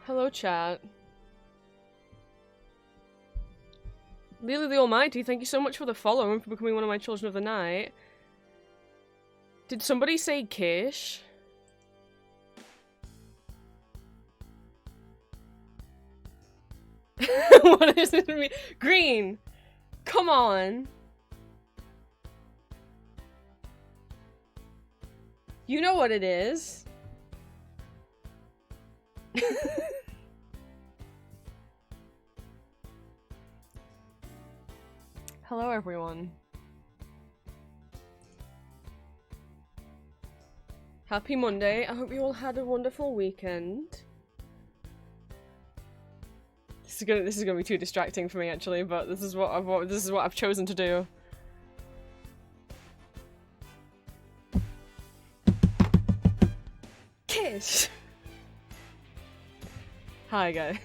Hello, chat. Lily the Almighty, thank you so much for the follow and for becoming one of my children of the night. Did somebody say Kish? What does it mean? Green! Come on! You know what it is. Hello, everyone. Happy Monday. I hope you all had a wonderful weekend. This is gonna be too distracting for me, actually, but this is what I've chosen to do. Kish. Hi, guys.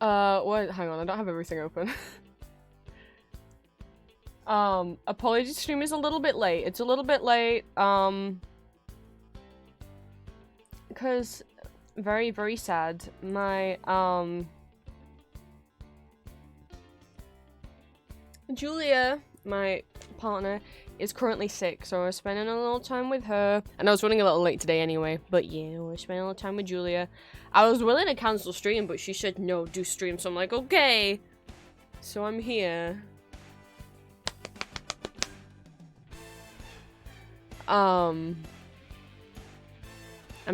What? Hang on, I don't have everything open. Apologies, stream is a little bit late. It's a little bit late, because very, very sad. My, Julia, my partner, is currently sick, so we're spending a little time with her. And I was running a little late today anyway, but yeah, we're spending a little time with Julia. I was willing to cancel stream, but she said no, do stream, so I'm like, okay. So I'm here. I'm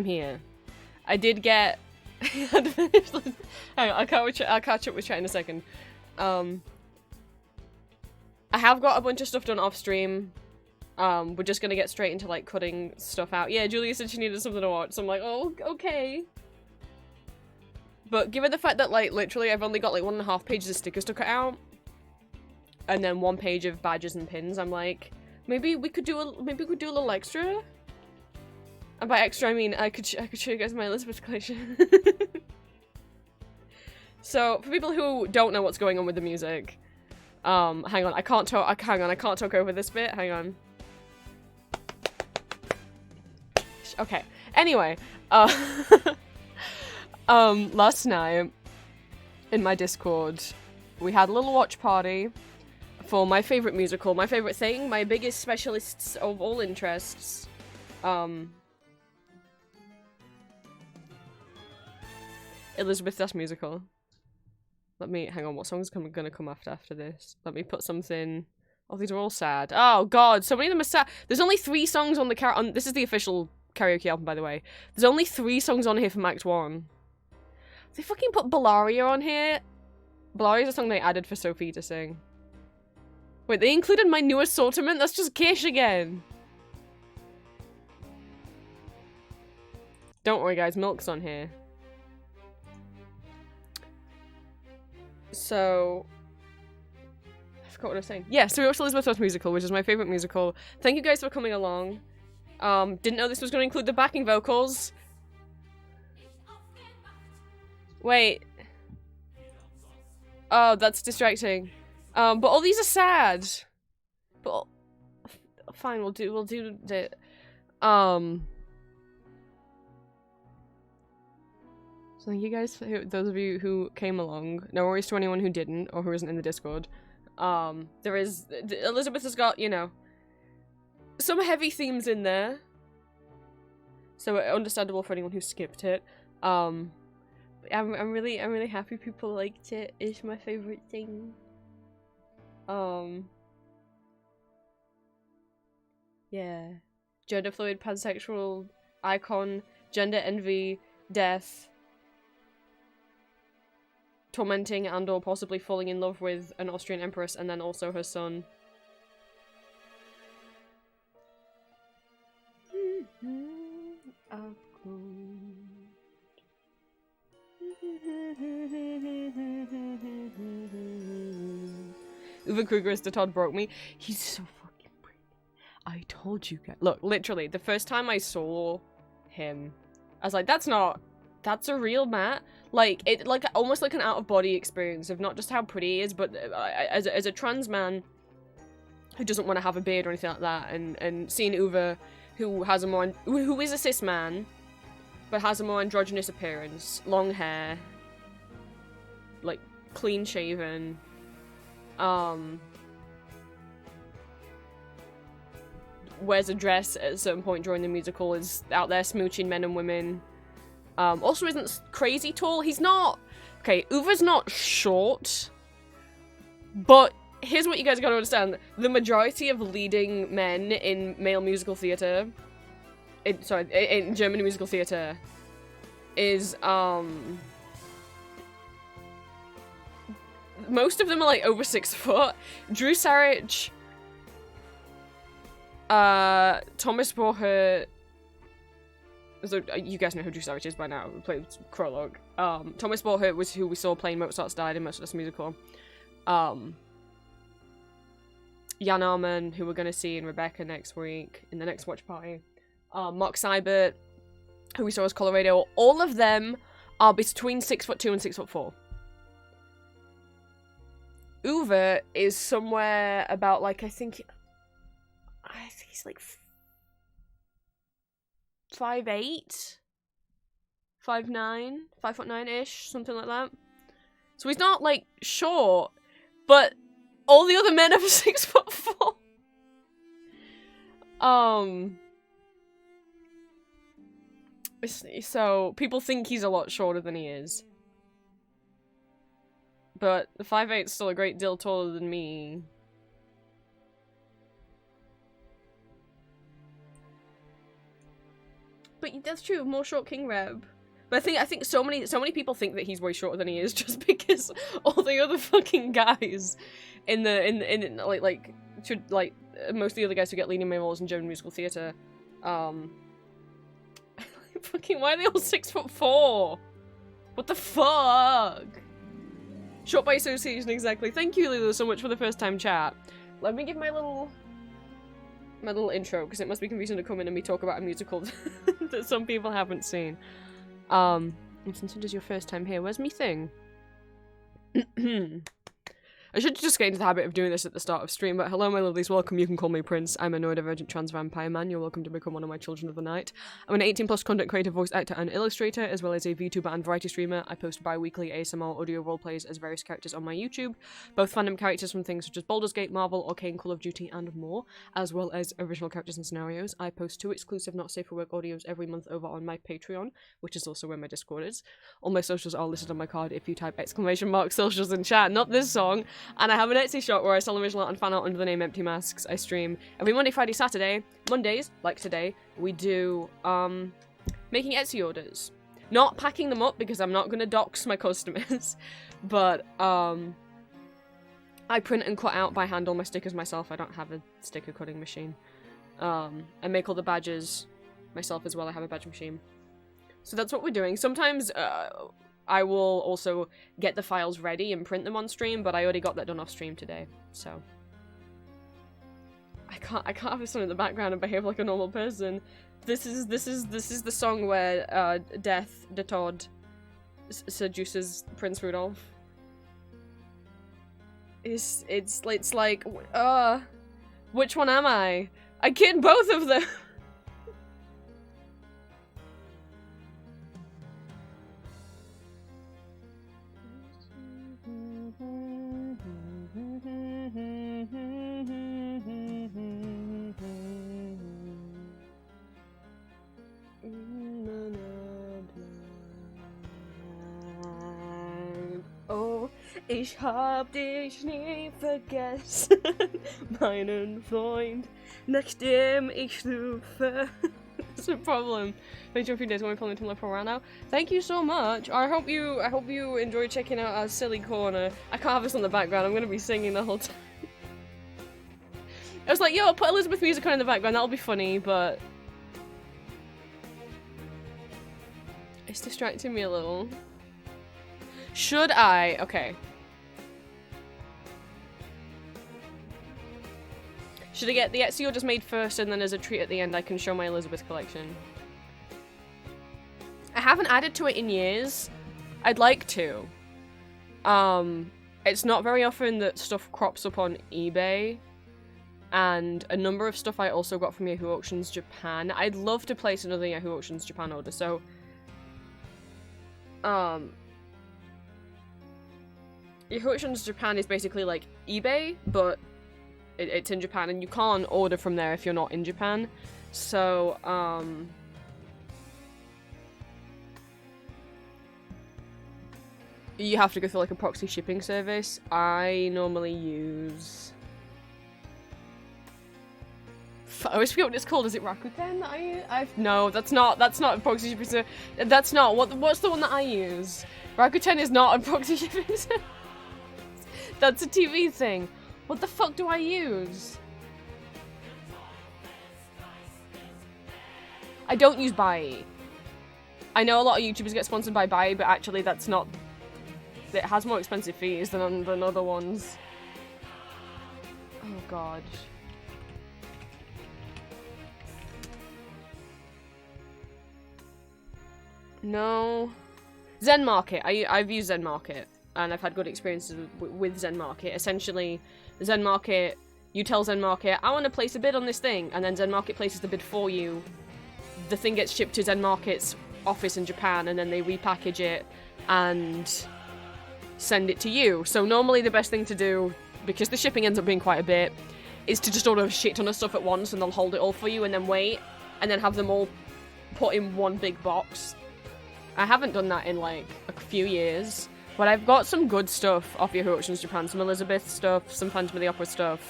here. I did get hang on, I'll catch up with chat in a second. I have got a bunch of stuff done off stream. We're just gonna get straight into like cutting stuff out. Yeah, Julia said she needed something to watch, so I'm like, oh, okay. But given the fact that like literally I've only got like 1.5 pages of stickers to cut out, and then 1 page of badges and pins, I'm like, maybe we could do a little extra. And by extra, I mean I could show you guys my Elizabeth collection. So for people who don't know what's going on with the music, hang on, I can't talk over this bit. Hang on. Okay. Anyway, last night in my Discord, we had a little watch party for my favorite musical, my favorite thing, my biggest specialists of all interests. Elizabeth Dash musical. Let me hang on. What song's gonna come after this? Let me put something. Oh, these are all sad. Oh God, so many of them are sad. There's only 3 songs on the this is the official karaoke album, by the way. There's only 3 songs on here from Act 1. They fucking put Bellaria on here. Bellaria's a song they added for Sophie to sing. Wait, they included my new assortment? That's just Kish again. Don't worry, guys. Milk's on here. So, I forgot what I was saying. Yeah, so we watched Elizabeth Dash musical, which is my favorite musical. Thank you guys for coming along. Didn't know this was going to include the backing vocals. Wait. Oh, that's distracting. But all these are sad. But fine, we'll do the So thank you guys, those of you who came along. No worries to anyone who didn't, or who isn't in the Discord. Elizabeth has got, you know, some heavy themes in there. So understandable for anyone who skipped it. I'm really happy people liked it. It's my favorite thing. Yeah. Gender fluid, pansexual, icon, gender envy, death. Tormenting and or possibly falling in love with an Austrian empress and then also her son. Uwe Kruger as the Todd broke me. He's so fucking pretty. I told you guys. Look, literally, the first time I saw him, I was like, that's a real Matt. Like, it, like, almost like an out-of-body experience of not just how pretty he is, but as a trans man who doesn't want to have a beard or anything like that, and seeing Uwe, who is a cis man, but has a more androgynous appearance, long hair, like clean shaven, wears a dress at a certain point during the musical, is out there smooching men and women. Also isn't crazy tall. He's not... Okay, Uwe's not short, but here's what you guys gotta understand. The majority of leading men in male musical theatre, in German musical theatre, is, most of them are, like, over 6 foot. Drew Sarich, Thomas Borcher, so you guys know who Drew Sarich is by now, we played Prologue. Thomas Borcher was who we saw playing Mozart's Died in Mozart's musical. Jan Arman, who we're gonna see in Rebecca next week, in the next watch party. Mark Seibert, who we saw as Colorado. All of them are between 6'2" and 6'4". Uwe is somewhere about, like, I think he's like 5'8", 5'9", 5'9"-ish, something like that. So he's not, like, short, but all the other men are 6'4". So people think he's a lot shorter than he is. But the 5'8's still a great deal taller than me. But that's true, more short king rep. But I think so many people think that he's way shorter than he is just because all the other fucking guys in most of the other guys who get leading male roles in German musical theatre, fucking, why are they all 6'4"? What the fuck? Short by association, exactly. Thank you, Lulu, so much for the first time chat. Let me give my little intro, because it must be confusing to come in and me talk about a musical that some people haven't seen. Since it is your first time here, where's me thing? I should just get into the habit of doing this at the start of stream, but hello my lovelies, welcome, you can call me Prince. I'm a neurodivergent trans vampire man, you're welcome to become one of my children of the night. I'm an 18+ content creator, voice actor and illustrator, as well as a VTuber and variety streamer. I post bi-weekly ASMR audio roleplays as various characters on my YouTube, both fandom characters from things such as Baldur's Gate, Marvel, Arcane, Call of Duty and more, as well as original characters and scenarios. I post 2 exclusive not safe for work audios every month over on my Patreon, which is also where my Discord is. All my socials are listed on my card if you type !socials in chat, not this song. And I have an Etsy shop where I sell original art and fan art under the name Empty Masks. I stream every Monday, Friday, Saturday. Mondays, like today, we do making Etsy orders. Not packing them up because I'm not gonna dox my customers, but I print and cut out by hand all my stickers myself. I don't have a sticker cutting machine. I make all the badges myself as well. I have a badge machine. So that's what we're doing. Sometimes I will also get the files ready and print them on stream, but I already got that done off stream today, so I can't have this on in the background and behave like a normal person. This is the song where Death de Todd seduces Prince Rudolph. It's like which one am I? I kid both of them. Oh, ich hab dich nie vergessen, meinen Freund, nachdem ich rufe. That's a problem. Thank you for a few days when we filmed until around now. Thank you so much. I hope you enjoy checking out our silly corner. I can't have this on the background. I'm gonna be singing the whole time. I was like, yo, I'll put Elizabeth music on in the background. That'll be funny, but it's distracting me a little. Should I? Okay. Should I get the Etsy orders made first, and then as a treat at the end I can show my Elizabeth collection? I haven't added to it in years. I'd like to. It's not very often that stuff crops up on eBay. and a number of stuff I also got from Yahoo Auctions Japan. I'd love to place another Yahoo Auctions Japan order, so Yahoo Auctions Japan is basically like eBay, but it's in Japan, and you can't order from there if you're not in Japan. So, you have to go through like a proxy shipping service. I normally use... I always forget what it's called. Is it Rakuten that I use? No, that's not a proxy shipping service. That's not. What's the one that I use? Rakuten is not a proxy shipping service. That's a TV thing. What the fuck do I use? I don't use Bai. I know a lot of YouTubers get sponsored by Bai, but actually that's not... It has more expensive fees than other ones. Oh god. No. Zen Market. I've used Zen Market, and I've had good experiences with Zen Market. Essentially, Zen Market, you tell Zen Market, I want to place a bid on this thing, and then Zen Market places the bid for you. The thing gets shipped to Zen Market's office in Japan, and then they repackage it and send it to you. So normally the best thing to do, because the shipping ends up being quite a bit, is to just order a shit ton of stuff at once, and they'll hold it all for you, and then wait, and then have them all put in one big box. I haven't done that in like a few years, but I've got some good stuff off Yahoo Auctions Japan. Some Elizabeth stuff, some Phantom of the Opera stuff.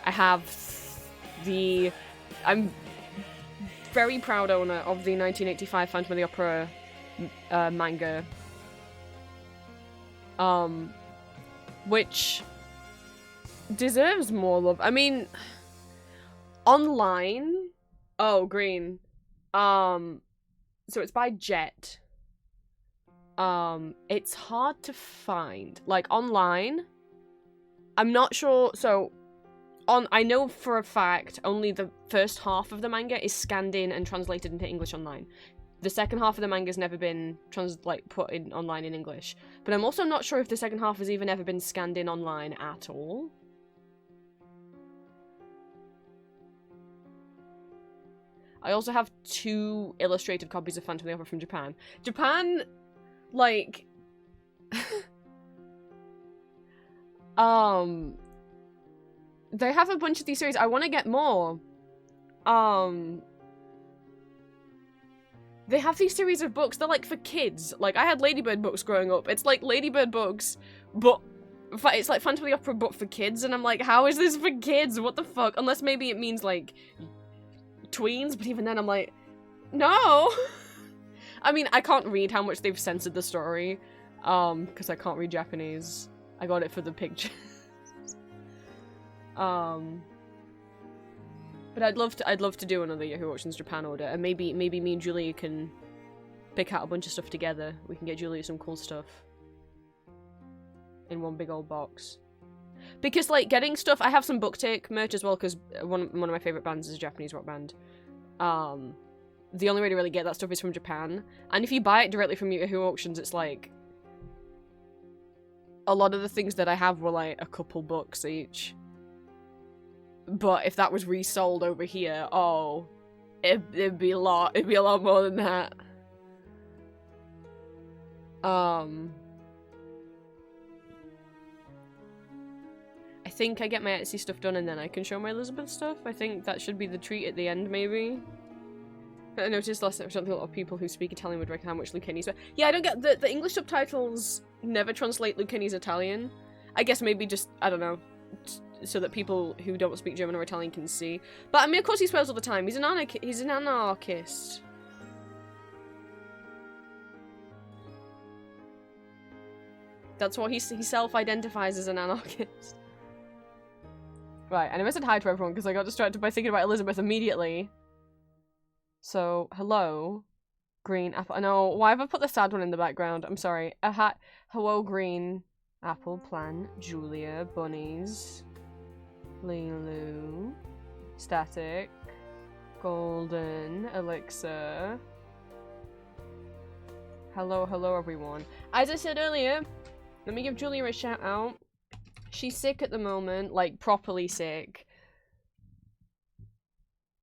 I have I'm very proud owner of the 1985 Phantom of the Opera manga. Which deserves more love. I mean, online... Oh, green. So it's by Jet. It's hard to find. Like, online, I'm not sure. So, I know for a fact only the first half of the manga is scanned in and translated into English online. The second half of the manga's never been put in online in English. But I'm also not sure if the second half has even ever been scanned in online at all. I also have 2 illustrated copies of Phantom of the Opera from Japan. Japan, like... They have a bunch of these series. I want to get more. They have these series of books. They're like for kids. Like, I had Ladybird books growing up. It's like Ladybird books, but... It's like Phantom of the Opera but for kids, and I'm like, how is this for kids? What the fuck? Unless maybe it means, like... tweens, but even then I'm like, no. I mean, I can't read how much they've censored the story, because I can't read Japanese. I got it for the pictures. But I'd love to do another Yahoo Auctions Japan order, and maybe me and Julia can pick out a bunch of stuff together. We can get Julia some cool stuff in one big old box. Because, like, getting stuff... I have some BookTake merch as well, because one of my favourite bands is a Japanese rock band. The only way to really get that stuff is from Japan. And if you buy it directly from Yahoo Auctions, it's like... A lot of the things that I have were, like, a couple bucks each. But if that was resold over here, oh... It'd be a lot. It'd be a lot more than that. I think I get my Etsy stuff done and then I can show my Elizabeth stuff. I think that should be the treat at the end, maybe. I noticed last night, I don't think a lot of people who speak Italian would reckon how much Lucchini's were. Yeah, I don't get... The English subtitles never translate Lucchini's Italian. I guess maybe just, I don't know, so that people who don't speak German or Italian can see. But, I mean, of course he swears all the time. He's an anarchist. That's what he self-identifies as, an anarchist. Right, and I said hi to everyone because I got distracted by thinking about Elizabeth immediately. So, hello, green apple. No, why have I put the sad one in the background? I'm sorry. Hello, green apple plant, Julia, bunnies, Lilu, static, golden, elixir. Hello, everyone. As I said earlier, let me give Julia a shout out. She's sick at the moment, like properly sick.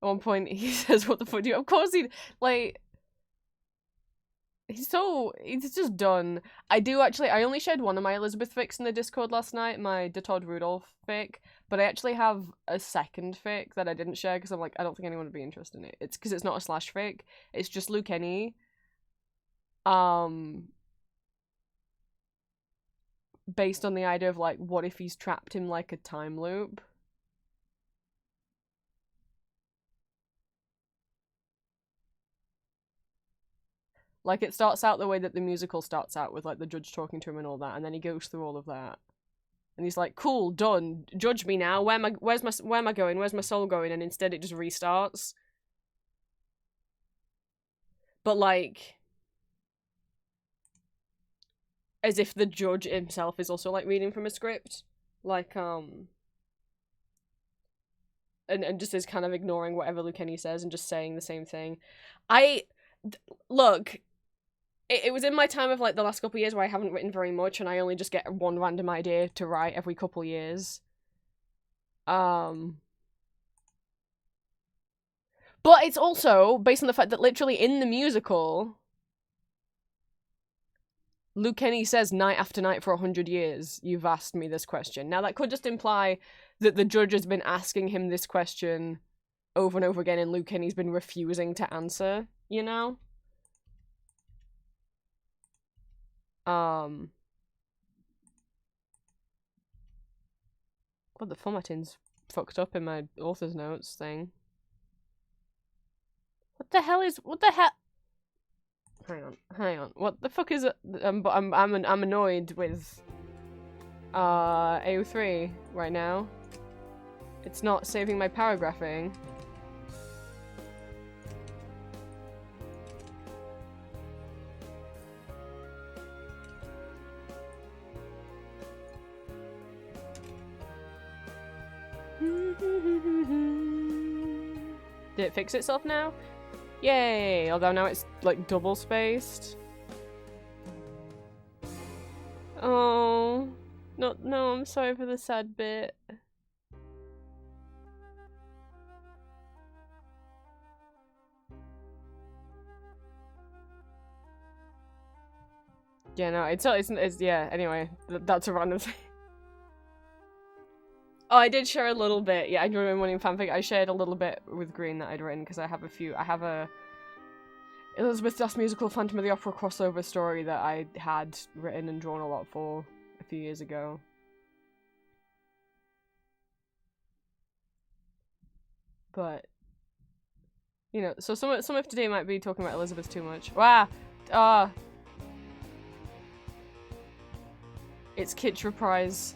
At one point, he says, "What the fuck do you?" Of course, like. He's just done. I only shared one of my Elizabeth fics in the Discord last night, my De Todd Rudolph fic, but I actually have a second fic that I didn't share because I'm like, I don't think anyone would be interested in it. It's because it's not a slash fic. It's just Luke Kenny. Based on the idea of like, what if he's trapped in like a time loop? Like, it starts out the way that the musical starts out, with like the judge talking to him and all that, and then he goes through all of that, and he's like, "Cool, done. Judge me now. Where am I going? Where's my soul going?" And instead, it just restarts. But like, as if the judge himself is also like reading from a script, like and just is kind of ignoring whatever Luke Kenny says and just saying the same thing. Look. It was in my time of like the last couple of years where I haven't written very much and I only just get one random idea to write every couple of years. But it's also based on the fact that literally in the musical, Luke Kenny says night after night for 100 years, "You've asked me this question." Now that could just imply that the judge has been asking him this question over and over again and Luke Kenny's been refusing to answer, you know? God, the formatting's fucked up in my author's notes thing. What the hell? Hang on. What the fuck is it? I'm annoyed with AO3 right now. It's not saving my paragraphing. Did it fix itself now? Yay! Although now it's like double spaced. Oh, no, I'm sorry for the sad bit. Yeah, no, it's yeah. Anyway, that's a random thing. Oh, I did share a little bit. Yeah, I remember winning fanfic. I shared a little bit with Green that I'd written because I have a Elizabeth Das musical Phantom of the Opera crossover story that I had written and drawn a lot for a few years ago. But you know, so some of today might be talking about Elizabeth too much. Wow. It's Kitsch reprise.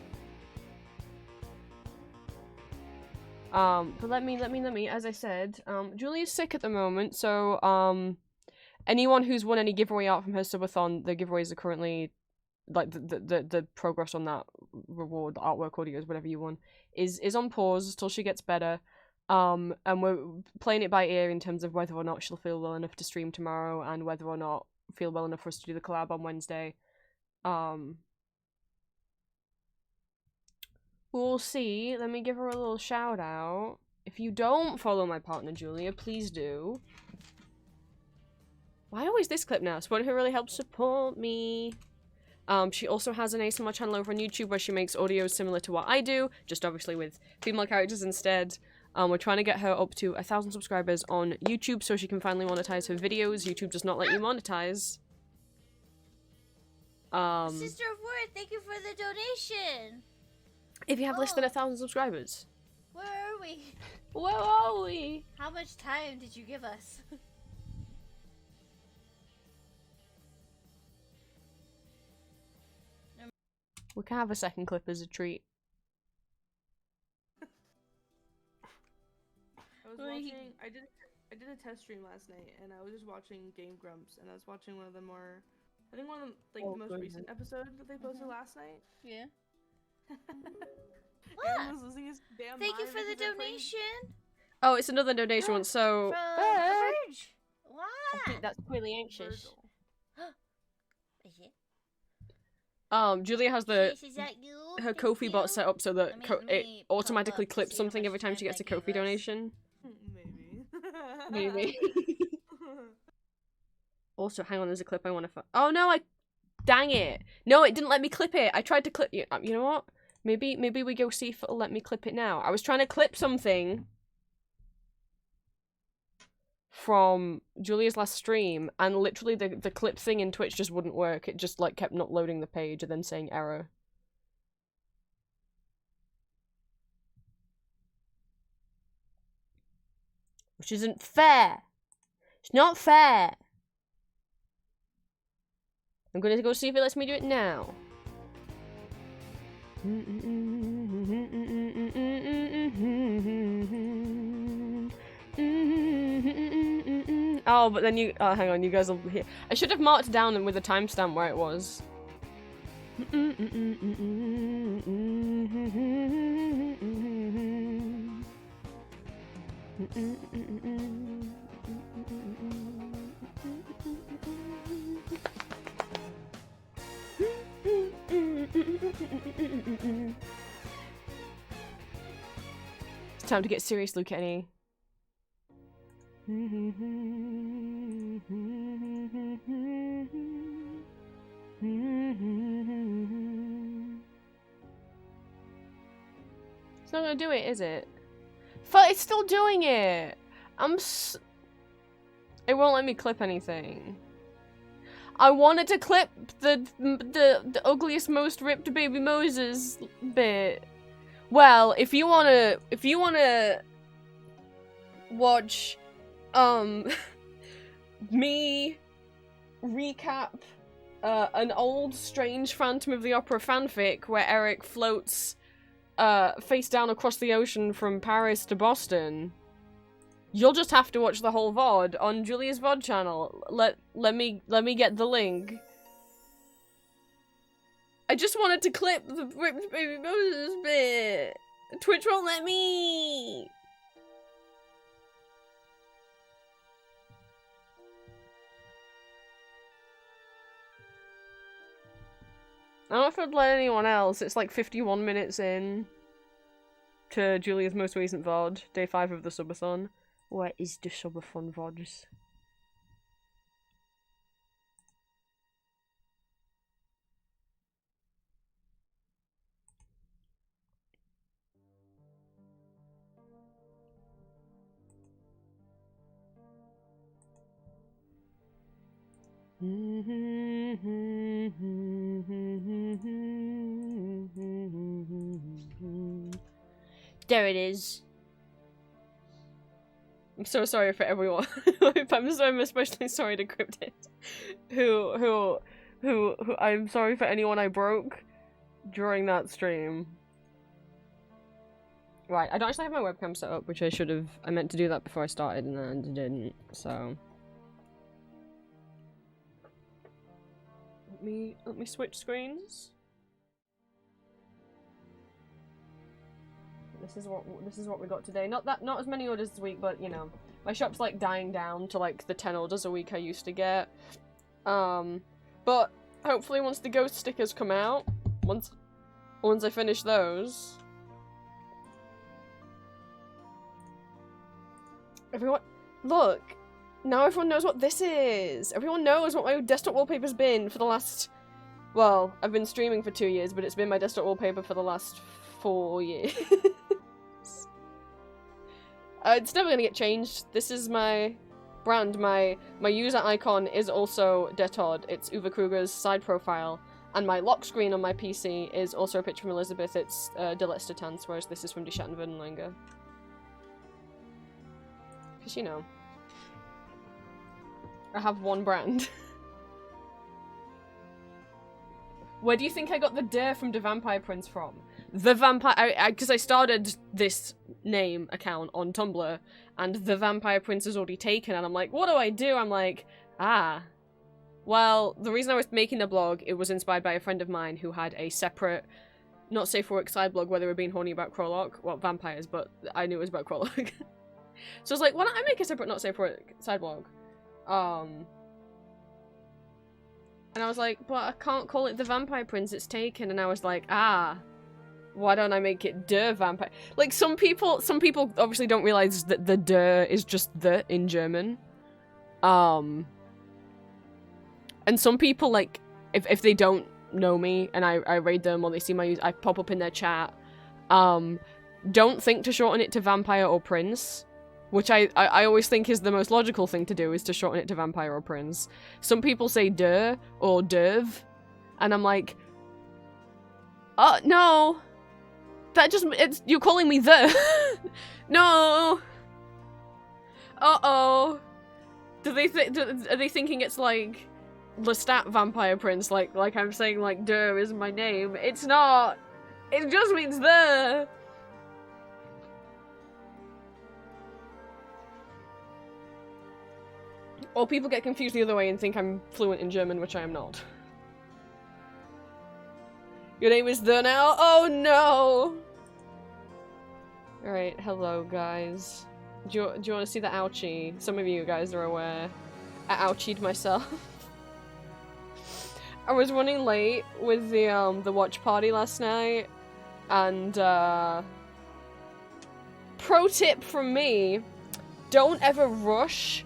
But let me, as I said, Julie's sick at the moment, so, anyone who's won any giveaway art from her subathon, the giveaways are currently, like, the progress on that reward, artwork, audios, whatever you won, is on pause till she gets better, and we're playing it by ear in terms of whether or not she'll feel well enough to stream tomorrow, and whether or not feel well enough for us to do the collab on Wednesday, we'll see. Let me give her a little shout out. If you don't follow my partner Julia, please do. Why always this clip now? Support her really helps support me. She also has an ASMR channel over on YouTube where she makes audios similar to what I do, just obviously with female characters instead. We're trying to get her up to 1,000 subscribers on YouTube so she can finally monetize her videos. YouTube does not let you monetize. Sister of Word, thank you for the donation. If you have less than 1,000 subscribers. Where are we? Where are we? How much time did you give us? We can have a second clip as a treat. I did a test stream last night, and I was just watching Game Grumps, and I was watching one of the more, I think one of the, the most recent episodes that they posted last night. Yeah. Aaron was losing his damn Thank you mind for the because I played- donation. Oh, it's another donation one, so... From Verge. I think What? that's really anxious. Virgil. Is it? Julia has the Chase, is that you? her Thank Ko-fi bot you. set up so that Let it me pop automatically up to clips see how something much every time she time gets a that gave Ko-fi us. donation. Maybe. Maybe. Also, hang on, there's a clip I want to oh no, dang it. No, it didn't let me clip it. I tried to clip you know what? Maybe we go see if it'll let me clip it now. I was trying to clip something from Julia's last stream, and literally the clip thing in Twitch just wouldn't work. It just like kept not loading the page and then saying error. Which isn't fair. It's not fair. I'm gonna go see if it lets me do it now. Oh, but then hang on, you guys will hear. I should have marked down with a timestamp where it was. It's time to get serious, Lukenny. It's not gonna do it, is it? It's still doing it! It won't let me clip anything. I wanted to clip the ugliest, most ripped baby Moses bit. Well, if you wanna watch, me recap, an old strange Phantom of the Opera fanfic where Eric floats, face down across the ocean from Paris to Boston, you'll just have to watch the whole VOD on Julia's VOD channel. Let me get the link. I just wanted to clip the ripped baby Moses bit. Twitch won't let me. I don't know if I'd let anyone else. It's like 51 minutes in to Julia's most recent VOD, day 5 of the subathon. Where is the subathon VODs? There it is. I'm so sorry for everyone. I'm especially sorry to Cryptid. Who I'm sorry for anyone I broke during that stream. Right, I don't actually have my webcam set up, which I should have. I meant to do that before I started and then I didn't, so. Let me switch screens. This is what we got today. Not as many orders this week, but you know, my shop's like dying down to like the 10 orders a week I used to get. But hopefully once the ghost stickers come out, once I finish those, everyone, look, now everyone knows what this is. Everyone knows what my desktop wallpaper's been for the last, well, I've been streaming for 2 years, but it's been my desktop wallpaper for the last 4 years. It's never gonna get changed. This is my brand. My user icon is also Detod. It's Uwe Kruger's side profile. And my lock screen on my PC is also a picture from Elizabeth. It's De Letzte Tanz, whereas this is from Die Schatten werden länger. Because, you know, I have one brand. Where do you think I got the Der from the Vampire Prince from? The Vampire... Because I started this name account on Tumblr, and the Vampire Prince is already taken, and I'm like, what do I do? I'm like, well, the reason I was making the blog, it was inspired by a friend of mine who had a separate, not safe for work side blog where they were being horny about Krolok. Well, vampires, but I knew it was about Krolok. So I was like, why don't I make a separate not safe for work side blog? And I was like, but I can't call it the Vampire Prince, it's taken. And I was like, ah, why don't I make it Der Vampire? Like, some people obviously don't realize that the Der is just the in German. And some people, like, if they don't know me and I raid them or they see I pop up in their chat, don't think to shorten it to Vampire or Prince. Which I always think is the most logical thing to do, is to shorten it to Vampire or Prince. Some people say Der or Derv, and I'm like, no. That just, you're calling me the. No. Uh-oh. Are they thinking it's like Lestat Vampire Prince, like I'm saying like Der is my name? It's not. It just means the. Or people get confused the other way and think I'm fluent in German, which I am not. Your name is the now? Oh no! Alright, hello guys. Do you want to see the ouchie? Some of you guys are aware. I ouchied myself. I was running late with the watch party last night, and pro tip from me, don't ever rush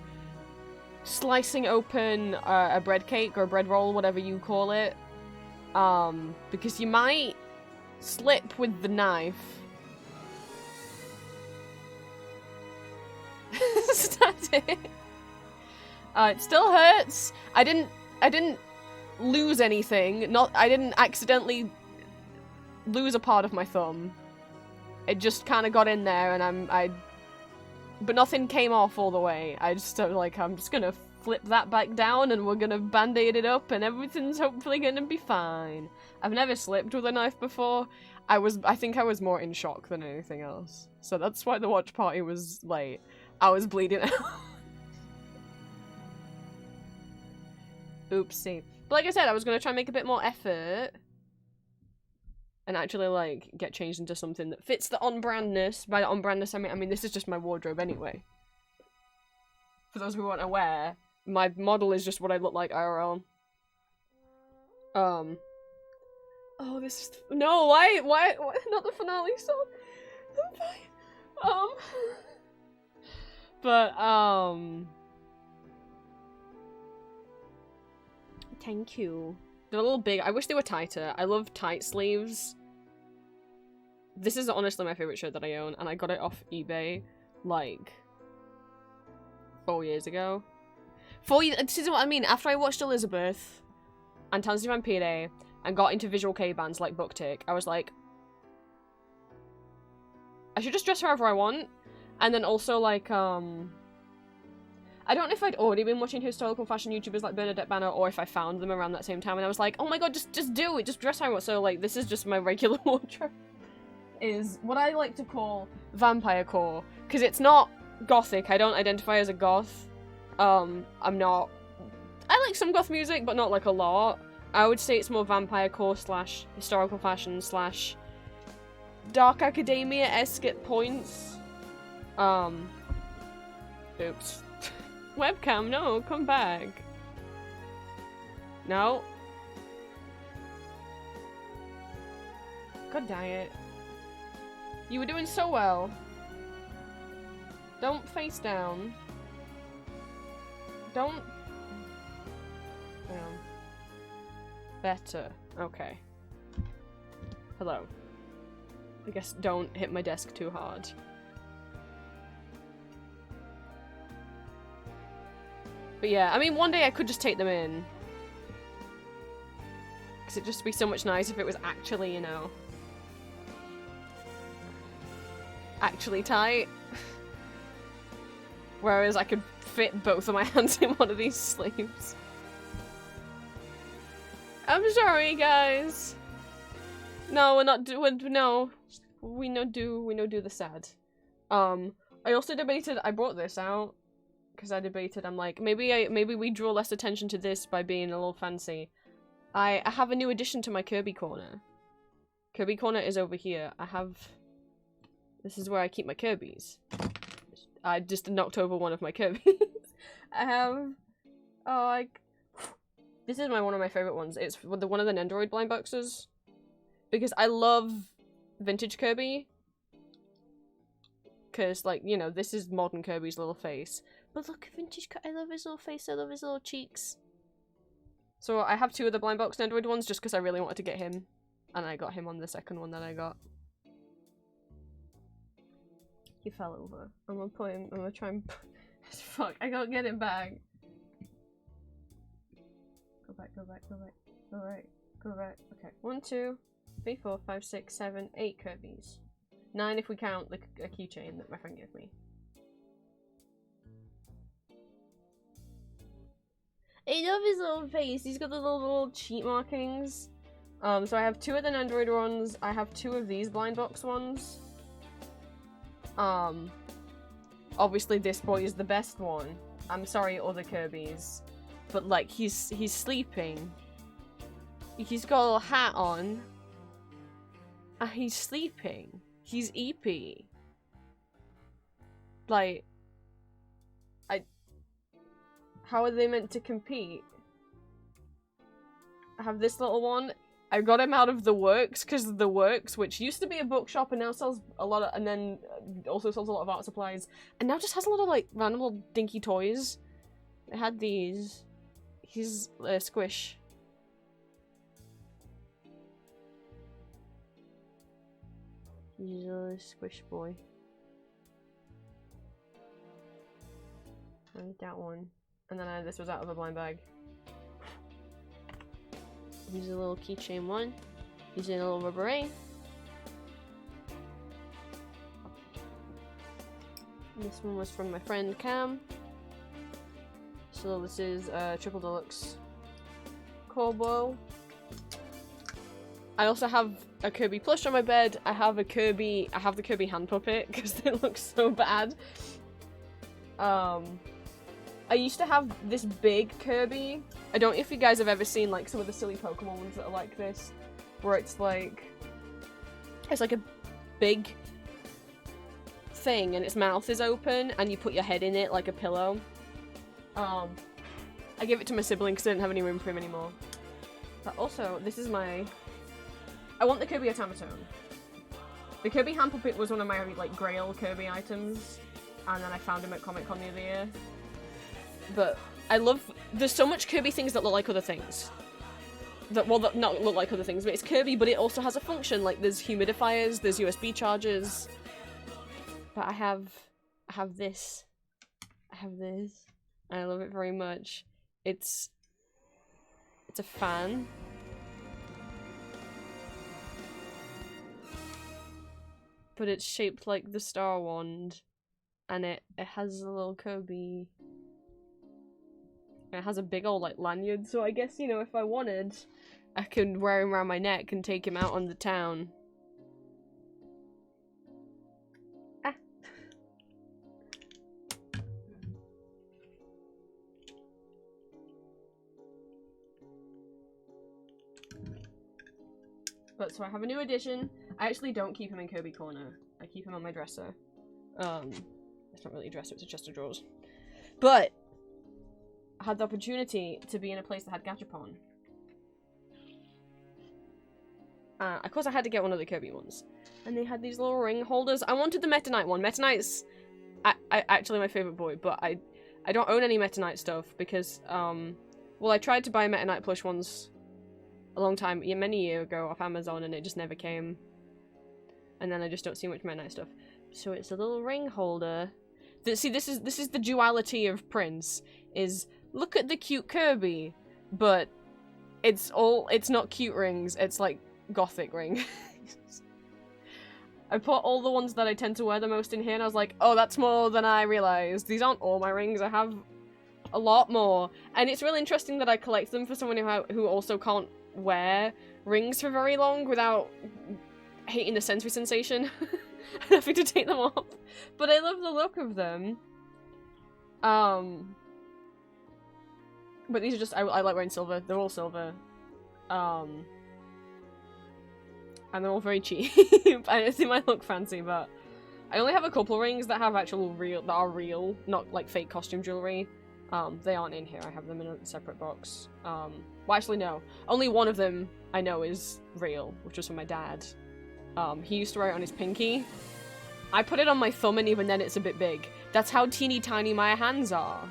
slicing open a bread cake or a bread roll, whatever you call it, because you might slip with the knife. Static. It still hurts. I didn't lose anything. I didn't accidentally lose a part of my thumb. It just kind of got in there, and but nothing came off all the way. I just like, I'm just gonna flip that back down and we're gonna band-aid it up and everything's hopefully gonna be fine. I've never slipped with a knife before. I think I was more in shock than anything else. So that's why the watch party was late. I was bleeding out. Oopsie. But like I said, I was gonna try and make a bit more effort and actually, like, get changed into something that fits the on-brandness. By the on-brandness, I mean this is just my wardrobe anyway. For those who aren't aware, my model is just what I look like IRL. Oh, this is... No, why, not the finale song? I'm fine. Thank you. They're a little big. I wish they were tighter. I love tight sleeves. This is honestly my favorite shirt that I own, and I got it off eBay, like, 4 years ago. 4 years- this is what I mean, after I watched Elizabeth, and Tansy Vampire, and got into visual K bands like Booktick, I was like, I should just dress however I want, and then also, like, I don't know if I'd already been watching historical fashion YouTubers like Bernadette Banner, or if I found them around that same time, and I was like, oh my god, just do it, just dress how I want. So, like, this is just my regular wardrobe. Is what I like to call vampire core, because it's not gothic. I don't identify as a goth. I'm not. I like some goth music, but not like a lot. I would say it's more vampire core slash historical fashion slash dark academia-esque at points. Oops. Webcam, no, come back. No. God dang it. You were doing so well. Don't face down. Don't... Better. Okay. Hello. I guess don't hit my desk too hard. But yeah, I mean, one day I could just take them in. Because it'd just be so much nice if it was actually, you know... actually tight. Whereas I could fit both of my hands in one of these sleeves. I'm sorry, guys. No, we're not doing. No, we no do the sad. I also debated. I brought this out because I debated. I'm like, maybe we draw less attention to this by being a little fancy. I have a new addition to my Kirby corner. Kirby corner is over here. This is where I keep my Kirby's. I just knocked over one of my Kirby's. I have... Oh, This is one of my favorite ones. It's one of the Nendoroid blind boxes. Because I love vintage Kirby. Because, like, you know, this is modern Kirby's little face. But look, vintage Kirby, I love his little face, I love his little cheeks. So I have 2 of the blind box Nendoroid ones just because I really wanted to get him. And I got him on the second one that I got. He fell over. I'm gonna put him, I'm gonna try and... Fuck, I can't get him back. Go back, go back, go back. Go right, go right. Okay, 1, 2, 3, 4, 5, 6, 7, 8 Kirbys. 9 if we count a keychain that my friend gave me. I love his little face. He's got the little cheat markings. So I have 2 of the Nendoroid ones. I have 2 of these blind box ones. Obviously this boy is the best one. I'm sorry, other Kirbys, but like he's sleeping. He's got a little hat on. And he's sleeping. He's eepy. Like, how are they meant to compete? I have this little one. I got him out of the Works because the Works, which used to be a bookshop and now sells a lot of, and then also sells a lot of art supplies, and now just has a lot of like random little dinky toys. It had these. He's a squish. He's a squish boy. And that one. And then this was out of a blind bag. He's a little keychain one. He's in a little rubber ring. This one was from my friend Cam. So this is Triple Deluxe Corbo. I also have a Kirby plush on my bed. I have the Kirby hand puppet because it looks so bad. I used to have this big Kirby. I don't know if you guys have ever seen like some of the silly Pokemon ones that are like this, where it's like a big thing and its mouth is open and you put your head in it like a pillow. I gave it to my sibling because I didn't have any room for him anymore. But also, this is my... I want the Kirby automaton. The Kirby hand puppet was one of my like grail Kirby items, and then I found him at Comic Con the other year. But I love... There's so much Kirby things that look like other things. That not look like other things, but it's Kirby, but it also has a function. Like, there's humidifiers, there's USB chargers. But I have this. I have this. And I love it very much. It's a fan. But it's shaped like the Star Wand. And it has a little Kirby. It has a big old like lanyard, so I guess, you know, if I wanted, I could wear him around my neck and take him out on the town. Ah. But so I have a new addition. I actually don't keep him in Kirby Corner. I keep him on my dresser. It's not really a dresser, it's a chest of drawers. But I had the opportunity to be in a place that had Gachapon. Of course I had to get one of the Kirby ones. And they had these little ring holders. I wanted the Meta Knight one. Meta Knight's actually my favourite boy, but I don't own any Meta Knight stuff because, well, I tried to buy Meta Knight plush ones a long time, many years ago off Amazon, and it just never came. And then I just don't see much Meta Knight stuff. So it's a little ring holder. See, this is the duality of Prince, is look at the cute Kirby, but it's not cute rings, it's like gothic ring. I put all the ones that I tend to wear the most in here, and I was like, oh, that's more than I realized. These aren't all my rings, I have a lot more. And it's really interesting that I collect them for someone who also can't wear rings for very long without hating the sensory sensation. Having to take them off. But I love the look of them. But these are just, I like wearing silver. They're all silver. And they're all very cheap. They might look fancy, but I only have a couple rings that have actual that are real, not like fake costume jewelry. They aren't in here. I have them in a separate box. Well, actually, no. Only one of them I know is real, which was from my dad. He used to wear it on his pinky. I put it on my thumb, and even then it's a bit big. That's how teeny tiny my hands are.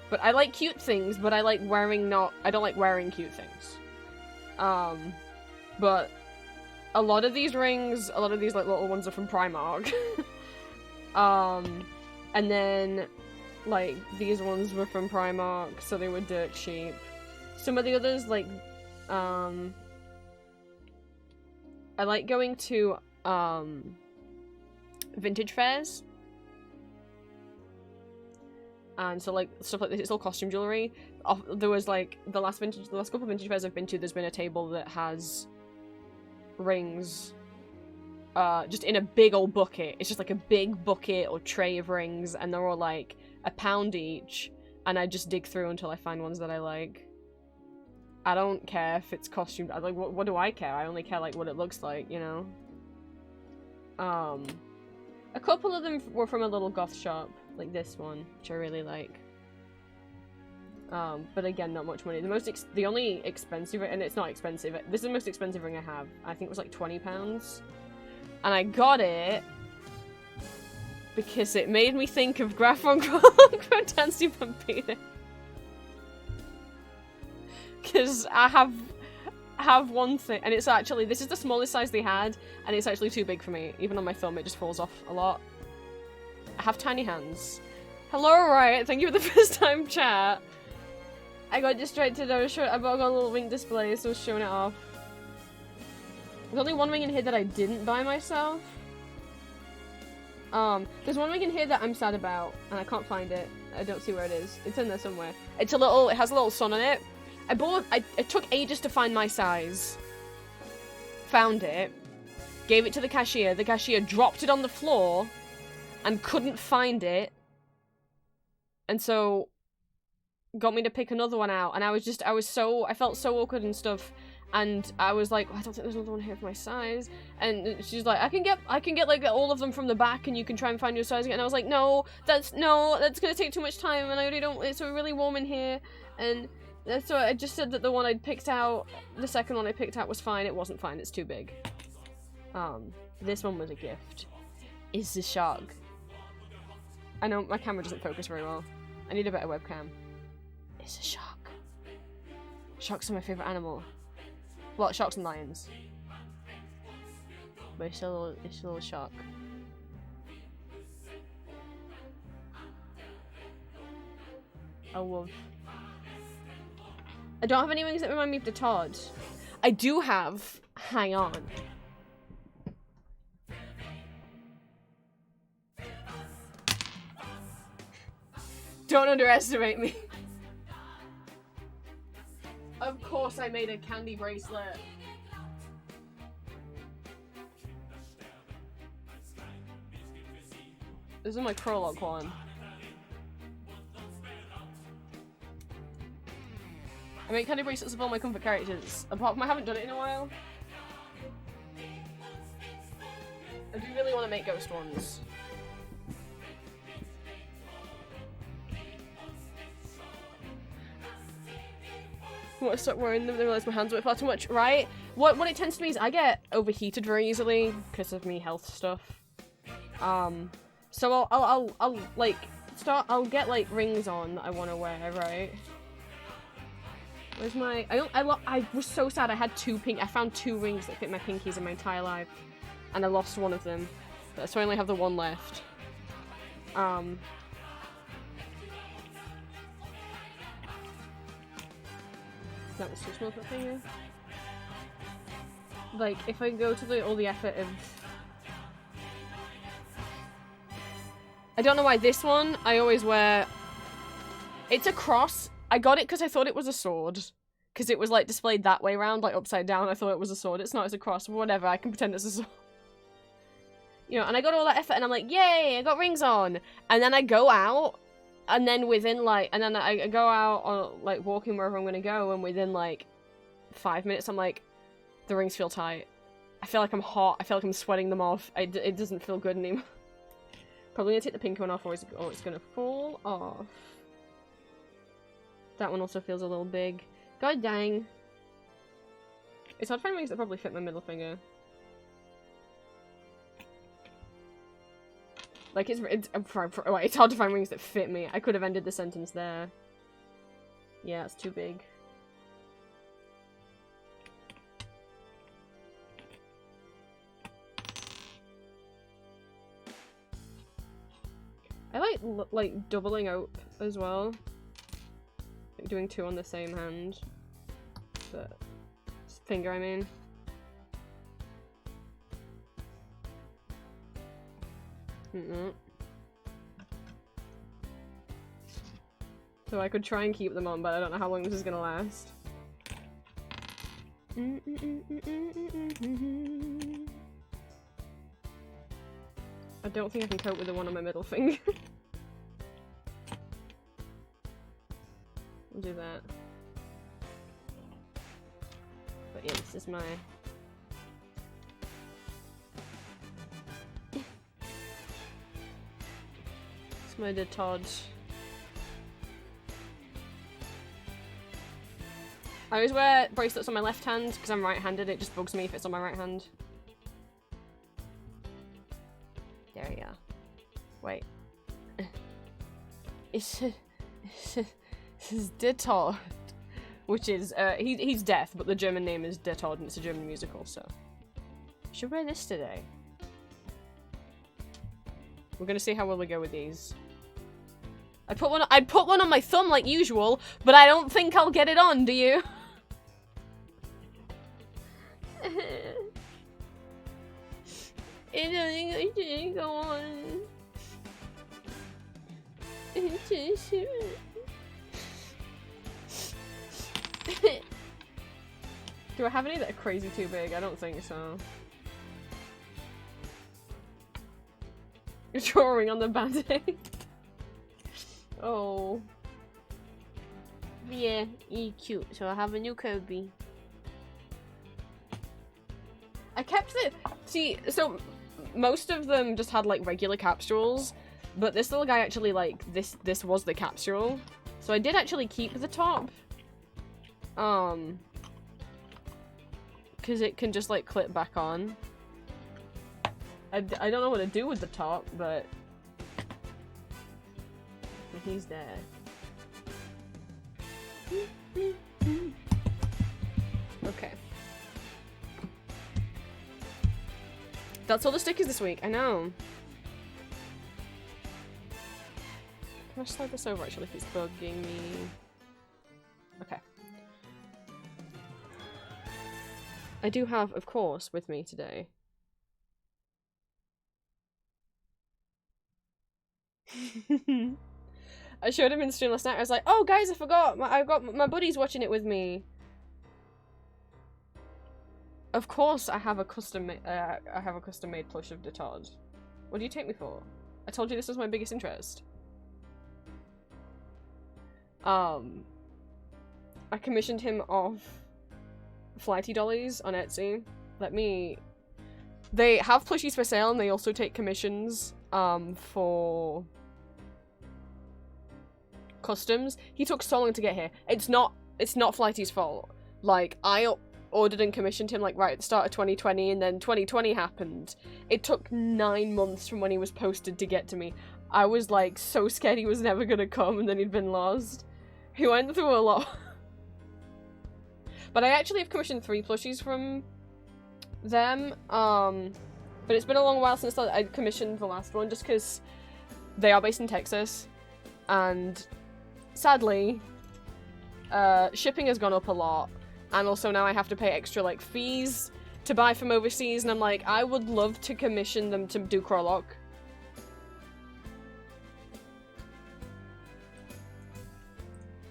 But I like cute things, but I like wearing I don't like wearing cute things. But a lot of these rings, a lot of these like little ones are from Primark. And then like these ones were from Primark, so they were dirt cheap. Some of the others, like I like going to vintage fairs. And so like stuff like this, it's all costume jewelry. There was like the last couple of vintage fairs I've been to, there's been a table that has rings just in a big old bucket. It's just like a big bucket or tray of rings, and they're all like £1 each, and I just dig through until I find ones that I like. I don't care if it's costume. Like, what do I care? I only care like what it looks like, you know. A couple of them were from a little goth shop, like this one, which I really like. But again, not much money. The only expensive, and it's not expensive. This is the most expensive ring I have. I think it was like £20, and I got it because it made me think of Grafon Dancy Vampire. Because I have one thing, and it's actually, this is the smallest size they had, and it's actually too big for me. Even on my thumb, it just falls off a lot. I have tiny hands. Hello, Riot. Thank you for the first time chat. I got distracted. I got a little ring display, so I was showing it off. There's only one ring in here that I didn't buy myself. There's one ring in here that I'm sad about, and I can't find it. I don't see where it is. It's in there somewhere. It has a little sun on it. It took ages to find my size. Found it. Gave it to the cashier. The cashier dropped it on the floor and couldn't find it. And so got me to pick another one out, and I felt so awkward and stuff, and I was like, oh, I don't think there's another one here for my size. And she's like, I can get like all of them from the back, and you can try and find your size again. And I was like, no, that's gonna take too much time, and I already don't. It's really warm in here, and so I just said that the one I'd picked out, the second one I picked out was fine. It wasn't fine. It's too big. This one was a gift. Is the shark? I know my camera doesn't focus very well. I need a better webcam. It's a shark. Sharks are my favorite animal. Well, sharks and lions. But it's a little shark. I don't have any rings that remind me of the Todd. I do have. Hang on. Don't underestimate me. Of course I made a candy bracelet. This is my prologue one. I make candy bracelets of all my comfort characters. Apart from I haven't done it in a while. I do really want to make ghost ones. I want to start wearing them, then realize my hands went far too much, right? What it tends to be is I get overheated very easily because of me health stuff. So I'll get like rings on that I want to wear, right? Where's my? I was so sad. I found 2 rings that fit my pinkies in my entire life, and I lost one of them. So I only have the one left. That was too small for a finger. Like, if I go to all the effort of... I don't know why this one, I always wear... It's a cross. I got it because I thought it was a sword. Because it was, like, displayed that way around, like, upside down. I thought it was a sword. It's not, it's a cross. But whatever, I can pretend it's a sword. You know, and I got all that effort, and I'm like, yay, I got rings on! And then I go out... And then within, like, and then I go out on, like, walking wherever I'm gonna go, and within, like, 5 minutes, I'm like, the rings feel tight. I feel like I'm hot. I feel like I'm sweating them off. It doesn't feel good anymore. Probably gonna take the pink one off, or it's gonna fall off. That one also feels a little big. God dang. It's hard to find wings that probably fit my middle finger. Like, it's hard to find rings that fit me. I could have ended the sentence there. Yeah, it's too big. I like doubling out as well. Like doing 2 on the same hand. But finger, I mean. So I could try and keep them on, but I don't know how long this is gonna last. I don't think I can cope with the one on my middle finger. I'll do that. But yeah, this is my... It's my detach. I always wear bracelets on my left hand because I'm right-handed. It just bugs me if it's on my right hand. There we go. Wait. It's Detod, which is he's deaf, but the German name is Detod, and it's a German musical. So, should wear this today. We're gonna see how well we go with these. I'd put one on my thumb like usual, but I don't think I'll get it on. Do you? It doesn't go on. Do I have any that are crazy too big? I don't think so. Drawing on the band-aid. Oh. Yeah, he's cute. So I have a new Kirby. I kept it. See, so most of them just had like regular capsules, but this little guy actually like this was the capsule. So I did actually keep the top. Because it can just like clip back on. I don't know what to do with the top, but he's there. Okay. That's all the stickers this week, I know. Can I slide this over actually if it's bugging me? Okay. I do have, of course, with me today. I showed him in stream last night. I was like, "Oh, guys, I forgot. I've got my buddies watching it with me." Of course, I have a custom-made plush of Detod. What do you take me for? I told you this was my biggest interest. I commissioned him off Flighty Dollies on Etsy. They have plushies for sale, and they also take commissions for customs. He took so long to get here. It's not Flighty's fault. Like, I ordered and commissioned him like right at the start of 2020, and then 2020 happened. It took 9 months from when he was posted to get to me. I was like so scared he was never gonna come, and then he'd been lost. He went through a lot. But I actually have commissioned 3 plushies from them. But it's been a long while since I commissioned the last one, just because they are based in Texas, and sadly, shipping has gone up a lot, and also now I have to pay extra like fees to buy from overseas, and I'm like, I would love to commission them to do Crowlock.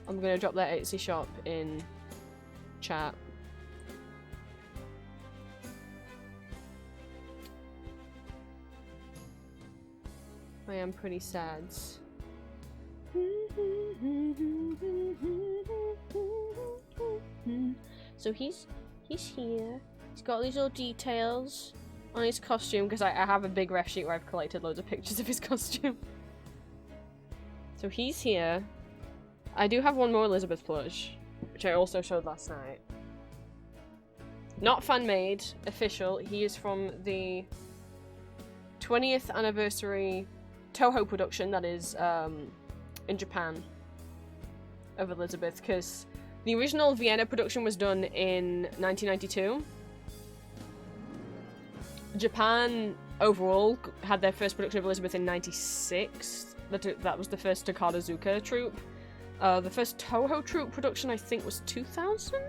I'm gonna drop that Etsy shop in chat. I am pretty sad. So he's here. He's got these little details on his costume, because I have a big ref sheet where I've collected loads of pictures of his costume. So he's here. I do have one more Elizabeth plush, which I also showed last night. Not fan-made, official. He is from the 20th anniversary Toho production that is in Japan of Elizabeth, because the original Vienna production was done in 1992. Japan overall had their first production of Elizabeth in 96. That was the first Takadazuka troupe. The first Toho troupe production I think was 2000?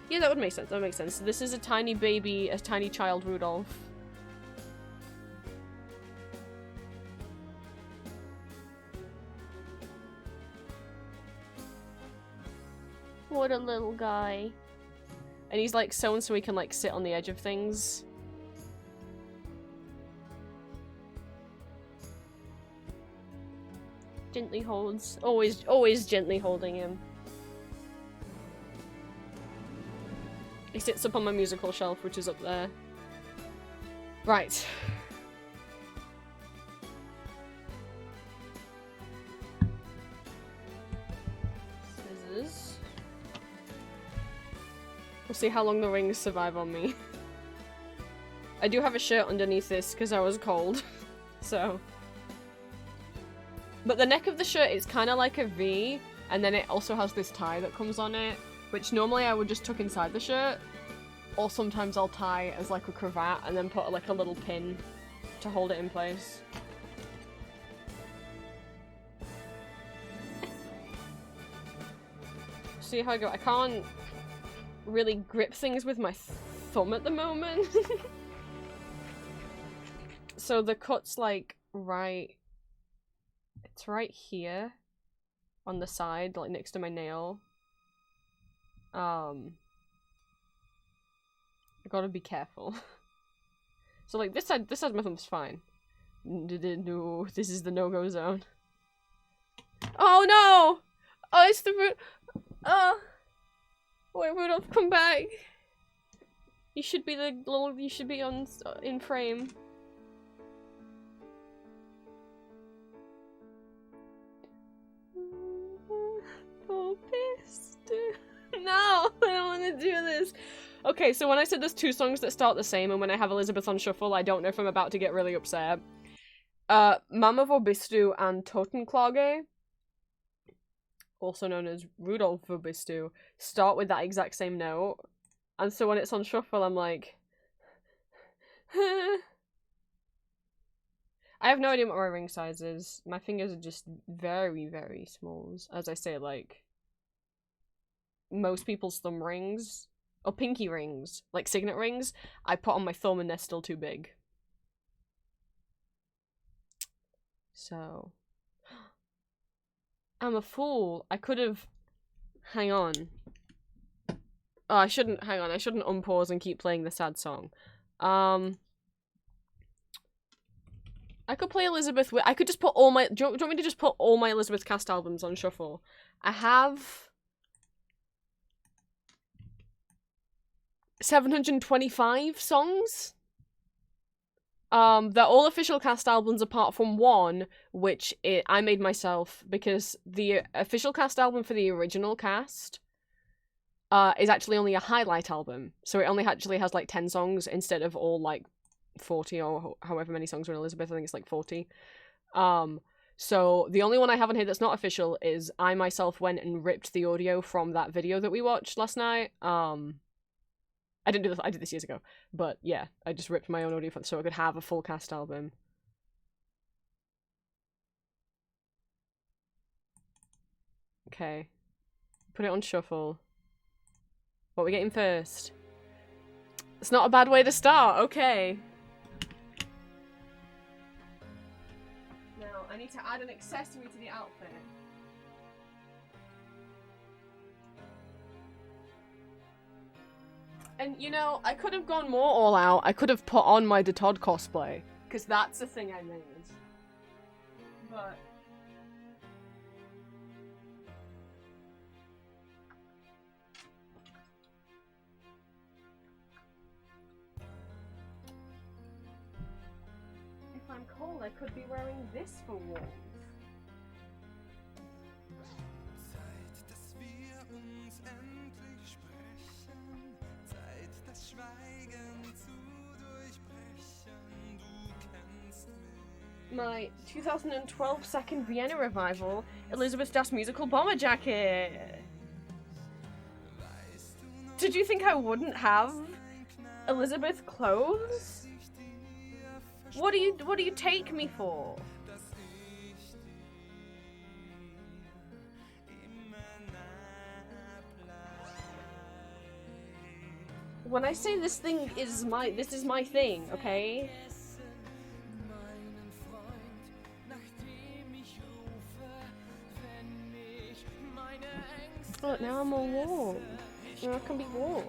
Yeah, that would make sense. That would make sense. So this is a tiny baby, a tiny child Rudolph. What a little guy. And he's like sewn so he can like sit on the edge of things. Gently holds. Always gently holding him. He sits up on my musical shelf, which is up there. Right. Scissors. We'll see how long the rings survive on me. I do have a shirt underneath this because I was cold. So. But the neck of the shirt is kind of like a V, and then it also has this tie that comes on it, which normally I would just tuck inside the shirt, or sometimes I'll tie as like a cravat and then put like a little pin to hold it in place. See how I go? I can't really grip things with my thumb at the moment. So the cut's like right... It's right here on the side, like next to my nail. I gotta be careful. So like this side of my thumb's fine. No, this is the no-go zone. Oh no! Oh, it's the root. Oh, wait, Rudolph, come back. You should be the little. You should be on in frame. Oh, pissed. No, I don't want to do this. Okay, so when I said there's two songs that start the same, and when I have Elizabeth on shuffle, I don't know if I'm about to get really upset. Mama Vorbistu and Totenklage, also known as Rudolph Vorbistu, start with that exact same note. And so when it's on shuffle, I'm like... I have no idea what my ring size is. My fingers are just very, very small. As I say, like... most people's thumb rings, or pinky rings, like signet rings, I put on my thumb and they're still too big. So... I'm a fool. I could have... Hang on. Oh, I shouldn't... Hang on, I shouldn't unpause and keep playing the sad song. I could play Elizabeth... I could just put all my... Do you want me to just put all my Elizabeth cast albums on shuffle? I have... 725 songs? They're all official cast albums apart from one, which I made myself, because the official cast album for the original cast is actually only a highlight album. So it only actually has like 10 songs instead of all like 40 or however many songs are in Elizabeth. I think it's like 40. So the only one I have on here that's not official is I myself went and ripped the audio from that video that we watched last night. I didn't do this, I did this years ago. But yeah, I just ripped my own audio from so I could have a full cast album. Okay. Put it on shuffle. What are we getting first? It's not a bad way to start, okay. Now, I need to add an accessory to the outfit. And, you know, I could have gone more all out. I could have put on my Todd cosplay. Because that's the thing I made. But... if I'm I'm cold, I could be wearing this for warmth. Zeit, dass wir uns endlich sprechen. Zeit, das Schweigen zu durchbrechen. Du kennst mich. My 2012 second Vienna revival, Elizabeth Das musical bomber jacket. Did you think I wouldn't have Elizabeth clothes? What do you take me for? When I say this is my thing, okay? Look, now I'm all warm. Now I can be warm.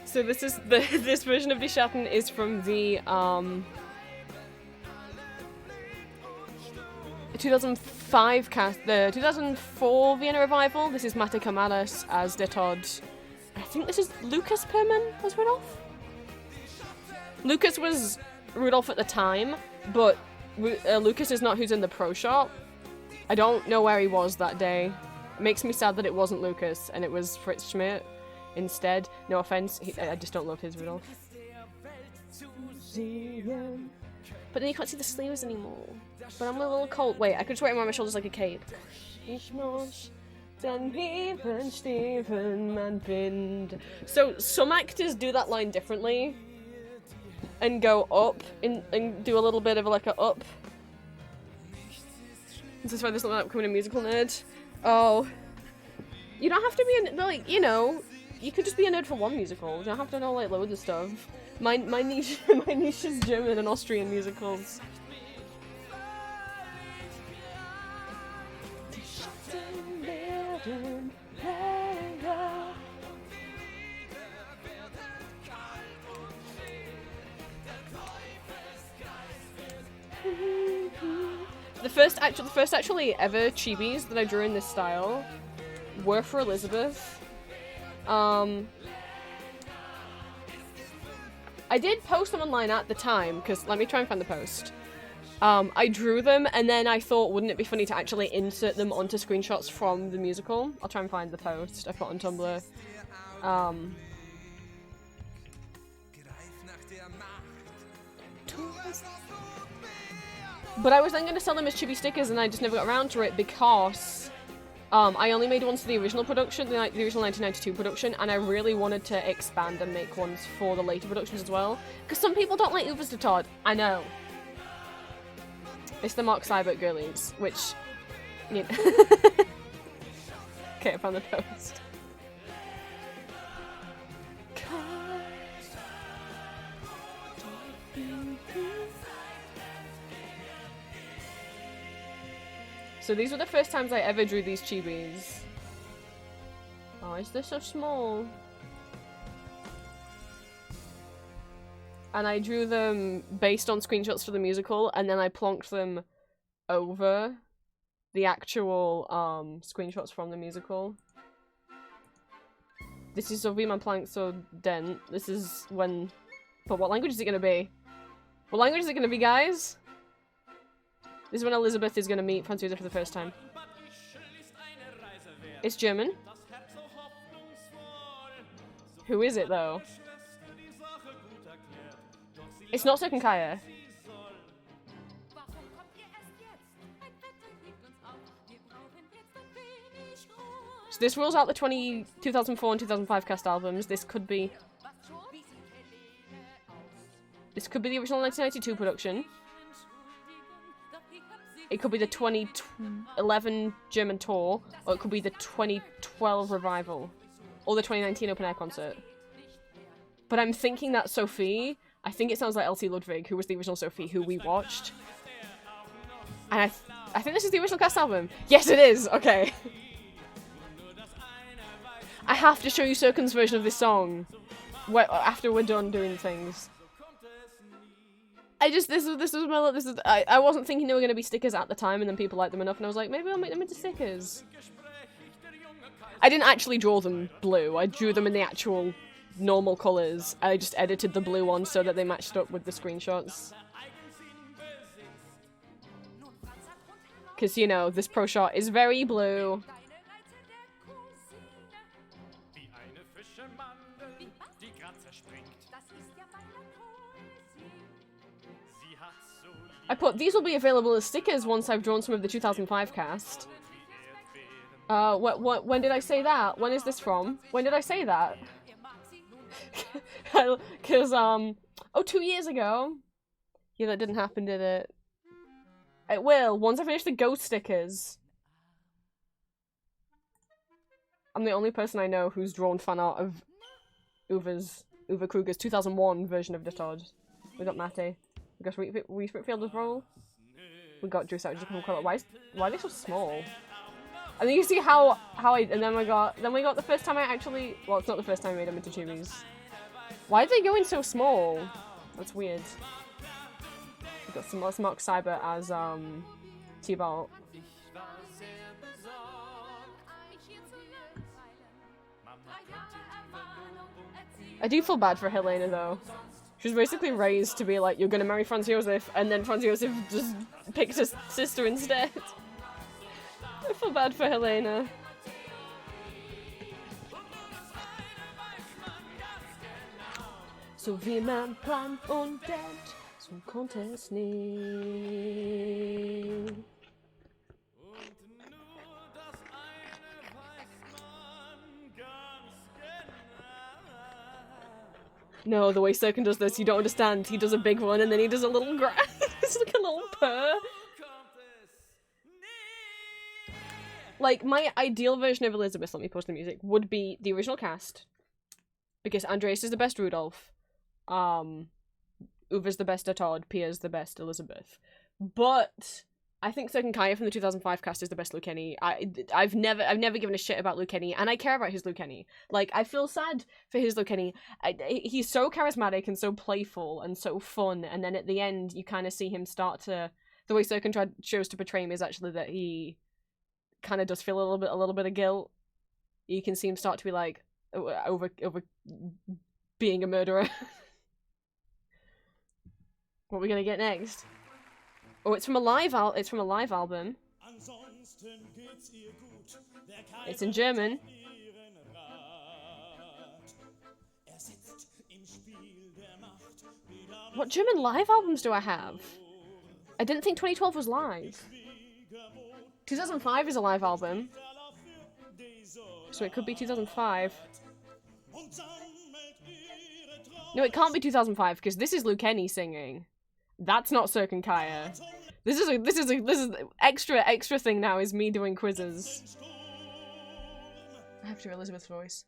So this is this version of Die Schatten is from the 2005 cast, the 2004 Vienna revival. This is Mate Kamalas as Der Tod. I think this is Lucas Perman as Rudolph. Lucas was Rudolph at the time, but Lucas is not who's in the pro shop. I don't know where he was that day. It makes me sad that it wasn't Lucas and it was Fritz Schmidt instead. No offense, I just don't love his Rudolph. But then you can't see the sleeves anymore. But I'm a little cold. Wait, I could just wear it around my shoulders like a cape. So some actors do that line differently and go up and do a little bit of like a up. Is this why there's something like becoming a musical nerd? Oh. You don't have to be like, you know, you could just be a nerd for one musical. You don't have to know like loads of stuff. My niche is German and Austrian musicals. The first actually ever chibis that I drew in this style were for Elizabeth. I did post them online at the time, because let me try and find the post. I drew them, and then I thought, wouldn't it be funny to actually insert them onto screenshots from the musical? I'll try and find the post I put on Tumblr. But I was then going to sell them as chibi stickers, and I just never got around to it because I only made ones for the original production, the original 1992 production, and I really wanted to expand and make ones for the later productions as well. Because some people don't like Uber's Der Tod. I know. It's the Mark Seibert girlies, which... You know. Okay, I found the post. So these were the first times I ever drew these chibis. Oh, is this so small? And I drew them based on screenshots for the musical, and then I plonked them over the actual screenshots from the musical. This is so wie man plankt so den. This is when... But what language is it gonna be? What language is it gonna be, guys? This is when Elizabeth is gonna meet Franz Josef for the first time. It's German. Who is it, though? It's not Second Kaya. So this rules out the 2004 and 2005 cast albums. This could be the original 1992 production. It could be the 2011 German tour, or it could be the 2012 revival, or the 2019 open air concert. But I'm thinking that Sophie, I think it sounds like Elsie Ludwig, who was the original Sophie, who we watched. And I think this is the original cast album. Yes, it is! Okay. I have to show you Serkin's version of this song after we're done doing things. I wasn't thinking they were going to be stickers at the time, and then people liked them enough, and I was like, maybe I'll make them into stickers. I didn't actually draw them blue. I drew them in the actual normal colors. I just edited the blue one so that they matched up with the screenshots. Because, you know, this pro shot is very blue. I put, these will be available as stickers once I've drawn some of the 2005 cast. When did I say that? When is this from? When did I say that? Because, oh, 2 years ago. Yeah, that didn't happen, did it? It will, once I finish the ghost stickers. I'm the only person I know who's drawn fan art of Uwe Kruger's 2001 version of the Todd. We got Matty. We got Reese Whitfield as well. We got Drew Savage from Color. Why are they so small? And then you see how and then we got the first time I actually, well, it's not the first time I made them into tubies. Why are they going so small? That's weird. We got some Mark Cyber as T-Bolt. I do feel bad for Helena though. She was basically raised to be like, you're gonna marry Franz Josef, and then Franz Josef just picked his sister instead. I feel bad for Helena. So wie man plant und denkt, so kommt es nie. No, the way Sirkin does this, you don't understand. He does a big one and then he does a little grass. It's like a little purr. Like, my ideal version of Elizabeth, let me post the music, would be the original cast. Because Andreas is the best Rudolph. Uwe's the best Todd, Pia's the best Elizabeth. But I think Sirkin Kaya from the 2005 cast is the best Lukenny. I've never given a shit about Lukenny, and I care about his Lukenny. Like, I feel sad for his Lukenny. He's so charismatic and so playful and so fun, and then at the end you kind of see him start to, the way Sirkin chose to portray him is actually that he kind of does feel a little bit of guilt. You can see him start to be like over being a murderer. What are we gonna get next? Oh, it's from a live album. It's in German. What German live albums do I have? I didn't think 2012 was live. 2005 is a live album. So it could be 2005. No, it can't be 2005 because this is Lukenny singing. That's not Sirkin Kaya. This is extra thing now is me doing quizzes. I have to do Elizabeth's voice.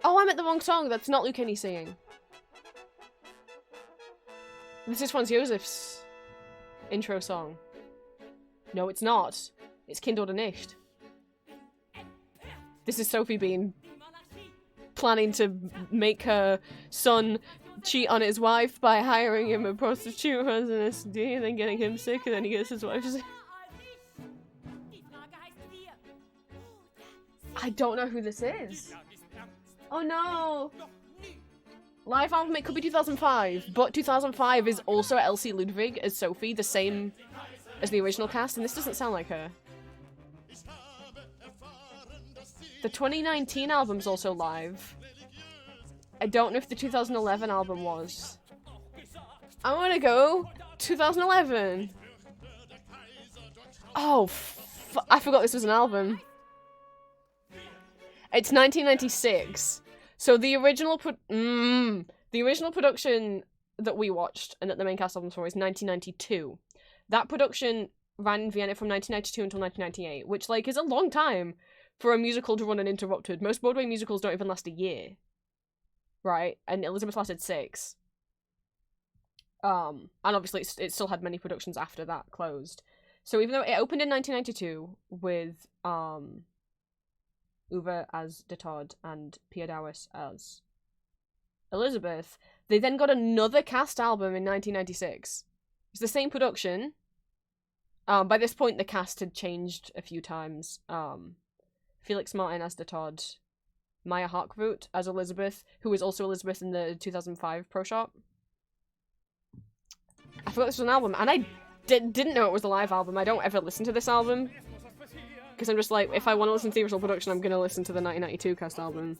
Oh, I'm at the wrong song. That's not Lukenny singing. This is Franz Josef's intro song. No, it's not. It's Kind oder nicht. This is Sophie Bean planning to make her son cheat on his wife by hiring him a prostitute who has an SD and then getting him sick and then he gets his wife sick. I don't know who this is. Oh no! Live album, it could be 2005, but 2005 is also Elsie Ludwig as Sophie, the same as the original cast, and this doesn't sound like her. The 2019 album's also live. I don't know if the 2011 album was. I want to go 2011. Oh, I forgot this was an album. It's 1996. So the original production that we watched and that the main cast album for is 1992. That production ran in Vienna from 1992 until 1998, which, like, is a long time for a musical to run uninterrupted. Most Broadway musicals don't even last a year. Right? And Elizabeth lasted 6. And obviously it still had many productions after that closed. So even though it opened in 1992 with Uwe as de Todd and Pia Dawes as Elizabeth, they then got another cast album in 1996. It's the same production. By this point the cast had changed a few times. Felix Martin as de Todd, Maya Harkvoot as Elizabeth, who is also Elizabeth in the 2005 Pro Shop. I forgot this was an album, and I didn't know it was a live album. I don't ever listen to this album. Because I'm just like, if I want to listen to the original production, I'm going to listen to the 1992 cast album.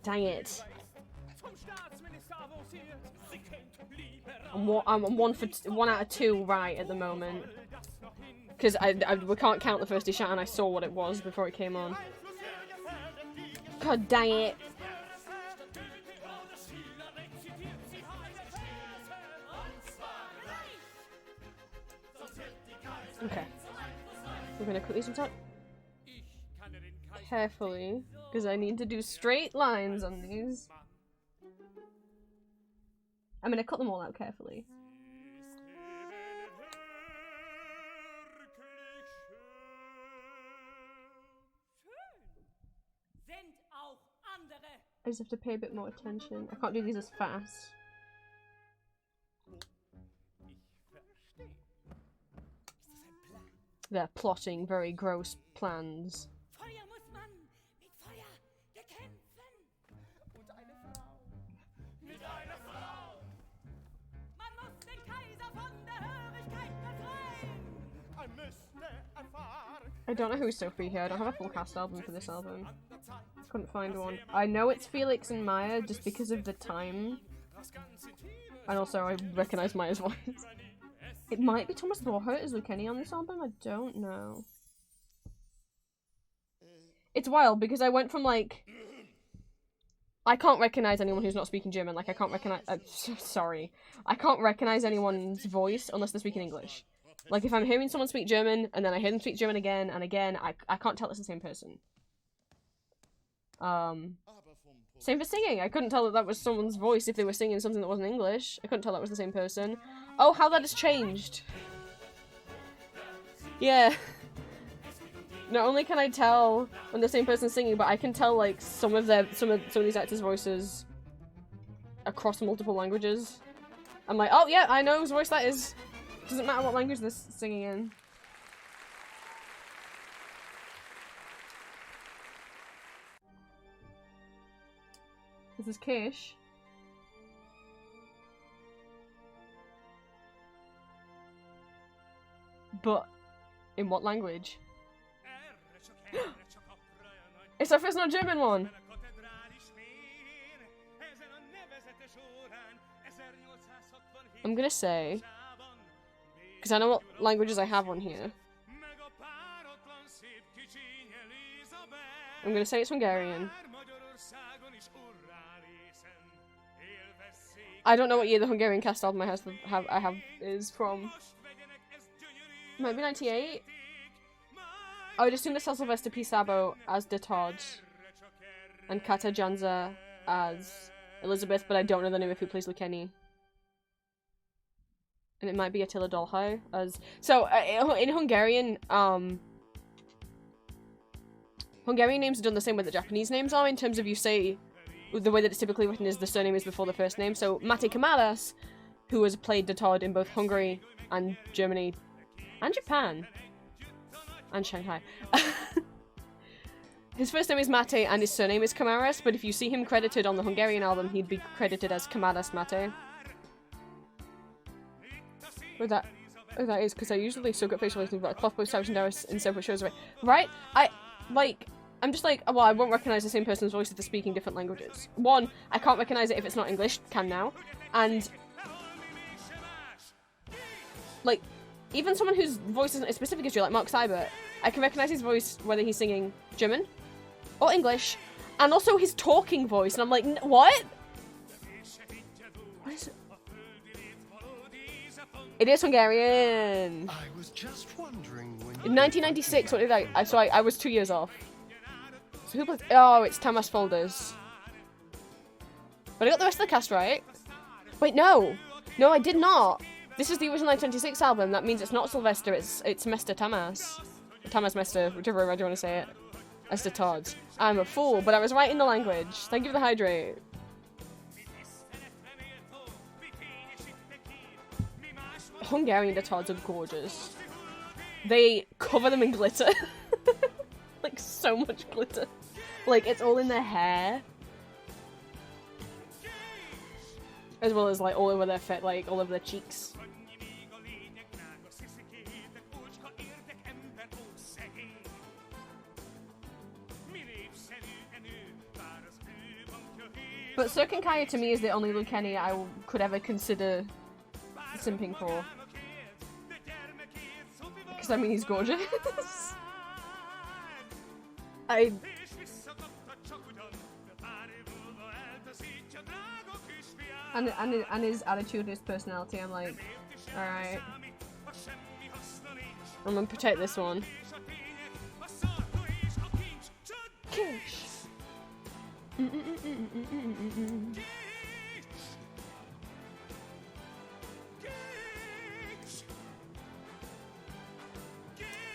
Dang it. I'm one out of 2 right at the moment. Because we can't count the first he shot and I saw what it was before it came on. God dang it. Okay. We're gonna cut these ones out carefully, because I need to do straight lines on these. I'm gonna cut them all out carefully. I just have to pay a bit more attention. I can't do these as fast. They're plotting very gross plans. I don't know who's Sophie here. I don't have a full cast album for this album. Couldn't find one. I know it's Felix and Maya just because of the time. And also I recognise Maya's voice. It might be Thomas Lawhurt as Kenny on this album, I don't know. It's wild because I went from like... I can't recognise anyone who's not speaking German, like I can't recognise... sorry. I can't recognise anyone's voice unless they're speaking English. Like if I'm hearing someone speak German and then I hear them speak German again and again, I can't tell it's the same person. Same for singing. I couldn't tell that that was someone's voice if they were singing something that wasn't English. I couldn't tell that was the same person. Oh, how that has changed. Yeah. Not only can I tell when the same person's singing, but I can tell like some of these actors' voices across multiple languages. I'm like, oh yeah, I know whose voice that is. Doesn't matter what language they're singing in. This is Kish. But in what language? It's our first non-German one! I'm gonna say, because I know what languages I have on here. I'm gonna say it's Hungarian. I don't know what year the Hungarian cast album I have is from. Might be 98? I would assume this has Sylvester P. Sabo as De Todd and Kata Janza as Elizabeth, but I don't know the name of who plays Lukenny. And it might be Attila Dolhaj as... So, in Hungarian, Hungarian names are done the same way that Japanese names are, in terms of you say... The way that it's typically written is the surname is before the first name. So, Mate Kamaras, who has played De Todd in both Hungary and Germany and Japan. And Shanghai. His first name is Mate and his surname is Kamaras, but if you see him credited on the Hungarian album, he'd be credited as Kamaras Mate. Oh, that is, because I usually so good facial relations about Clothboy, Savage and Darius in separate shows, right? I'm just like, well, I won't recognise the same person's voice if they're speaking different languages. One, I can't recognise it if it's not English, can now. And, like, even someone whose voice isn't as specific as you, like Mark Seibert, I can recognise his voice whether he's singing German or English, and also his talking voice, and I'm like, what? What is it? It is Hungarian! I was just wondering when In 1996, what did I was 2 years off. So who plays? Oh, it's Tamas Folders. But I got the rest of the cast right. Wait, no! No, I did not! This is the original 1996 album, that means it's not Sylvester, it's Mester Tamas. Tamas Mester, whichever way you want to say it. As the Todd. I'm a fool, but I was right in the language. Thank you for the hydrate. Hungarian Detods are gorgeous. They cover them in glitter. Like, so much glitter. Like, it's all in their hair. As well as, like, all over their fit, like, all over their cheeks. But Serkan to me is the only Luceni I could ever consider simping for. Because, I mean, he's gorgeous. And his attitude, his personality, I'm like, alright. I'm gonna protect this one. Kish.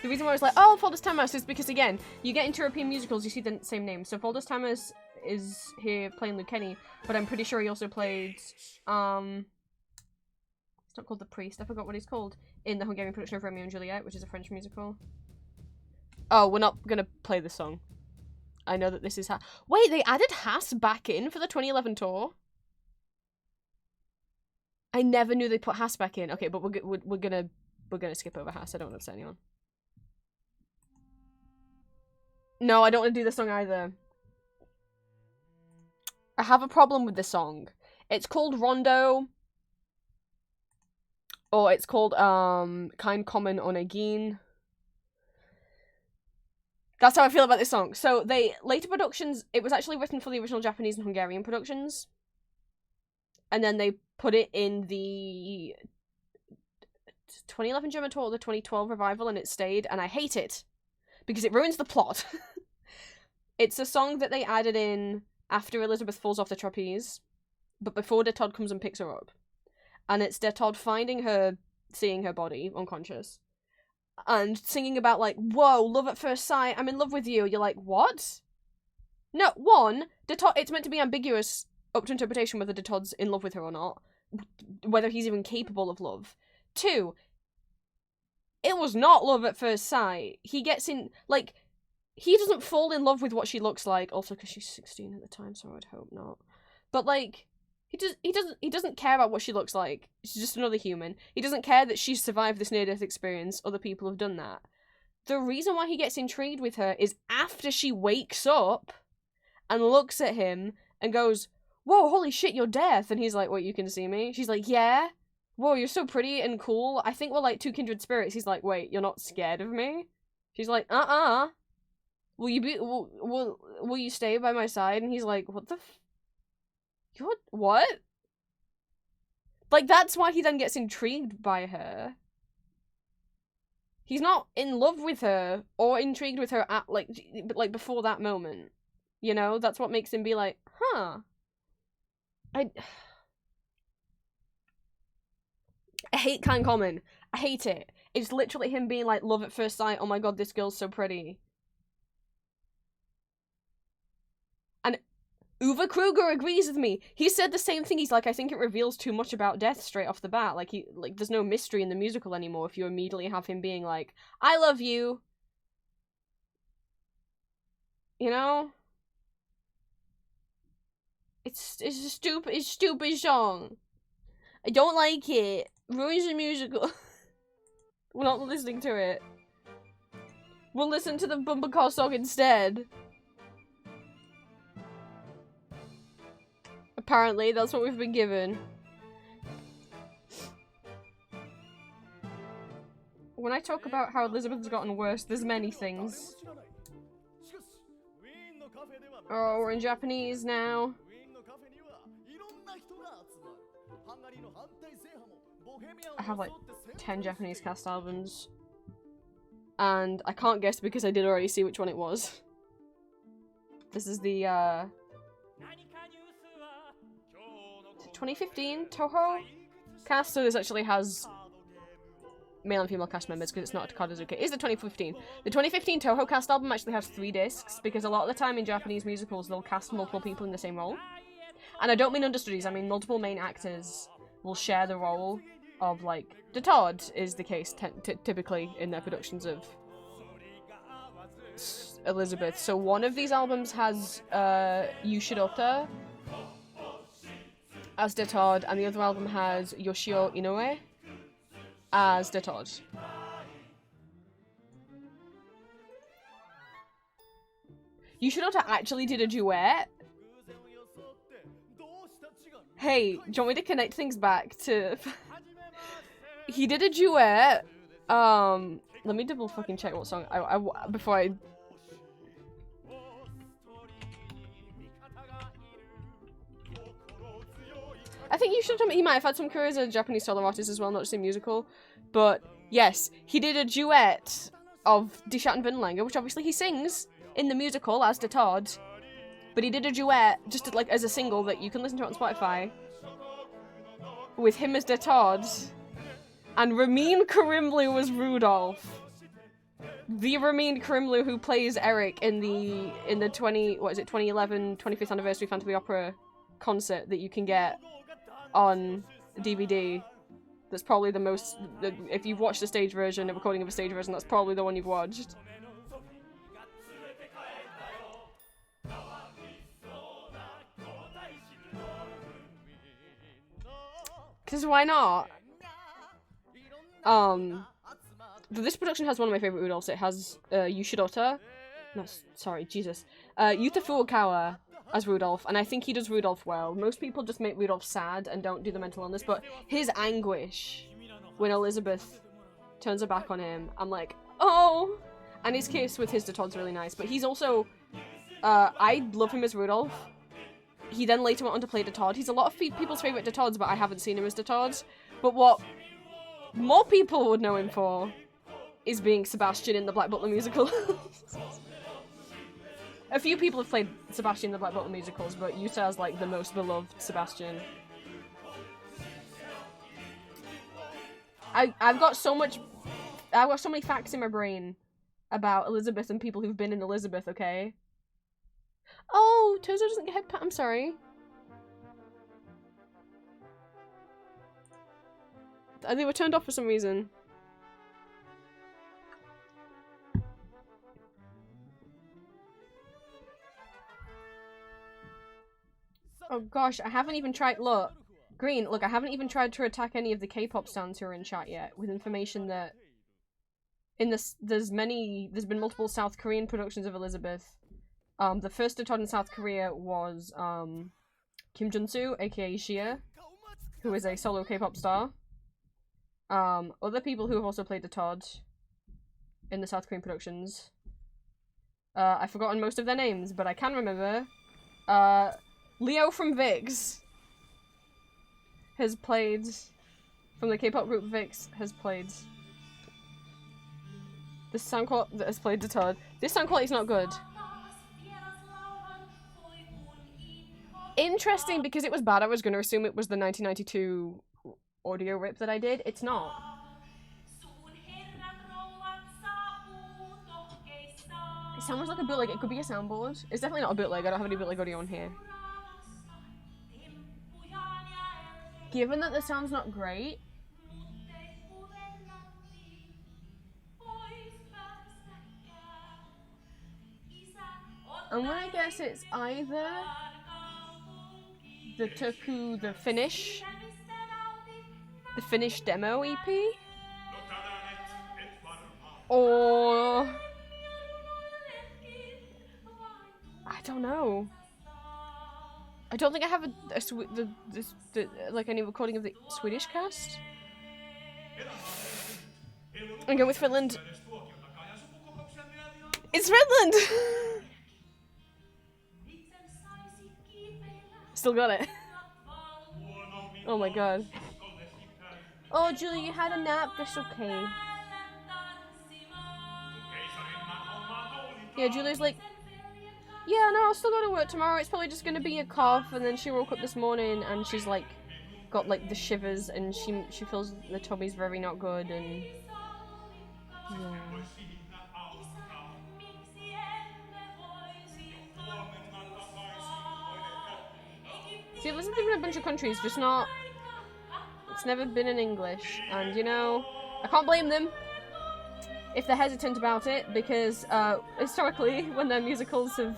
The reason why I was like, oh, Folders Tamas is because, again, you get into European musicals, you see the same name. So Folders Tamas is here playing Luceni, but I'm pretty sure he also played, it's not called The Priest, I forgot what he's called, in the Hungarian production of Romeo and Juliet, which is a French musical. Oh, we're not gonna play this song. I know that this is wait, they added Hass back in for the 2011 tour? I never knew they put Hass back in. Okay, but we're gonna skip over Hass. I don't want to upset anyone. No, I don't want to do this song either. I have a problem with this song. It's called Rondo. Or it's called, Kind Common Onegin. That's how I feel about this song. So, later productions, it was actually written for the original Japanese and Hungarian productions. And then they put it in the 2011 German tour or the 2012 revival, and it stayed, and I hate it. Because it ruins the plot. It's a song that they added in after Elizabeth falls off the trapeze, but before Detod comes and picks her up. And it's Detod finding her, seeing her body, unconscious, and singing about, like, whoa, love at first sight, I'm in love with you. You're like, what? No, one, Detod, it's meant to be ambiguous up to interpretation whether Detod's in love with her or not, whether he's even capable of love. Two, it was not love at first sight. He gets in, like, he doesn't fall in love with what she looks like, also because she's 16 at the time, so I would hope not. But, like, he doesn't care about what she looks like. She's just another human. He doesn't care that she's survived this near-death experience. Other people have done that. The reason why he gets intrigued with her is after she wakes up and looks at him and goes, whoa, holy shit, you're death. And he's like, wait, you can see me? She's like, yeah. Whoa, you're so pretty and cool. I think we're like two kindred spirits. He's like, wait, you're not scared of me? She's like, Will you be, will you stay by my side? And he's like, what the you're, what? Like, that's why he then gets intrigued by her. He's not in love with her or intrigued with her at, like before that moment. You know? That's what makes him be like, huh. I hate Kind Common. I hate it. It's literally him being like, love at first sight, oh my god, this girl's so pretty. And Uwe Kruger agrees with me. He said the same thing. He's like, I think it reveals too much about death straight off the bat. Like, there's no mystery in the musical anymore if you immediately have him being like, I love you. You know? It's a stupid song. I don't like it. Ruins the musical. We're not listening to it. We'll listen to the bumper car song instead. Apparently, that's what we've been given. When I talk about how Elizabeth has gotten worse, there's many things. Oh, we're in Japanese now. I have like 10 Japanese cast albums. And I can't guess because I did already see which one it was. This is the 2015 Toho cast, so this actually has male and female cast members because it's not a Takadazuka. It is the 2015. The 2015 Toho cast album actually has 3 discs because a lot of the time in Japanese musicals they'll cast multiple people in the same role. And I don't mean understudies, I mean multiple main actors will share the role of like the Todd is the case typically in their productions of Elizabeth. So one of these albums has Yushirota as the Todd, and the other album has Yoshio Inoue as the Todd. Yushirota actually did a duet. Hey, do you want me to connect things back to... He did a duet. Let me double fucking check what song before I... I think he might have had some career as a Japanese solo artist as well, not just in musical. But yes, he did a duet of Die Schatten Vinlange, which obviously he sings in the musical as the Todd. But he did a duet just like as a single that you can listen to on Spotify with him as the Todd, and Ramin Karimloo was Rudolph. The Ramin Karimloo who plays Eric in the 2011 25th anniversary Phantom of the Opera concert that you can get on DVD. That's probably the most, if you've watched the stage version, a recording of a stage version, that's probably the one you've watched. Because why not? This production has one of my favorite Rudolphs. It has Yushirota. No, sorry, Jesus. Yuta Furukawa as Rudolph, and I think he does Rudolph well. Most people just make Rudolph sad and don't do the mental illness, but his anguish when Elizabeth turns her back on him, I'm like, oh! And his kiss with his Todd's really nice, but he's also... I love him as Rudolph. He then later went on to play the Todd. He's a lot of people's favourite Todds, but I haven't seen him as the Todd. But what more people would know him for is being Sebastian in the Black Butler musical. A few people have played Sebastian in the Black Butler musicals, but Yuta is like the most beloved Sebastian. I've got so many facts in my brain about Elizabeth and people who've been in Elizabeth, okay? Oh, Tozo doesn't get head pat. I'm sorry. They were turned off for some reason. Oh gosh, I haven't even tried- look. Green, look, I haven't even tried to attack any of the K-pop stans who are in chat yet, with information that in this, there's been multiple South Korean productions of Elizabeth. The first Todd in South Korea was, Kim Junsu, aka Shia, who is a solo K-pop star. Other people who have also played the Todd in the South Korean productions. I've forgotten most of their names, but I can remember. Leo from VIX has played, from the K-pop group VIX, has played this sound quality that has played the Todd. This sound quality is not good. Interesting, because it was bad, I was going to assume it was the 1992 audio rip that I did. It's not. It sounds like a bootleg. It could be a soundboard. It's definitely not a bootleg. I don't have any bootleg audio on here. Given that the sound's not great, I'm gonna guess it's either the Toku, the Finnish demo EP, or I don't know. I don't think I have like any recording of the Swedish cast. I'm going with Finland. It's Finland! Still got it. Oh my god. Oh, Julie, you had a nap. That's okay. Yeah, Julie's like, yeah, no, I'll still go to work tomorrow. It's probably just gonna be a cough. And then she woke up this morning and she's like, got like the shivers and she feels the tummy's very not good and yeah. See, Elizabeth in a bunch of countries, just not It's never been in English, and you know, I can't blame them if they're hesitant about it, because historically, when their musicals have...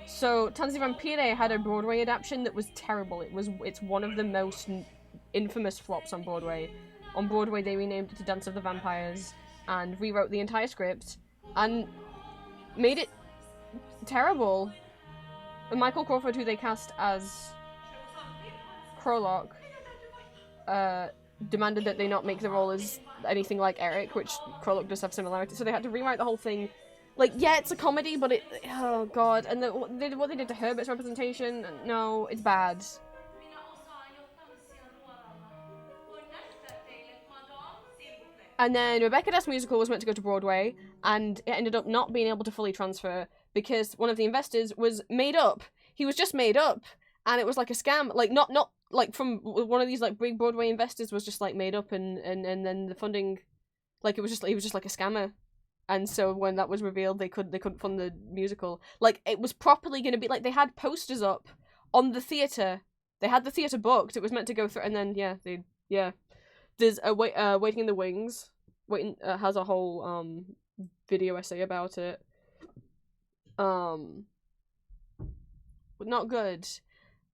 So, Tanzi Vampire had a Broadway adaptation that was terrible. It's one of the most infamous flops on Broadway. On Broadway, they renamed it to Dance of the Vampires, and rewrote the entire script, and made it terrible. And Michael Crawford, who they cast as Krolok, demanded that they not make the role as anything like Eric, which Krolok does have similarities, so they had to rewrite the whole thing. Like, yeah, it's a comedy, but it... Oh, God. And what they did to Herbert's representation, no, it's bad. And then Rebecca Das musical was meant to go to Broadway, and it ended up not being able to fully transfer because one of the investors was made up. He was just made up, and it was like a scam. Like, not like from one of these like big Broadway investors was just like made up, and then the funding, like he was just like a scammer. And so when that was revealed, they couldn't fund the musical. Like, it was properly going to be like, they had posters up on the theater. They had the theater booked. It was meant to go through, and then there's a Waiting in the Wings. Has a whole video essay about it. Not good.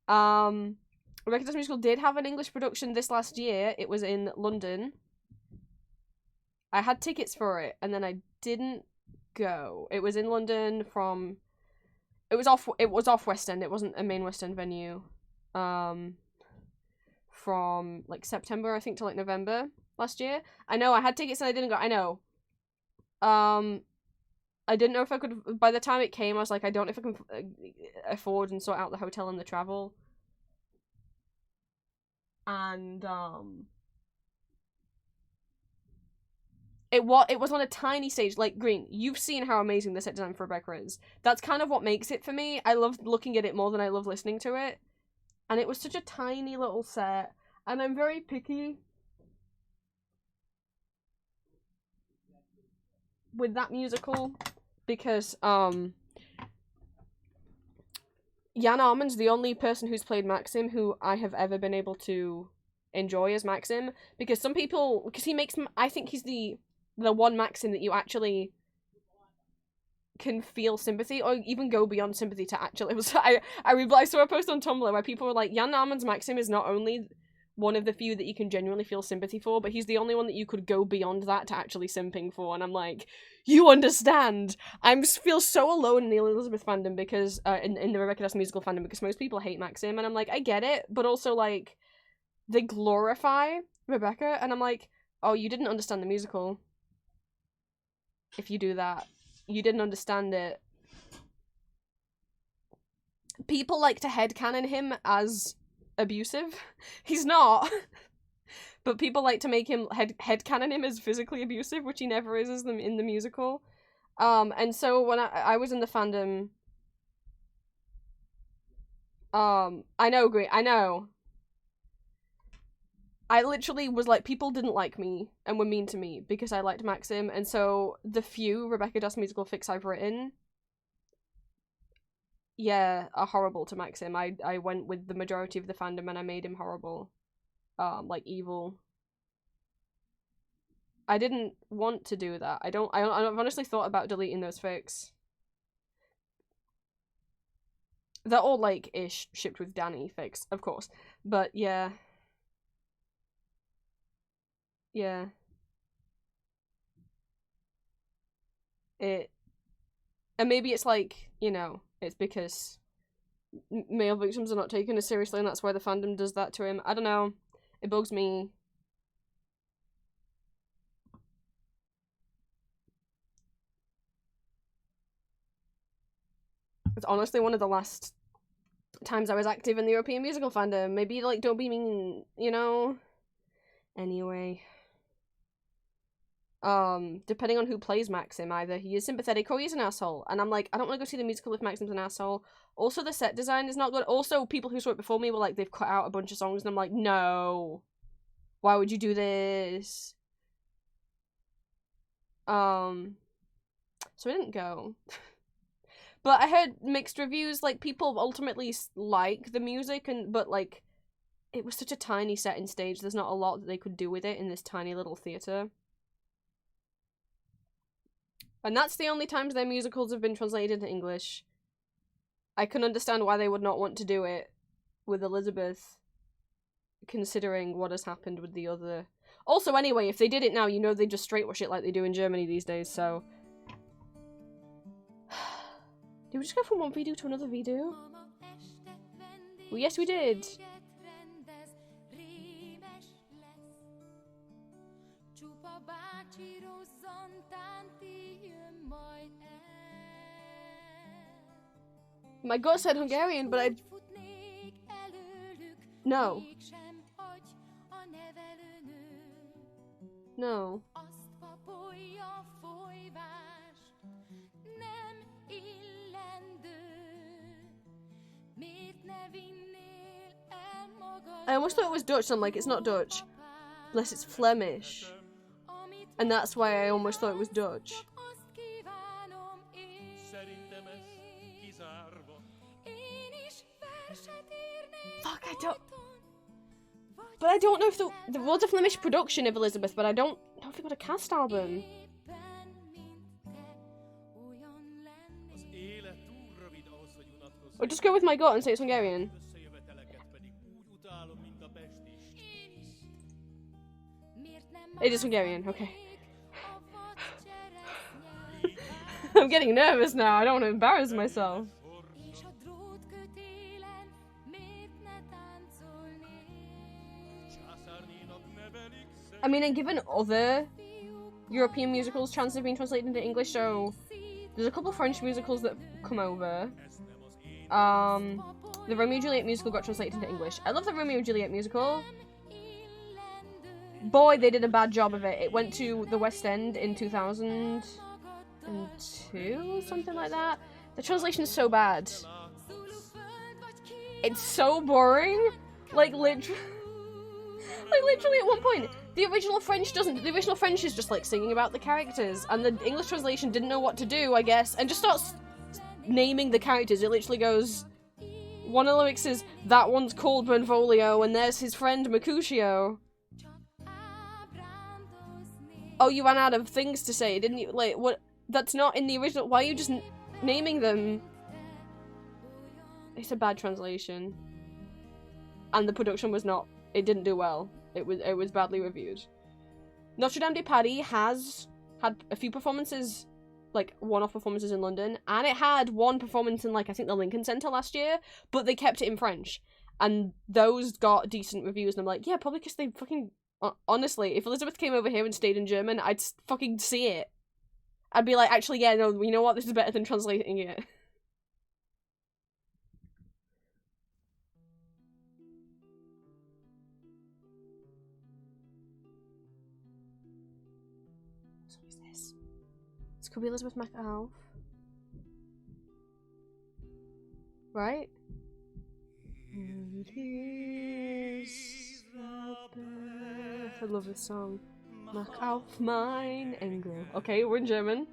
Rebecca Das musical did have an English production this last year. It was in London. I had tickets for it, and then I didn't go. It was in London from... It was off West End. It wasn't a main West End venue. From, like, September, I think, to, like, November last year. I know, I had tickets and I didn't go. I know. I didn't know if I could... By the time it came, I was like, I don't know if I can afford and sort out the hotel and the travel. And, It was on a tiny stage. Like, Green, you've seen how amazing the set design for Rebecca is. That's kind of what makes it for me. I love looking at it more than I love listening to it. And it was such a tiny little set. And I'm very picky with that musical. Because, Jan Armand's the only person who's played Maxim who I have ever been able to enjoy as Maxim. Because some people... Because he makes... I think he's the one Maxim that you actually can feel sympathy, or even go beyond sympathy to actually... I saw a post on Tumblr where people were like, Jan Armand's Maxim is not only one of the few that you can genuinely feel sympathy for, but he's the only one that you could go beyond that to actually simping for, and I'm like, you understand! I feel so alone in the Elizabeth fandom because, in the Rebecca Das musical fandom, because most people hate Maxim, and I'm like, I get it, but also, like, they glorify Rebecca, and I'm like, oh, you didn't understand the musical. If you do that. You didn't understand it. People like to headcanon him as abusive. He's not. But people like to make him headcanon him as physically abusive, which he never is in the musical. And so when I was in the fandom... I know, great, I know. I literally was like, people didn't like me and were mean to me because I liked Maxim, and so the few Rebecca Das musical fics I've written, yeah, are horrible to Maxim. I went with the majority of the fandom and I made him horrible. Like evil. I didn't want to do that. I've honestly thought about deleting those fics. They're all like ish shipped with Danny fics, of course. But yeah. Yeah. And maybe it's like, you know, it's because male victims are not taken as seriously and that's why the fandom does that to him. I don't know. It bugs me. It's honestly one of the last times I was active in the European musical fandom. Maybe, like, don't be mean, you know? Anyway. Depending on who plays Maxim, either he is sympathetic or he's an asshole. And I'm like, I don't want to go see the musical if Maxim's an asshole. Also, the set design is not good. Also, people who saw it before me were like, they've cut out a bunch of songs, and I'm like, no. Why would you do this? So I didn't go. But I heard mixed reviews, like, people ultimately like the music, but, like, it was such a tiny setting stage. There's not a lot that they could do with it in this tiny little theatre. And that's the only times their musicals have been translated into English. I can understand why they would not want to do it with Elizabeth, considering what has happened with the other. Also, anyway, if they did it now, you know they just straightwash it like they do in Germany these days, so... Did we just go from one video to another video? Well, yes, we did. My gut said Hungarian, but I... No. No. I almost thought it was Dutch, so I'm like, it's not Dutch. Unless it's Flemish. And that's why I almost thought it was Dutch. Fuck, I don't... But I don't know if there was a Flemish production of Elizabeth, but I don't know if they got a cast album. Or just go with my gut and say it's Hungarian. It is Hungarian, okay. I'm getting nervous now, I don't want to embarrass myself. I mean, and given other European musicals, chances have been translated into English, so there's a couple French musicals that come over. The Romeo and Juliet musical got translated into English. I love the Romeo and Juliet musical. Boy, they did a bad job of it. It went to the West End in 2002, something like that. The translation is so bad. It's so boring. Like literally at one point, the original French is just like singing about the characters, and the English translation didn't know what to do, I guess, and just starts naming the characters. It literally goes, one of the lyrics is, that one's called Benvolio, and there's his friend Mercutio. Oh, you ran out of things to say, didn't you? Like, what? That's not in the original. Why are you just naming them? It's a bad translation. And the production was not, it didn't do well. It was badly reviewed. Notre Dame de Paris has had a few performances, like one-off performances in London, and it had one performance in, like, I think the Lincoln Center last year, but they kept it in French. And those got decent reviews, and I'm like, yeah, probably because they fucking... honestly, if Elizabeth came over here and stayed in German, I'd fucking see it. I'd be like, actually, yeah, no, you know what? This is better than translating it. So who's this? This could be Elizabeth McAuliffe. Right? And here's the birth. I love this song. Mach auf mein Engel. Okay, we're in German.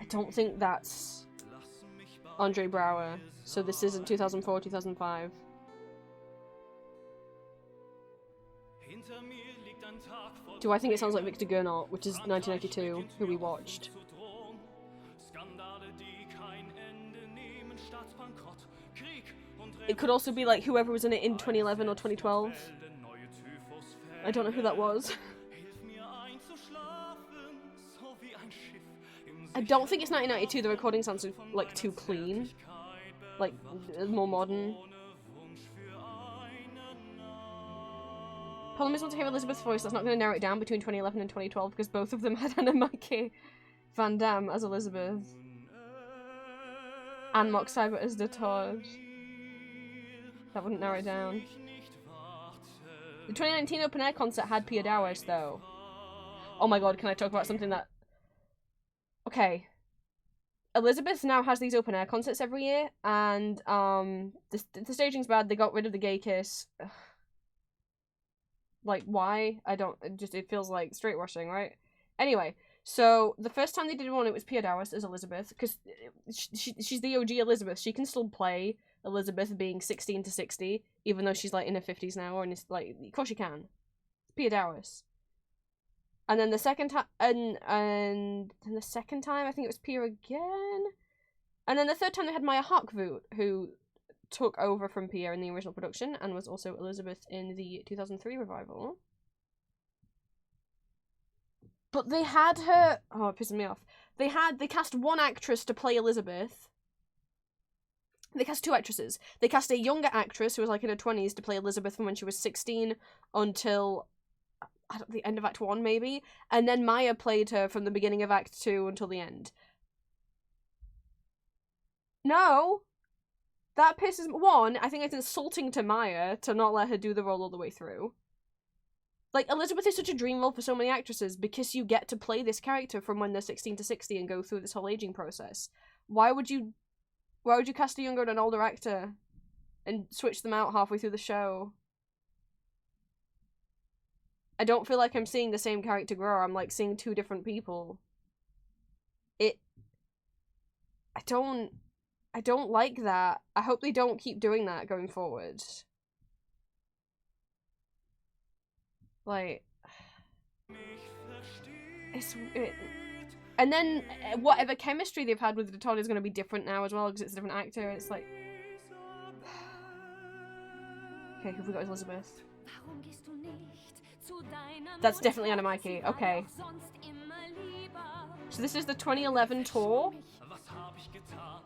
I don't think that's Andre Braugher, so this isn't 2004, 2005. Do I think it sounds like Victor Gernot, which is 1992, who we watched? It could also be like whoever was in it in 2011 or 2012. I don't know who that was. I don't think it's 1992. The recording sounds like too clean, like more modern. Problem is, once I hear Elizabeth's voice, that's not going to narrow it down between 2011 and 2012 because both of them had Anna Mackey Van Damme as Elizabeth and Mock Seibert as the Todd. That wouldn't narrow it down. The 2019 open air concert had Pia Dowers, though. Oh my god, can I talk about something that... Okay. Elizabeth now has these open air concerts every year, and the staging's bad. They got rid of the gay kiss. Ugh. Like, why? I don't... it feels like straight washing, right? Anyway, So the first time they did one, it was Pia Dowis as Elizabeth, because she's the OG Elizabeth. She can still play Elizabeth being 16 to 60, even though she's like in her 50s now, and it's like, of course she can. Pia Dowis. And then the second time, and then the second time, I think it was Pia again. And then the third time they had Maya Harkvoet, who took over from Pia in the original production, and was also Elizabeth in the 2003 revival. But they had her... Oh, it pisses me off. They cast one actress to play Elizabeth. They cast two actresses. They cast a younger actress who was like in her 20s to play Elizabeth from when she was 16 until the end of Act 1, maybe. And then Maya played her from the beginning of Act 2 until the end. No! That pisses me... One, I think it's insulting to Maya to not let her do the role all the way through. Like, Elizabeth is such a dream role for so many actresses because you get to play this character from when they're 16 to 60 and go through this whole aging process. Why would you cast a younger and an older actor and switch them out halfway through the show? I don't feel like I'm seeing the same character grow. I'm like seeing two different people. I don't like that. I hope they don't keep doing that going forward. Like, and then whatever chemistry they've had with the Todd is going to be different now as well because it's a different actor. It's like, okay, who have we got? Elizabeth. That's definitely Anna Mikey. Okay. So this is the 2011 tour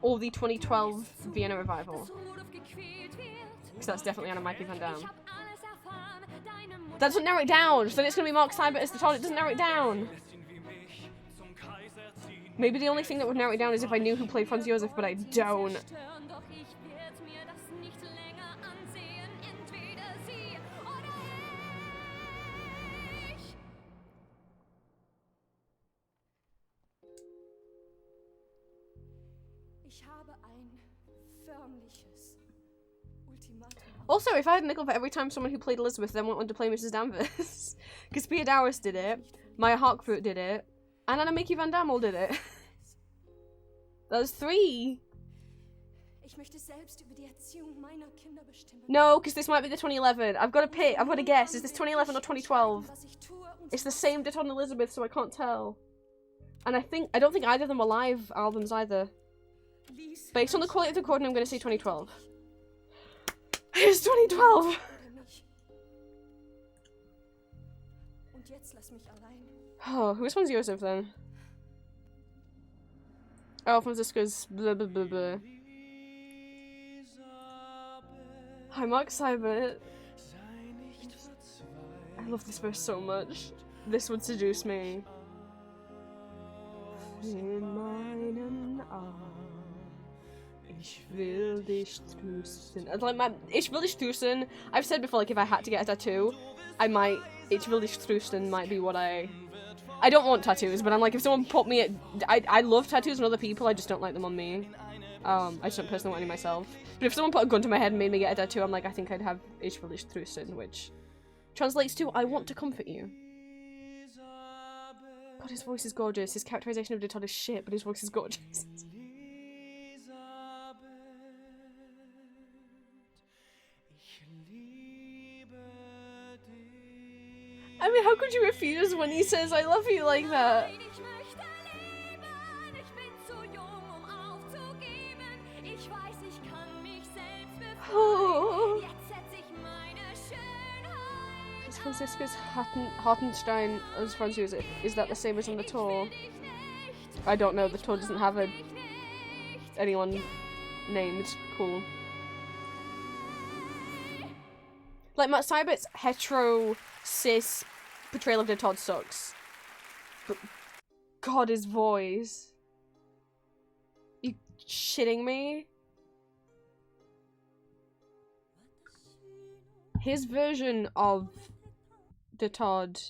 or the 2012 Vienna revival. Because that's definitely Anna Mikey Van Dam. That doesn't narrow it down. So then it's going to be Mark Seibert as the Todd. It doesn't narrow it down. Maybe the only thing that would narrow it down is if I knew who played Franz Josef, but I don't. Also, if I had a nickel for every time someone who played Elizabeth then went on to play Mrs. Danvers. Because Pia Dowis did it, Maya Harkvoet did it, and Anna Mikey Van Dam all did it. That's 3. No, because this might be the 2011. I've got to pick. I've got to guess. Is this 2011 or 2012? It's the same Deton Elizabeth, so I can't tell. And I don't think either of them are live albums either. Based on the quality of the recording, I'm going to say 2012. It's 2012! Oh, which one's Joseph then? Oh, Franziska's blah blah blah blah. Hi, Mark Seibert. I love this verse so much. This would seduce me. In meinen Armen. Ich will dich trösten. Like Ich will dich trösten. I've said before, like if I had to get a tattoo, I might. Ich will dich trösten might be what I don't want tattoos, but I'm like if someone put me at. I love tattoos on other people. I just don't like them on me. I just don't personally want any myself. But if someone put a gun to my head and made me get a tattoo, I'm like I think I'd have Ich will dich trösten, which translates to I want to comfort you. God, his voice is gorgeous. His characterization of the Todd is shit, but his voice is gorgeous. I mean, how could you refuse when he says I love you like that? Oh. Is Franziska's Hartenstein as Franz Josef? Is that the same as on the tour? I don't know, the tour doesn't have anyone named. Cool. Like, Matt Seibert's hetero, cis portrayal of the Todd sucks. But God, his voice. You shitting me? His version of the Todd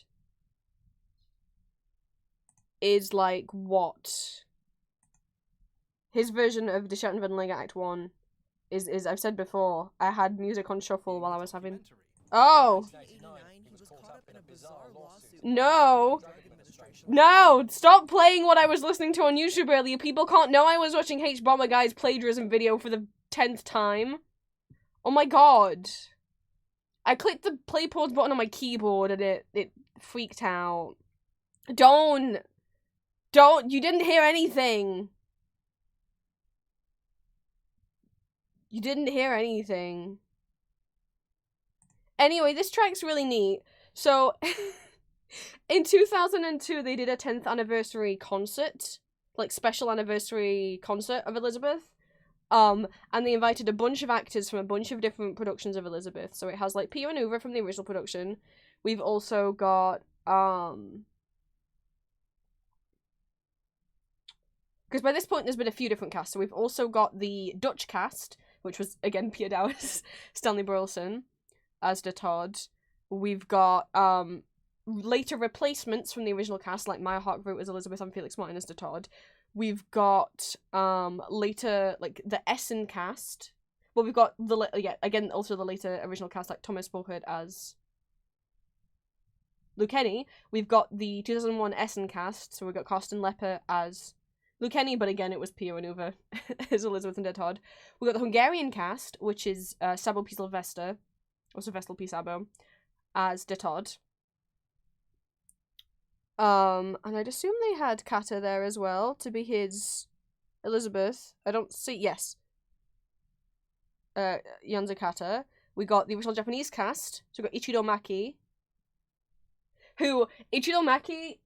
is like what? His version of the Schattenwendling Act 1 is I've said before, I had music on shuffle while I was having... Oh! No! No! Stop playing what I was listening to on YouTube earlier. People can't know I was watching H-Bomber Guy's plagiarism video for the 10th time. Oh my god. I clicked the play pause button on my keyboard and it freaked out. Don't! You didn't hear anything. You didn't hear anything. Anyway, this track's really neat. So, in 2002, they did a 10th anniversary concert. Like, special anniversary concert of Elizabeth. And they invited a bunch of actors from a bunch of different productions of Elizabeth. So it has, like, Pia and Uwe from the original production. We've also got, because by this point, there's been a few different casts. So we've also got the Dutch cast, which was, again, Pia Dowers, Stanley Burleson as de Todd. We've got, later replacements from the original cast, like Maya Hartvoet as Elizabeth and Felix Martin as de Todd. We've got, later, like, the Essen cast. Well, we've got again, also the later original cast, like Thomas Borchert as Lukenny. We've got the 2001 Essen cast, so we've got Karsten Lepper as Lukenny, but again, it was Pia and Uwe as Elizabeth and de Todd. We've got the Hungarian cast, which is Sabo P. Sylvester, or Sylvester P. Sabo, as de Todd. And I'd assume they had Kata there as well to be his Elizabeth. I don't see. Yes. Yanza Kata. We got the original Japanese cast. So we got Ichido Maki. Ichido Maki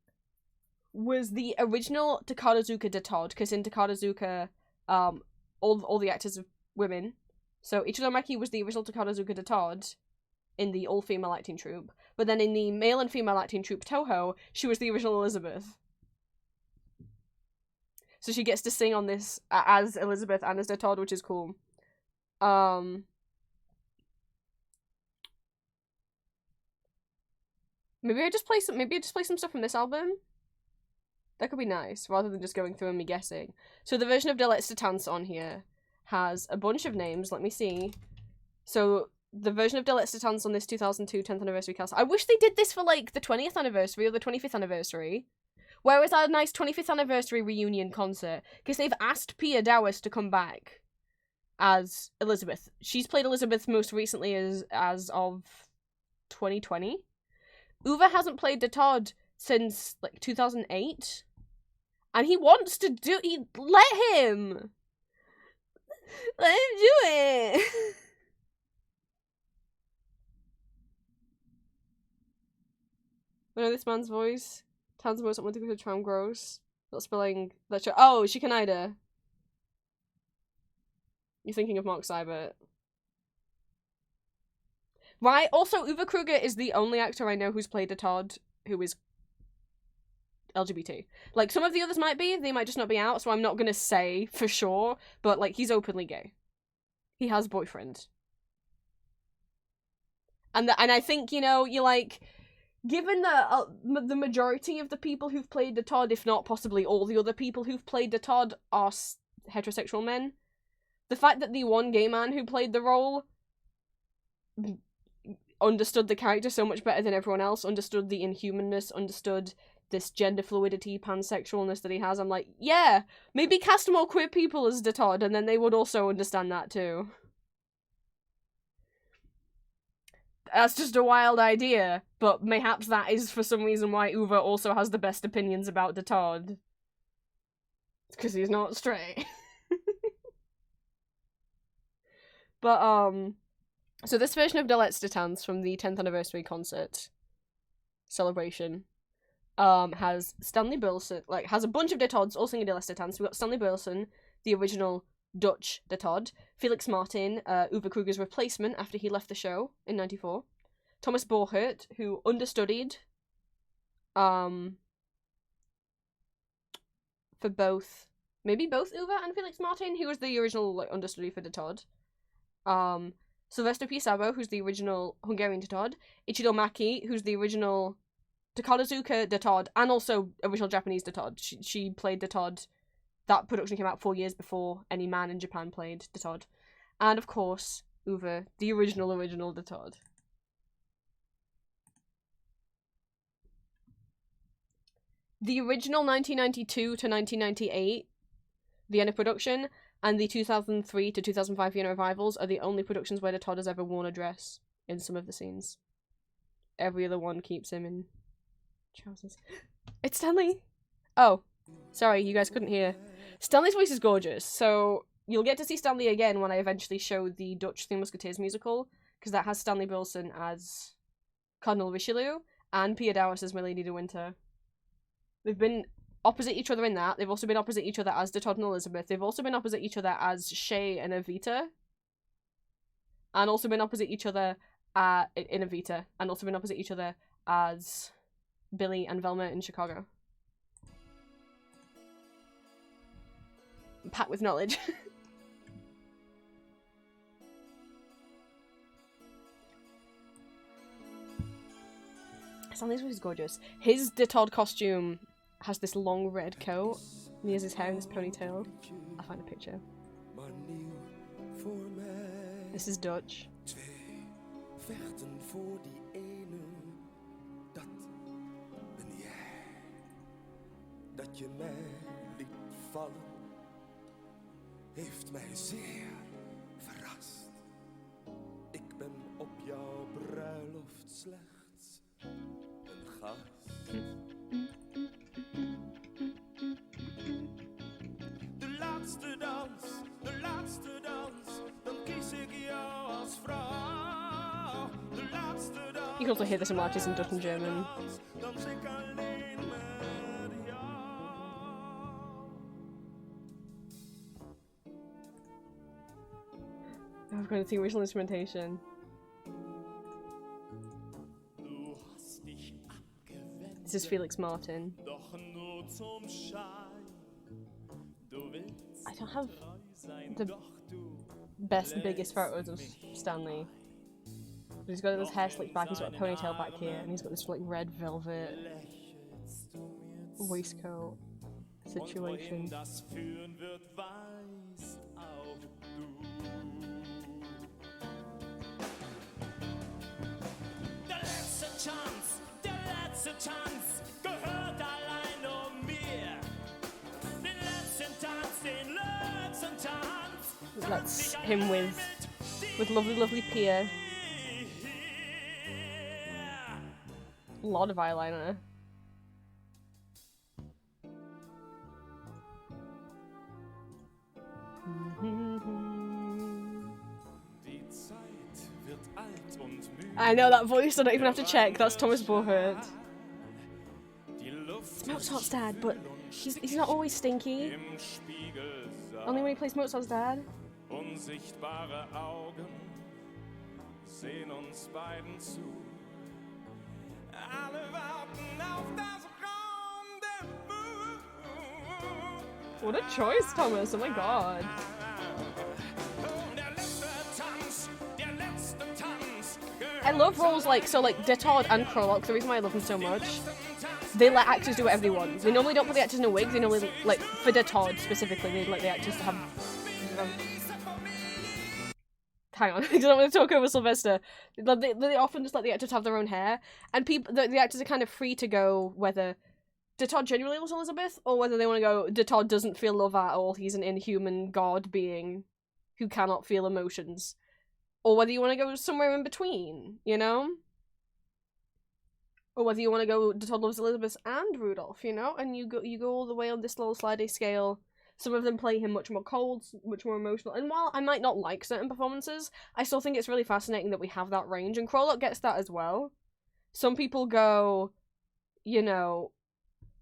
was the original Takarazuka de Todd, because in Takarazuka, all the actors are women. So Ichido Maki was the original Takarazuka de Todd in the all-female acting troupe. But then in the male and female acting troupe Toho, she was the original Elizabeth. So she gets to sing on this as Elizabeth and as de Todd, which is cool. Maybe I just play some stuff from this album. That could be nice, rather than just going through and me guessing. So the version of Der letzte Tanz on here has a bunch of names. Let me see. So the version of Der letzte Tanz on this 2002 10th anniversary cast. I wish they did this for, like, the 20th anniversary or the 25th anniversary. Where is our nice 25th anniversary reunion concert? Because they've asked Pia Dowers to come back as Elizabeth. She's played Elizabeth most recently as of 2020. Uwe hasn't played de Todd since, like, 2008. And he wants to do... Let him! Let him do it! I know this man's voice. Towns most want to go to Tram Gross. Not spelling that show. Oh, Shikanida. You're thinking of Mark Seibert. Right, also Uwe Kruger is the only actor I know who's played a Todd who is LGBT. Like, some of the others might be, they might just not be out, so I'm not gonna say for sure, but, like, he's openly gay. He has a boyfriend. And I think, you know, you like... Given that the majority of the people who've played the Todd, if not possibly all the other people who've played the Todd, are heterosexual men, the fact that the one gay man who played the role understood the character so much better than everyone else, understood the inhumanness, understood this gender fluidity, pansexualness that he has, I'm like, yeah, maybe cast more queer people as the Todd, and then they would also understand that too. That's just a wild idea, but mayhaps that is for some reason why Uwe also has the best opinions about de Todd. It's because he's not straight. But, so this version of Der letzte Tanz from the 10th anniversary concert celebration, has Stanley Burleson, like, has a bunch of de Todds all singing Der letzte Tanz. We've got Stanley Burleson, the original Dutch de Todd, Felix Martin, Uwe Kruger's replacement after he left the show in 94, Thomas Borchert, who understudied for maybe both Uwe and Felix Martin, who was the original, like, understudy for de Todd, Sylvester P. Sabo, who's the original Hungarian de Todd, Ichido Maki, who's the original Takarazuka de Todd, and also original Japanese de Todd. She played de Todd. That production came out 4 years before any man in Japan played de Todd. And, of course, Uwe, the original de Todd. The original 1992 to 1998 Vienna production and the 2003 to 2005 Vienna revivals are the only productions where the Todd has ever worn a dress in some of the scenes. Every other one keeps him in trousers. It's Stanley! Oh, sorry, you guys couldn't hear. Stanley's voice is gorgeous, so you'll get to see Stanley again when I eventually show the Dutch Three Musketeers musical, because that has Stanley Bilson as Cardinal Richelieu and Pia Dowis as Milady de Winter. They've been opposite each other in that. They've also been opposite each other as de Todd and Elizabeth. They've also been opposite each other as Shay and Evita. And also been opposite each other in Evita. And also been opposite each other as Billy and Velma in Chicago. I'm packed with knowledge. Stanley's voice is gorgeous. His de Todd costume has this long red coat, and he has his hair in this ponytail. I'll find a picture. This is Dutch. Dat je mij liet vallen, heeft mij zeer verrast. Ik ben op jouw bruiloft slechts een gast. De laatste dans, dan kies ik jou als vrouw. De laatste dans, You can also hear the similarities in Dutch and German. dans ik alleen met jou. I've got to see original instrumentation. This is Felix Martin. I don't have the best, biggest photos of Stanley. But he's got his hair slicked back, he's got a ponytail back here, and he's got this like red velvet waistcoat situation. Tanz gehört allein mir. Den letzten Tanz, den letzten Tanz. That's him with lovely Pia. A lot of eyeliner. I know that voice, I don't even have to check. That's Thomas Borhert. It's Mozart's dad, but he's not always stinky. Only when he plays Mozart's dad. Unsichtbare Augen sehen uns beiden zu. Alle warten auf das Rendezvous. What a choice, Thomas! Oh my god. I love roles like De Todd and Krolok. The reason why I love them so much, they let actors do whatever they want. They normally don't put the actors in a wig. They normally, like, for De Todd specifically, they let the actors to have. Hang on, I don't want to talk over Sylvester. They often just let the actors have their own hair, and the actors are kind of free to go whether De Todd genuinely loves Elizabeth or whether they want to go De Todd doesn't feel love at all. He's an inhuman god being who cannot feel emotions. Or whether you want to go somewhere in between, you know? Or whether you want to go De Todd loves Elizabeth and Rudolph, you know? And you go all the way on this little slidey scale. Some of them play him much more cold, much more emotional. And while I might not like certain performances, I still think it's really fascinating that we have that range. And Krolok gets that as well. Some people go, you know,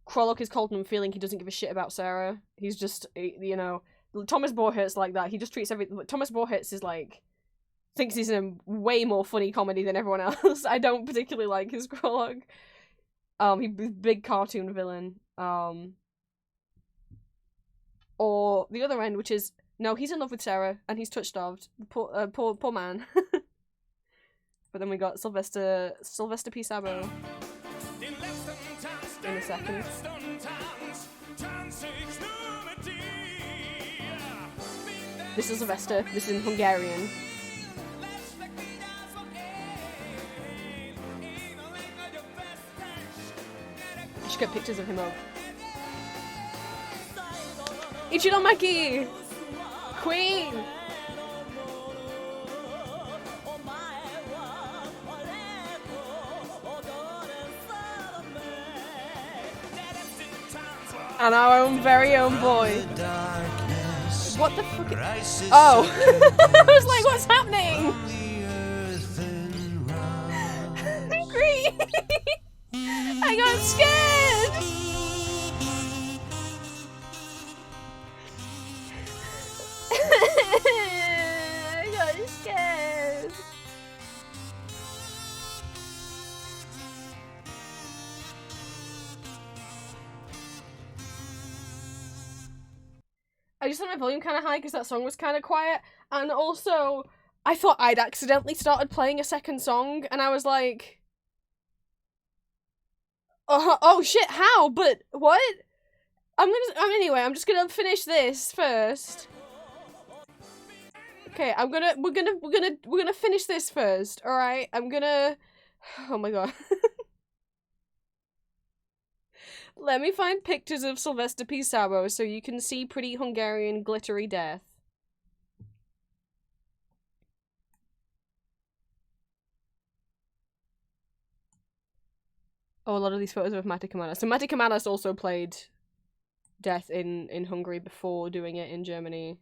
Krolok is cold and feeling he doesn't give a shit about Sarah. He's just, you know, Thomas Borchert's like that. He just treats Thomas Borchert's is like, thinks he's in a way more funny comedy than everyone else. I don't particularly like his Krolok. He's a big cartoon villain. Or the other end, which is, no, he's in love with Sarah, and he's touch-starved. Poor man. But then we got Sylvester P. Sabo in a second. This is Sylvester. This is in Hungarian. should get pictures of him up. Ichinomaki! Queen! And our own very own boy. What the fuck? Oh! I was like, what's happening? Green! I got scared! I got scared. I just had my volume kind of high because that song was kind of quiet, and also I thought I'd accidentally started playing a second song, and I was like, oh shit, how? But what? Anyway, I'm just gonna finish this first. Okay, we're gonna finish this first, alright? Oh my god. Let me find pictures of Sylvester Pizarro so you can see pretty Hungarian glittery death. Oh, a lot of these photos are of Matti Kamanas. So Matti Kamanas also played Death in Hungary before doing it in Germany.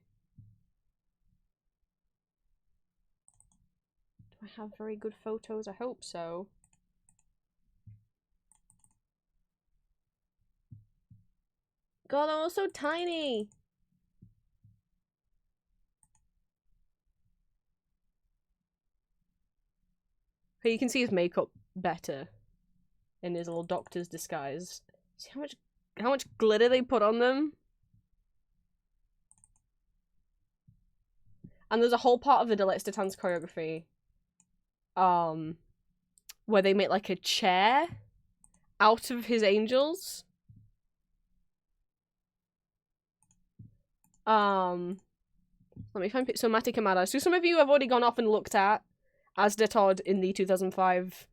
Do I have very good photos? I hope so. God, I'm so tiny! Okay, you can see his makeup better in his little doctor's disguise. See how much glitter they put on them? And there's a whole part of the Let's Dance choreography where they make like a chair out of his angels. Let me find so Matti Kamaras. So some of you have already gone off and looked at as de Todd in the 2005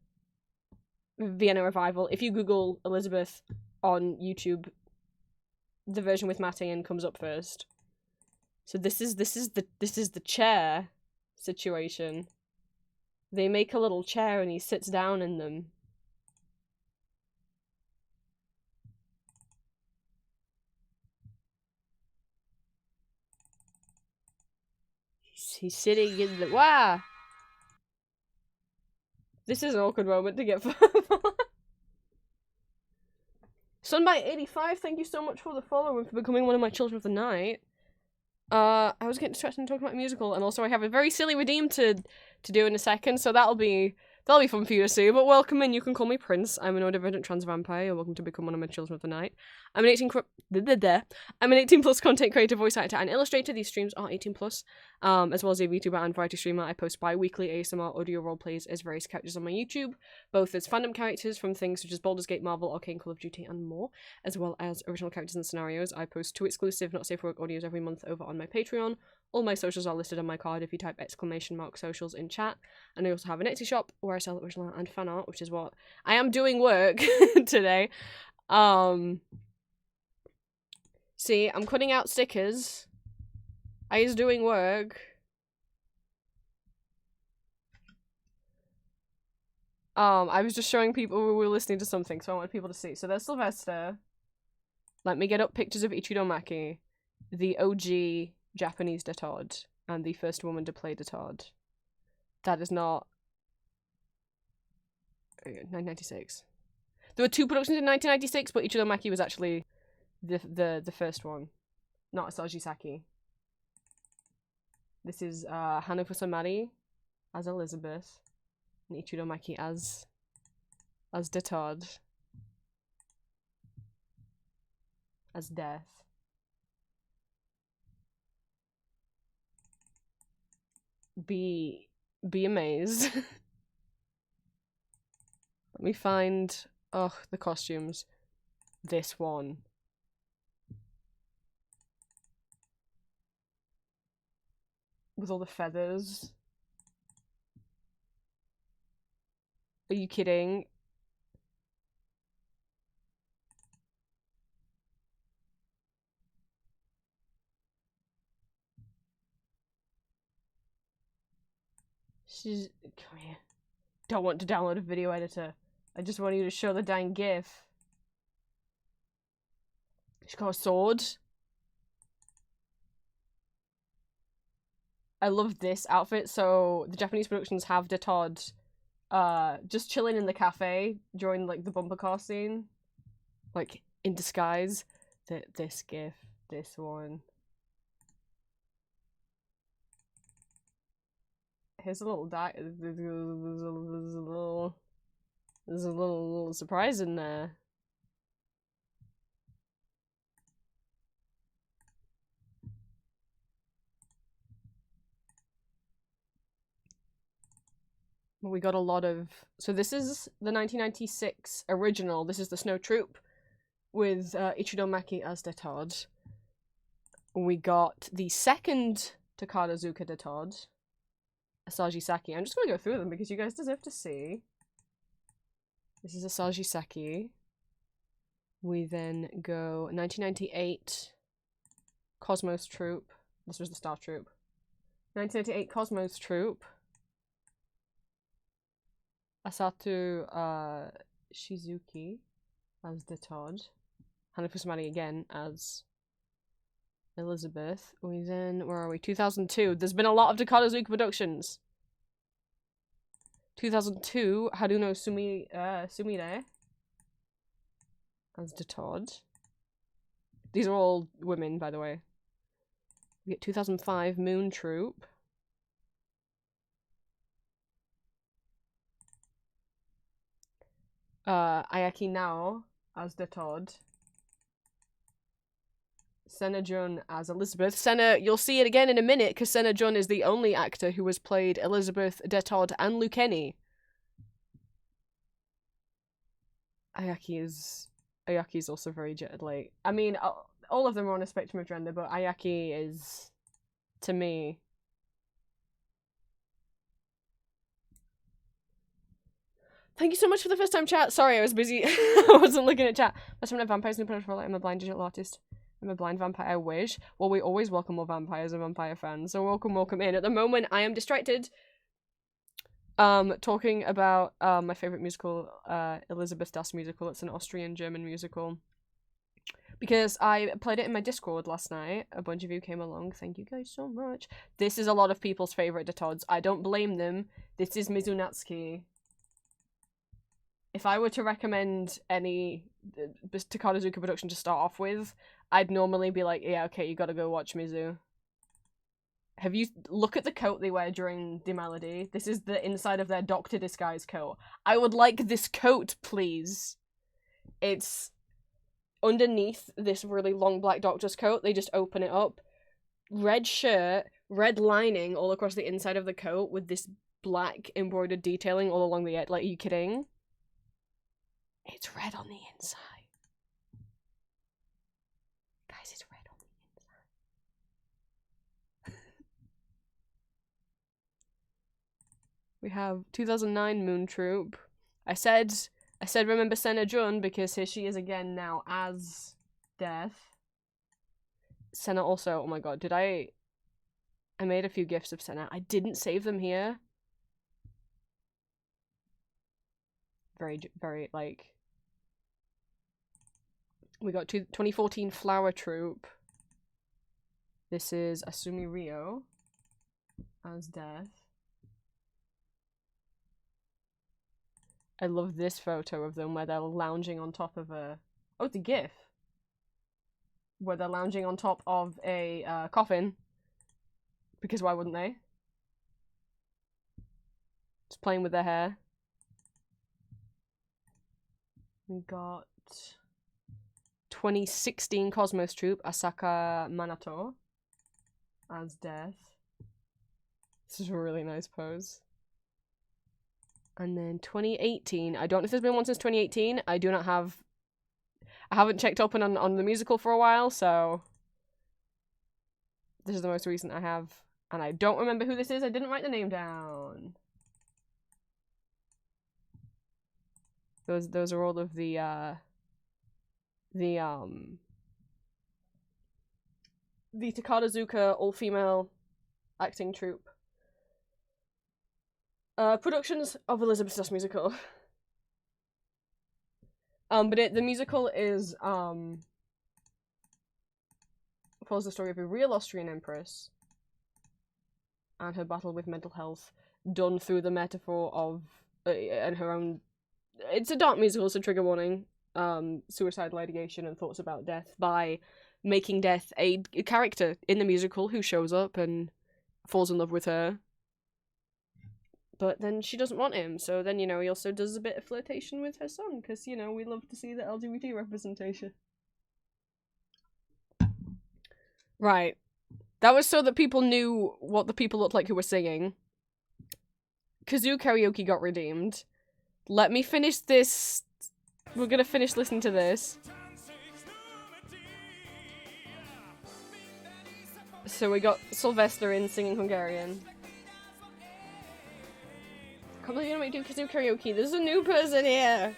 Vienna revival. If you Google Elizabeth on YouTube, the version with Matti and comes up first. So this is the chair situation. They make a little chair and he sits down in them. He's sitting in the wow. This is an awkward moment to get Sunbite85, thank you so much for the follow and for becoming one of my children of the night. I was getting distracted and talking about a musical, and also I have a very silly redeem to do in a second, so that'll be fun for you to see. But welcome in, you can call me Prince. I'm an neurodivergent trans vampire. You're welcome to become one of my children of the night. I'm an 18 plus content creator, voice actor, and illustrator. These streams are 18 plus, as well as a VTuber and variety streamer. I post bi-weekly ASMR audio roleplays as various characters on my YouTube, both as fandom characters from things such as Baldur's Gate, Marvel, Arcane, Call of Duty, and more, as well as original characters and scenarios. I post 2 exclusive Not Safe for Work audios every month over on my Patreon. All my socials are listed on my card if you type !socials in chat. And I also have an Etsy shop where I sell original and fan art, which is what I am doing work today. See, I'm cutting out stickers. I is doing work. I was just showing people who were listening to something, so I wanted people to see. So there's Sylvester. Let me get up pictures of Ichinomaki, the OG Japanese de Todd, and the first woman to play de Todd. That is not 1996. There were 2 productions in 1996, but Ichinomaki was actually the first one, not Asaji Saki. This is Hanafusa Samari as Elizabeth, and Ichinomaki as de Todd, as Death. Be amazed. Let me find the costumes. This one. With all the feathers. Are you kidding? She's... Come here. Don't want to download a video editor. I just want you to show the dang gif. She's got a sword. I love this outfit. So the Japanese productions have Detod just chilling in the cafe during like the bumper car scene. Like in disguise. This gif. This one. Here's a little there's a little surprise in there. We got a lot of... So this is the 1996 original. This is the Snow Troop with Ichido Maki as Detod. We got the second Takada Zuka Detod, Asaji Saki. I'm just going to go through them because you guys deserve to see. This is Asaji Saki. We then go 1998 Cosmos Troop. This was the Star Troop. 1998 Cosmos Troop. Asatu Shizuki as Detod. Hana Fusamari again as Elizabeth. We then, where are we? 2002. There's been a lot of Takada Zuka productions. 2002, Haruno Sumire as Detod. These are all women, by the way. We get 2005 Moon Troop. Ayaki Nao as Detod. Senna Jun as Elizabeth. Senna, you'll see it again in a minute, because Senna Jun is the only actor who has played Elizabeth, Detod, and Luceni. Ayaki's also very like... I mean, all of them are on a spectrum of gender, but Ayaki is, to me... Thank you so much for the first time chat. Sorry, I was busy. I wasn't looking at chat. Best friend of vampires, new for I'm a blind digital artist. I'm a blind vampire, I wish. Well, we always welcome more vampires and vampire fans, so welcome in. At the moment, I am distracted talking about my favourite musical, Elizabeth Das Musical. It's an Austrian-German musical. Because I played it in my Discord last night. A bunch of you came along. Thank you guys so much. This is a lot of people's favourite Detods. I don't blame them. This is Mizunatsuki. If I were to recommend any Takada Zuka production to start off with, I'd normally be like, yeah, okay, you gotta go watch Mizu. Have you... Look at the coat they wear during the melody. This is the inside of their Doctor Disguise coat. I would like this coat, please. It's underneath this really long black doctor's coat. They just open it up. Red shirt, red lining all across the inside of the coat with this black embroidered detailing all along the edge. Like, are you kidding? It's red on the inside. Guys, it's red on the inside. We have 2009 Moon Troop. I said remember Senna Jun because here she is again now as Death. Senna also, oh my god, I made a few gifs of Senna. I didn't save them here. Very, like... We got 2014 Flower Troop. This is Asumi Rio as Death. I love this photo of them where they're lounging on top of a... Oh, it's a GIF. Where they're lounging on top of a coffin. Because why wouldn't they? Just playing with their hair. We got 2016 Cosmos Troop, Asaka Manato as Death. This is a really nice pose. And then 2018, I don't know if there's been one since 2018. I haven't checked up on the musical for a while, so this is the most recent I have. And I don't remember who this is. I didn't write the name down. Those are all of the Takada Zuka all-female acting troupe. Productions of Elizabeth Stoss musical. But the musical is follows the story of a real Austrian empress and her battle with mental health, done through the metaphor of and her own. It's a dark musical, so trigger warning. Suicidal ideation and thoughts about death by making death a character in the musical who shows up and falls in love with her. But then she doesn't want him, so then, he also does a bit of flirtation with her son, because, we love to see the LGBT representation. Right. That was so that people knew what the people looked like who were singing. Kazoo Karaoke got redeemed. Let me finish this. We're gonna finish listening to this. So we got Sylvester in singing Hungarian. I can't believe you don't make do Kazoo Karaoke. There's a new person here!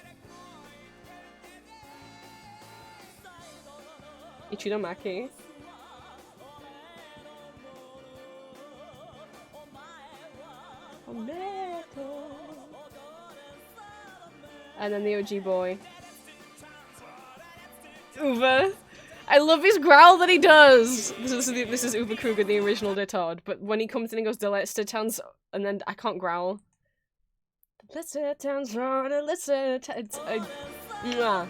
Ichino Maki. And then the OG boy. Uwe. I love his growl that he does! This is Uwe Kruger, the original Detard, but when he comes in and goes, the Leicester Town's, and then I can't growl. Leicester Town's on a Leicester Town. It's mwah.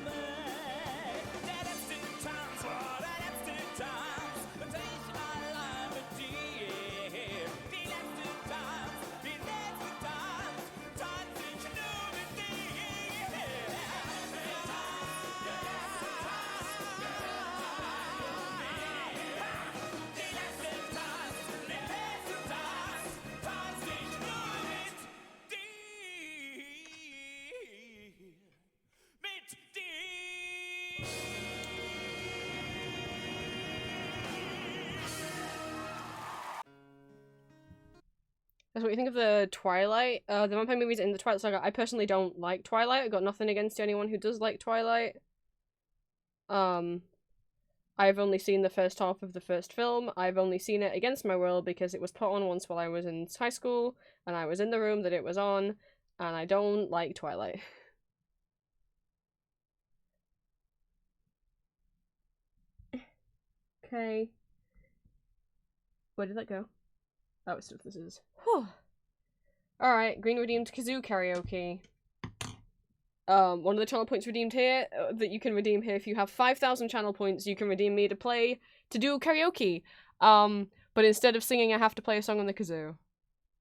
That's what you think of the Twilight, the vampire movies in the Twilight Saga. I personally don't like Twilight. I've got nothing against anyone who does like Twilight. I've only seen the first half of the first film. I've only seen it against my will because it was put on once while I was in high school, and I was in the room that it was on, and I don't like Twilight. Okay. Where did that go? Oh, it's stuff this is. Whew. Alright, green redeemed Kazoo Karaoke. One of the channel points redeemed here, that you can redeem here if you have 5,000 channel points, you can redeem me to do karaoke. But instead of singing, I have to play a song on the kazoo.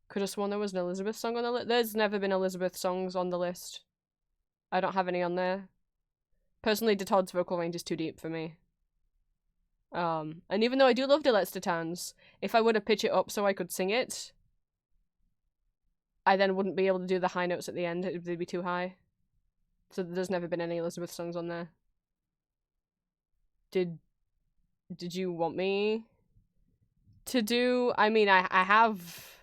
Could have sworn there was an Elizabeth song on the list. There's never been Elizabeth songs on the list. I don't have any on there. Personally, Detod's vocal range is too deep for me. And even though I do love Delet's Titans, if I were to pitch it up so I could sing it, I then wouldn't be able to do the high notes at the end, they'd be too high. So there's never been any Elizabeth songs on there. Did you want me to do? I mean, I have...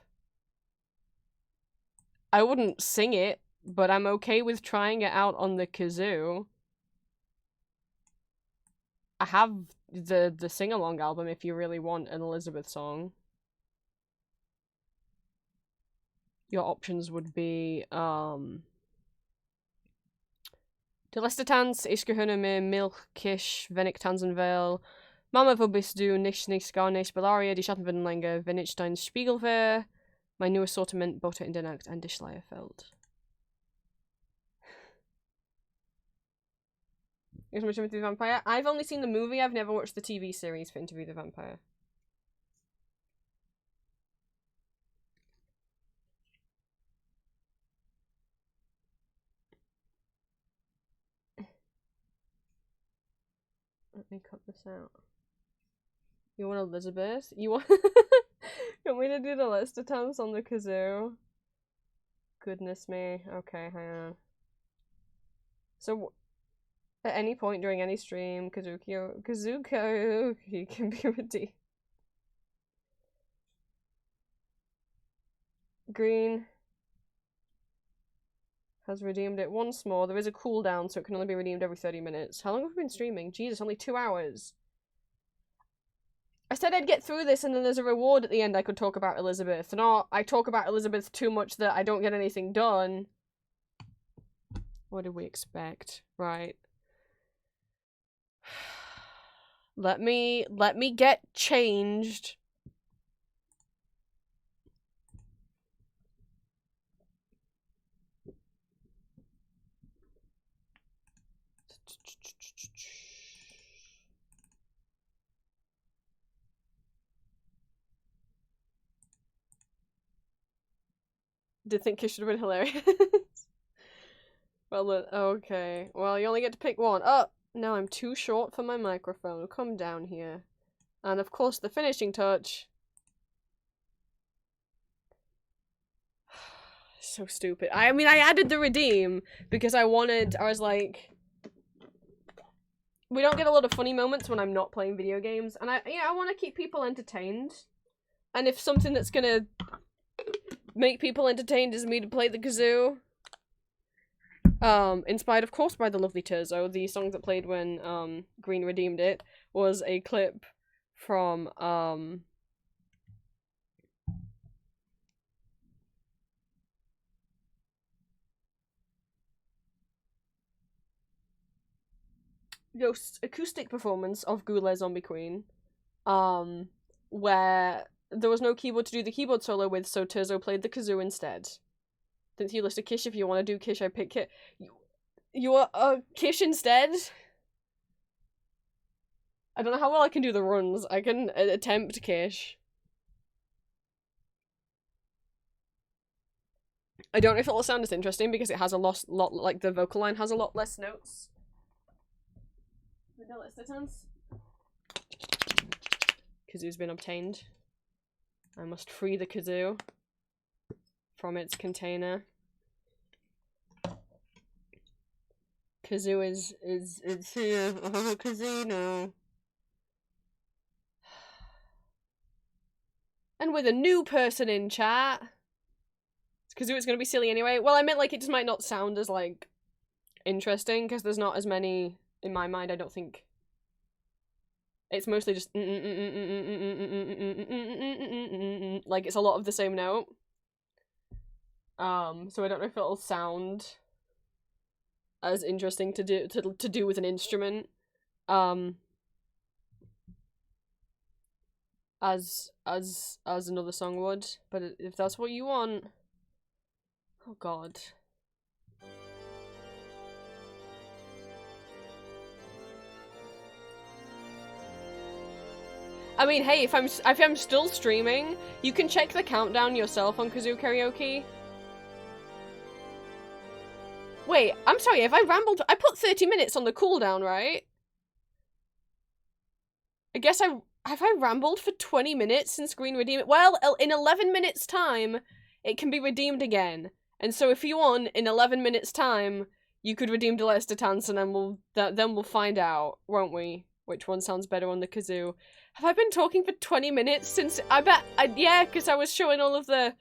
I wouldn't sing it, but I'm okay with trying it out on the kazoo. I have the sing-along album if you really want an Elizabeth song. Your options would be, De laatste tans is gehunnen me milk, kish, venik tanzenvel. Mama voor bis du niks gar niks Belaria, die schatten van lenge, Venitstein Spiegelver. My new assortment, boter in den Nacht and Schleierfeld. Interview the Vampire. I've only seen the movie, I've never watched the TV series for Interview the Vampire. Let me cut this out. You want Elizabeth? You want you want me to do the list of times on the kazoo? Goodness me. Okay, hang on. So, at any point during any stream, kazoo karaoke can be redeemed. Green has redeemed it once more. There is a cooldown, so it can only be redeemed every 30 minutes. How long have we been streaming? Jesus, only 2 hours. I said I'd get through this and then there's a reward at the end I could talk about Elizabeth. Not, I talk about Elizabeth too much that I don't get anything done. What did we expect? Right. Let me get changed. Did think it should have been hilarious. Well, okay. Well, you only get to pick one. Oh, no, I'm too short for my microphone. Come down here. And of course, the finishing touch. So stupid. I mean, I added the redeem because I was like, we don't get a lot of funny moments when I'm not playing video games, and I want to keep people entertained. And if something that's gonna make people entertained is me to play the kazoo, inspired of course by the lovely Terzo, the song that played when Green redeemed it was a clip from Ghost's acoustic performance of Goulet Zombie Queen, where there was no keyboard to do the keyboard solo with, so Terzo played the kazoo instead. Since you list a Kish, if you want to do Kish, I pick Kish. You are Kish instead? I don't know how well I can do the runs. I can attempt Kish. I don't know if it'll sound as interesting because it has a lot, like the vocal line has a lot less notes. Kazoo's been obtained. I must free the kazoo from its container. Kazoo is here. I have a kazoo now. And with a new person in chat. Kazoo is gonna be silly anyway. Well, I meant like it just might not sound as like interesting because there's not as many in my mind. I don't think it's mostly just like it's a lot of the same note. So I don't know if it'll sound as interesting to do with an instrument as another song would, but if that's what you want. Oh god. I mean, hey, if I'm still streaming, you can check the countdown yourself on Kazoo Karaoke. Wait, I'm sorry, have I rambled? I put 30 minutes on the cooldown, right? I guess have I rambled for 20 minutes since Green redeemed it? Well, in 11 minutes time, it can be redeemed again. And so if you want, in 11 minutes time, you could redeem Deleste Dance, and then we'll find out, won't we? Which one sounds better on the kazoo. Have I been talking for 20 minutes since- yeah, because I was showing all of the-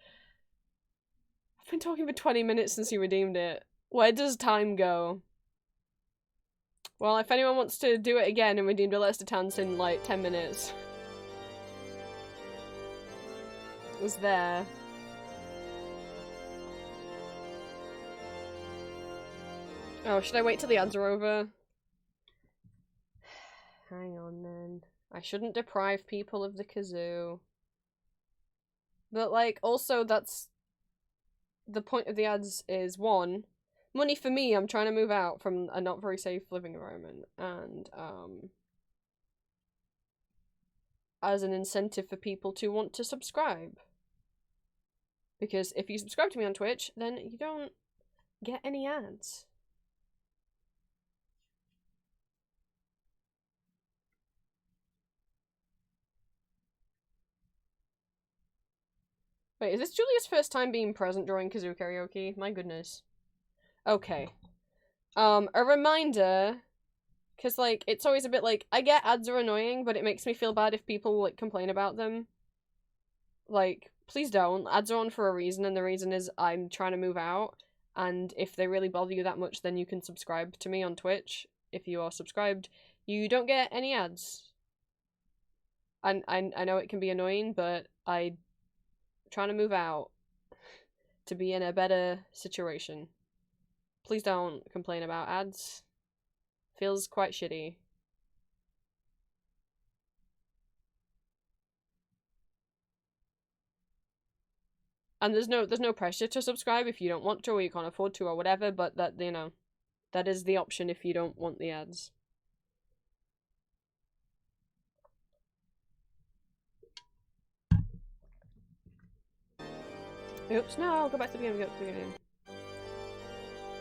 I've been talking for 20 minutes since he redeemed it. Where does time go? Well, if anyone wants to do it again and redeem Deleste Dance in, like, 10 minutes. It was there. Oh, should I wait till the ads are over? Hang on, then. I shouldn't deprive people of the kazoo. But, like, also, that's... The point of the ads is, one, money for me, I'm trying to move out from a not very safe living environment, and, as an incentive for people to want to subscribe. Because if you subscribe to me on Twitch, then you don't get any ads. Wait, is this Julia's first time being present during Kazoo Karaoke? My goodness. Okay. A reminder, because, like, it's always a bit like, I get ads are annoying, but it makes me feel bad if people, like, complain about them. Like, please don't. Ads are on for a reason, and the reason is I'm trying to move out, and if they really bother you that much, then you can subscribe to me on Twitch. If you are subscribed, you don't get any ads. I know it can be annoying, but I'm trying to move out to be in a better situation. Please don't complain about ads. Feels quite shitty. And there's no pressure to subscribe if you don't want to or you can't afford to or whatever, but that, you know, that is the option if you don't want the ads. Oops, no, I'll go back to the beginning, go to the beginning.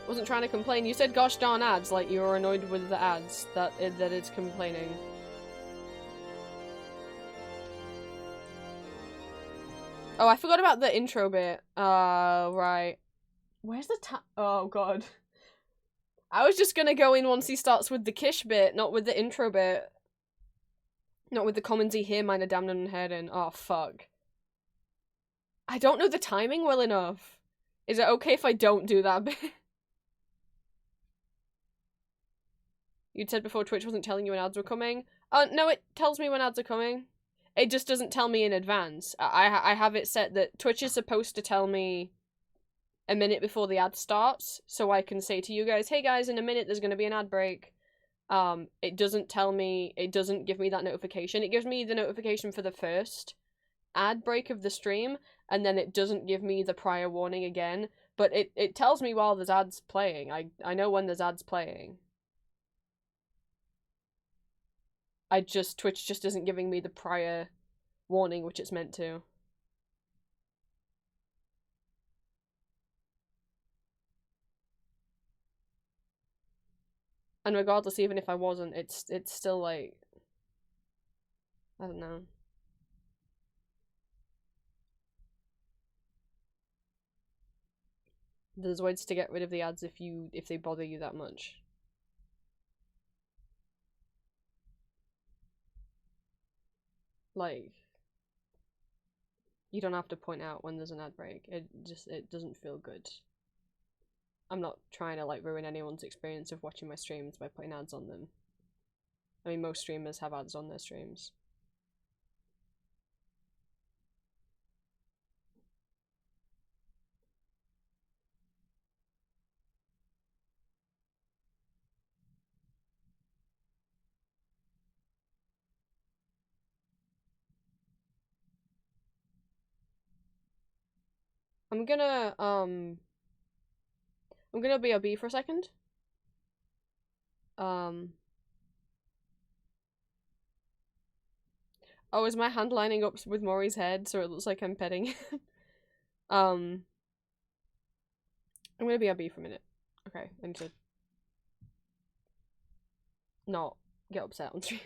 Wasn't trying to complain. You said gosh darn ads, like you were annoyed with the ads, that it's complaining. Oh, I forgot about the intro bit. Right. Where's the oh god. I was just gonna go in once he starts with the Kish bit, not with the intro bit. Not with the comments here, meine Damen und Herren. Oh, fuck. I don't know the timing well enough. Is it okay if I don't do that bit? You'd said before Twitch wasn't telling you when ads were coming. Oh, no, it tells me when ads are coming. It just doesn't tell me in advance. I have it set that Twitch is supposed to tell me a minute before the ad starts, so I can say to you guys, hey guys, in a minute there's going to be an ad break. It doesn't tell me, it doesn't give me that notification. It gives me the notification for the first ad break of the stream, and then it doesn't give me the prior warning again, but it tells me while there's ads playing. I know when there's ads playing. Twitch just isn't giving me the prior warning, which it's meant to. And regardless, even if I wasn't, it's still like, I don't know. There's ways to get rid of the ads if they bother you that much. Like, you don't have to point out when there's an ad break. It doesn't feel good. I'm not trying to like ruin anyone's experience of watching my streams by putting ads on them. I mean, most streamers have ads on their streams. I'm gonna BRB for a second. Oh, is my hand lining up with Maury's head so it looks like I'm petting him? I'm gonna BRB for a minute. Okay, I need to not get upset on stream.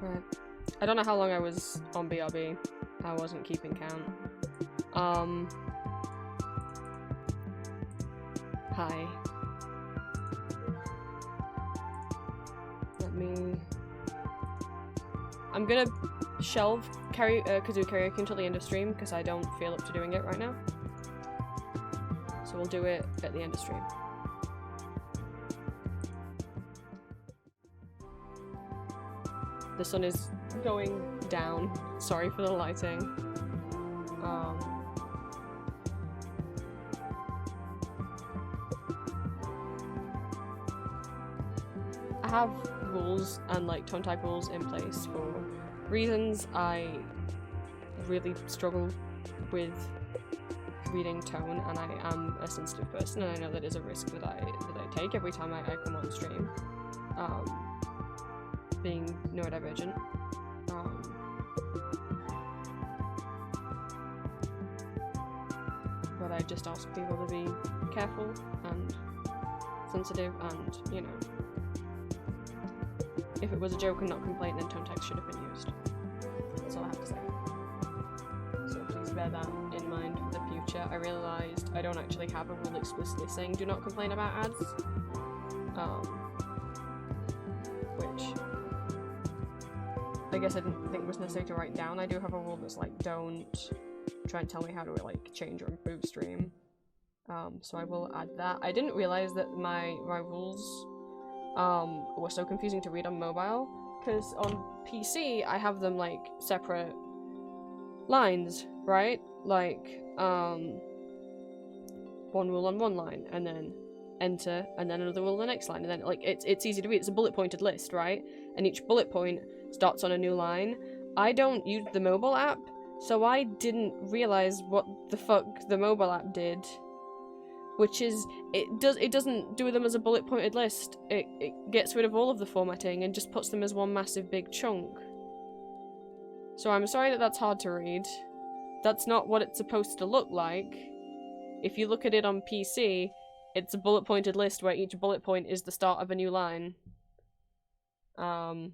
Right. I don't know how long I was on BRB. I wasn't keeping count. Hi. I'm gonna shelve Kazoo Karaoke until the end of stream because I don't feel up to doing it right now. So we'll do it at the end of stream. The sun is going down. Sorry for the lighting. I have rules and like tone tag rules in place for reasons. I really struggle with reading tone, and I am a sensitive person, and I know that is a risk that I take every time I come on stream. Being neurodivergent. But I just ask people to be careful and sensitive, and you know, if it was a joke and not complaint, then tone tags should have been used. That's all I have to say. So please bear that in mind for the future. I realised I don't actually have a rule explicitly saying do not complain about ads. Which I guess I didn't think was necessary to write down. I do have a rule that's like, don't try and tell me how to like change or improve stream. So I will add that. I didn't realise that my rules were so confusing to read on mobile, because on PC I have them like separate lines, right? Like one rule on one line, and then enter, and then another rule on the next line, and then like it's easy to read. It's a bullet pointed list, right? And each bullet point starts on a new line. I don't use the mobile app, so I didn't realize what the fuck the mobile app did. Which is, it doesn't do them as a bullet pointed list. It gets rid of all of the formatting and just puts them as one massive big chunk. So I'm sorry that that's hard to read. That's not what it's supposed to look like. If you look at it on PC, it's a bullet pointed list where each bullet point is the start of a new line. I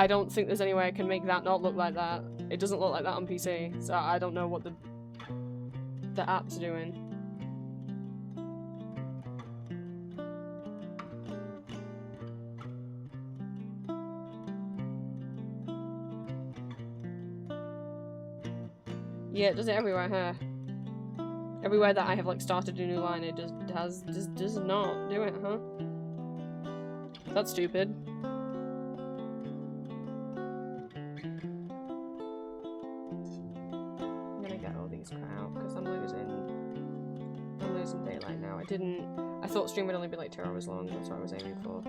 don't think there's any way I can make that not look like that. It doesn't look like that on PC, so I don't know what the app's doing. Yeah, it does it everywhere, huh? Everywhere that I have like started a new line, it just does not do it, huh? That's stupid. I'm gonna get all these cut out because I'm losing daylight now. I thought stream would only be like 2 hours long. That's what I was aiming for.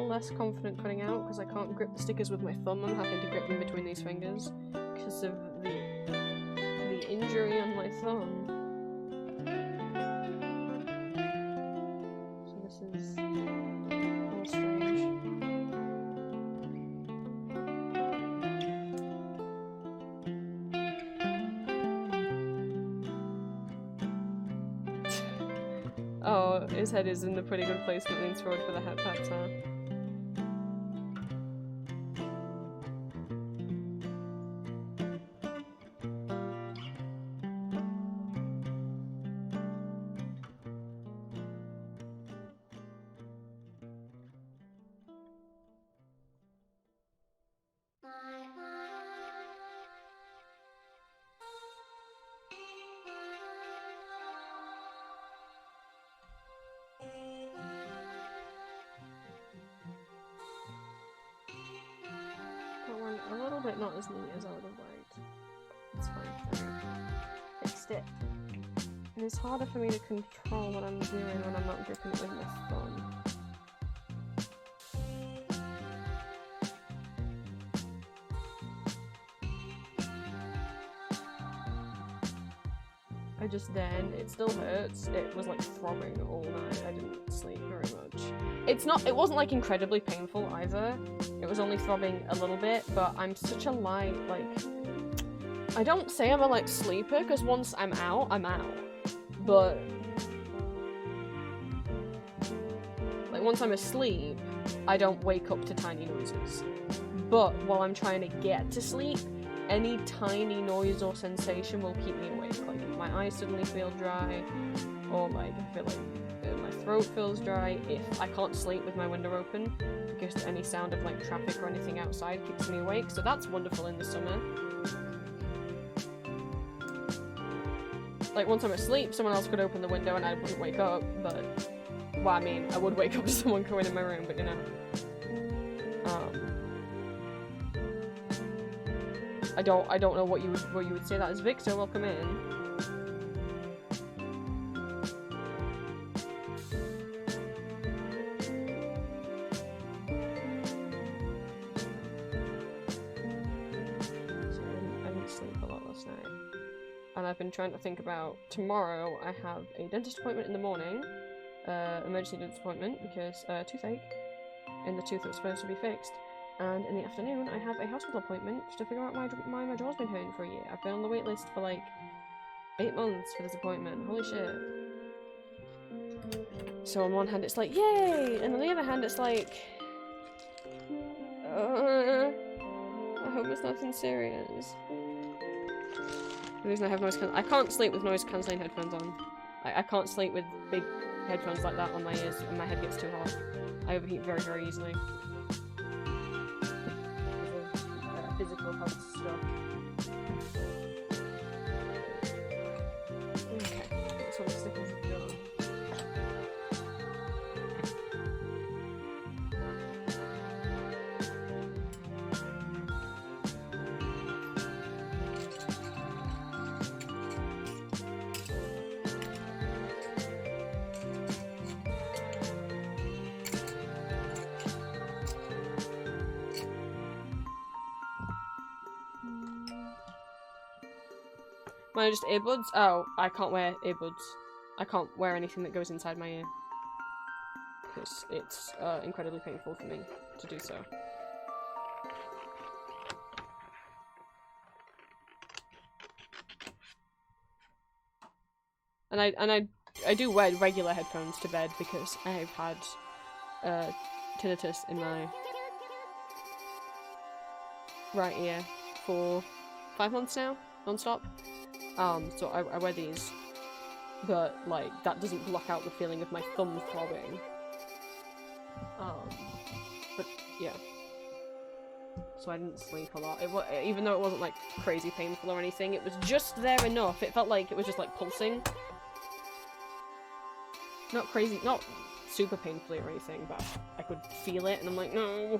Less confident cutting out because I can't grip the stickers with my thumb. I'm having to grip them between these fingers because of the injury on my thumb. So this is all strange. Oh, his head is in the pretty good placement, leans forward for the head pats, huh? but not as neat as I would have liked. It's fine. Fixed it. And it's harder for me to control what I'm doing when I'm not gripping it with my thumb. I just then, it still hurts. It was like throbbing all night. I didn't sleep very much. It wasn't like incredibly painful either. It was only throbbing a little bit, but I'm such a light, like, I don't say I'm a light sleeper, because once I'm out, I'm out. But, like, once I'm asleep, I don't wake up to tiny noises. But while I'm trying to get to sleep, any tiny noise or sensation will keep me awake. Like, if my eyes suddenly feel dry, or like, I feel like my throat feels dry, if I can't sleep with my window open, because any sound of like traffic or anything outside keeps me awake, so that's wonderful in the summer. Like, once I'm asleep, someone else could open the window and I wouldn't wake up, but, well, I mean, I would wake up to someone going in my room, but you know. I don't know what you would say that is. Victor, welcome in. So I didn't sleep a lot last night. And I've been trying to think about tomorrow. I have a dentist appointment in the morning, emergency dentist appointment, because toothache in the tooth that was supposed to be fixed. And in the afternoon, I have a hospital appointment to figure out why my jaw's been hurting for a year. I've been on the wait list for like 8 months for this appointment. Holy shit. So on one hand it's like, yay! And on the other hand it's like, I hope it's nothing serious. The reason I have I can't sleep with noise cancelling headphones on. I can't sleep with big headphones like that on my ears and my head gets too hot. I overheat very, very easily. Physical health stuff. Okay, that's what stickers have done. Mine are just earbuds? Oh, I can't wear earbuds. I can't wear anything that goes inside my ear. Because it's incredibly painful for me to do so. And I do wear regular headphones to bed because I have had tinnitus in my right ear for 5 months now, non-stop. So I wear these, but like that doesn't block out the feeling of my thumb throbbing. But yeah. So I didn't sleep a lot. Even though it wasn't like crazy painful or anything, it was just there enough. It felt like it was just like pulsing. Not crazy, not super painfully or anything, but I could feel it, and I'm like, no.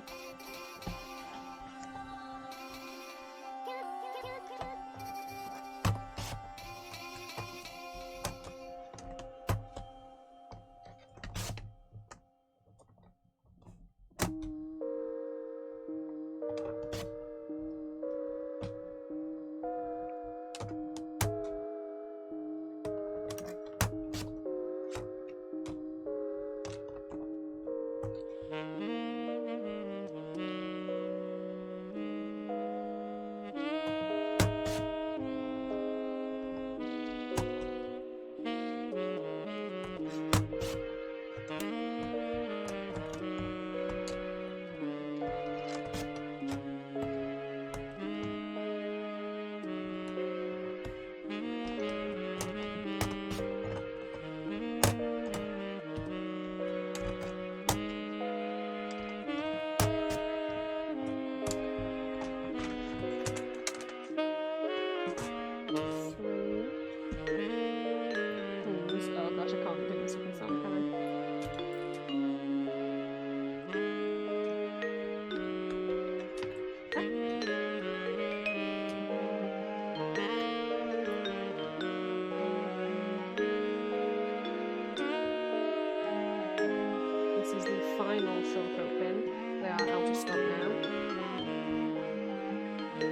final silicone pin. They are out of stock now.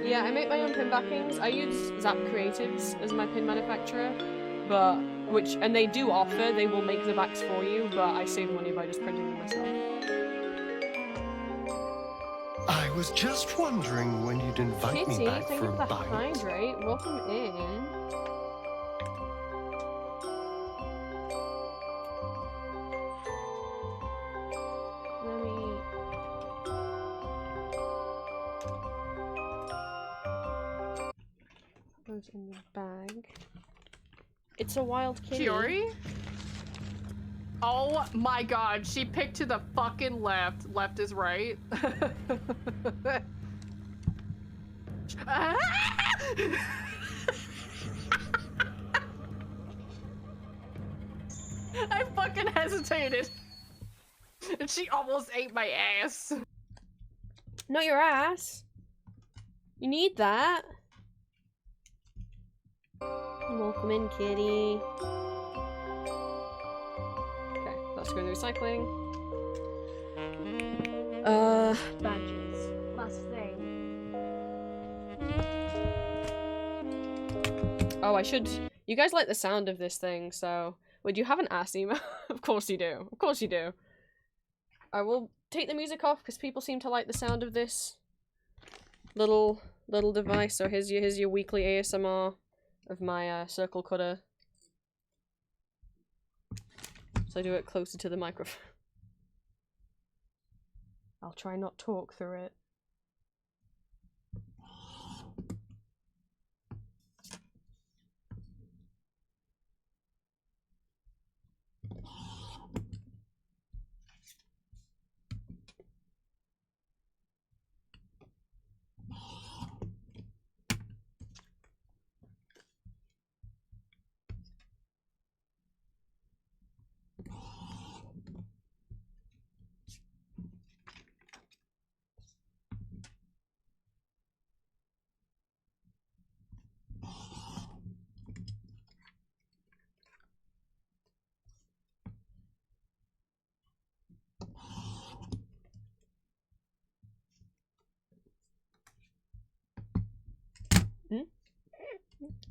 Yeah, I make my own pin backings. I use Zap Creatives as my pin manufacturer, but and they do offer, they will make the backs for you, but I save money by just printing them myself. I was just wondering when you'd invite Kitty, me back thank for you a for the bite. hydrate. Welcome in. Let me... Those in the bag. It's a wild kitty. Chiori? Oh my god, she picked to the fucking left. Left is right. I fucking hesitated. And she almost ate my ass. Not your ass. You need that. Welcome in, kitty. Okay, let's go to recycling. Badges. Last thing. Oh, I should... You guys like the sound of this thing, so... Wait, you haven't asked email? Of course you do. Of course you do. I will take the music off because people seem to like the sound of this little device. So here's your weekly ASMR of my circle cutter. So I do it closer to the microphone. I'll try not talk through it.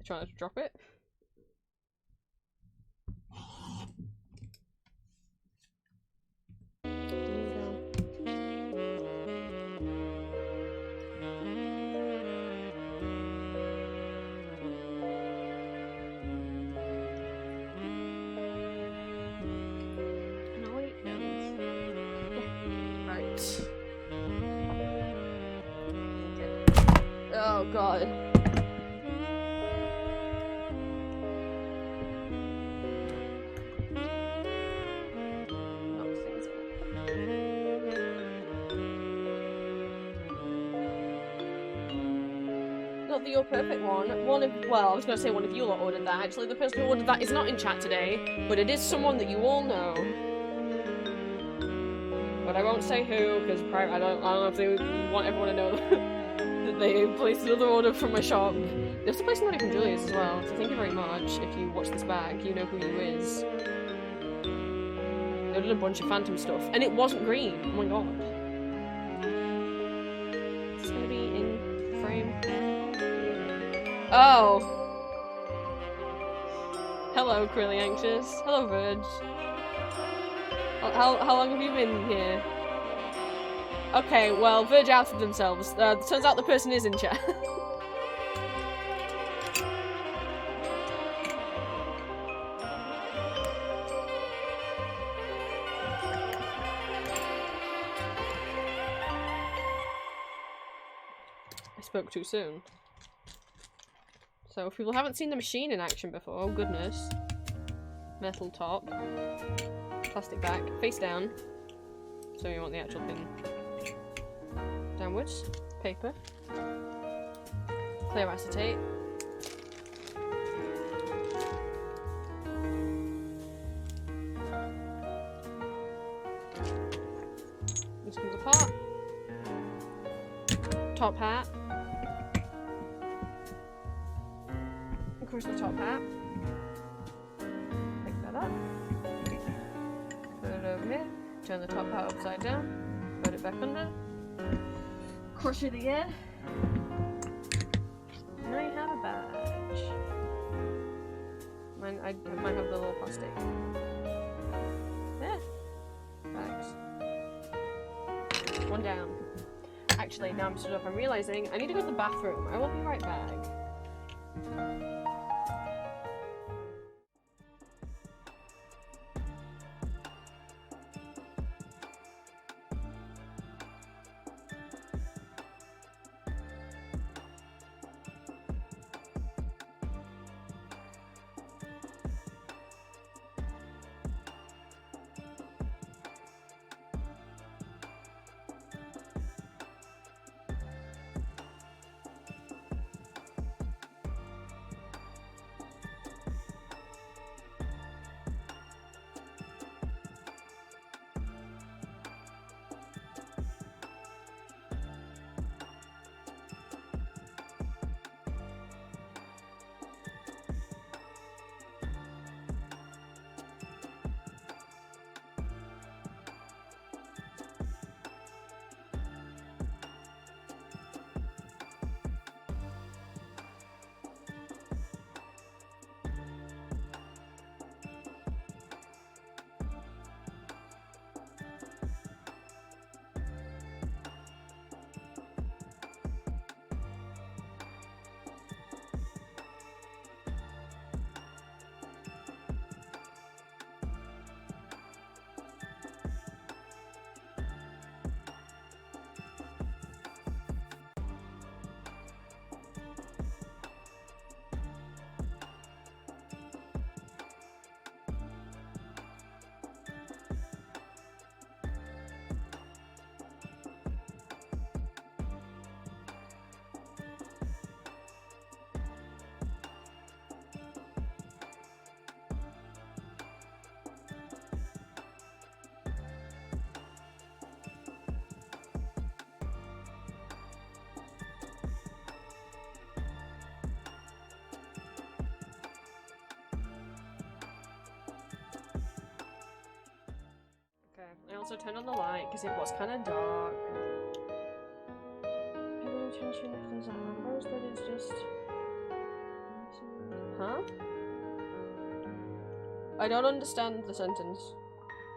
Trying to drop it. Oh god. Not the Your Perfect one. Well, I was gonna say one of you lot ordered that. Actually, the person who ordered that is not in chat today, but it is someone that you all know. But I won't say who, because I don't know if they want everyone to know that they placed another order from my shop. They also placed one from Julia's as well, so thank you very much. If you watch this back, you know who you is. They ordered a bunch of Phantom stuff, and it wasn't green. Oh my god. It's gonna be in frame. Oh! Hello, Crilly Anxious. Hello, Verge. How long have you been here? Okay, well, Verge outed themselves. Turns out the person is in chat. I spoke too soon. So if people haven't seen the machine in action before, oh goodness. Metal top. Plastic back. Face down. So you want the actual pin. Downwards. Paper. Clear acetate. This comes apart. Top hat. Of course, the top hat. Pick that up. Put it over here. Turn the top part upside down. Put it back under. Crush it again. Now you have a badge. I might have the little plastic. Yeah. Bags. One down. Actually, now I'm stood up, I'm realizing I need to go to the bathroom. I will be right back. I also turned on the light because it was kind of dark. Paying attention if there's an Ambrose that is just... Huh? I don't understand the sentence.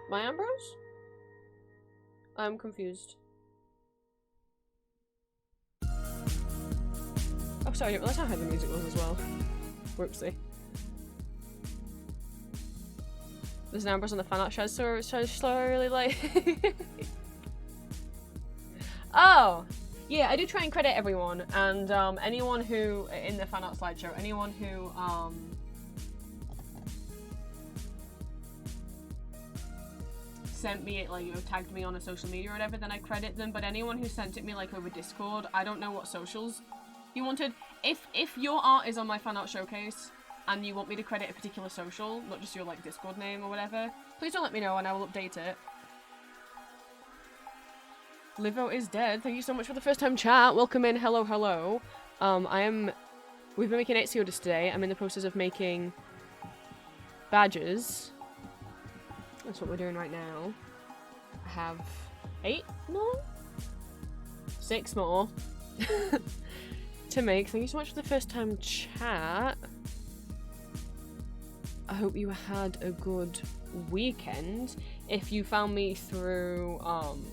My Ambrose? I'm confused. Oh, sorry, I didn't realize how high the music was as well. Whoopsie. There's an Ambrose on the fan art slowly like. Oh! Yeah, I do try and credit everyone, and anyone who, in the fan art slideshow, anyone who, sent me it, like, you know, tagged me on a social media or whatever, then I credit them, but anyone who sent it me, like, over Discord, I don't know what socials you wanted. If your art is on my fan art showcase, and you want me to credit a particular social, not just your, like, Discord name or whatever, please don't let me know and I will update it. Livo is dead. Thank you so much for the first time chat. Welcome in. Hello, hello. We've been making 8 orders today. I'm in the process of making badges. That's what we're doing right now. I have 8 more? 6 more to make. Thank you so much for the first time chat. I hope you had a good weekend. If you found me through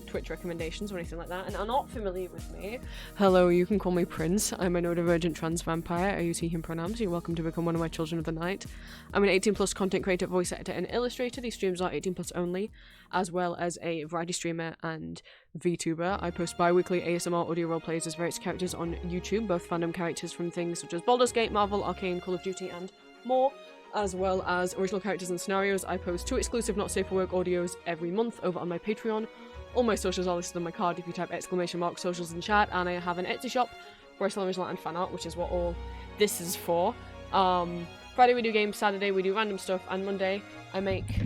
Twitch recommendations or anything like that and are not familiar with me, hello, you can call me Prince. I'm a neurodivergent trans vampire. I use he, him pronouns. You're welcome to become one of my children of the night. I'm an 18+ content creator, voice actor, and illustrator. These streams are 18+ only, as well as a variety streamer and VTuber. I post bi-weekly ASMR audio roleplays as various characters on YouTube, both fandom characters from things such as Baldur's Gate, Marvel, Arcane, Call of Duty, and more, as well as original characters and scenarios. I post 2 exclusive Not Safe for Work audios every month over on my Patreon. All my socials are listed on my card if you type !! socials in chat, and I have an Etsy shop where I sell original and fan art, which is what all this is for. Friday we do games, Saturday we do random stuff, and Monday I make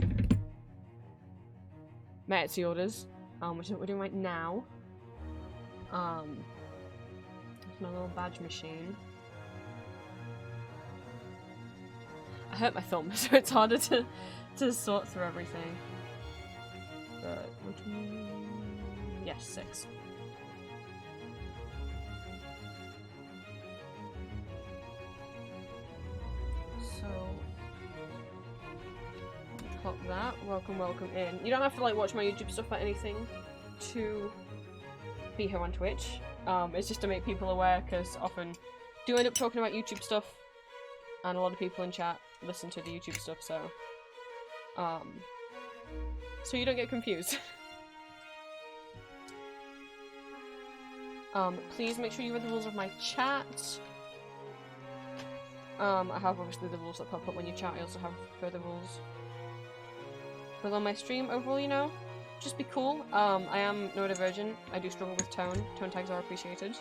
my Etsy orders, which is what we're doing right now. It's my little badge machine. I hurt my thumb, so it's harder to sort through everything. Yes, 6. So, pop that. Welcome, welcome in. You don't have to like watch my YouTube stuff or anything to be here on Twitch. It's just to make people aware, because often do end up talking about YouTube stuff, and a lot of people in chat listen to the YouTube stuff, so you don't get confused. Please make sure you read the rules of my chat. I have obviously the rules that pop up when you chat. I also have further rules. But on my stream overall, you know, just be cool. I am neurodivergent. I do struggle with tone. Tone tags are appreciated.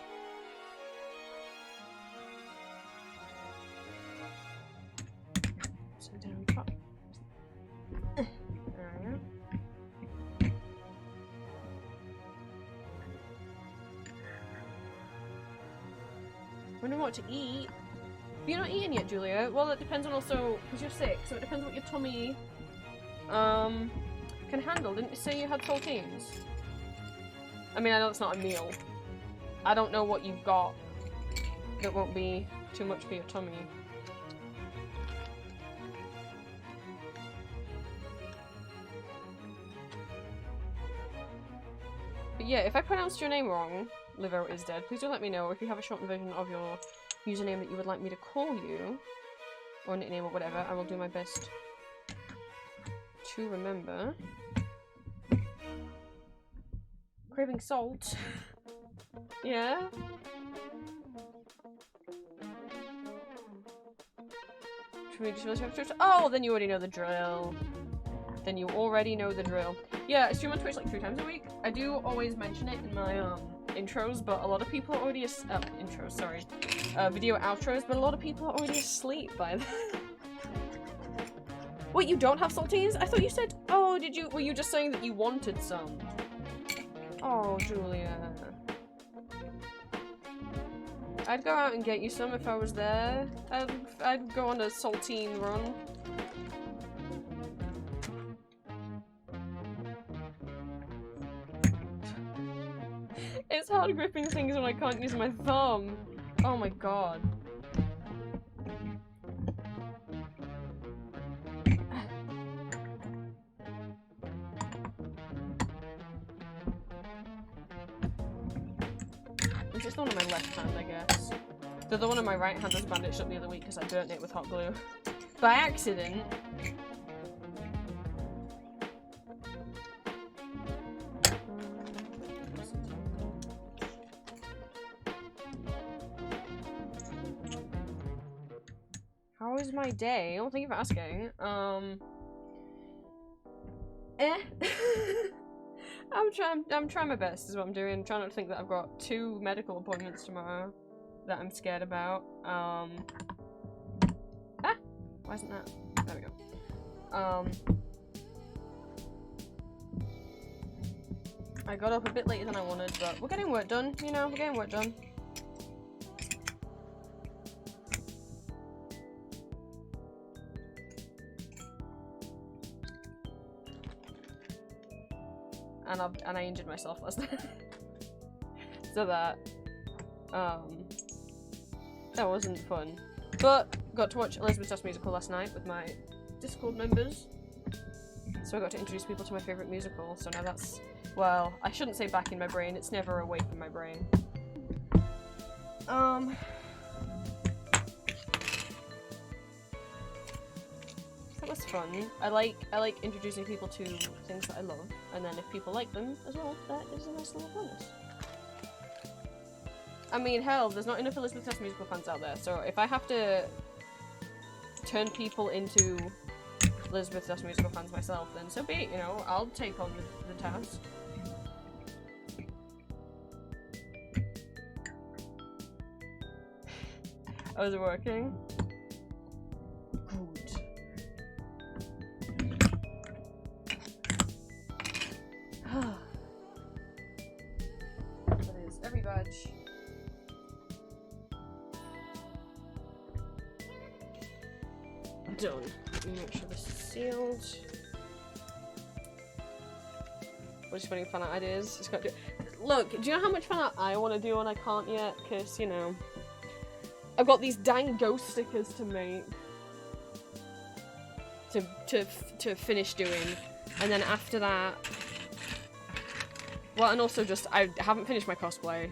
So down top. There we go. Wondering what to eat. Have you not eaten yet, Julia? Well, it depends on also, because you're sick, so it depends what your tummy can handle. Didn't you say you had saltines? I mean, I know it's not a meal. I don't know what you've got that won't be too much for your tummy. But yeah, if I pronounced your name wrong, Livo is dead, please do let me know. If you have a shortened version of your username that you would like me to call you, or nickname or whatever, I will do my best to remember. Craving salt. Yeah? Oh, then you already know the drill. Then you already know the drill. Yeah, I stream on Twitch like 3 times a week. I do always mention it in my intros, but a lot of people are already intros, sorry. Video outros, but a lot of people are already asleep by then. Wait, you don't have saltines? I thought you said, oh, did you, were you just saying that you wanted some? Oh, Julia. I'd go out and get you some if I was there. I'd go on a saltine run. It's hard gripping things when I can't use my thumb. Oh my god. It's just the one on my left hand, I guess. The other one on my right hand was bandaged up the other week because I burnt it with hot glue. By accident. How was my day? Oh, thank you for asking. I'm trying my best is what I'm doing. I'm trying not to think that I've got 2 medical appointments tomorrow that I'm scared about. Why isn't that? There we go. I got up a bit later than I wanted, but we're getting work done, you know, we're getting work done. And I injured myself last night. So that wasn't fun. But got to watch Elizabeth Does Musical last night with my Discord members. So I got to introduce people to my favourite musical, so now that's, well, I shouldn't say back in my brain, it's never away from my brain. That was fun. I like introducing people to things that I love, and then if people like them as well, that is a nice little bonus. I mean, hell, there's not enough Elizabeth Does Musical fans out there, so if I have to turn people into Elizabeth Does Musical fans myself, then so be it, you know, I'll take on the task. Oh, is it working? Good. That is every badge. Done. Let me make sure this is sealed. We're just running fan art ideas. Just got to look, do you know how much fan art I want to do and I can't yet? Because, you know, I've got these dang ghost stickers to make. To finish doing. And then after that... Well, and also just, I haven't finished my cosplay.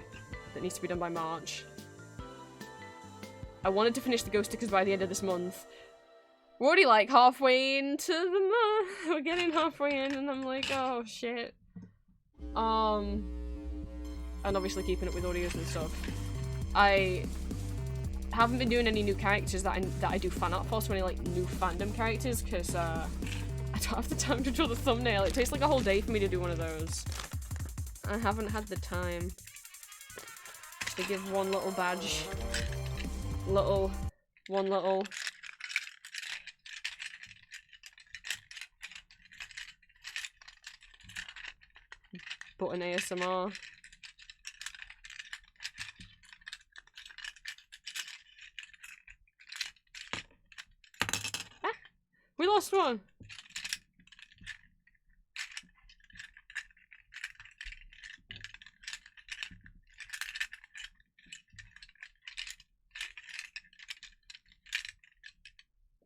That needs to be done by March. I wanted to finish the ghost stickers by the end of this month. We're already like halfway into the month. We're getting halfway in and I'm like, oh shit. And obviously keeping up with audios and stuff. I haven't been doing any new characters that I do fan art for, so any like new fandom characters, because I don't have the time to draw the thumbnail. It takes like a whole day for me to do one of those. I haven't had the time to give one little badge. One little button ASMR. Ah! We lost one!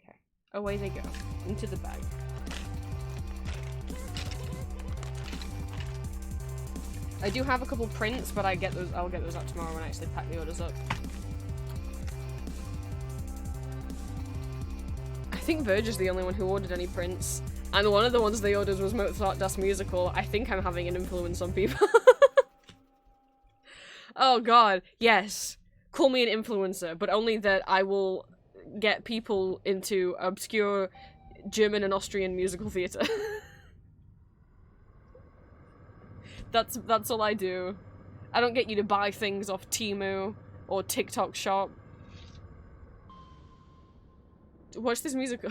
Okay. Away they go. Into the bag. I do have a couple prints, but I'll get those out tomorrow when I actually pack the orders up. I think Verge is the only one who ordered any prints. And one of the ones they ordered was Mozart Das Musical. I think I'm having an influence on people. Oh god, yes. Call me an influencer, but only that I will get people into obscure German and Austrian musical theatre. That's all I do. I don't get you to buy things off Temu or TikTok Shop. Watch this musical.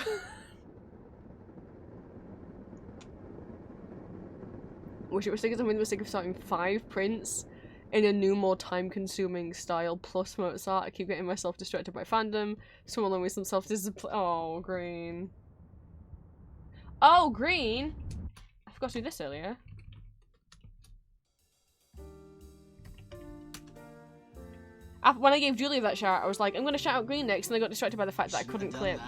Wish it was sick of something that was sick of starting 5 prints in a new, more time-consuming style plus Mozart. I keep getting myself distracted by fandom. Someone lend me some self-discipline. Oh, Green. Oh, Green! I forgot to do this earlier. When I gave Julia that shout, I was like, I'm gonna shout out Green next, and I got distracted by the fact that I couldn't clip.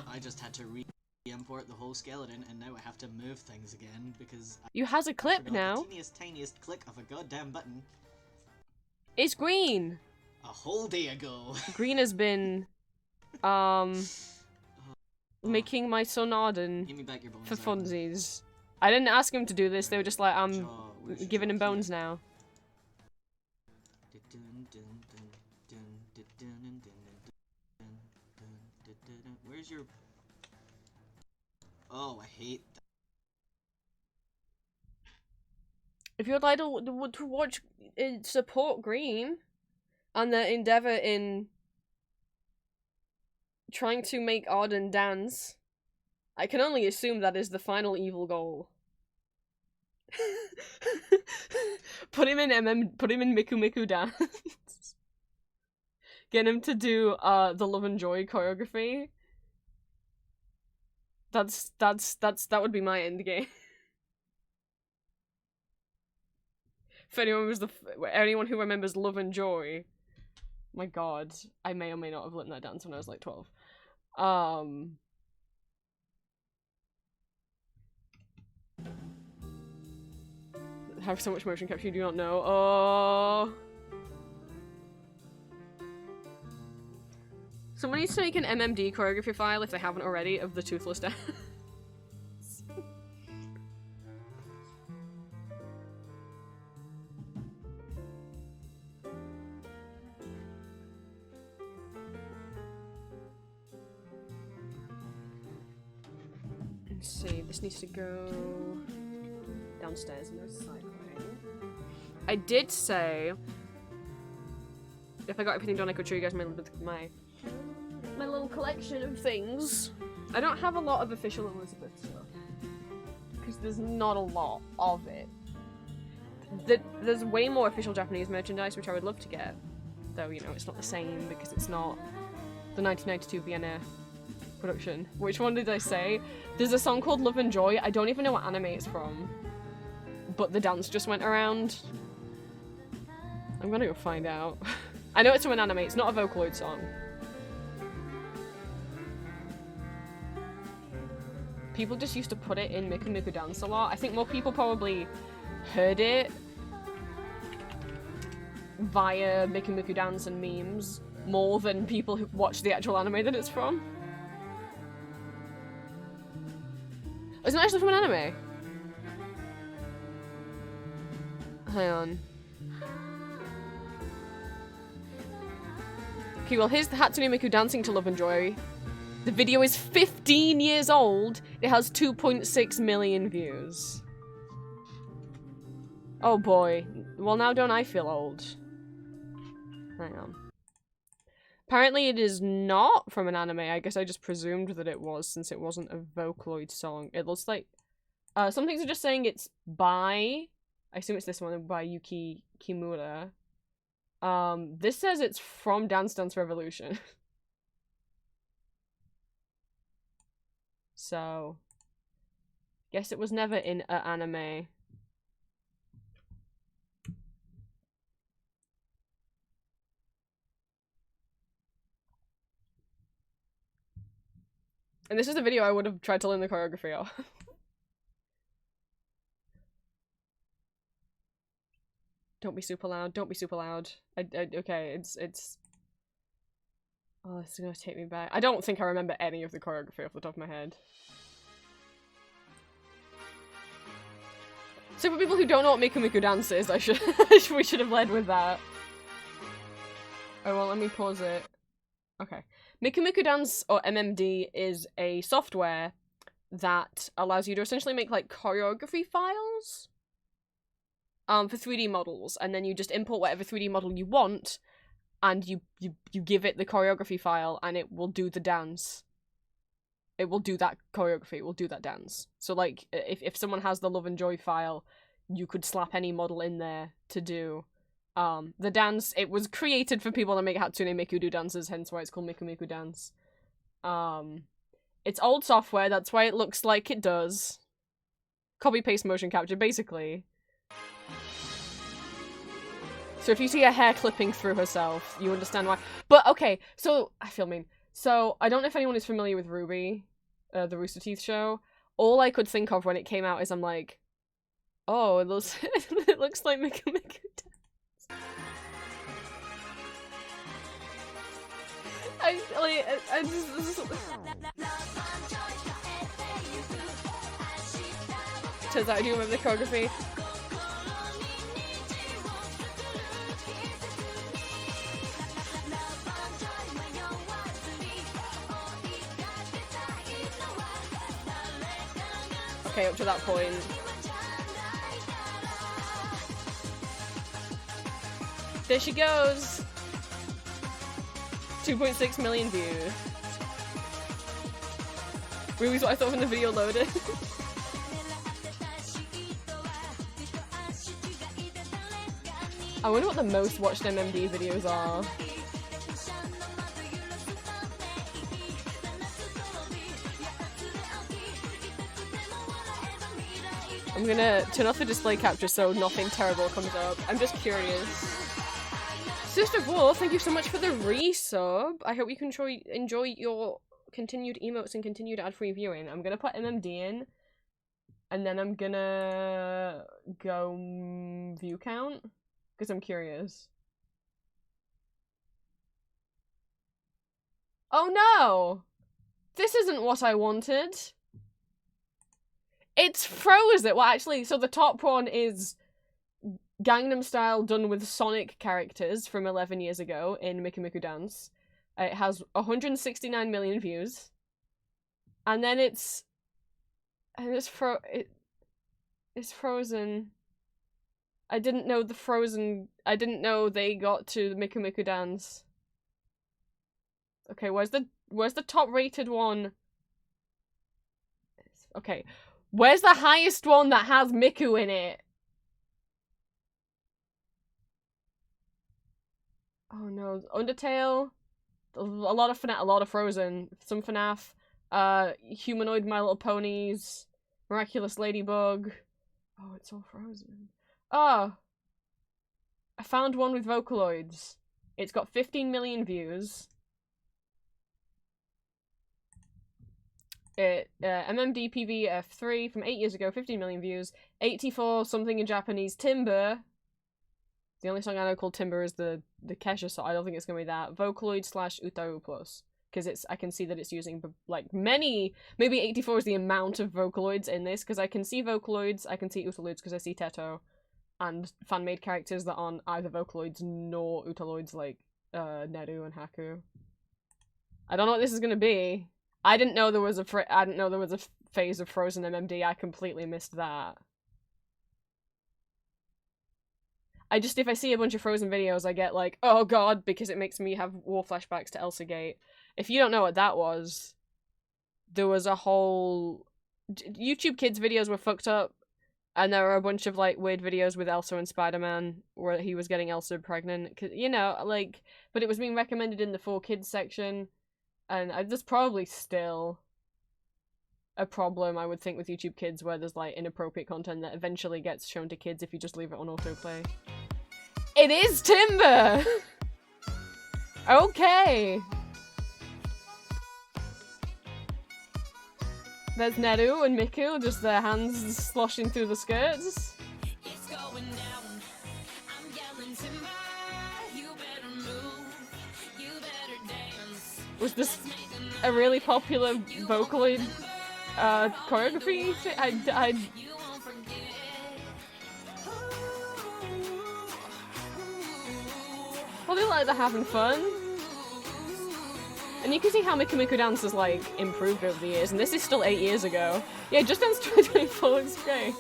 I just had to re-import the whole skeleton, and now I have to move things again, because You has a clip now. the tiniest click of a goddamn button It's Green! a whole day ago. Green has been, making my son Arden Give me back your bones, for Arden. funsies. I didn't ask him to do this, they were just like, I'm Jaw, where's your giving him jaw? bones now. Where's your... Oh, I hate that. If you'd like to watch, support Green and their endeavor in trying to make Arden dance, I can only assume that is the final evil goal. Put him in Miku Miku dance. Get him to do the Love and Joy choreography. That would be my end game. If anyone who remembers Love and Joy, my god, I may or may not have learned that dance when I was like 12. I have so much motion capture you do not know. Oh. Someone needs to make an MMD choreography file, if they haven't already, of the Toothless Dance. Let's see, this needs to go downstairs and no cycling. I did say, if I got everything done, I could show you guys my little collection of things. I don't have a lot of official Elizabeth stuff, because there's not a lot of it. There's way more official Japanese merchandise, which I would love to get, though, you know, it's not the same, because it's not the 1992 Vienna production. Which one did I say? There's a song called Love and Joy. I don't even know what anime it's from, but the dance just went around. I'm gonna go find out. I know it's from an anime, it's not a Vocaloid song. People just used to put it in Miku Miku Dance a lot. I think more people probably heard it via Miku Miku Dance and memes more than people who watch the actual anime that it's from. It's not actually from an anime. Hang on. Okay, well here's the Hatsune Miku dancing to Love and Joy. The video is 15 years old. It has 2.6 million views. Oh boy. Well, now don't I feel old. Hang on. Apparently it is not from an anime. I guess I just presumed that it was since it wasn't a Vocaloid song. It looks like... some things are just saying it's by... I assume it's this one, by Yuki Kimura. This says it's from Dance Dance Revolution. So... guess it was never in an anime. And this is the video I would have tried to learn the choreography of. Don't be super loud. Don't be super loud. Okay, it's... Oh, this is gonna take me back. I don't think I remember any of the choreography off the top of my head. So for people who don't know what Miku Miku Dance is, we should have led with that. Oh, well, let me pause it. Okay. Miku Miku Dance, or MMD, is a software that allows you to essentially make, like, choreography files for 3D models, and then you just import whatever 3D model you want, and you give it the choreography file, and it will do the dance. It will do that choreography, it will do that dance. So, like, if someone has the Love and Joy file, you could slap any model in there to do the dance. It was created for people to make Hatsune Miku do dances, hence why it's called Miku Miku Dance. It's old software, that's why it looks like it does. Copy-paste motion capture, basically. So if you see a hair clipping through herself, you understand why. But, okay, so, I feel mean. So, I don't know if anyone is familiar with Ruby, the Rooster Teeth show. All I could think of when it came out is I'm like, oh, it looks, it looks like Miku Miku Dance. I just... Turns out I do remember the choreography. Okay, up to that point. There she goes! 2.6 million views. Ruby's what I thought when the video loaded. I wonder what the most watched MMD videos are. I'm gonna turn off the display capture so nothing terrible comes up. I'm just curious. Sister War, thank you so much for the resub. I hope you can enjoy your continued emotes and continued ad-free viewing. I'm gonna put MMD in, and then I'm gonna go view count, because I'm curious. Oh no! This isn't what I wanted. It's frozen! Well, actually, so the top one is Gangnam Style done with Sonic characters from 11 years ago in Miku Miku Dance. It has 169 million views. And then it's frozen. I didn't know they got to the Miku Miku Dance. Okay, where's the top rated one? Okay. Where's the highest one that has Miku in it? Oh no, Undertale, a lot of Frozen, some FNAF, Humanoid My Little Ponies, Miraculous Ladybug, Oh, it's all frozen. Oh! I found one with Vocaloids. It's got 15 million views. MMDPVF3 from 8 years ago, 15 million views. 84 something in Japanese. Timber. The only song I know called Timber is the Kesha song. I don't think it's gonna be that. Vocaloid / Utau Plus. Because I can see that it's using, like, maybe 84 is the amount of Vocaloids in this, because I can see Vocaloids, I can see Utaloids, because I see Teto, and fan-made characters that aren't either Vocaloids nor Utaloids, like, Neru and Haku. I don't know what this is gonna be. I didn't know there was a phase of Frozen MMD, I completely missed that. If I see a bunch of Frozen videos, I get like, oh god, because it makes me have war flashbacks to Elsa Gate. If you don't know what that was, there was a whole... YouTube Kids videos were fucked up, and there were a bunch of, like, weird videos with Elsa and Spider-Man where he was getting Elsa pregnant. 'Cause, you know, like, but it was being recommended in the 4Kids section, and there's probably still a problem, I would think, with YouTube Kids where there's, like, inappropriate content that eventually gets shown to kids if you just leave it on autoplay. It is Timber! Okay! There's Neru and Miku, just their hands sloshing through the skirts. It's going down. I'm yelling timber. You better move. You better dance. Was this a really popular Vocaloid choreography? You won't forget. Well, they like they're having fun. And you can see how Miku Dance has, like, improved over the years, and this is still 8 years ago. Yeah, Just Dance 2024 is great.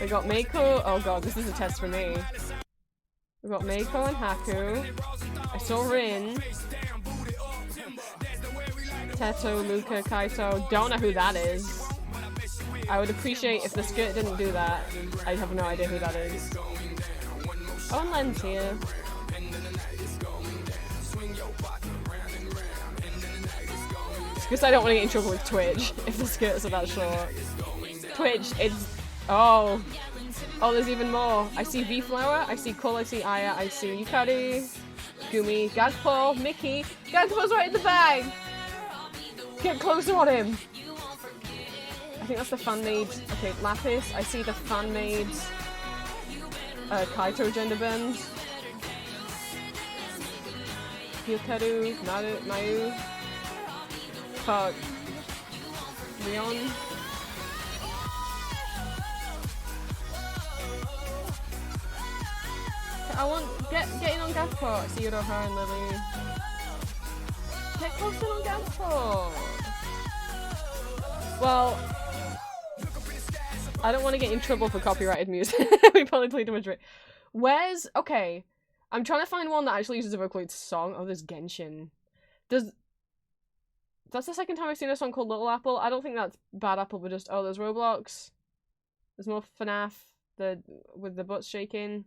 We got Meiko. Oh god, this is a test for me. We got Meiko and Haku. I saw Rin. Teto, Luca, Kaito. Don't know who that is. I would appreciate if the skirt didn't do that. I have no idea who that is. Oh, and Len's here. Because I don't want to get in trouble with Twitch if the skirts are that short. Twitch, it's... Oh. Oh, there's even more. I see V-Flower, I see Cole, I see Aya, I see Yukari, Gumi, Gagpo, Mickey. Gagpo's right in the bag! Get closer on him! I think that's the fan-made... Okay, Lapis, I see the fan-made... Kaito gender bend. Hyukaru, Mayu. Fuck. Leon. I want get in on Gaspo. I see you, her and Lily. Get closer on Gaspo. Well, I don't want to get in trouble for copyrighted music. We probably played too much of it. Where's okay? I'm trying to find one that actually uses a Vocaloid song. Oh, there's Genshin. That's the second time I've seen a song called Little Apple. I don't think that's Bad Apple, but just, oh, there's Roblox. There's more FNAF, with the butts shaking.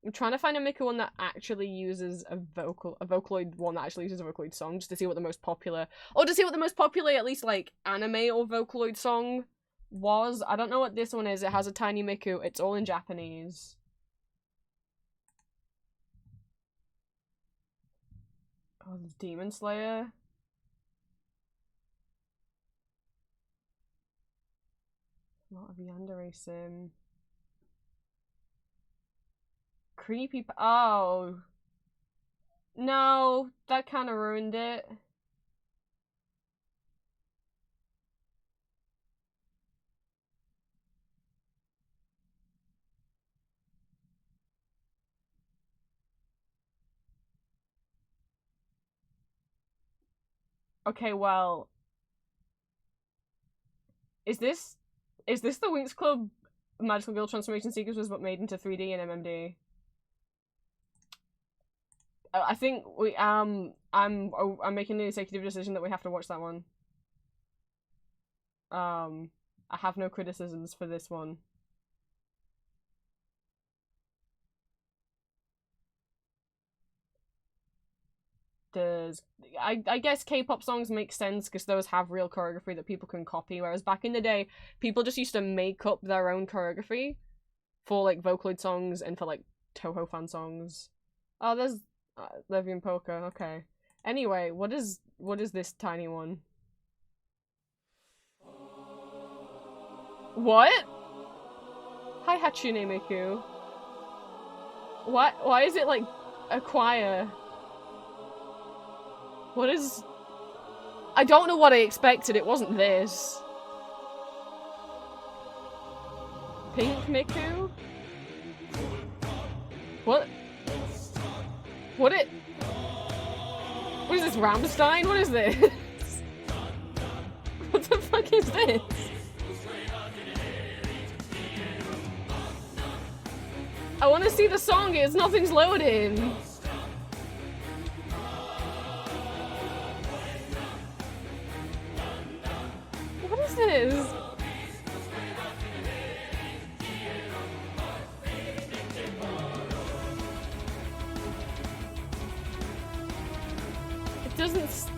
I'm trying to find a Miku one that actually uses a Vocaloid one that actually uses a Vocaloid song, just to see what the most popular, or to see what the most popular, at least, like, anime or Vocaloid song was. I don't know what this one is. It has a tiny Miku. It's all in Japanese. Oh, there's Demon Slayer. A lot of Yandere Sim. Creepy. Oh. No, that kind of ruined it. Okay, well. Is this the Winx Club Magical Girl Transformation sequences but made into 3D and MMD? I think I'm making the executive decision that we have to watch that one. I have no criticisms for this one. There's I guess K-pop songs make sense because those have real choreography that people can copy, whereas back in the day, people just used to make up their own choreography for, like, Vocaloid songs and for, like, Toho fan songs. Oh, there's Levian Poker, okay. Anyway, what is this tiny one? What? Hi, Hatsune Miku. What? Why is it, like, a choir? What is... I don't know what I expected, it wasn't this. Pink Miku? What? What it... What is this, Rammstein? What is this? What the fuck is this? I want to see the song, nothing's loading. What is this?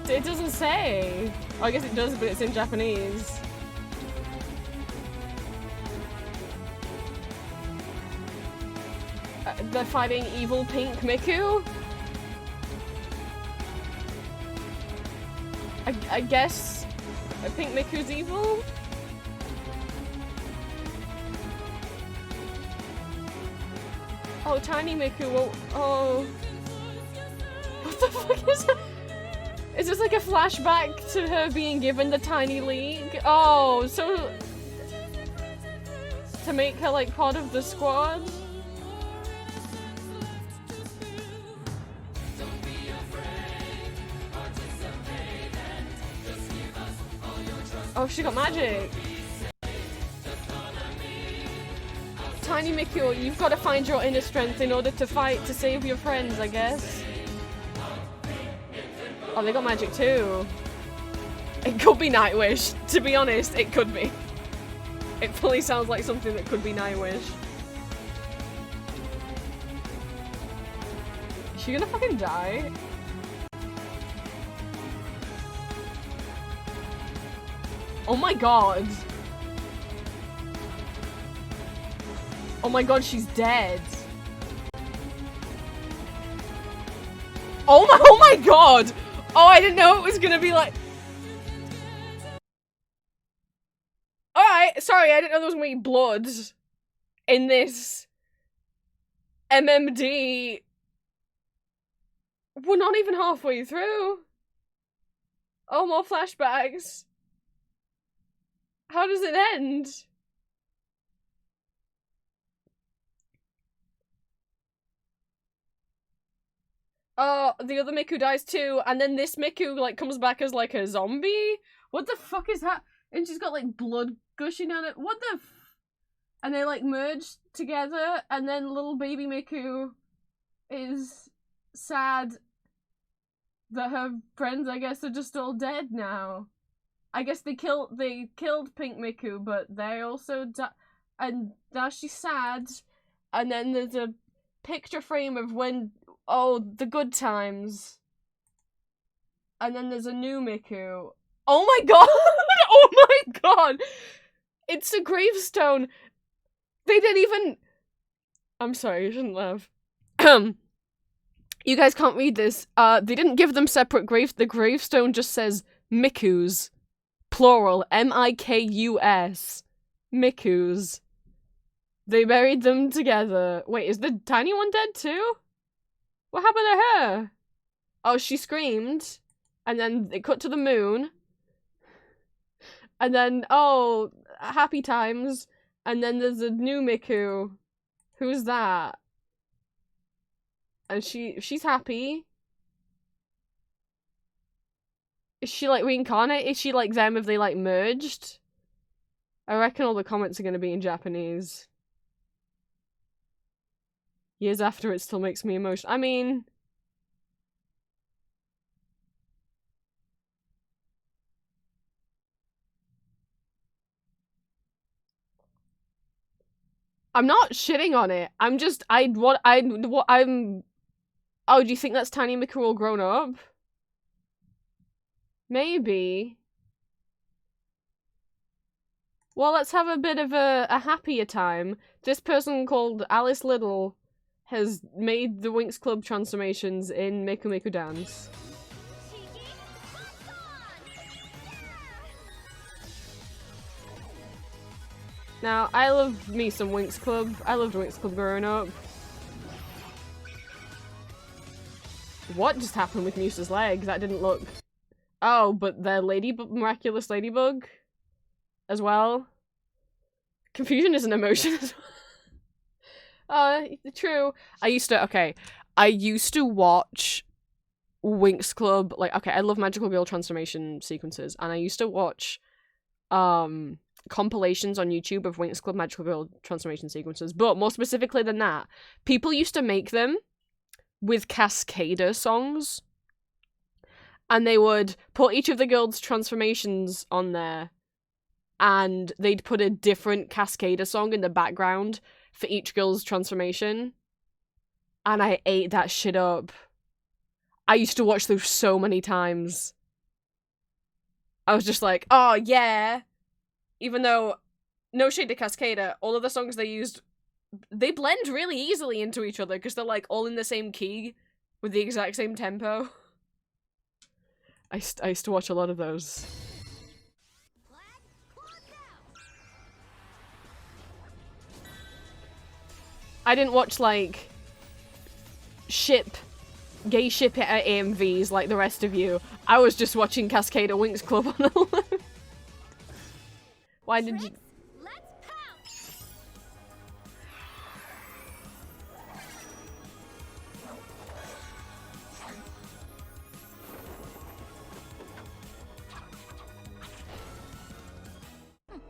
It doesn't say. Oh, I guess it does, but it's in Japanese. They're fighting evil Pink Miku? I guess Pink Miku's evil? Oh, Tiny Miku, oh. What the fuck is that? Is this like a flashback to her being given the Tiny League? Oh, so... to make her like part of the squad? Oh, she got magic! Tiny Miku, you've got to find your inner strength in order to fight to save your friends, I guess. Oh, they got magic too. It could be Nightwish. To be honest, it could be. It fully sounds like something that could be Nightwish. Is she gonna fucking die? Oh my god. Oh my god, she's dead. Oh my god! Oh, I didn't know it was gonna be like... Alright, sorry, I didn't know there was gonna be blood in this MMD. We're not even halfway through. Oh, more flashbacks. How does it end? Oh, the other Miku dies too, and then this Miku, like, comes back as, like, a zombie? What the fuck is that? And she's got, like, blood gushing down it. What the f- And they, like, merge together, and then little baby Miku is sad that her friends, I guess, are just all dead now. I guess they killed Pink Miku, but they also and now she's sad, and then there's a picture frame of when... Oh, the good times. And then there's a new Miku. Oh my god! Oh my god! It's a gravestone! They didn't even... I'm sorry, you shouldn't laugh. You guys can't read this. They didn't give them separate graves. The gravestone just says Mikus. Plural. M-I-K-U-S. Mikus. They buried them together. Wait, is the tiny one dead too? What happened to her? Oh, she screamed. And then it cut to the moon. And then, oh, happy times. And then there's a new Miku. Who's that? And she's happy. Is she, like, reincarnated? Is she like them if they, like, merged? I reckon all the comments are gonna be in Japanese. Years after, it still makes me emotional. I mean... I'm not shitting on it. I'm just... I'm... Oh, do you think that's Tiny Miku all grown up? Maybe. Well, let's have a bit of a happier time. This person called Alice Little has made the Winx Club transformations in Miku Miku Dance. Now, I love me some Winx Club. I loved Winx Club growing up. What just happened with Musa's leg? That didn't look... Oh, but the miraculous ladybug as well. Confusion is an emotion as well. True. I used to watch Winx Club, like, okay, I love Magical Girl transformation sequences, and I used to watch, compilations on YouTube of Winx Club Magical Girl transformation sequences, but more specifically than that, people used to make them with Cascada songs, and they would put each of the girls' transformations on there, and they'd put a different Cascada song in the background for each girl's transformation, and I ate that shit up. I used to watch those so many times. I was just like, oh yeah! Even though, no shade to Cascada, all of the songs they used, they blend really easily into each other because they're like all in the same key with the exact same tempo. I used to watch a lot of those. I didn't watch like gay ship at ENVs like the rest of you. I was just watching Cascada Winx Club on a loop. Why did you...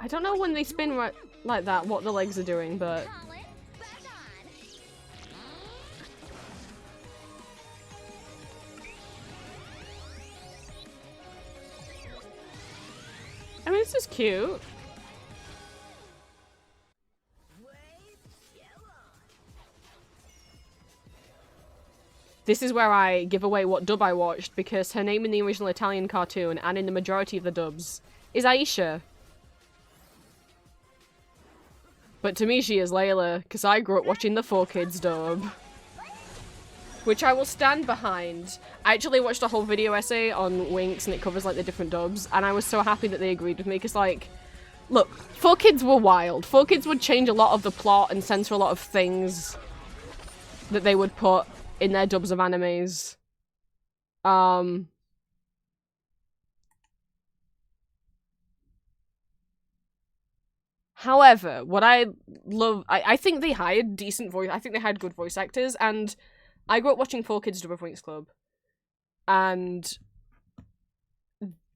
I don't know when they spin right like that what the legs are doing, but... I mean, this is cute. This is where I give away what dub I watched, because her name in the original Italian cartoon, and in the majority of the dubs, is Aisha. But to me she is Layla, because I grew up watching the 4Kids dub. Which I will stand behind. I actually watched a whole video essay on Winx, and it covers like the different dubs, and I was so happy that they agreed with me, because like, look, 4Kids were wild. 4Kids would change a lot of the plot and censor a lot of things that they would put in their dubs of animes. However, what I love, I think they hired I think they had good voice actors, and I grew up watching 4Kids dub of Winx Club, and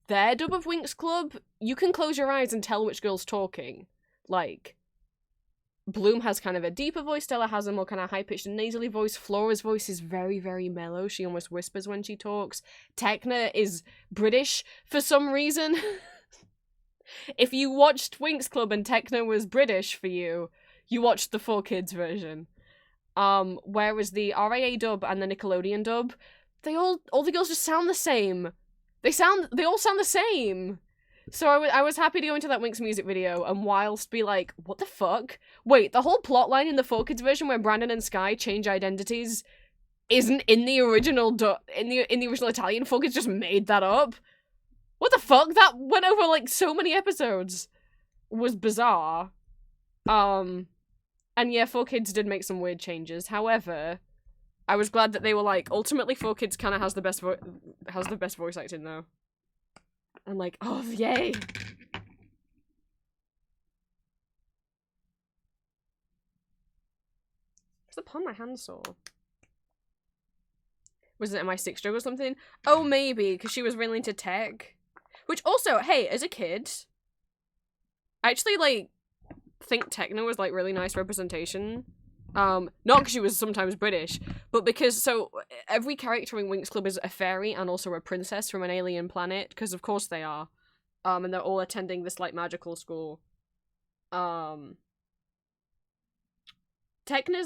their dub of Winx Club, you can close your eyes and tell which girl's talking. Like, Bloom has kind of a deeper voice, Stella has a more kind of high-pitched and nasally voice, Flora's voice is very, very mellow, she almost whispers when she talks, Tekna is British for some reason. If you watched Winx Club and Tekna was British for you, you watched the 4Kids version. Whereas the RIA dub and the Nickelodeon dub, all the girls just sound the same. They all sound the same. So I was happy to go into that Winx music video and whilst be like, what the fuck? Wait, the whole plotline in the 4Kids version where Brandon and Sky change identities isn't in the original in the original Italian. 4Kids just made that up. What the fuck? That went over like so many episodes. Was bizarre. And yeah, 4Kids did make some weird changes. However, I was glad that they were like, ultimately 4Kids kind of has the best voice acting though. I'm like, oh yay! What's the paw my hand saw? Was it MI6 joke or something? Oh, maybe, because she was really into tech. Which also, hey, as a kid, I actually, like, think Tekna was, like, really nice representation. Not because she was sometimes British, but because, so, every character in Winx Club is a fairy and also a princess from an alien planet, because of course they are. And they're all attending this, like, magical school. Tekna's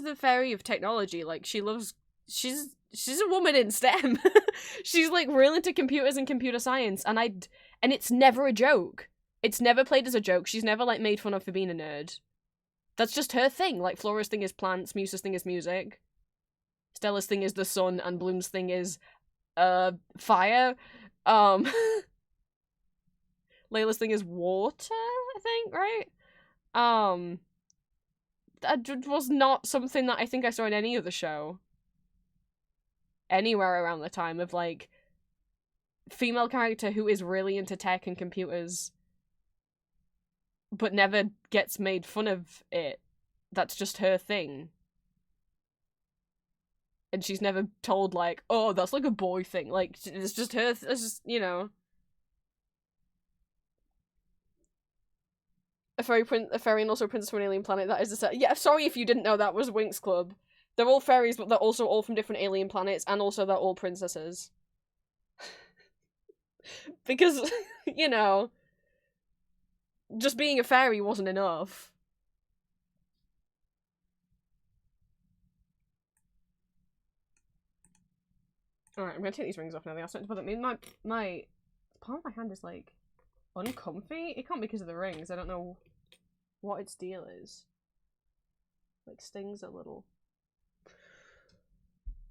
the fairy of technology, like, she's she's a woman in STEM. She's like real into computers and computer science, and it's never a joke. It's never played as a joke. She's never like made fun of for being a nerd. That's just her thing. Like Flora's thing is plants, Musa's thing is music, Stella's thing is the sun, and Bloom's thing is fire. Layla's thing is water, I think, right? That was not something that I think I saw in any other show. Anywhere around the time of, like, female character who is really into tech and computers, but never gets made fun of it. That's just her thing. And she's never told, like, oh, that's like a boy thing. Like, it's just her, it's just, you know. A fairy and also a princess from an alien planet. That is the set. Yeah, sorry if you didn't know that was Winx Club. They're all fairies, but they're also all from different alien planets, and also they're all princesses. Because, you know, just being a fairy wasn't enough. Alright, I'm gonna take these rings off now. They are starting to bother me. My palm of my hand is, like, uncomfy. It can't be because of the rings. I don't know what its deal is. Like, stings a little.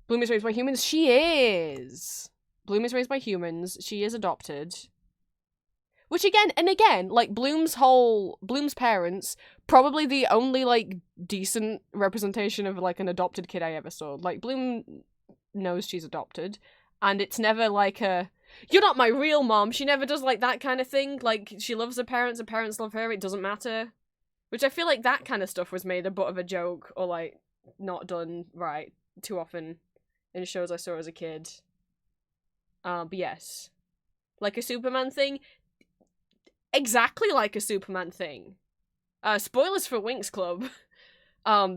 Bloom is raised by humans? She is! Bloom is raised by humans. She is adopted. Which again, like, Bloom's parents, probably the only, like, decent representation of, like, an adopted kid I ever saw. Like, Bloom knows she's adopted, and it's never like a, you're not my real mom. She never does, like, that kind of thing. Like, she loves her parents love her, it doesn't matter. Which I feel like that kind of stuff was made a butt of a joke, or, like, not done right too often in shows I saw as a kid. But yes. Like a Superman thing? Exactly like a Superman thing. Spoilers for Winx Club.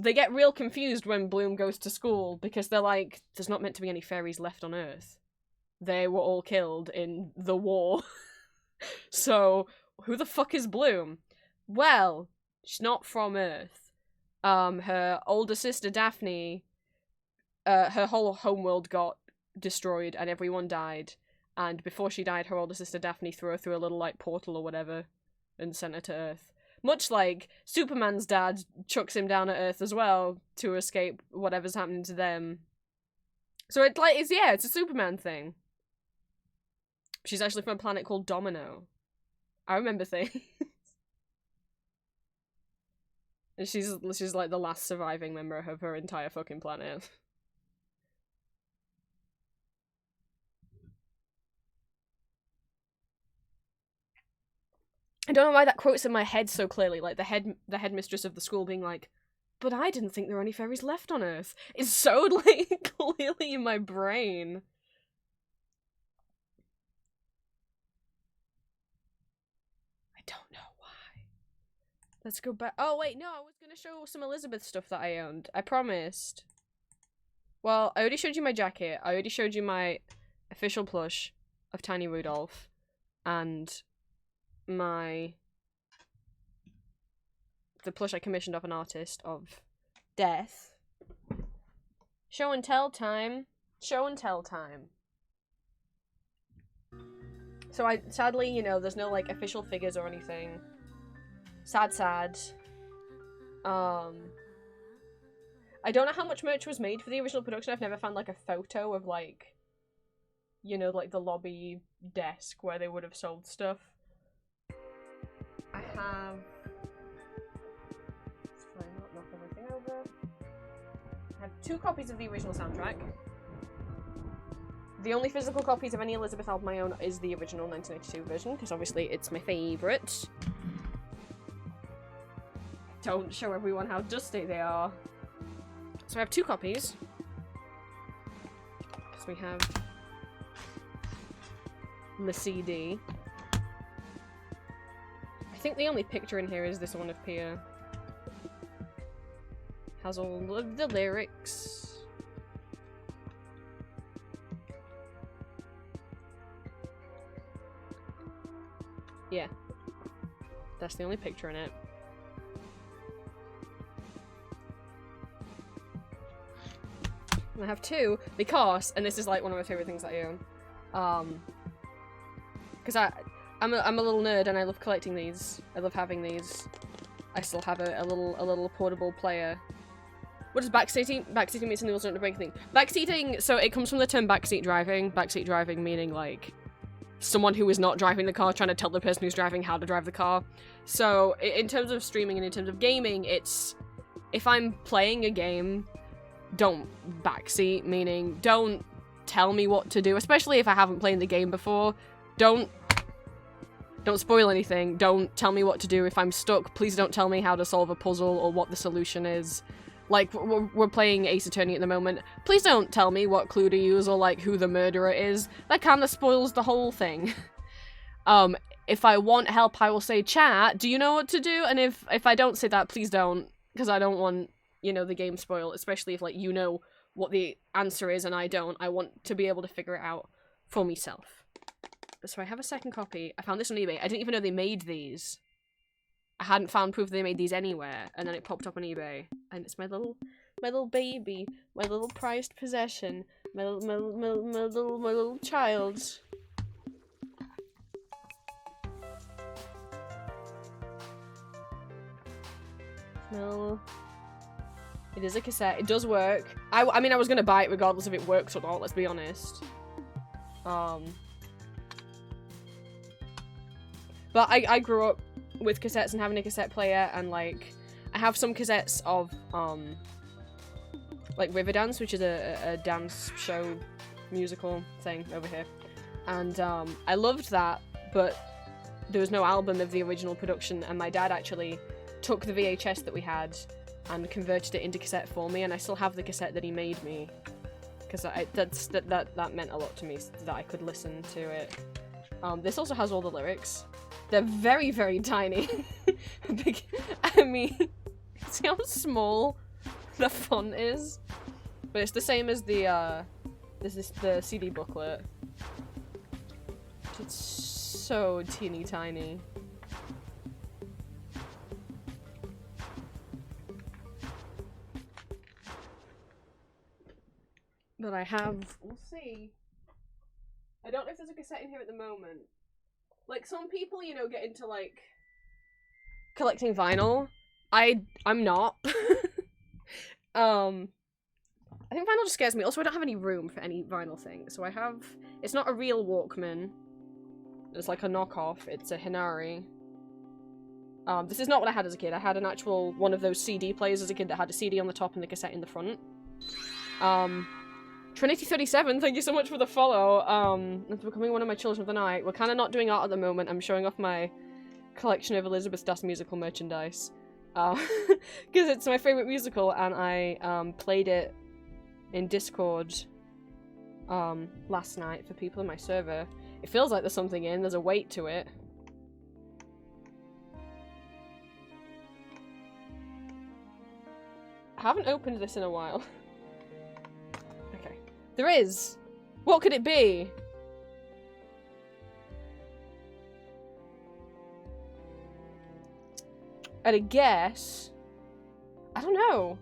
They get real confused when Bloom goes to school, because they're like, there's not meant to be any fairies left on Earth. They were all killed in the war. So, who the fuck is Bloom? Well, she's not from Earth. Her older sister Daphne, her whole homeworld got destroyed and everyone died. And before she died, her older sister Daphne threw her through a little, like, portal or whatever and sent her to Earth. Much like Superman's dad chucks him down at Earth as well to escape whatever's happening to them. So it's a Superman thing. She's actually from a planet called Domino. I remember things. And she's like the last surviving member of her entire fucking planet. I don't know why that quote's in my head so clearly, like the headmistress of the school being like, but I didn't think there were any fairies left on Earth. It's so, like, clearly in my brain. I don't know why. Let's go back. Oh, wait, no, I was gonna show some Elizabeth stuff that I owned. I promised. Well, I already showed you my jacket. I already showed you my official plush of Tiny Rudolph. And the plush I commissioned off an artist of Death. Show and tell time. Show and tell time. So sadly, you know, there's no, like, official figures or anything. Sad. I don't know how much merch was made for the original production. I've never found, like, a photo of, like, you know, like, the lobby desk where they would have sold stuff. I have... Let's try and not knock everything over. I have 2 copies of the original soundtrack. The only physical copies of any Elizabeth album I own is the original 1982 version, because obviously it's my favourite. Don't show everyone how dusty they are. So I have 2 copies. So we have the CD. I think the only picture in here is this one of Pia. Has all of the lyrics. Yeah. That's the only picture in it. I have 2 because, and this is like one of my favorite things that I own, because I'm a little nerd and I love collecting these. I love having these. I still have a little portable player. What does backseating? Backseating means something else don't break anything. Backseating, so it comes from the term backseat driving. Backseat driving meaning like someone who is not driving the car trying to tell the person who's driving how to drive the car. So in terms of streaming and in terms of gaming, it's if I'm playing a game, don't backseat, meaning don't tell me what to do, especially if I haven't played the game before. Don't spoil anything. Don't tell me what to do. If I'm stuck, please don't tell me how to solve a puzzle or what the solution is. Like, we're playing Ace Attorney at the moment. Please don't tell me what clue to use or, like, who the murderer is. That kind of spoils the whole thing. If I want help, I will say, chat, do you know what to do? And if I don't say that, please don't. Because I don't want, you know, the game spoiled. Especially if, like, you know what the answer is and I don't. I want to be able to figure it out for myself. So I have a second copy. I found this on eBay. I didn't even know they made these. I hadn't found proof they made these anywhere, and then it popped up on eBay. And it's my little baby, my little prized possession, my little child. No. It is a cassette. It does work. I mean, I was gonna buy it regardless if it works or not, let's be honest. But I grew up with cassettes and having a cassette player, and like I have some cassettes of like Riverdance, which is a dance show musical thing over here, and I loved that, but there was no album of the original production, and my dad actually took the VHS that we had and converted it into cassette for me, and I still have the cassette that he made me because that meant a lot to me, that I could listen to it. This also has all the lyrics. They're very, very tiny. I mean, see how small the font is? But it's the same as the CD booklet. It's so teeny tiny. But I have, we'll see. I don't know if there's a cassette in here at the moment. Like, some people, you know, get into, like, collecting vinyl. I'm not. I think vinyl just scares me. Also, I don't have any room for any vinyl thing. So I have, it's not a real Walkman. It's like a knockoff. It's a Hinari. This is not what I had as a kid. I had an actual, one of those CD players as a kid that had a CD on the top and the cassette in the front. Trinity37, thank you so much for the follow. It's becoming one of my children of the night. We're kind of not doing art at the moment. I'm showing off my collection of Elizabeth Das musical merchandise. Because it's my favourite musical, and I played it in Discord last night for people in my server. It feels like there's something in, there's a weight to it. I haven't opened this in a while. There is! What could it be? At a guess? I don't know.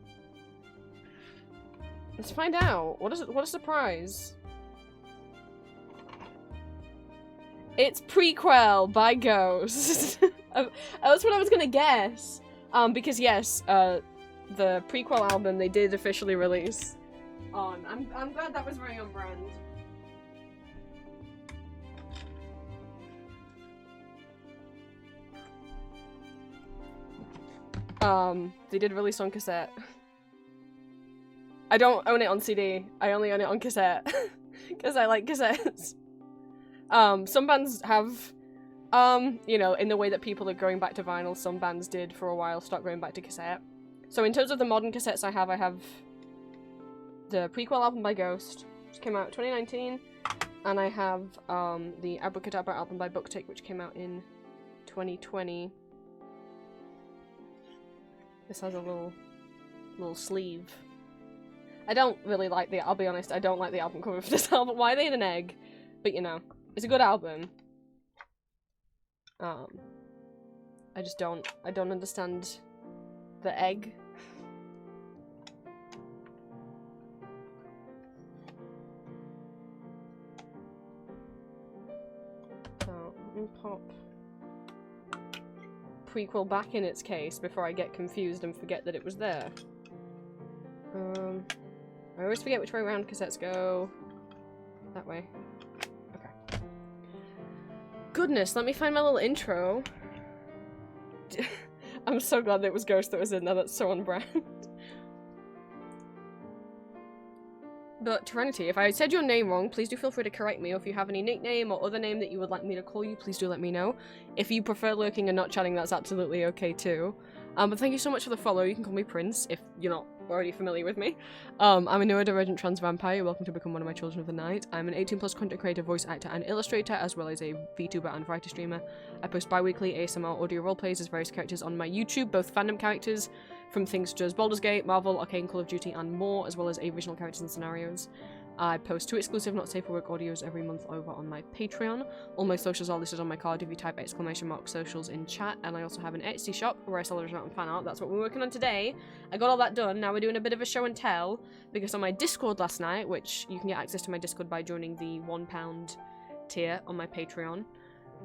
Let's find out. What is it? What a surprise. It's Prequel by Ghost. That's what I was gonna guess. Because yes, the Prequel album they did officially release. I'm glad that was very on brand. They did release on cassette. I don't own it on CD. I only own it on cassette. Because I like cassettes. Some bands have, you know, in the way that people are going back to vinyl, some bands did for a while start going back to cassette. So in terms of the modern cassettes I have the Prequel album by Ghost, which came out in 2019, and I have the Abracadabra album by Booktick, which came out in 2020. This has a little sleeve. I don't really like the, I'll be honest, I don't like the album cover for this album. Why are they in an egg? But you know, it's a good album. I don't understand the egg. prequel back in its case before I get confused and forget that it was there. I always forget which way around cassettes go. That way. Okay. Goodness, let me find my little intro. I'm so glad that it was Ghost that was in there, that's so on brand. But, Serenity, if I said your name wrong, please do feel free to correct me, or if you have any nickname or other name that you would like me to call you, please do let me know. If you prefer lurking and not chatting, that's absolutely okay too. But thank you so much for the follow. You can call me Prince, if you're not already familiar with me. I'm a neurodivergent trans vampire. You're welcome to become one of my children of the night. I'm an 18+ content creator, voice actor, and illustrator, as well as a VTuber and writer streamer. I post bi-weekly ASMR audio roleplays as various characters on my YouTube, both fandom characters from things such as Baldur's Gate, Marvel, Arcane, Call of Duty, and more, as well as original characters and scenarios. I post 2 exclusive Not Safe for Work audios every month over on my Patreon. All my socials are listed on my card if you type !socials in chat, and I also have an Etsy shop where I sell original and fan art. That's what we're working on today. I got all that done. Now we're doing a bit of a show and tell, because on my Discord last night, which you can get access to my Discord by joining the £1 tier on my Patreon,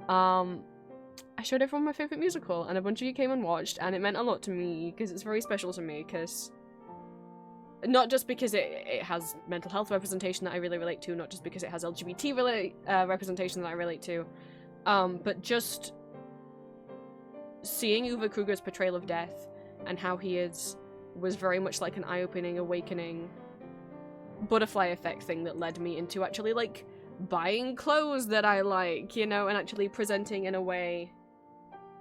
I showed everyone my favourite musical, and a bunch of you came and watched, and it meant a lot to me, because it's very special to me, because... Not just because it has mental health representation that I really relate to, not just because it has LGBT representation that I relate to, but just seeing Uwe Kruger's portrayal of death and how he was very much like an eye-opening, awakening butterfly effect thing that led me into actually, like, buying clothes that I like, you know, and actually presenting in a way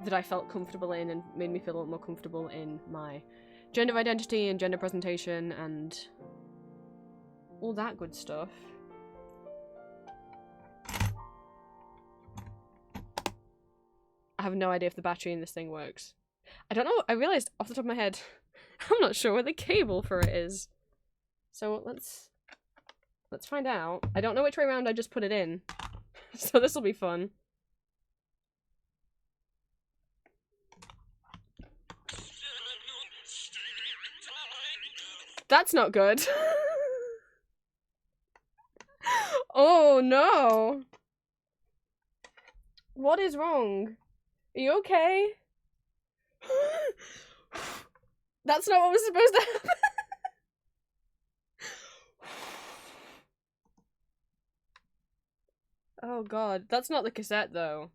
that I felt comfortable in and made me feel a lot more comfortable in my gender identity and gender presentation and all that good stuff. I have no idea if the battery in this thing works. I don't know, I realised off the top of my head, I'm not sure where the cable for it is. So let's find out. I don't know which way around I just put it in. So this will be fun. That's not good. Oh no. What is wrong? Are you okay? That's not what was supposed to happen. Oh god, that's not the cassette though.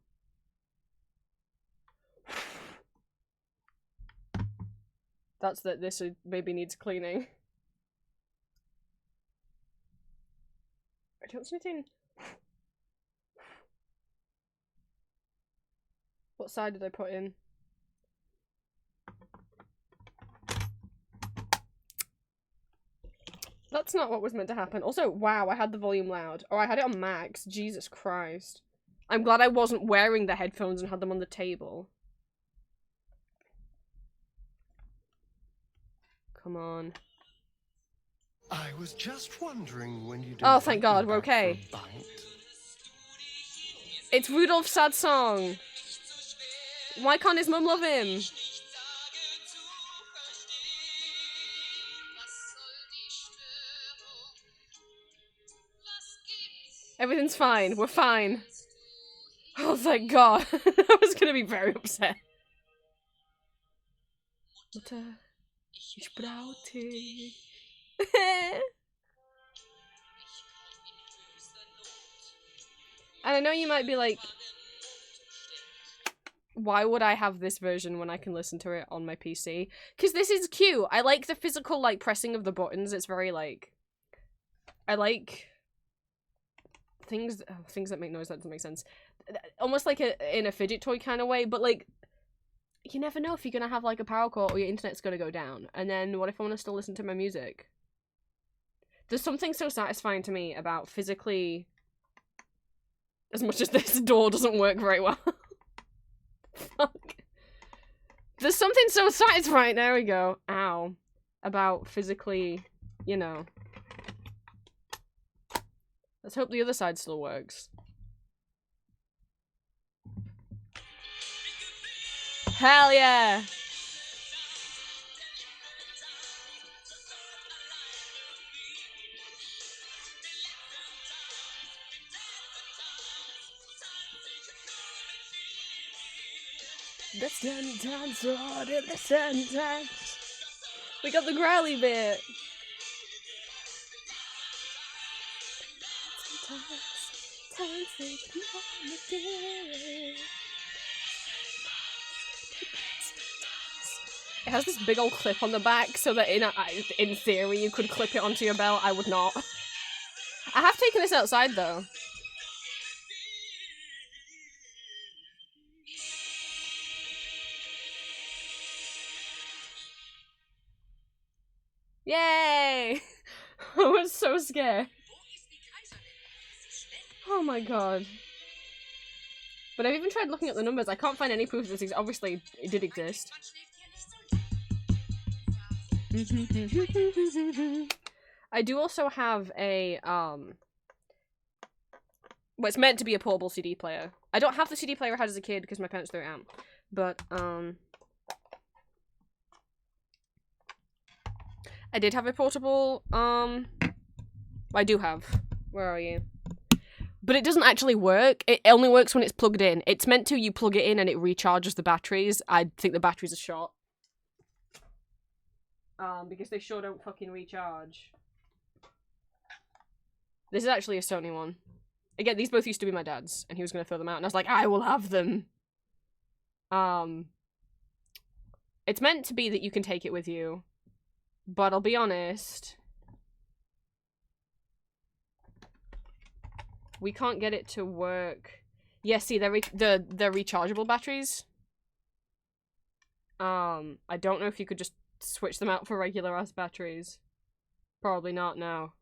That's that this maybe needs cleaning. I don't see anything. What side did I put in? That's not what was meant to happen. Also, wow, I had the volume loud. Oh, I had it on max. Jesus Christ. I'm glad I wasn't wearing the headphones and had them on the table. Come on. I was just wondering when you'd Oh, thank invite God, me we're back for okay. a bite. It's Rudolph's sad song. Why can't his mum love him? Everything's fine. We're fine. Oh, thank God. I was gonna be very upset. Mutter, ich brauche dich. And I know you might be like, why would I have this version when I can listen to it on my PC? Because this is cute. I like the physical, like, pressing of the buttons. It's very, like... I like... things that make noise. That doesn't make sense. Almost like in a fidget toy kind of way, but, like, you never know if you're gonna have, like, a power cut or your internet's gonna go down. And then what if I want to still listen to my music? There's something so satisfying to me about physically... As much as this door doesn't work very well. Fuck. There's something so satisfying, there we go, ow, about physically, you know. Let's hope the other side still works. Hell yeah! The sun times order, the sun times. We got the growly bit. Sometimes take you on the day. It has this big old clip on the back, so that in theory you could clip it onto your belt. I would not. I have taken this outside though. Yay! I was so scared. Oh my god. But I've even tried looking at the numbers. I can't find any proof that this obviously it did exist. I do also have a well, it's meant to be a portable CD player. I don't have the CD player I had as a kid because my parents threw it out. But I did have a portable I do have. Where are you? But it doesn't actually work. It only works when it's plugged in. It's meant to, you plug it in and it recharges the batteries. I think the batteries are shot. Because they sure don't fucking recharge. This is actually a Sony one. Again, these both used to be my dad's, and he was gonna throw them out, and I was like, I will have them! It's meant to be that you can take it with you, but I'll be honest, we can't get it to work. Yeah, see, they're rechargeable batteries. I don't know if you could just switch them out for regular ass batteries. Probably not, no.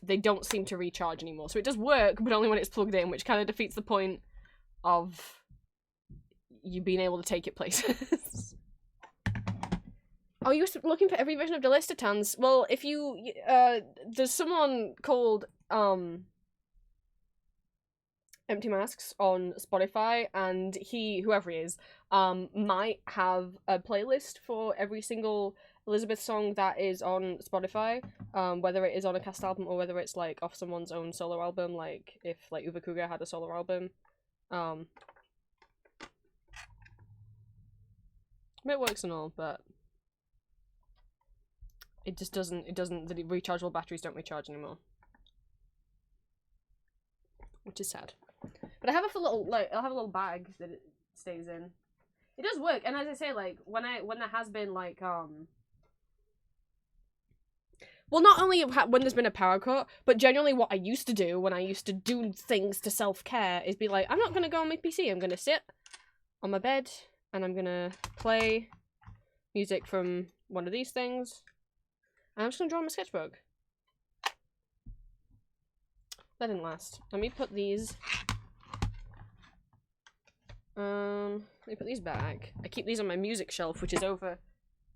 They don't seem to recharge anymore. So it does work, but only when it's plugged in, which kind of defeats the point of you being able to take it places. Oh, you were looking for every version of Delistitans? Well, if you, there's someone called, Empty Masks on Spotify, and he, whoever he is, might have a playlist for every single Elizabeth song that is on Spotify, whether it is on a cast album or whether it's like off someone's own solo album, like if like Uwe Kuga had a solo album. It works and all, but it just doesn't, the rechargeable batteries don't recharge anymore. Which is sad. But I have a little, like, I'll have a little bag that it stays in. It does work, and as I say, like, when there has been, like, well, not only when there's been a power cut, but generally what I used to do when I used to do things to self-care is be like, I'm not gonna go on my PC, I'm gonna sit on my bed, and I'm gonna play music from one of these things, and I'm just gonna draw my sketchbook. That didn't last. Let me put these. Let me put these back. I keep these on my music shelf, which is over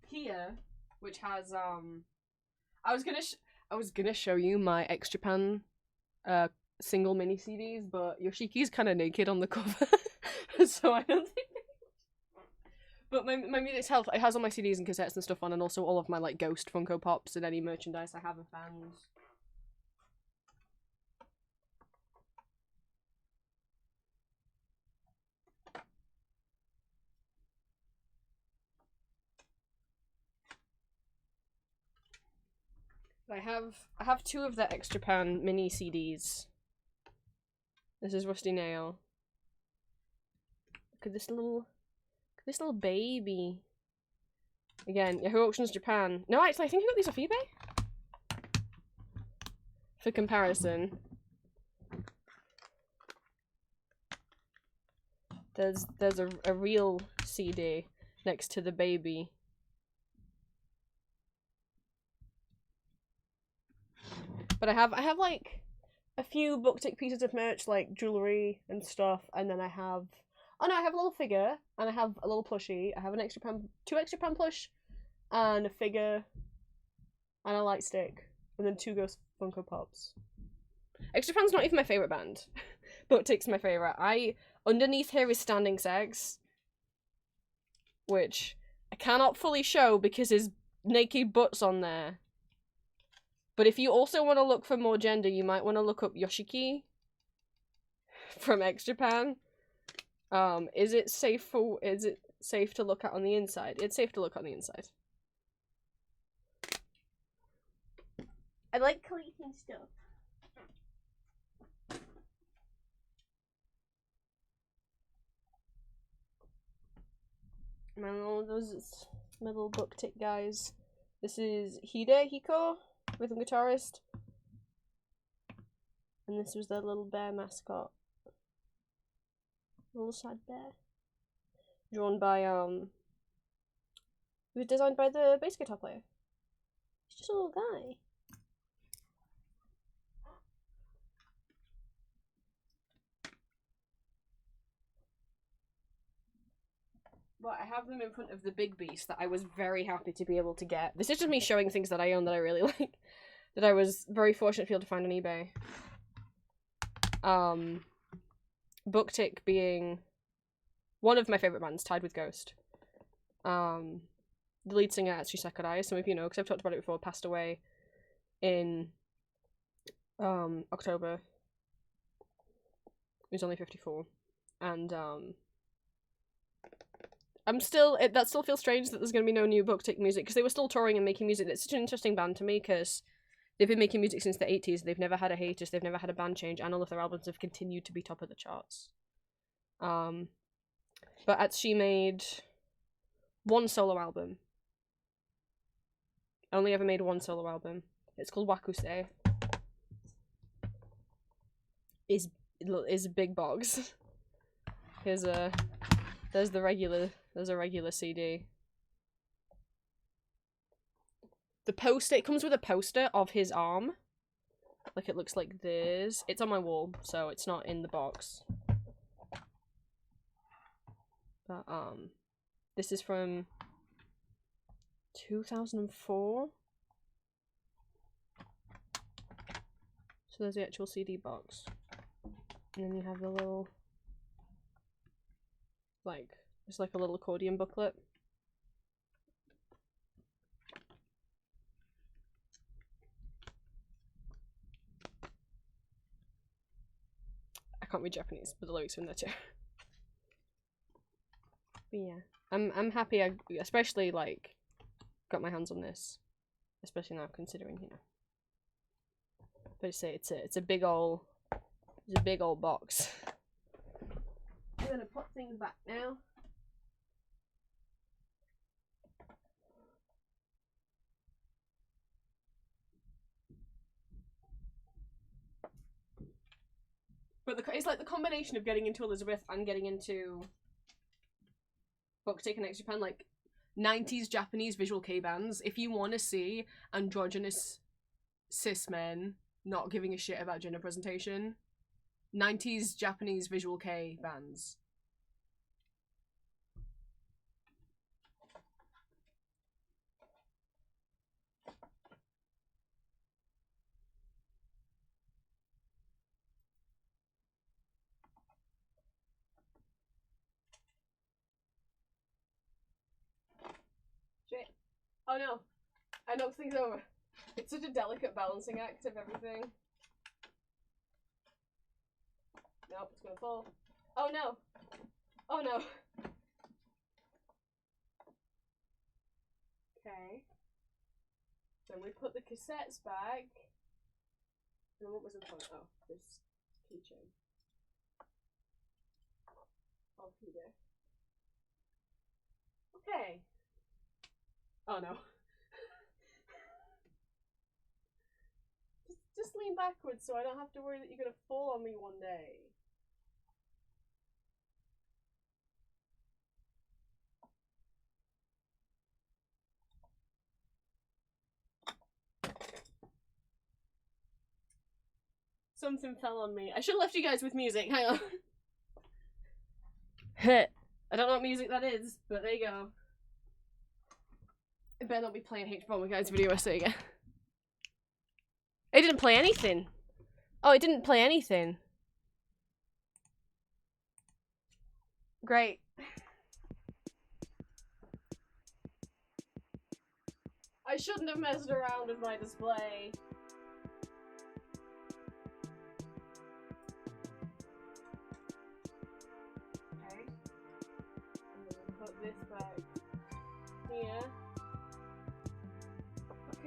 here, which has I was gonna show you my X Japan single mini CDs, but Yoshiki's kind of naked on the cover, so I don't think. But my music shelf, it has all my CDs and cassettes and stuff on, and also all of my like Ghost Funko Pops and any merchandise I have of bands. I have two of the X Japan mini CDs. This is Rusty Nail. Look at this little baby. Again, Yahoo Auctions Japan. No, actually, I think I got these off eBay. For comparison. There's a real CD next to the baby. But I have like a few booktick pieces of merch, like jewelry and stuff, and then I have a little figure, and I have a little plushie. I have an two X Japan plush, and a figure, and a light stick, and then two Ghost Funko Pops. X Japan's not even my favourite band. Booktick's my favourite. Underneath here is Standing Sex, which I cannot fully show because his naked butt's on there. But if you also want to look for more gender, you might want to look up Yoshiki from X Japan. Is it safe to look at on the inside? It's safe to look on the inside. I like collecting stuff. My little book tick guys. This is Hiko, rhythm guitarist. And this was their little bear mascot. Little sad bear. Drawn by, it was designed by the bass guitar player. He's just a little guy. But I have them in front of the big beast that I was very happy to be able to get. This is just me showing things that I own that I really like. That I was very fortunate to be able to find on eBay. Booktick being one of my favourite bands, tied with Ghost. The lead singer, Atsu Sakurai, some of you know, because I've talked about it before, passed away in October. He was only 54. And that still feels strange that there's going to be no new Booktick music, because they were still touring and making music. It's such an interesting band to me, because they've been making music since the 80s, they've never had a hiatus, they've never had a band change, and all of their albums have continued to be top of the charts. But Atsushi made one solo album. Only ever made one solo album. It's called Wakuse. Is a big box. There's a regular CD. The poster, it comes with a poster of his arm. Like, it looks like this. It's on my wall, so it's not in the box. But, this is from 2004. So there's the actual CD box. And then you have the little, like, it's like a little accordion booklet. I can't read Japanese, but the lyrics are in there too. But yeah, I'm happy I especially, like, got my hands on this, especially now considering, you know. But it's a big ol' box. I'm gonna put things back now. But it's like the combination of getting into Elizabeth and getting into Booktick and X Japan, like 90s Japanese visual K bands. If you want to see androgynous cis men not giving a shit about gender presentation, 90s Japanese visual K bands. Shit. Oh no. I knocked things over. It's such a delicate balancing act of everything. Nope, it's gonna fall. Oh no! Oh no! Okay. Then we put the cassettes back. And then what was the point? Oh, this keychain. Oh, here. Okay. Oh no. Just lean backwards so I don't have to worry that you're gonna fall on me one day. Something fell on me. I should have left you guys with music. Hang on. I don't know what music that is, but there you go. I better not be playing H-Bomber Guys Video Essay again. It didn't play anything. Oh, it didn't play anything. Great. I shouldn't have messed around with my display. Okay.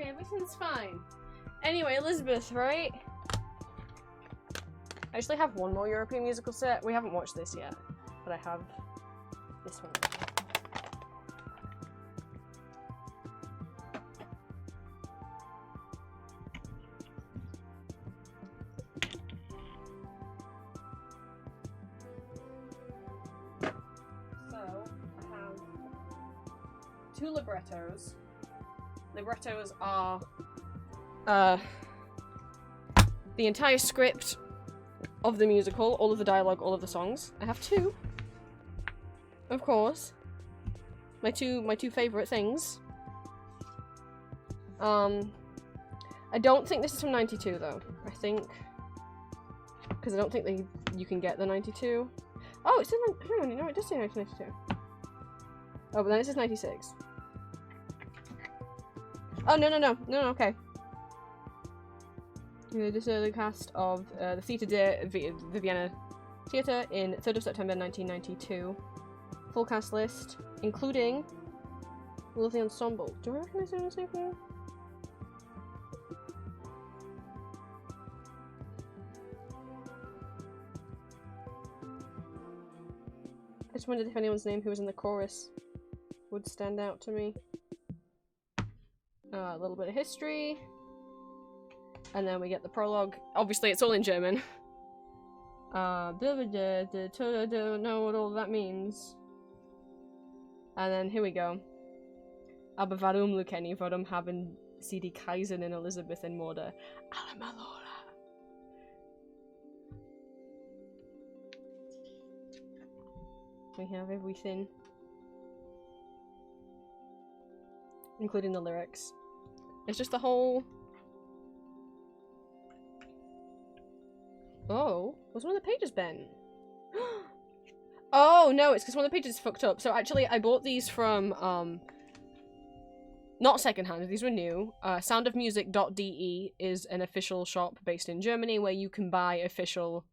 okay, everything's fine. Anyway, Elizabeth, right? I actually have one more European musical set. We haven't watched this yet, but I have this one. So, I have two librettos. Librettos are the entire script of the musical, all of the dialogue, all of the songs. I have two, of course. My two favorite things. I don't think this is from '92 though. I think because I don't think you can get the '92. Oh, it says no, it does say 1992. Oh, but then it says '96. Oh no, okay. This is the cast of the Theatre de Vienna Theatre in 3rd of September 1992. Full cast list, including all of the ensemble. Do I recognize anyone saying here? I just wondered if anyone's name who was in the chorus would stand out to me. A little bit of history. And then we get the prologue. Obviously, it's all in German. Don't know what all that means. And then here we go. Aber warum, Luceni, warum haben sie die Kaiserin Elizabeth in Morde? Alamalora. We have everything. Including the lyrics. It's just the whole... Oh, was one of the pages bent? Oh no, it's because one of the pages is fucked up. So actually, I bought these from, not secondhand, these were new. Soundofmusic.de is an official shop based in Germany where you can buy official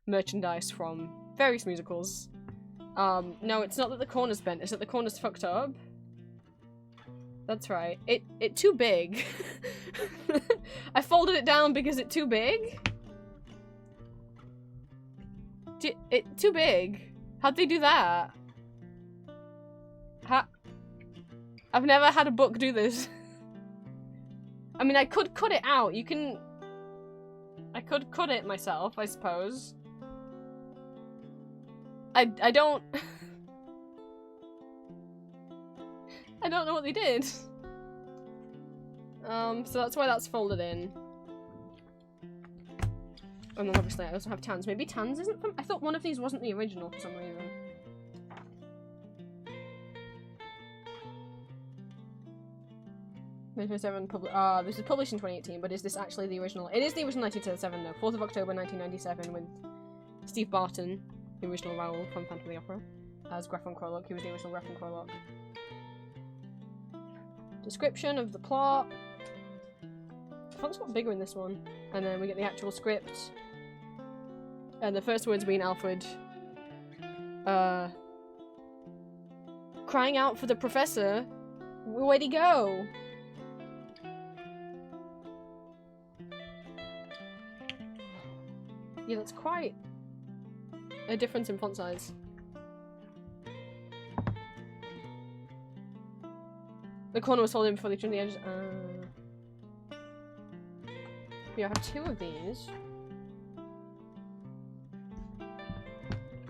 merchandise from various musicals. No, it's not that the corner's bent, it's that the corner's fucked up. That's right. It too big. I folded it down because it's too big. It too big. How'd they do that? I've never had a book do this. I mean, I could cut it out. You can... I could cut it myself, I suppose. I don't... I don't know what they did. So that's why that's folded in. And then obviously I also have Tans. Maybe Tans isn't from- I thought one of these wasn't the original for some reason. This is published in 2018, but is this actually the original? It is the original 1977 though. 4th of October 1997 with Steve Barton, the original Raoul from Phantom of the Opera, as Graf von Krolok. He was the original Graf von Krolok. Description of the plot. The font's got bigger in this one. And then we get the actual script. And the first words being Alfred crying out for the professor. Where'd he go? Yeah, that's quite a difference in font size. The corner was holding before they trimmed the edges. Yeah, I have two of these.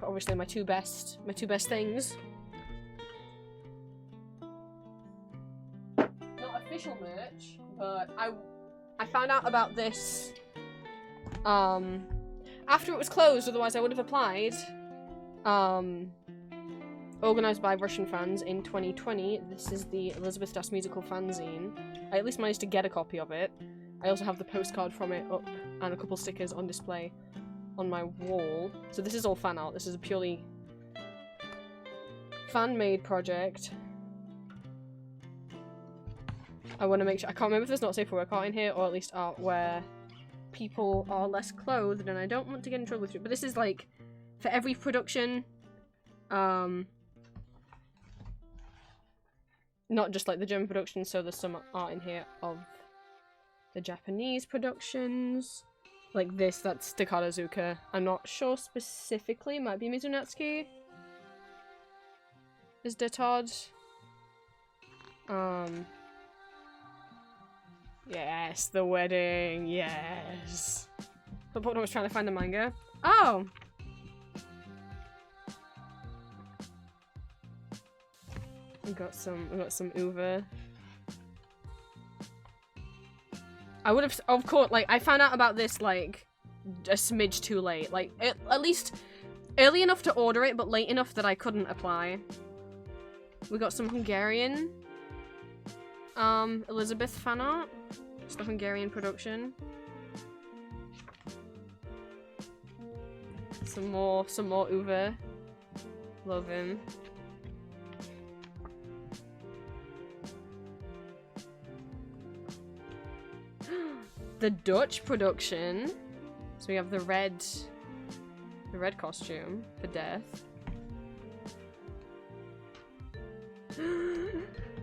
But obviously my two best things. Not official merch, but I found out about this after it was closed, otherwise I would have applied. Organised by Russian fans in 2020. This is the Elizabeth Das musical fanzine. I at least managed to get a copy of it. I also have the postcard from it up and a couple stickers on display on my wall. So this is all fan art. This is a purely fan-made project. I want to make sure- I can't remember if there's not safe for work art in here, or at least art where people are less clothed, and I don't want to get in trouble with it. But this is like, for every production, not just like the German production, so there's some art in here of the Japanese productions. Like this, that's Staccato Zuka. I'm not sure specifically, might be Mizunatsuki. Is Detod? Yes, the wedding, yes. The point I was trying to find the manga. Oh! We got some Uva. I would have, of course, like, I found out about this, like, a smidge too late. Like, at least early enough to order it, but late enough that I couldn't apply. We got some Hungarian, Elizabeth fan art. It's the Hungarian production. Some more Uwe. Love him. The Dutch production. So we have the red costume for death.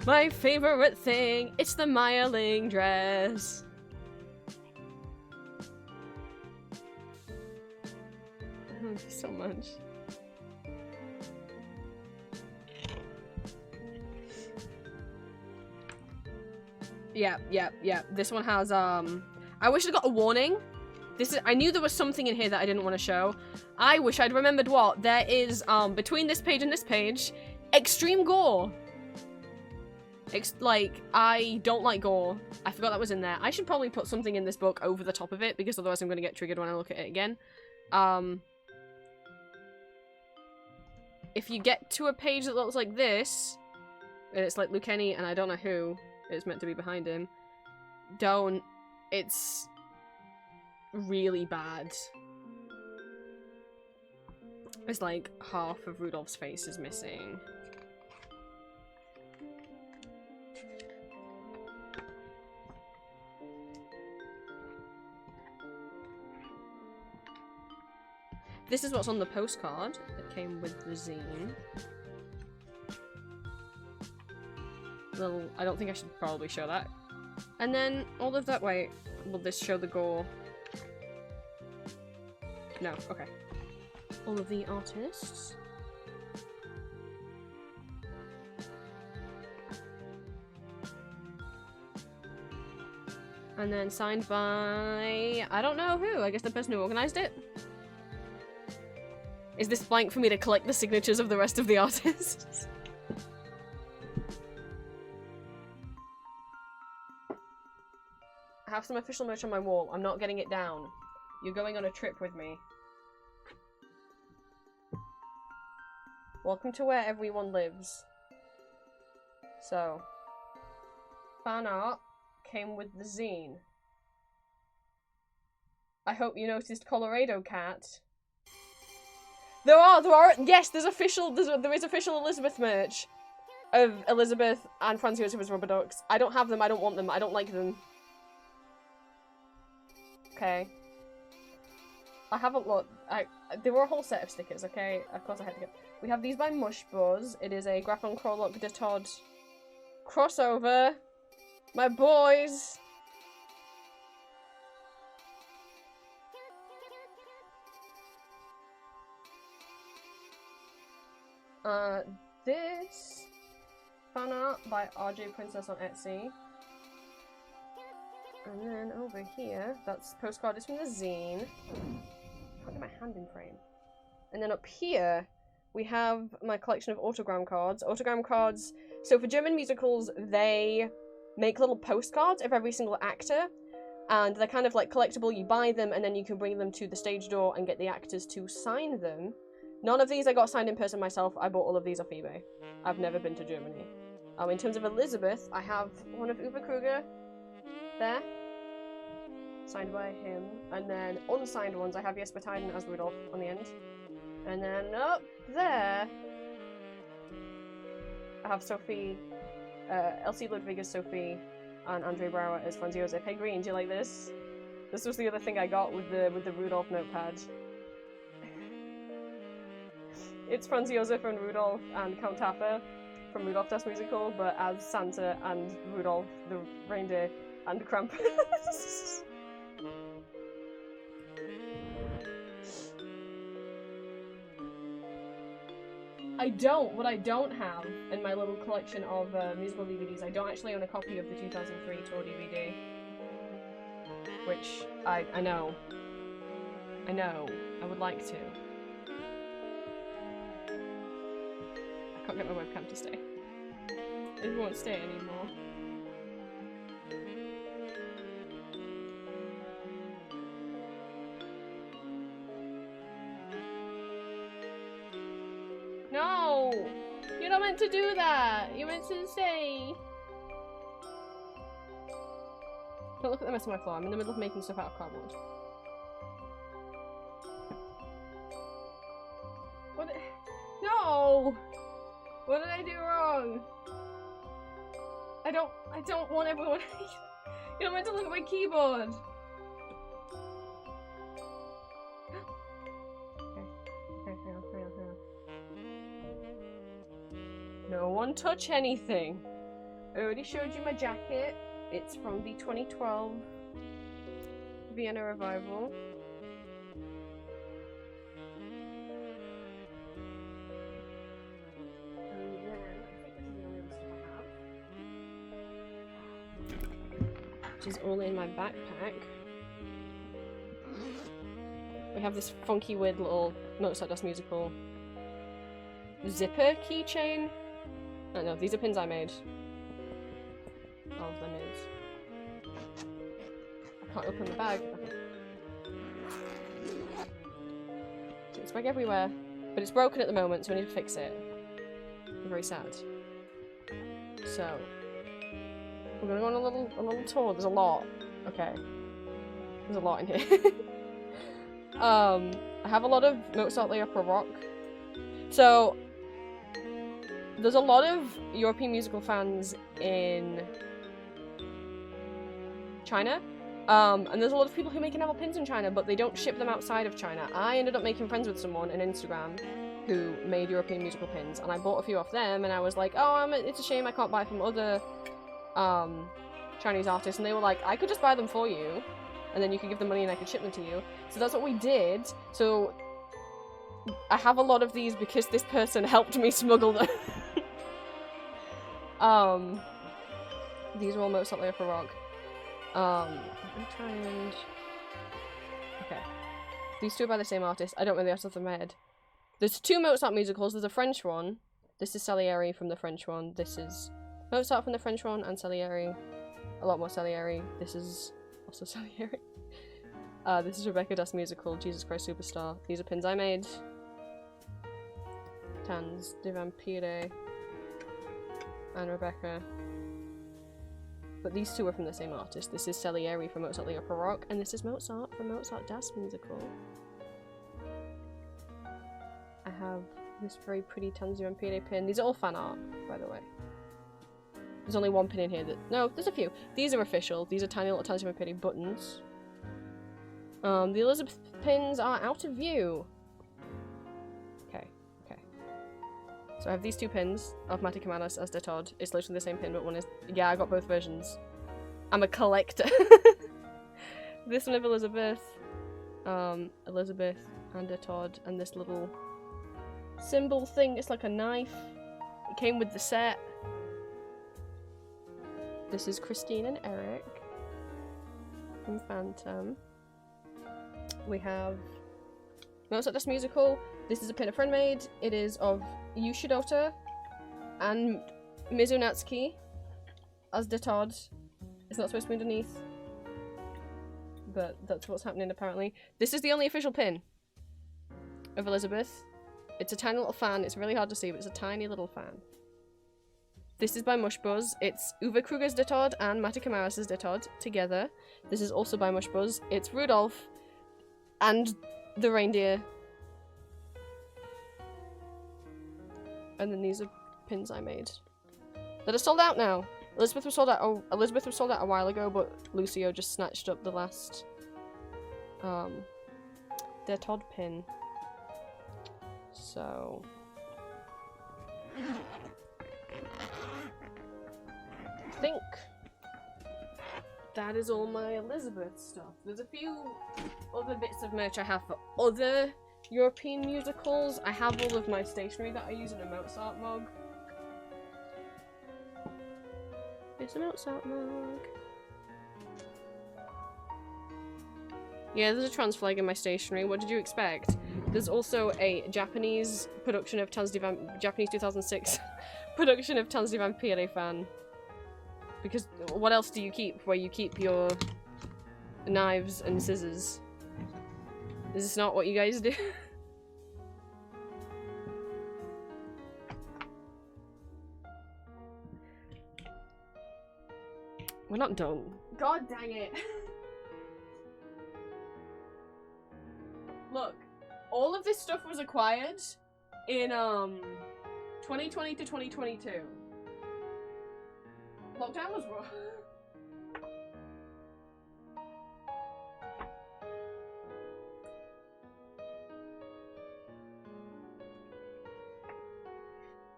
My favorite thing, it's the Meiling dress. Thank you so much. Yeah. This one has, I wish I got a warning. I knew there was something in here that I didn't want to show. I wish I'd remembered what. There is, between this page and this page, extreme gore. Like, I don't like gore. I forgot that was in there. I should probably put something in this book over the top of it, because otherwise I'm going to get triggered when I look at it again. If you get to a page that looks like this, and it's like Lucchini and I don't know who is meant to be behind him, don't. It's really bad. It's like half of Rudolph's face is missing. This is what's on the postcard that came with the zine. Little, I don't think I should probably show that. And then all of that, wait, will this show the gore? No, okay. All of the artists. And then signed by, I don't know who, I guess the person who organized it? Is this blank for me to collect the signatures of the rest of the artists? I have some official merch on my wall. I'm not getting it down. You're going on a trip with me. Welcome to where everyone lives. So, fan art came with the zine. I hope you noticed Colorado Cat. There are, yes, there is official Elizabeth merch of Elizabeth and Franz Josef's rubber ducks. I don't have them, I don't want them, I don't like them. Okay. I haven't looked, there were a whole set of stickers, okay? Of course I had to get, we have these by Mush Buzz. It is a Graph on Crowlock de Todd crossover. My boys! This fan art by RJ Princess on Etsy. And then over here, that's postcard is from the zine. Can't get my hand in frame. And then up here, we have my collection of autogram cards. Autogram cards, so for German musicals, they make little postcards of every single actor. And they're kind of like collectible, you buy them and then you can bring them to the stage door and get the actors to sign them. None of these I got signed in person myself, I bought all of these off eBay. I've never been to Germany. In terms of Elizabeth, I have one of Uwe Kruger there, signed by him, and then unsigned ones, I have Jesper Tyden as Rudolph on the end. And then up there, I have Sophie, Elsie Ludwig as Sophie, and Andre Brouwer as Franz Josef. Hey Green, do you like this? This was the other thing I got with the Rudolph notepad. It's Franz Josef and Rudolph and Count Taffer from Rudolph Das Musical, but as Santa and Rudolph the reindeer. And Krampus. What I don't have in my little collection of musical DVDs, I don't actually own a copy of the 2003 tour DVD. Which, I know. I know. I would like to. I can't get my webcam to stay. It won't stay anymore. No! You're not meant to do that! You're meant to stay! Don't look at the mess of my floor. I'm in the middle of making stuff out of cardboard. What? No! What did I do wrong? I don't want everyone. You're not meant to look at my keyboard. Okay, hang on. No one touch anything. I already showed you my jacket. It's from the 2012 Vienna Revival. And then, I think this is the only other stuff I have. Which is all in my backpack. We have this funky weird little Mozart Das Musical zipper keychain. I don't know, these are pins I made. All of them is. I can't open the bag. Okay. It's bag everywhere. But it's broken at the moment, so we need to fix it. I'm very sad. So we're gonna go on a little tour. There's a lot. Okay. There's a lot in here. I have a lot of Mozart the Opera rock. So there's a lot of European musical fans in China, and there's a lot of people who make enamel pins in China, but they don't ship them outside of China. I ended up making friends with someone on Instagram who made European musical pins, and I bought a few off them, and I was like, oh, it's a shame I can't buy from other Chinese artists, and they were like, I could just buy them for you, and then you could give them money and I could ship them to you. So that's what we did. So I have a lot of these because this person helped me smuggle them. These are all Mozart Opera rock. Let me try and... Okay. These two are by the same artist. I don't know the rest of them head. There's two Mozart musicals. There's a French one. This is Salieri from the French one. This is Mozart from the French one, and Salieri. A lot more Salieri. This is also Salieri. This is Rebecca Das Musical, Jesus Christ Superstar. These are pins I made. Tanz de Vampire and Rebecca. But these two are from the same artist. This is Salieri from Mozart the Opera Rock, and this is Mozart from Mozart Das Musical. I have this very pretty Tanz de Vampire pin. These are all fan art, by the way. There's only one pin in here that... No, there's a few. These are official. These are tiny little Tanz de Vampire buttons. The Elizabeth pins are out of view. Okay. So I have these two pins of Matti Kamanas as de Todd. It's literally the same pin, but one is... Yeah, I got both versions. I'm a collector. This one of Elizabeth. Elizabeth and de Todd. And this little symbol thing. It's like a knife. It came with the set. This is Christine and Eric from Phantom. We have Mozart Das Musical. This is a pin a friend made. It is of Yu Shidota and Mizu Natsuki as de Todd. It's not supposed to be underneath, but that's what's happening apparently. This is the only official pin of Elizabeth. It's a tiny little fan. It's really hard to see, but it's a tiny little fan. This is by Mushbuzz. It's Uwe Kruger's de Todd and Matti Kamaras' de Todd together. This is also by Mushbuzz. It's Rudolph and the reindeer. And then these are pins I made that are sold out now. Elizabeth was sold out. Oh, Elizabeth was sold out a while ago, but Lucio just snatched up the last de Todd pin. So I think that is all my Elizabeth stuff. There's a few other bits of merch I have for other European musicals. I have all of my stationery that I use in a Mozart mug. It's a Mozart mug. Yeah, there's a trans flag in my stationery. What did you expect? There's also a Japanese production of Japanese 2006 production of Tanz die Vampire fan. Because what else do you keep where you keep your knives and scissors? Is this not what you guys do? We're not done. God dang it. Look, all of this stuff was acquired in 2020 to 2022. Lockdown was rough.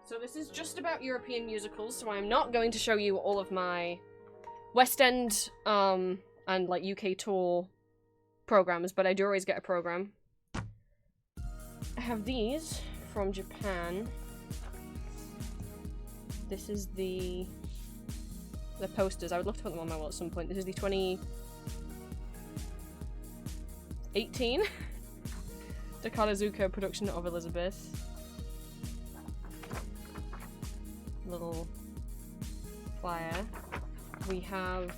So this is just about European musicals, so I'm not going to show you all of my West End and like UK tour programs, but I do always get a program. I have these from Japan. This is the posters. I would love to put them on my wall at some point. This is the 2018 Takarazuka production of Elizabeth. Little flyer. We have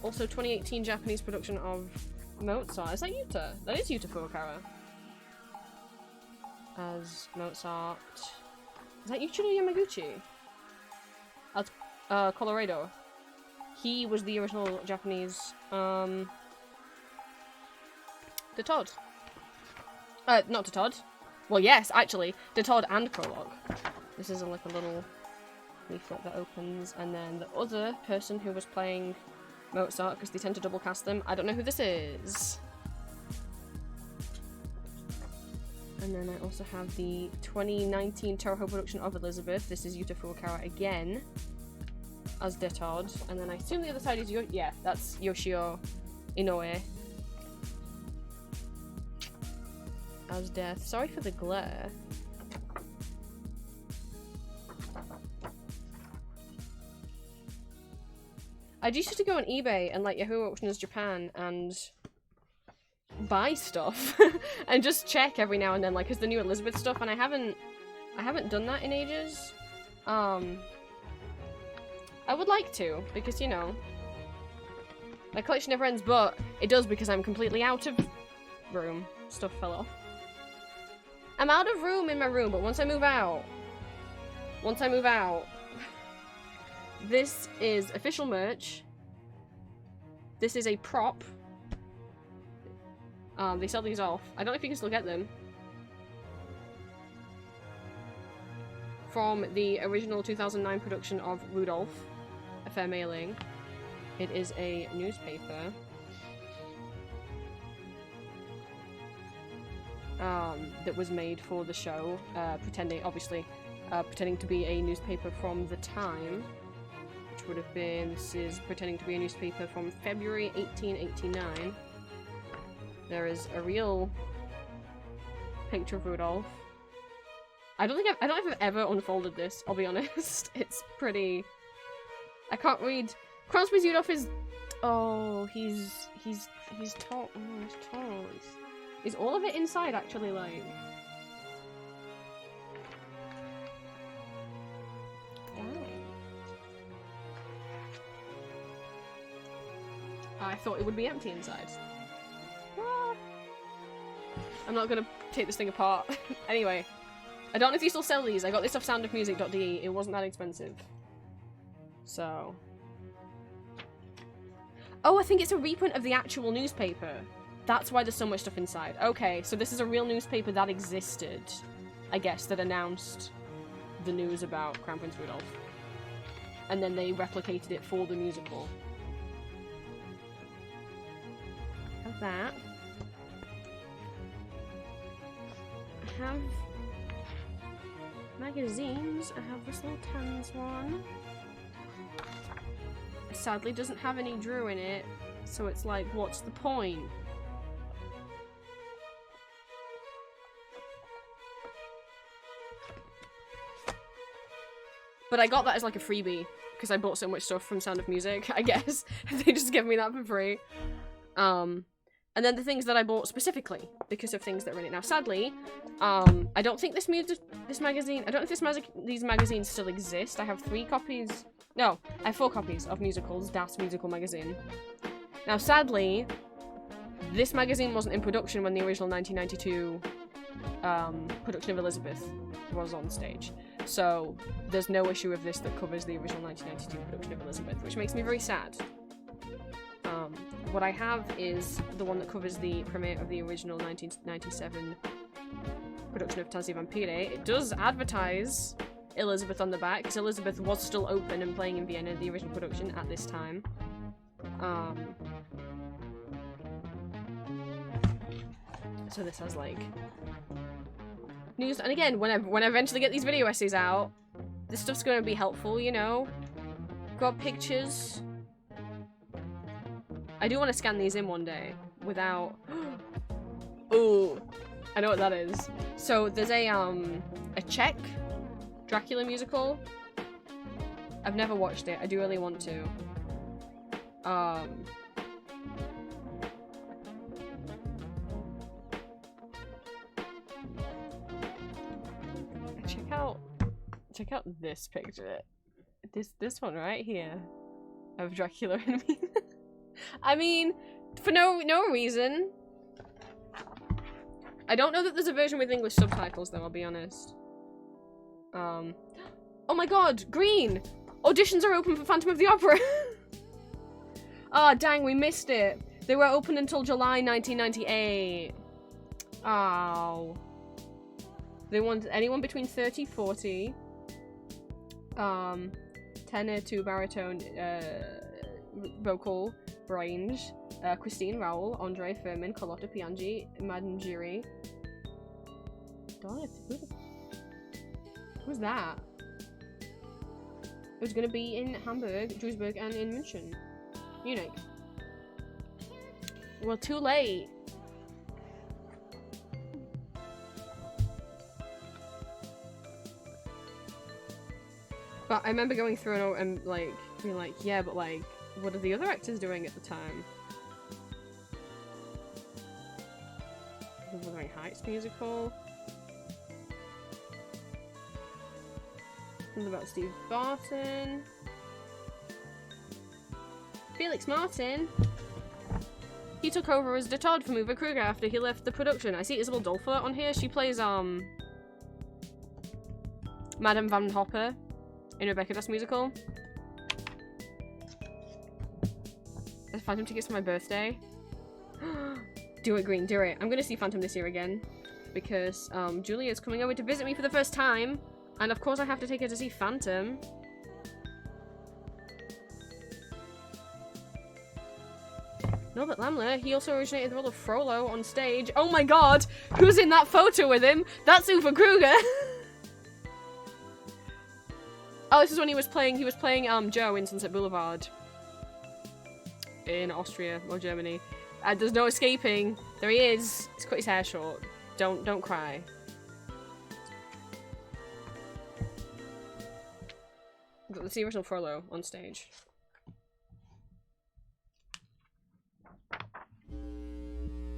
also 2018 Japanese production of Mozart. Is that Yuta? That is Yuta Furukawa. As Mozart. Is that Yuichiro Yamaguchi? As Colorado. He was the original Japanese De Todd. Not De Todd. Well, yes, actually. De Todd and Prologue. This is like a little leaflet that opens, and then the other person who was playing Mozart, because they tend to double cast them. I don't know who this is. And then I also have the 2019 Toho production of Elizabeth. This is Yuta Furukawa again as De Todd. And then I assume the other side is that's Yoshio Inoue as Death. Sorry for the glare. I used to go on eBay and like Yahoo Auctions Japan and buy stuff and just check every now and then, like, 'cause the new Elizabeth stuff, and I haven't done that in ages. I would like to, because, you know, my collection never ends, but it does because I'm completely out of room. Stuff fell off. I'm out of room in my room, but once I move out, this is official merch. This is a prop. They sell these off. I don't know if you can still get them. From the original 2009 production of Rudolph, A Fair Mailing. It is a newspaper. That was made for the show, pretending to be a newspaper from the time. Which would have been, this is pretending to be a newspaper from February 1889. There is a real picture of Rudolph. I don't know if I've ever unfolded this, I'll be honest. It's pretty... I can't read. Crosby's Rudolph is... Oh, he's tall. Oh, he's tall. Is all of it inside, actually, like... I thought it would be empty inside. What? I'm not gonna take this thing apart. Anyway, I don't know if you still sell these. I got this off soundofmusic.de. It wasn't that expensive. So... Oh, I think it's a reprint of the actual newspaper. That's why there's so much stuff inside. Okay, so this is a real newspaper that existed, I guess, that announced the news about Crown Prince Rudolph. And then they replicated it for the musical. Have that. I have magazines. I have this little Tans one. sadly doesn't have any Drew in it, so it's like, what's the point? But I got that as like a freebie, because I bought so much stuff from Sound of Music, I guess. They just give me that for free. And then the things that I bought specifically, because of things that are in it. Now, sadly, I don't think this magazine, I don't know if these magazines still exist. I have 3 copies, no, I have 4 copies of musicals, Das Musical Magazine. Now, sadly, this magazine wasn't in production when the original 1992 production of Elizabeth was on stage. So, there's no issue of this that covers the original 1992 production of Elizabeth, which makes me very sad. What I have is the one that covers the premiere of the original 1997 production of Tansy Vampire. It does advertise Elizabeth on the back, because Elizabeth was still open and playing in Vienna, the original production, at this time. So this has, like, news. And again, when I eventually get these video essays out, this stuff's going to be helpful, you know? Got pictures. I do want to scan these in one day without... Ooh, I know what that is. So there's a Czech Dracula musical. I've never watched it. I do really want to. Check out this picture. This one right here of Dracula and me. I mean, for no reason. I don't know that there's a version with English subtitles though, I'll be honest. Oh my god, green! Auditions are open for Phantom of the Opera! Ah, oh, dang, we missed it. They were open until July 1998. Oh. They want anyone between 30, 40. Tenor to baritone, vocal range. Christine Rowell, Andre Furman, Carlotta Piangi, Madden Jury. Darn it, who's that? It was gonna be in Hamburg, Duisburg, and in München. Munich. Well, too late. But I remember going through and like being like, yeah, but like, what are the other actors doing at the time? The Wuthering Heights musical. Something about Steve Barton. Felix Martin. He took over as de Todd from Uwe Kruger after he left the production. I see Isabel Dolfer on here. She plays Madame Van Hopper in Rebecca Das musical. There's Phantom tickets for my birthday. Do it, Green, do it. I'm gonna see Phantom this year again. Because Julia's coming over to visit me for the first time. And of course I have to take her to see Phantom. Norbert Lammler, he also originated the role of Frollo on stage. Oh my god! Who's in that photo with him? That's Uwe Kruger! Oh, this is when he was playing Joe in Sunset Boulevard. In Austria or Germany. There's no escaping. There he is. He's cut his hair short. Don't cry. Let's see original Frollo on stage.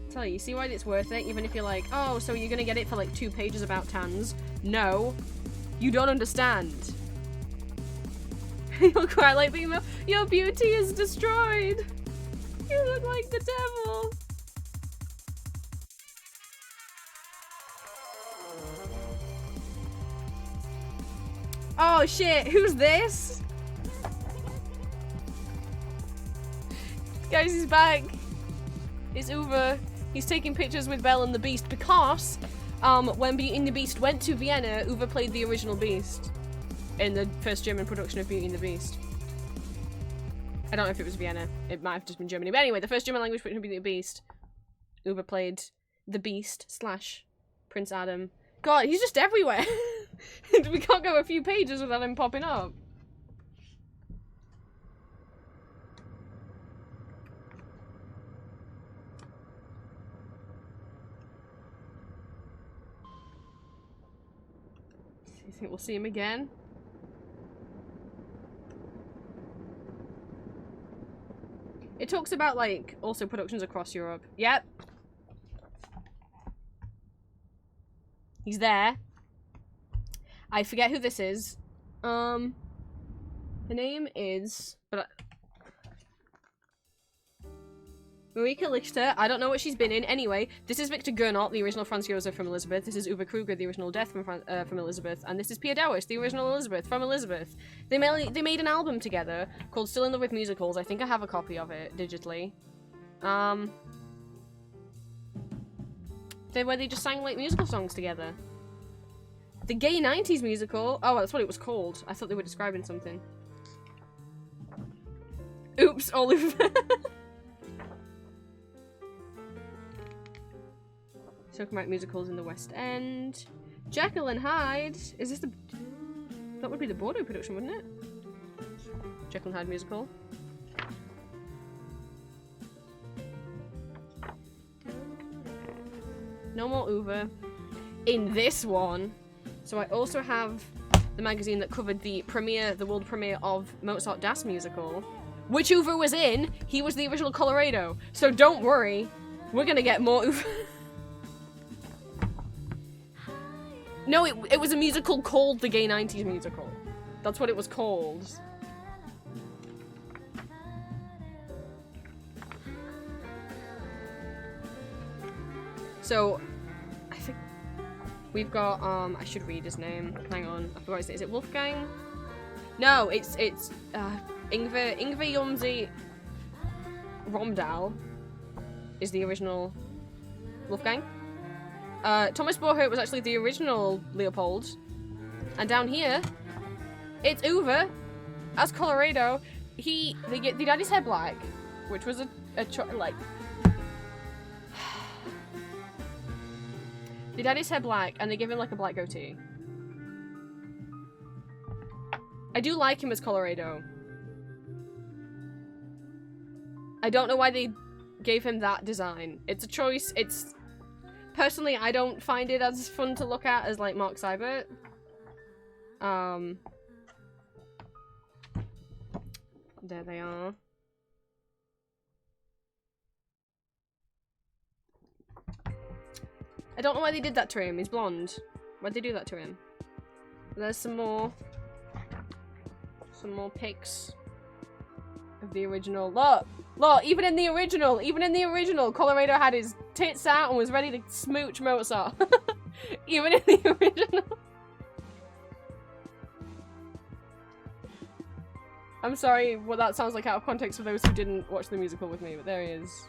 Tell you see why it's worth it, even if you're like, oh, so you're gonna get it for like 2 pages about tans. No. You don't understand. You'll cry like being your beauty is destroyed. You look like the devil. Oh shit, who's this? Guys, he's back. It's Uwe. He's taking pictures with Belle and the Beast because when Beauty and the Beast went to Vienna, Uwe played the original Beast in the first German production of Beauty and the Beast. I don't know if it was Vienna. It might have just been Germany. But anyway, the first German language production of Beauty and the Beast, Uwe played the Beast / Prince Adam. God, he's just everywhere. We can't go a few pages without him popping up. You think we'll see him again? It talks about, like, also productions across Europe. Yep. He's there. I forget who this is. Her name is... Marika Lichter. I don't know what she's been in. Anyway, this is Victor Gernot, the original Franz Josef from Elizabeth. This is Uwe Kruger, the original Death from Elizabeth. And this is Pia Dowis, the original Elizabeth from Elizabeth. They made an album together called Still in Love with Musicals. I think I have a copy of it digitally. Where they just sang like musical songs together. The Gay 90s musical. Oh, that's what it was called. I thought they were describing something. Oops, Oliver. Talking about musicals in the West End. Jekyll and Hyde. Is this the... That would be the Bordeaux production, wouldn't it? Jekyll and Hyde musical. No more Uwe. In this one. So I also have the magazine that covered the world premiere of Mozart Das musical. Which Uwe was in. He was the original Colorado. So don't worry. We're gonna get more Uwe. No, it was a musical called The Gay 90s Musical. That's what it was called. So, I think we've got, I should read his name. Hang on, I forgot his name. Is it Wolfgang? No, it's Ingve Jomsi Romdahl is the original Wolfgang. Thomas Borchert was actually the original Leopold. And down here, it's Uwe as Colorado. They dyed his hair black, which was like... They dyed his hair black, and they gave him like a black goatee. I do like him as Colorado. I don't know why they gave him that design. It's a choice. It's... Personally, I don't find it as fun to look at as, like, Mark Seibert. There they are. I don't know why they did that to him. He's blonde. Why'd they do that to him? There's some more pics of the original. Look, even in the original, Colorado had his tits out and was ready to smooch Mozart. Even in the original. I'm sorry what that sounds like out of context for those who didn't watch the musical with me, but there he is.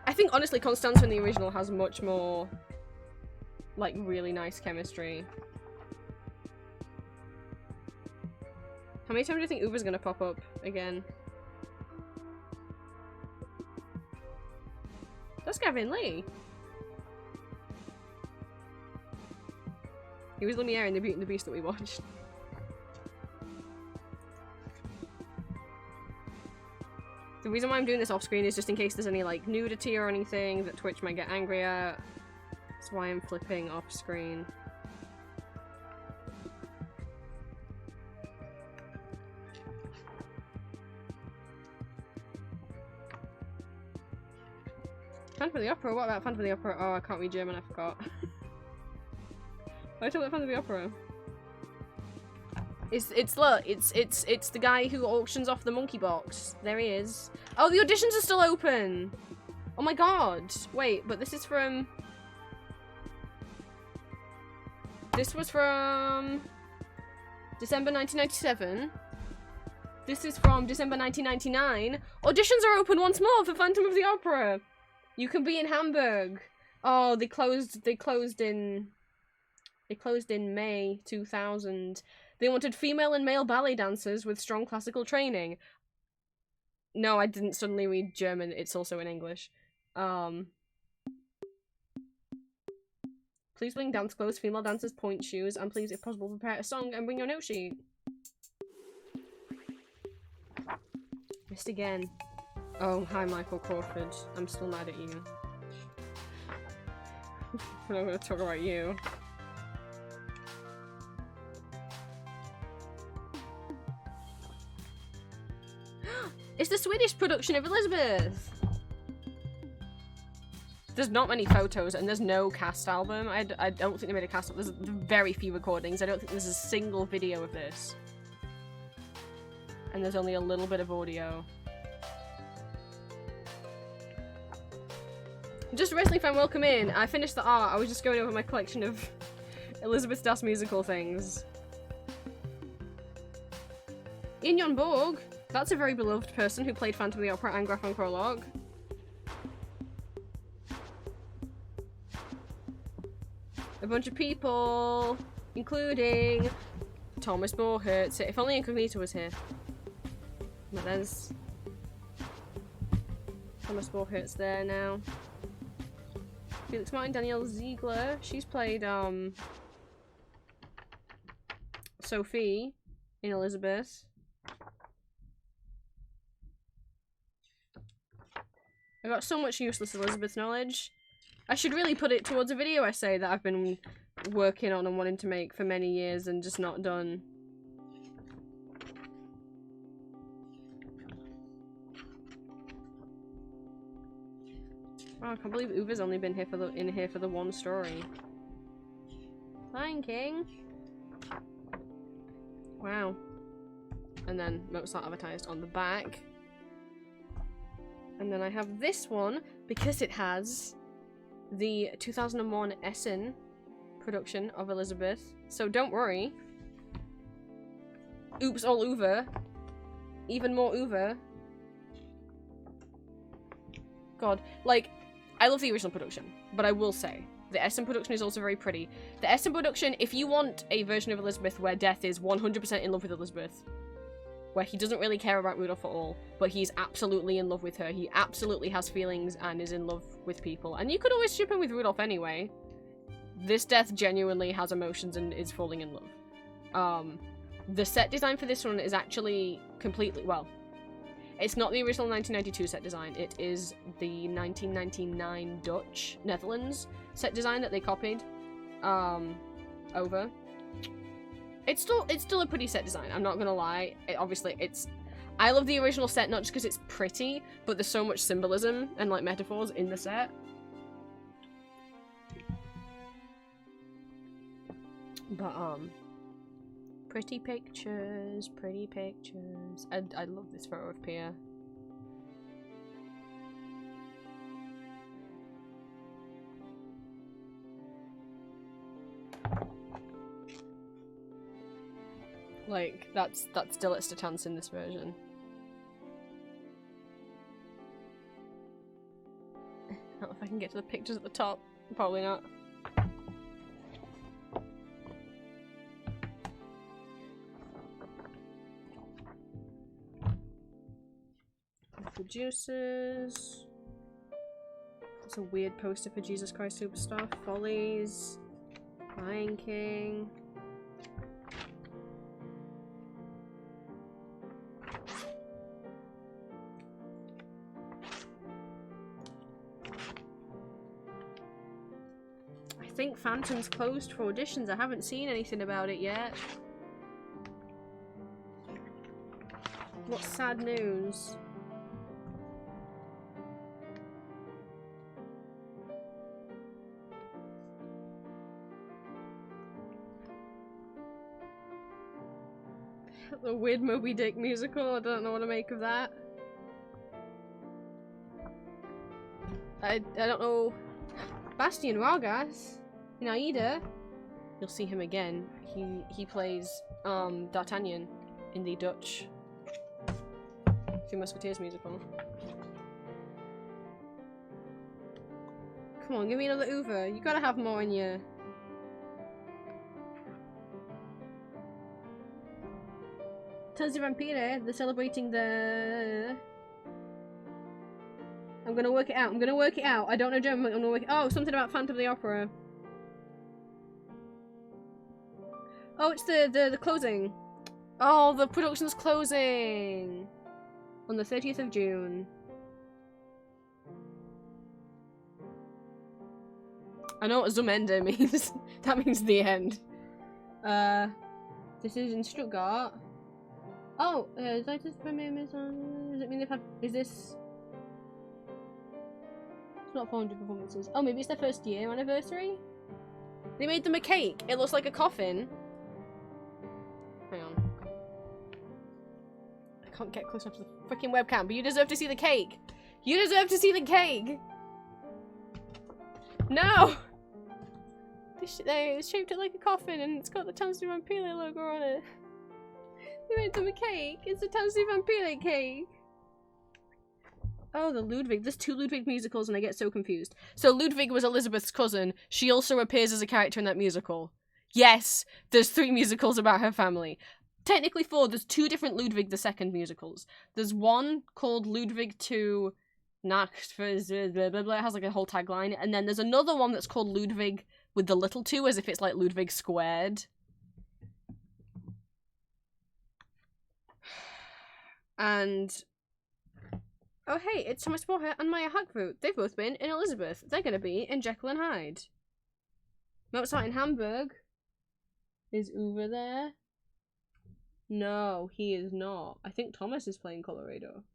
I think, honestly, Constanza in the original has much more, like, really nice chemistry. How many times do you think Uber's gonna pop up again? That's Gavin Lee. He was Lumiere in The Beauty and the Beast that we watched. The reason why I'm doing this off screen is just in case there's any like nudity or anything that Twitch might get angry at. That's why I'm flipping off screen. Phantom of the Opera? What about Phantom of the Opera? Oh, I can't read German, I forgot. What are you talking about Phantom of the Opera? It's the guy who auctions off the monkey box. There he is. Oh, the auditions are still open! Oh my god! Wait, but this is from... This was from... December 1997. This is from December 1999. Auditions are open once more for Phantom of the Opera! You can be in Hamburg. Oh, they closed in May 2000. They wanted female and male ballet dancers with strong classical training. No, I didn't suddenly read German. It's also in English. Please bring dance clothes, female dancers, point shoes, and please, if possible, prepare a song and bring your note sheet. Missed again. Oh, hi, Michael Crawford. I'm still mad at you. I'm not gonna talk about you. It's the Swedish production of Elizabeth! There's not many photos and there's no cast album. I don't think they made a cast album. There's very few recordings. I don't think there's a single video of this. And there's only a little bit of audio. Just a wrestling fan, welcome in. I finished the art. I was just going over my collection of Elizabeth Das musical things. Inyon Borg. That's a very beloved person who played Phantom of the Opera and Graf Prologue. A bunch of people, including Thomas Borhertz. If only Incognito was here. But there's Thomas Borhertz there now. Felix Martin, Danielle Ziegler. She's played Sophie in Elizabeth. I got so much useless Elizabeth knowledge. I should really put it towards a video essay that I've been working on and wanting to make for many years and just not done. Oh, I can't believe Uva's only been here for the one story. Lion King. Wow. And then Mozart advertised on the back. And then I have this one because it has the 2001 Essen production of Elizabeth. So don't worry. Oops, all Uva. Even more Uva. God, like, I love the original production, but I will say, the Essen production is also very pretty. The Essen production, if you want a version of Elizabeth where Death is 100% in love with Elizabeth, where he doesn't really care about Rudolph at all, but he's absolutely in love with her, he absolutely has feelings and is in love with people, and you could always ship him with Rudolph anyway, this Death genuinely has emotions and is falling in love. The set design for this one is actually completely, well, it's not the original 1992 set design, it is the 1999 Dutch, Netherlands set design that they copied over. It's still a pretty set design, I'm not gonna lie. I love the original set not just because it's pretty, but there's so much symbolism and like metaphors in the set. But pretty pictures, pretty pictures. I love this photo of Pia. Like, that's still at Statans in this version. I don't know if I can get to the pictures at the top. Probably not. Producers. It's a weird poster for Jesus Christ Superstar. Follies. Lion King. I think Phantom's closed for auditions. I haven't seen anything about it yet. What sad news. The weird Moby Dick musical, I don't know what to make of that. I don't know. Bastian Vargas in Aida. You'll see him again. He plays D'Artagnan in the Dutch Three Musketeers musical. Come on, give me another Uva. You gotta have more in you. Tons of Vampire, they're celebrating the... I'm gonna work it out. I'm gonna work it out. I don't know German, but I'm gonna work it... Oh, something about Phantom of the Opera. Oh, it's the closing. Oh, the production's closing! On the 30th of June. I know what zum Ende means. That means the end. This is in Stuttgart. Oh, is that just premiere does it mean they've had, is this? It's not 400 performances. Oh, maybe it's their first year anniversary? They made them a cake. It looks like a coffin. Hang on. I can't get close enough to the freaking webcam, but you deserve to see the cake. You deserve to see the cake. No! They shaped it like a coffin and it's got the Tansu Vampire logo on it. They made them a cake. It's a Tansu Vampire cake. Oh, the Ludwig. There's 2 Ludwig musicals and I get so confused. So Ludwig was Elizabeth's cousin. She also appears as a character in that musical. Yes, there's 3 musicals about her family. Technically 4. There's 2 different Ludwig II musicals. There's one called Ludwig II Nacht for blah blah blah. It has like a whole tagline. And then there's another one that's called Ludwig with the little 2 as if it's like Ludwig squared. And oh hey, it's Thomas Boher and Maya Hackroot. They've both been in Elizabeth. They're gonna be in Jekyll and Hyde. Mozart in Hamburg. Is Uwe there? No, he is not. I think Thomas is playing Colorado.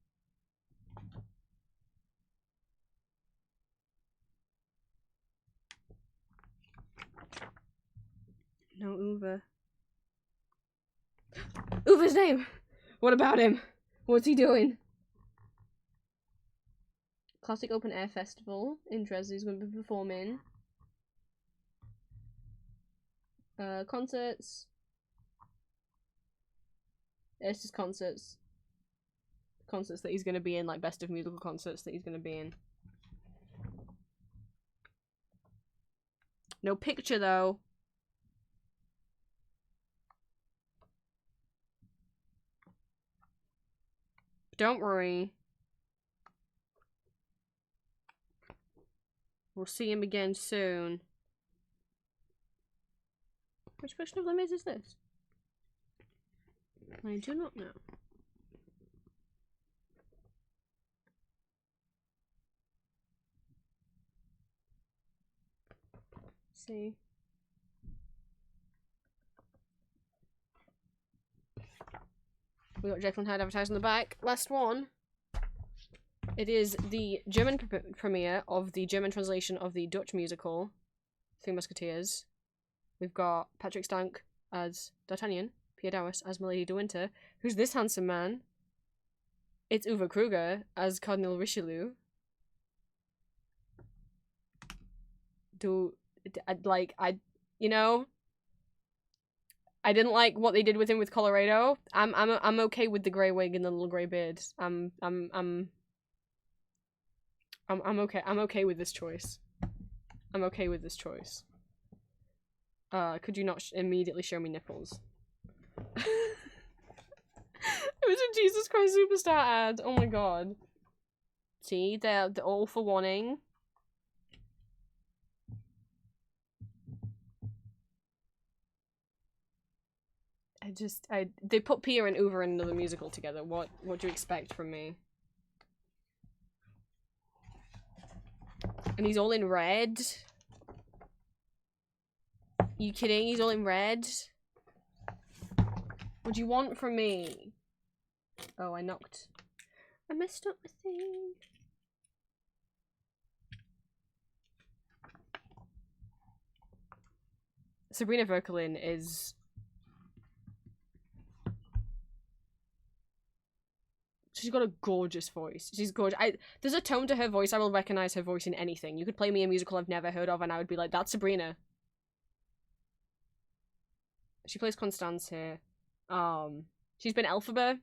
No Uwe. Uwe's name! What about him? What's he doing? Classic Open Air Festival in Dresden is going to be performing. Concerts. It's just concerts. Concerts that he's going to be in, like best of musical concerts that he's going to be in. No picture though. Don't worry. We'll see him again soon. Which version of Les Mis is this? I do not know. Let's see. We got Jekyll and Hyde advertised on the back. Last one. It is the German premiere of the German translation of the Dutch musical, Three Musketeers. We've got Patrick Stank as D'Artagnan, Pierre Dowis as Milady de Winter. Who's this handsome man? It's Uwe Kruger as Cardinal Richelieu. You know, I didn't like what they did with him with Colorado. I'm okay with the grey wig and the little grey beard. I'm okay. I'm okay with this choice. I'm okay with this choice. Could you not immediately show me nipples? It was a Jesus Christ Superstar ad. Oh my god. See, they're all for wanting. They put Pia and Uwe in another musical together. What do you expect from me? And he's all in red. You kidding? He's all in red. What do you want from me? Oh, I messed up the thing. Sabrina Verkelin is... She's got a gorgeous voice. She's gorgeous. There's a tone to her voice. I will recognize her voice in anything. You could play me a musical I've never heard of and I would be like, that's Sabrina. She plays Constance here. She's been Elphaba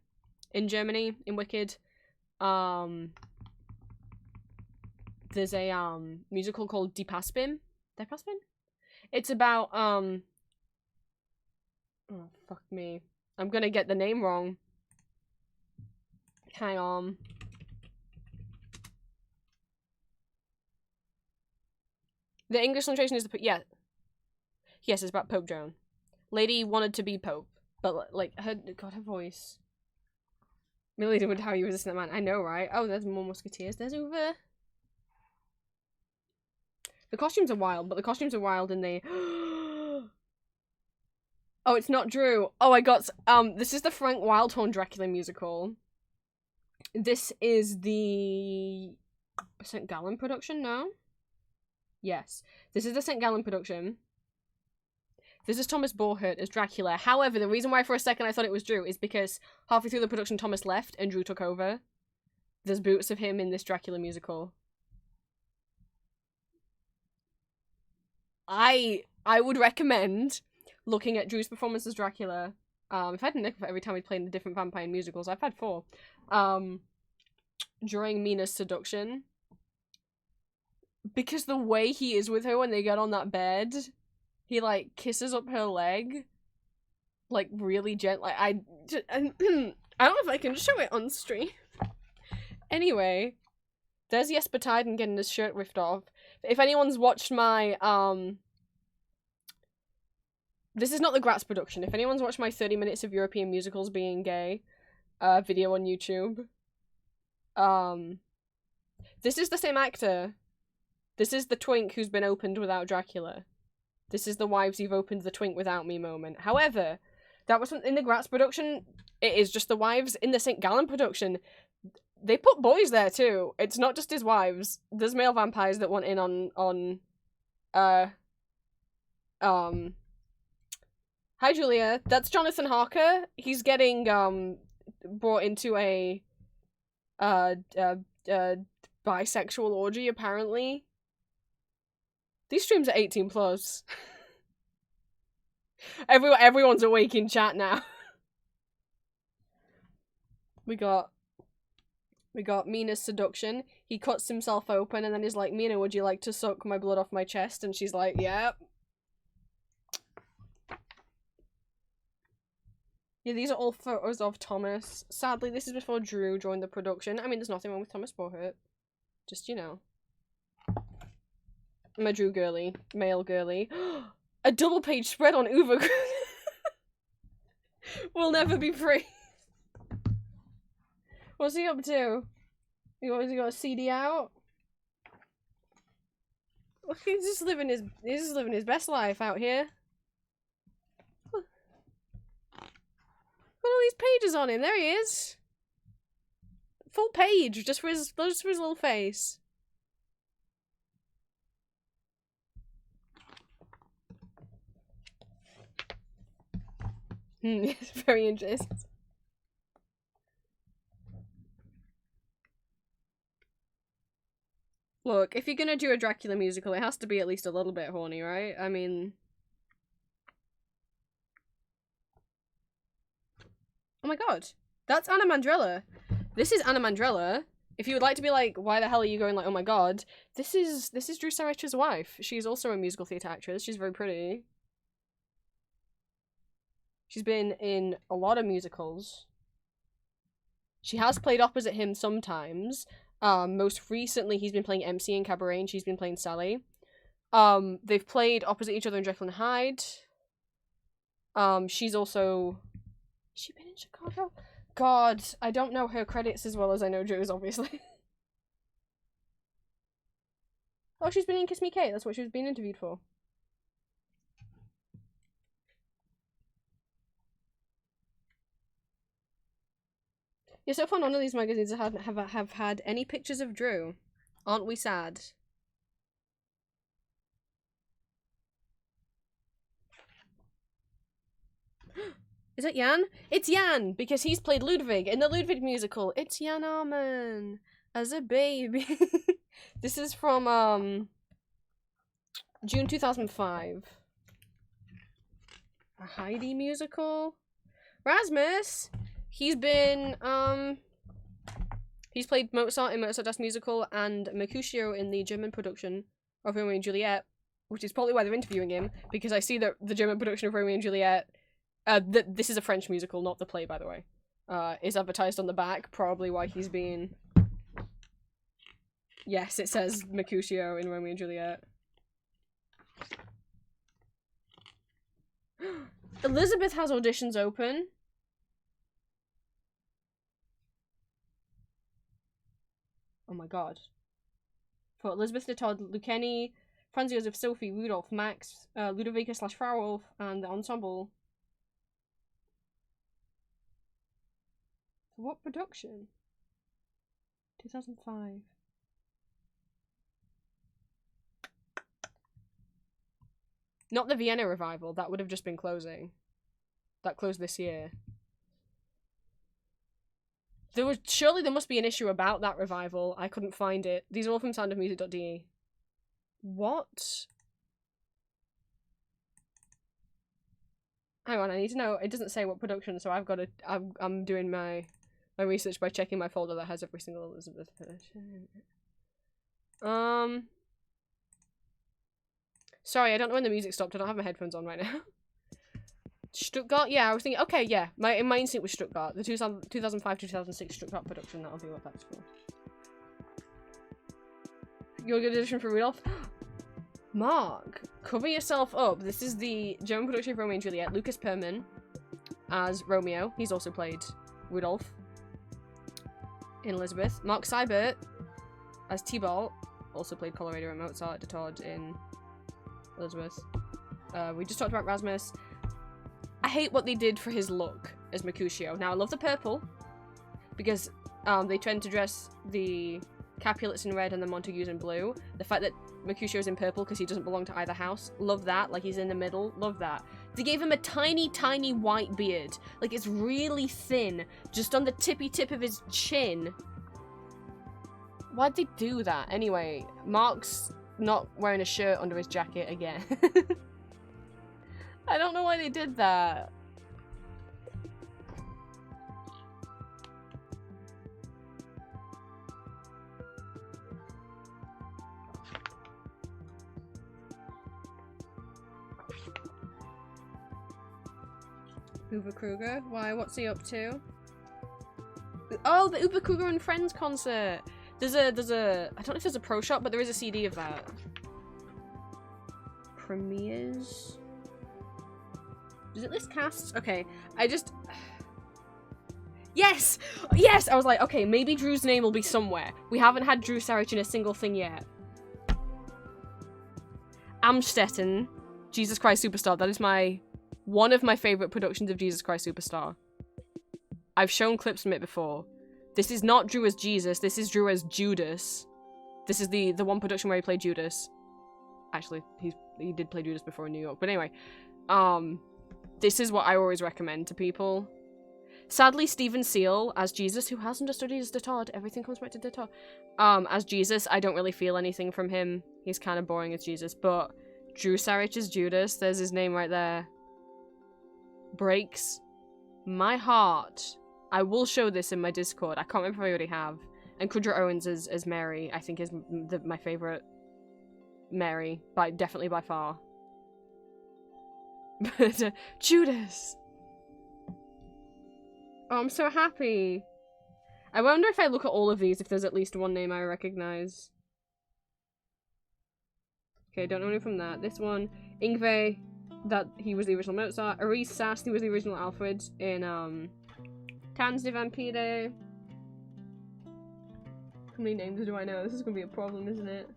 in Germany, in Wicked. There's a musical called Die Paspin. It's about oh fuck me. I'm gonna get the name wrong. Hang on. The English translation is yes, it's about Pope Joan. Lady wanted to be Pope, but like her voice. Milady would how you resist that man. I know, right? Oh, there's more Musketeers. There's Uwe. The costumes are wild, but the costumes are wild and they... Oh, it's not Drew. Oh, I got... this is the Frank Wildhorn Dracula musical. This is the... St. Gallen production now? Yes. This is the St. Gallen production. This is Thomas Borhert as Dracula. However, the reason why for a second I thought it was Drew is because halfway through the production Thomas left and Drew took over. There's boots of him in this Dracula musical. I would recommend looking at Drew's performance as Dracula. I've had a nick for every time he's played in the different vampire musicals. I've had 4. During Mina's seduction. Because the way he is with her when they get on that bed, he, like, kisses up her leg. Like, really gently. I don't know if I can show it on stream. Anyway, there's Jesper Tyden getting his shirt ripped off. If anyone's watched my, this is not the Gratz production. If anyone's watched my 30 minutes of European musicals being gay, video on YouTube, this is the same actor. This is the twink who's been opened without Dracula. This is the wives you've opened the twink without me moment. However, that wasn't in the Gratz production. It is just the wives. In the St. Gallen production, they put boys there too. It's not just his wives. There's male vampires that want in on Hi Julia. That's Jonathan Harker. He's getting brought into a bisexual orgy apparently. These streams are 18 plus. Everyone's awake in chat now. We got Mina's seduction. He cuts himself open and then he's like, Mina, would you like to suck my blood off my chest? And she's like, yep. Yeah, these are all photos of Thomas. Sadly, this is before Drew joined the production. I mean, there's nothing wrong with Thomas Borhert. Just, you know. I'm a Drew girly. Male girly. A double page spread on Uber. We'll never be free. What's he up to? He got a CD out? Look, he's just living his best life out here. Got all these pages on him. There he is. Full page, just for his little face. It's very interesting. Look, if you're gonna do a Dracula musical, it has to be at least a little bit horny, right? I mean... Oh my god. That's Anna Mandrella. This is Anna Mandrella. If you would like to be like, why the hell are you going like, oh my god, this is Drew Saracha's wife. She's also a musical theatre actress. She's very pretty. She's been in a lot of musicals. She has played opposite him sometimes. Most recently, he's been playing MC in Cabaret, and she's been playing Sally. They've played opposite each other in Jekyll and Hyde. She's also... Has she been in Chicago? God, I don't know her credits as well as I know Drew's, obviously. Oh, she's been in Kiss Me Kate. That's what she was being interviewed for. Yeah, so far none of these magazines have had any pictures of Drew. Aren't we sad? Is it Jan? It's Jan, because he's played Ludwig in the Ludwig musical. It's Jan Arman as a baby. This is from June 2005. A Heidi musical. Rasmus. He's been he's played Mozart in Mozart Das Musical and Mercutio in the German production of Romeo and Juliet, which is probably why they're interviewing him, because I see that the German production of Romeo and Juliet, this is a French musical, not the play, by the way, is advertised on the back, probably why he's being... Yes, it says Mercutio in Romeo and Juliet. Elizabeth has auditions open. Oh my god. For Elizabeth de Todd, Lucchini, Franz Josef, Sophie, Rudolph, Max, Ludovica / Frauwolf, and the ensemble. What production? 2005. Not the Vienna revival, that would have just been closing. That closed this year. Surely there must be an issue about that revival. I couldn't find it. These are all from soundofmusic.de. What? Hang on, I need to know. It doesn't say what production, so I've got to. I'm doing my research by checking my folder that has every single Elizabeth version. Sorry, I don't know when the music stopped. I don't have my headphones on right now. Stuttgart? Yeah, I was thinking, okay, yeah. My instinct was Stuttgart. The 2005-2006 Stuttgart production, that'll be what that's for. You're a good addition for Rudolph? Mark, cover yourself up. This is the German production of Romeo and Juliet. Lucas Perman as Romeo. He's also played Rudolph in Elizabeth. Mark Seibert as Tybalt. Also played Colorado and Mozart de Todd in Elizabeth. We just talked about Rasmus. I hate what they did for his look as Mercutio. Now, I love the purple because they tend to dress the Capulets in red and the Montagues in blue. The fact that Mercutio's in purple because he doesn't belong to either house. Love that. Like, he's in the middle. Love that. They gave him a tiny, tiny white beard. Like, it's really thin. Just on the tippy tip of his chin. Why'd they do that? Anyway, Mark's not wearing a shirt under his jacket again. I don't know why they did that. Uwe Kruger? Why? What's he up to? Oh, the Uwe Kruger and Friends concert! There's a, I don't know if there's a pro shop, but there is a CD of that. Premieres? Does it list casts? Okay, I just... Yes! Yes! I was like, okay, maybe Drew's name will be somewhere. We haven't had Drew Sarich in a single thing yet. Amstetten, Jesus Christ Superstar. That is one of my favorite productions of Jesus Christ Superstar. I've shown clips from it before. This is not Drew as Jesus, this is Drew as Judas. This is the one production where he played Judas. Actually, he did play Judas before in New York. But anyway, this is what I always recommend to people. Sadly, Stephen Seal as Jesus, who has understudied as de Todd. Everything comes back to de Todd. As Jesus, I don't really feel anything from him. He's kind of boring as Jesus. But Drew Sarich as Judas, there's his name right there. Breaks my heart. I will show this in my Discord. I can't remember if I already have. And Kudra Owens as Mary, I think is my favorite Mary, definitely by far. But Judas. Oh, I'm so happy. I wonder if I look at all of these if there's at least one name I recognize. Okay, don't know any from that. This one, Ingve, that he was the original Mozart. Aris Sass, he was the original Alfred in Tanz die Vampire. How many names do I know? This is gonna be a problem, isn't it?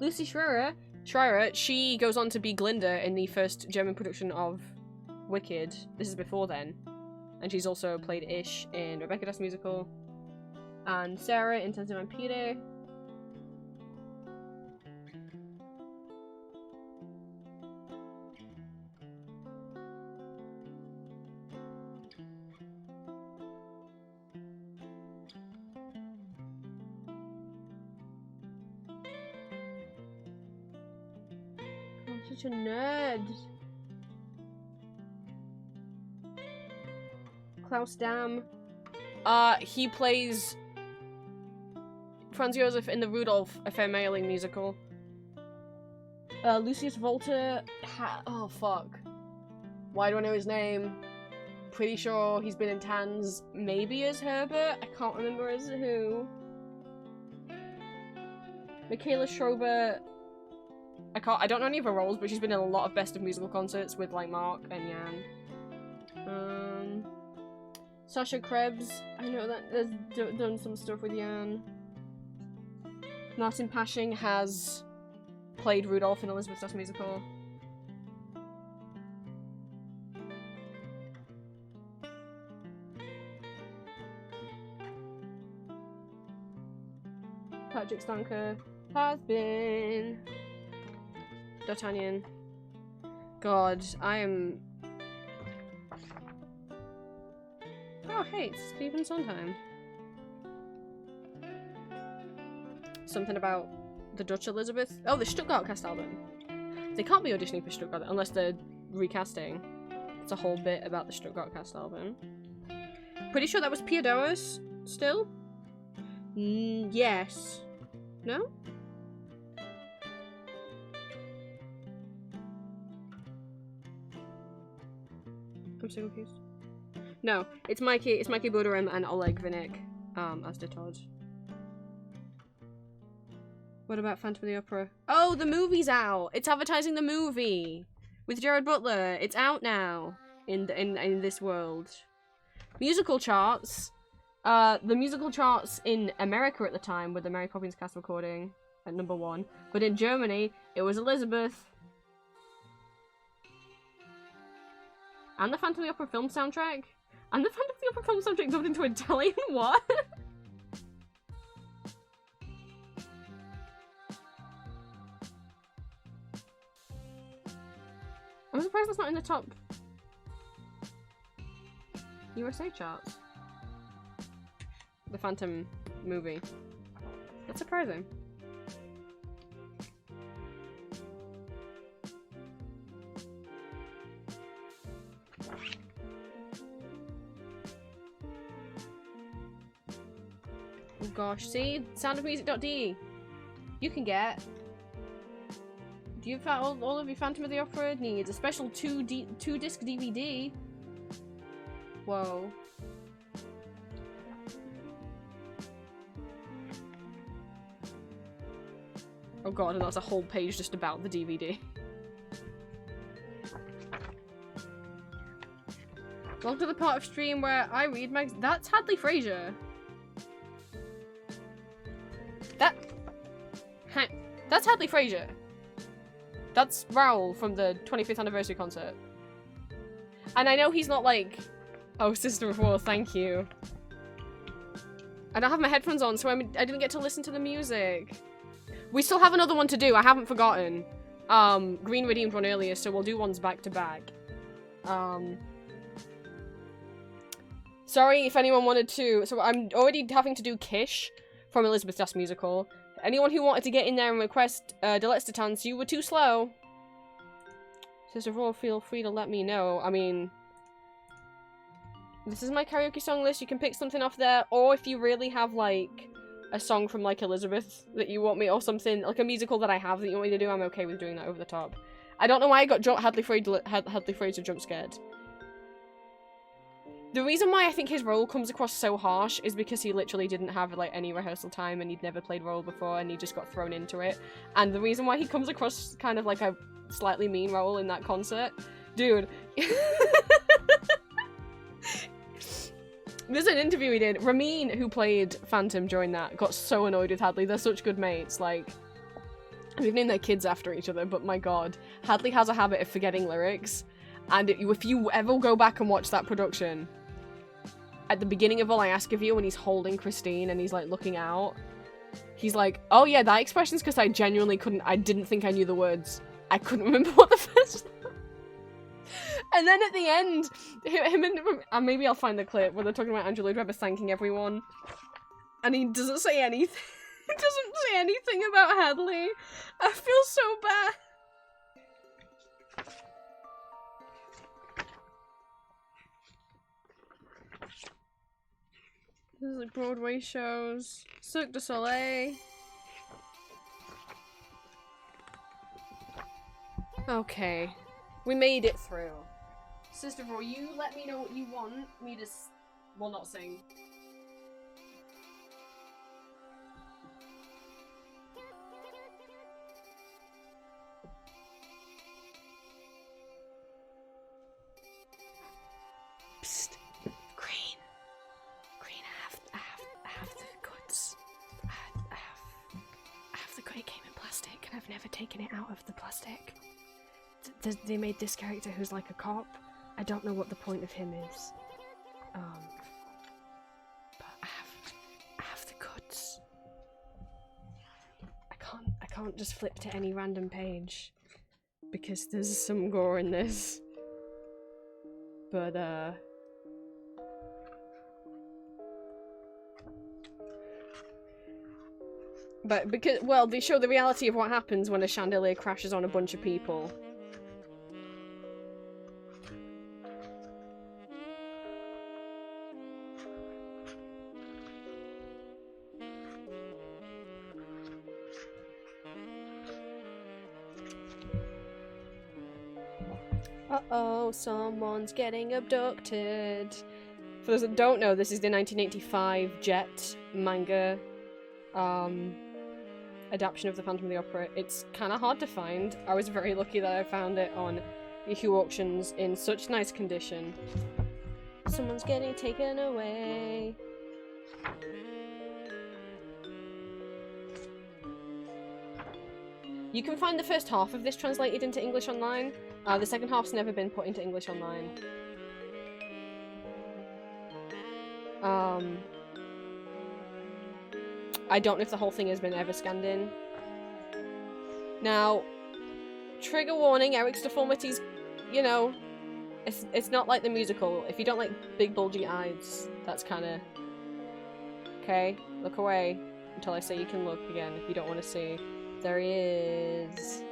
Lucy Schreier, she goes on to be Glinda in the first German production of Wicked. This is before then. And she's also played Ish in Rebecca Das Musical. And Sarah in Tanz die Vampire. Such a nerd. Klaus Damm. He plays Franz Josef in the Rudolph, a Vermähling musical. Lucius Volter. Oh, fuck. Why do I know his name? Pretty sure he's been in Tanz, maybe as Herbert. I can't remember as who. Michaela Schrober. I don't know any of her roles, but she's been in a lot of Best of Musical concerts with, like, Mark and Jan. Sasha Krebs, I know that has done some stuff with Jan. Martin Pashing has played Rudolph in Elizabeth Das Musical. Patrick Stanker has been D'Artagnan. God, I am. Oh, hey, it's Stephen Sondheim. Something about the Dutch Elizabeth. Oh, the Stuttgart cast album. They can't be auditioning for Stuttgart unless they're recasting. It's a whole bit about the Stuttgart cast album. Pretty sure that was Pia Doris still? Yes. No? I'm so confused. No, it's Mikey Buderim and Oleg Vinik, as did Todd. What about Phantom of the Opera? Oh, the movie's out! It's advertising the movie! With Gerard Butler. It's out now in this world. Musical charts. The musical charts in America at the time were the Mary Poppins cast recording at #1. But in Germany, it was Elizabeth. And the Phantom of the Opera film soundtrack. And the Phantom of the Opera film soundtrack dubbed into Italian? What? I'm surprised that's not in the top USA charts. The Phantom movie. That's surprising. Oh gosh, see? Soundofmusic.de. You can get. Do you all of your Phantom of the Opera needs a special two-disc DVD? Whoa. Oh god, and that's a whole page just about the DVD. Welcome to the part of stream where I read mags. That's Hadley Fraser. That's Hadley Fraser. That's Raoul from the 25th anniversary concert. And I know he's not like, oh, Sister of War, thank you. I don't have my headphones on, so I didn't get to listen to the music. We still have another one to do, I haven't forgotten. Green redeemed one earlier, so we'll do ones back to back. Sorry if anyone wanted to, so I'm already having to do Kish from Elizabeth Das Musical. Anyone who wanted to get in there and request Deluxe Titans, you were too slow. Sister Raw, feel free to let me know. I mean, this is my karaoke song list. You can pick something off there, or if you really have like a song from like Elizabeth that you want me, or something like a musical that I have that you want me to do, I'm okay with doing that over the top. I don't know why I got Hadley Fraser jump scared. The reason why I think his role comes across so harsh is because he literally didn't have like any rehearsal time and he'd never played role before and he just got thrown into it. And the reason why he comes across kind of like a slightly mean role in that concert, dude. There's an interview he did. Ramin, who played Phantom during that, got so annoyed with Hadley. They're such good mates. Like, they've named their kids after each other, but my god. Hadley has a habit of forgetting lyrics. And if you ever go back and watch that production, at the beginning of All I Ask of You, when he's holding Christine and he's like looking out, he's like, oh yeah, that expression's because I genuinely I didn't think I knew the words. I couldn't remember what the first. And then at the end, him and maybe I'll find the clip where they're talking about Andrew Lloyd Webber thanking everyone. And he doesn't say anything. He doesn't say anything about Hadley. I feel so bad. This is like Broadway shows. Cirque du Soleil. Okay. We made it through. Sister Raw, you let me know what you want me to well, not sing. Psst. Green. Green, I have the goods. I fantastic. They made this character who's like a cop. I don't know what the point of him is. But I have the goods. I can't just flip to any random page because there's some gore in this. But because, well, they show the reality of what happens when a chandelier crashes on a bunch of people. Uh-oh, someone's getting abducted. For those that don't know, this is the 1985 Jet manga adaptation of the Phantom of the Opera. It's kind of hard to find. I was very lucky that I found it on Yahoo Auctions in such nice condition. Someone's getting taken away. You can find the first half of this translated into English online. The second half's never been put into English online. I don't know if the whole thing has been ever scanned in. Now, trigger warning, Eric's deformities, you know, it's not like the musical. If you don't like big bulgy eyes, that's kind of... Okay, look away until I say you can look again if you don't want to see. There he is.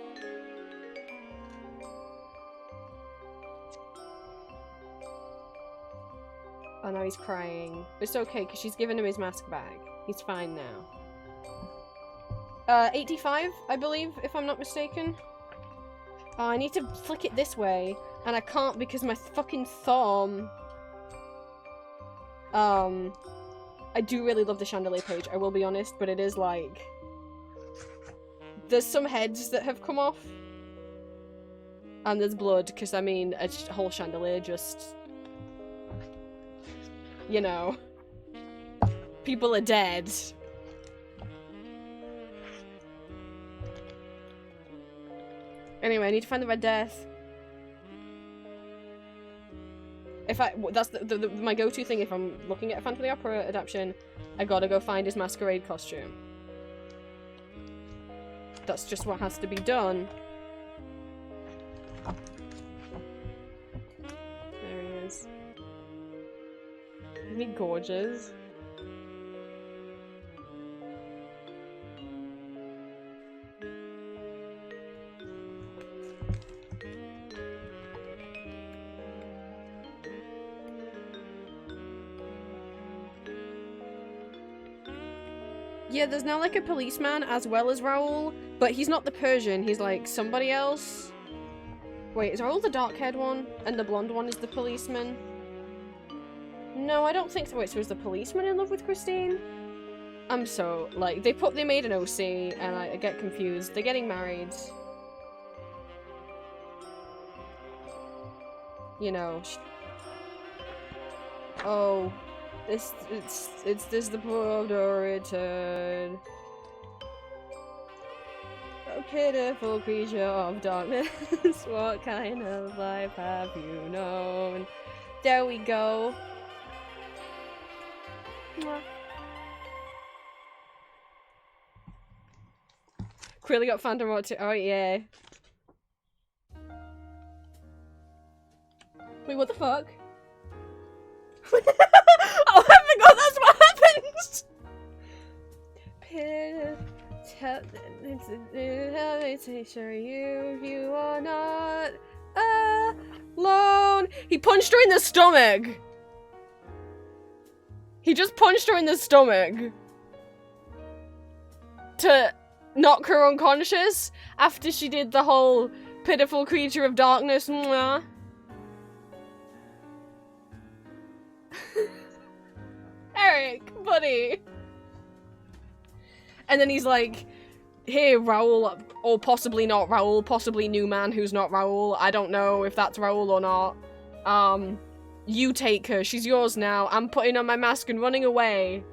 Oh no, he's crying. It's okay, because she's given him his mask back. He's fine now. 85, I believe, if I'm not mistaken. Oh, I need to flick it this way, and I can't because my fucking thumb. I do really love the chandelier page, I will be honest, but it is like... There's some heads that have come off. And there's blood, because I mean, a whole chandelier just... You know. People are dead. Anyway, I need to find the Red Death. If that's my go-to thing if I'm looking at a Phantom of the Opera adaptation, I gotta go find his masquerade costume. That's just what has to be done. There he is. Isn't he gorgeous? Yeah, there's now like a policeman as well as Raoul, but he's not the Persian, he's like somebody else. Wait, is Raoul the dark-haired one? And the blonde one is the policeman? No, I don't think so. Wait, so is the policeman in love with Christine? I'm so, like, they made an OC, and I get confused. They're getting married. You know. Oh. It's the border return. A pitiful creature of darkness. What kind of life have you known? There we go. Mwah. Really got Phantom Rot too. Oh yeah. Wait, what the fuck? Oh, I forgot that's what happened! Sure you are not alone. He punched her in the stomach! He just punched her in the stomach. To knock her unconscious after she did the whole pitiful creature of darkness. Mwah. Eric, buddy. And then he's like, here, Raoul, or possibly not Raoul, possibly new man who's not Raoul. I don't know if that's Raoul or not. You take her. She's yours now. I'm putting on my mask and running away.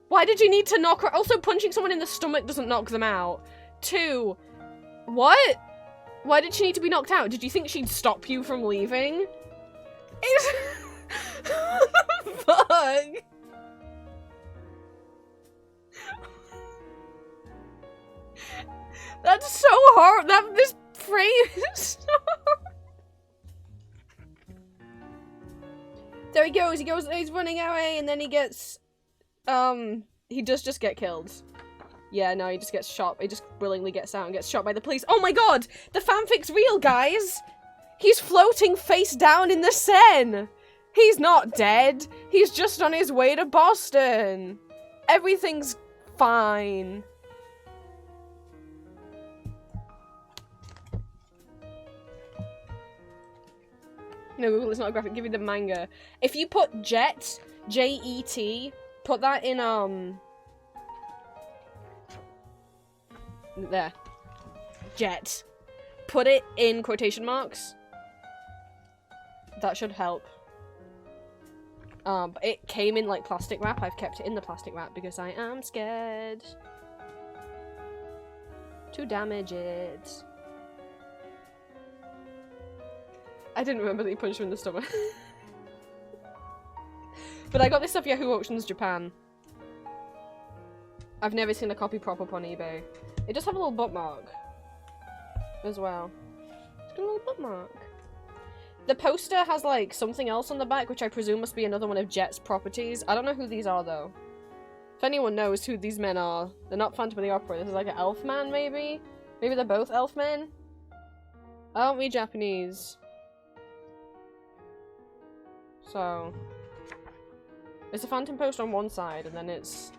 Why did you need to knock her? Also, punching someone in the stomach doesn't knock them out. 2, What? Why did she need to be knocked out? Did you think she'd stop you from leaving? What the fuck? That's so hard. This frame is so hard. There he goes. He's running away, and then he gets, he does just get killed. Yeah, no, he just gets shot. He just willingly gets out and gets shot by the police. Oh my god! The fanfic's real, guys! He's floating face down in the Seine! He's not dead! He's just on his way to Boston! Everything's fine. No, Google, it's not a graphic. Give me the manga. If you put Jet, J-E-T, put that in, there. Jet. Put it in quotation marks. That should help. But it came in, like, plastic wrap. I've kept it in the plastic wrap because I am scared to damage it. I didn't remember that you punched him in the stomach. But I got this off Yahoo Auctions Japan. I've never seen a copy prop up on eBay. It does have a little bookmark as well. It's got a little bookmark. The poster has like something else on the back, which I presume must be another one of Jet's properties. I don't know who these are though. If anyone knows who these men are, they're not Phantom of the Opera. This is like an elf man, maybe? Maybe they're both elf men? Aren't we Japanese? So, it's a Phantom poster on one side, and then it's...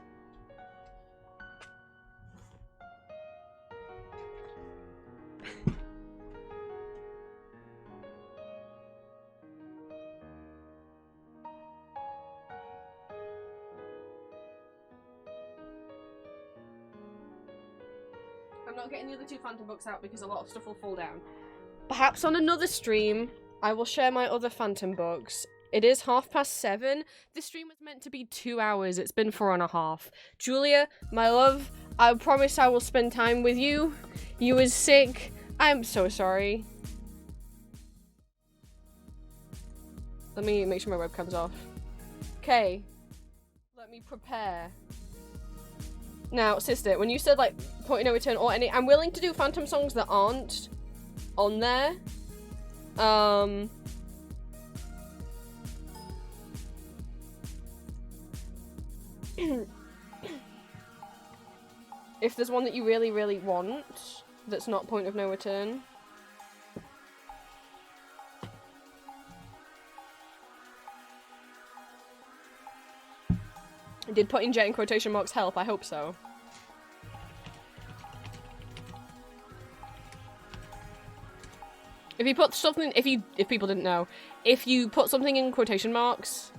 I'm not getting the other two Phantom books out because a lot of stuff will fall down. Perhaps on another stream, I will share my other Phantom books. It is 7:30. This stream was meant to be 2 hours. It's been 4.5. Julia, my love, I promise I will spend time with you. You is sick. I'm so sorry. Let me make sure my webcam's off. Okay. Let me prepare. Now, sister, when you said, like, Point of No Return or any... I'm willing to do Phantom songs that aren't on there. If there's one that you really, really want, that's not Point of No Return. Did putting Jet in quotation marks help? I hope so. If you put something, if people didn't know, if you put something in quotation marks,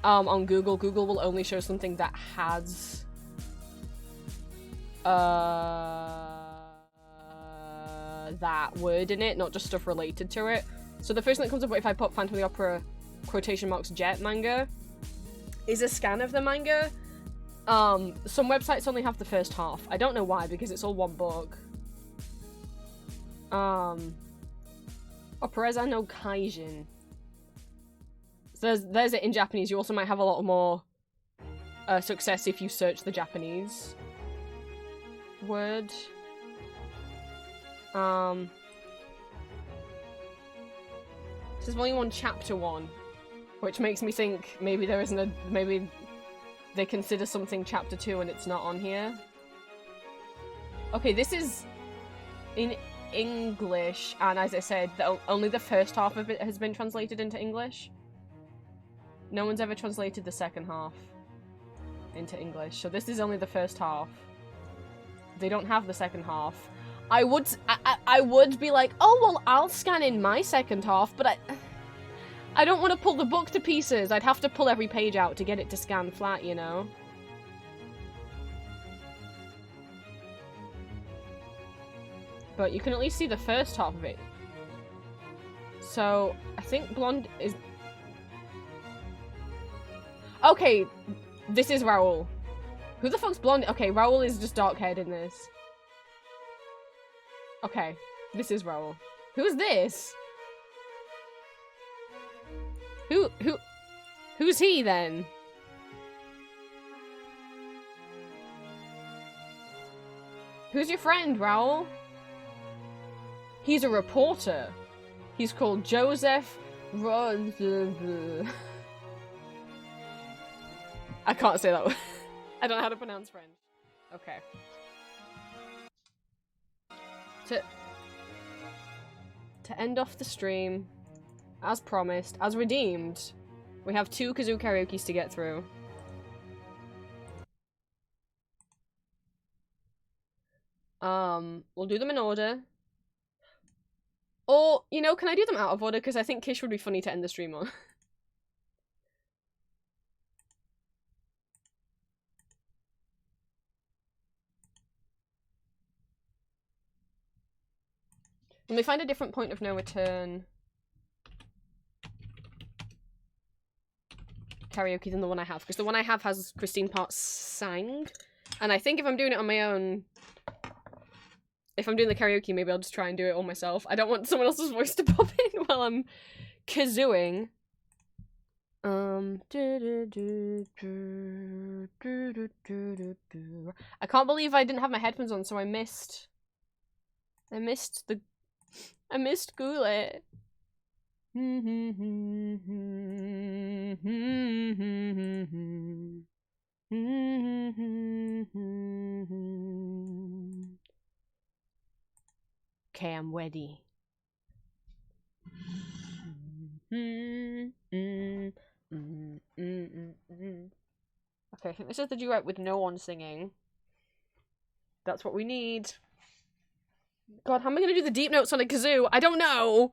on Google, Google will only show something that has, that word in it, not just stuff related to it. So the first thing that comes up if I put Phantom of the Opera quotation marks Jet manga is a scan of the manga. Some websites only have the first half. I don't know why, because it's all one book. Opereza no Kaijin. So there's it in Japanese. You also might have a lot more success if you search the Japanese word. This is volume 1, chapter 1, which makes me think maybe there isn't a, maybe they consider something chapter 2 and it's not on here. Okay, this is in English, and as I said, only the first half of it has been translated into English. No one's ever translated the second half into English, so this is only the first half. They don't have the second half. I would be like, oh well, I'll scan in my second half, but I don't want to pull the book to pieces. I'd have to pull every page out to get it to scan flat, you know? But you can at least see the first half of it. So, I think Blonde is... Okay, this is Raoul. Who the fuck's Blonde? Okay, Raoul is just dark-haired in this. Okay, this is Raoul. Who's this? Who's he then? Who's your friend, Raoul? He's a reporter. He's called Joseph I can't say that word. I don't know how to pronounce French. Okay. To end off the stream, as promised, as redeemed, we have 2 kazoo karaokes to get through. We'll do them in order. Or, you know, can I do them out of order? Because I think Kish would be funny to end the stream on. Let me find a different point of no return karaoke than the one I have, because the one I have has Christine Parts sang, and I think if I'm doing it on my own, if I'm doing the karaoke, maybe I'll just try and do it all myself. I don't want someone else's voice to pop in while I'm kazooing. I can't believe I didn't have my headphones on, so I missed Goulet. Okay, I'm ready. Okay, I think this is the duet with no one singing. That's what we need. God, how am I gonna do the deep notes on a kazoo? I don't know!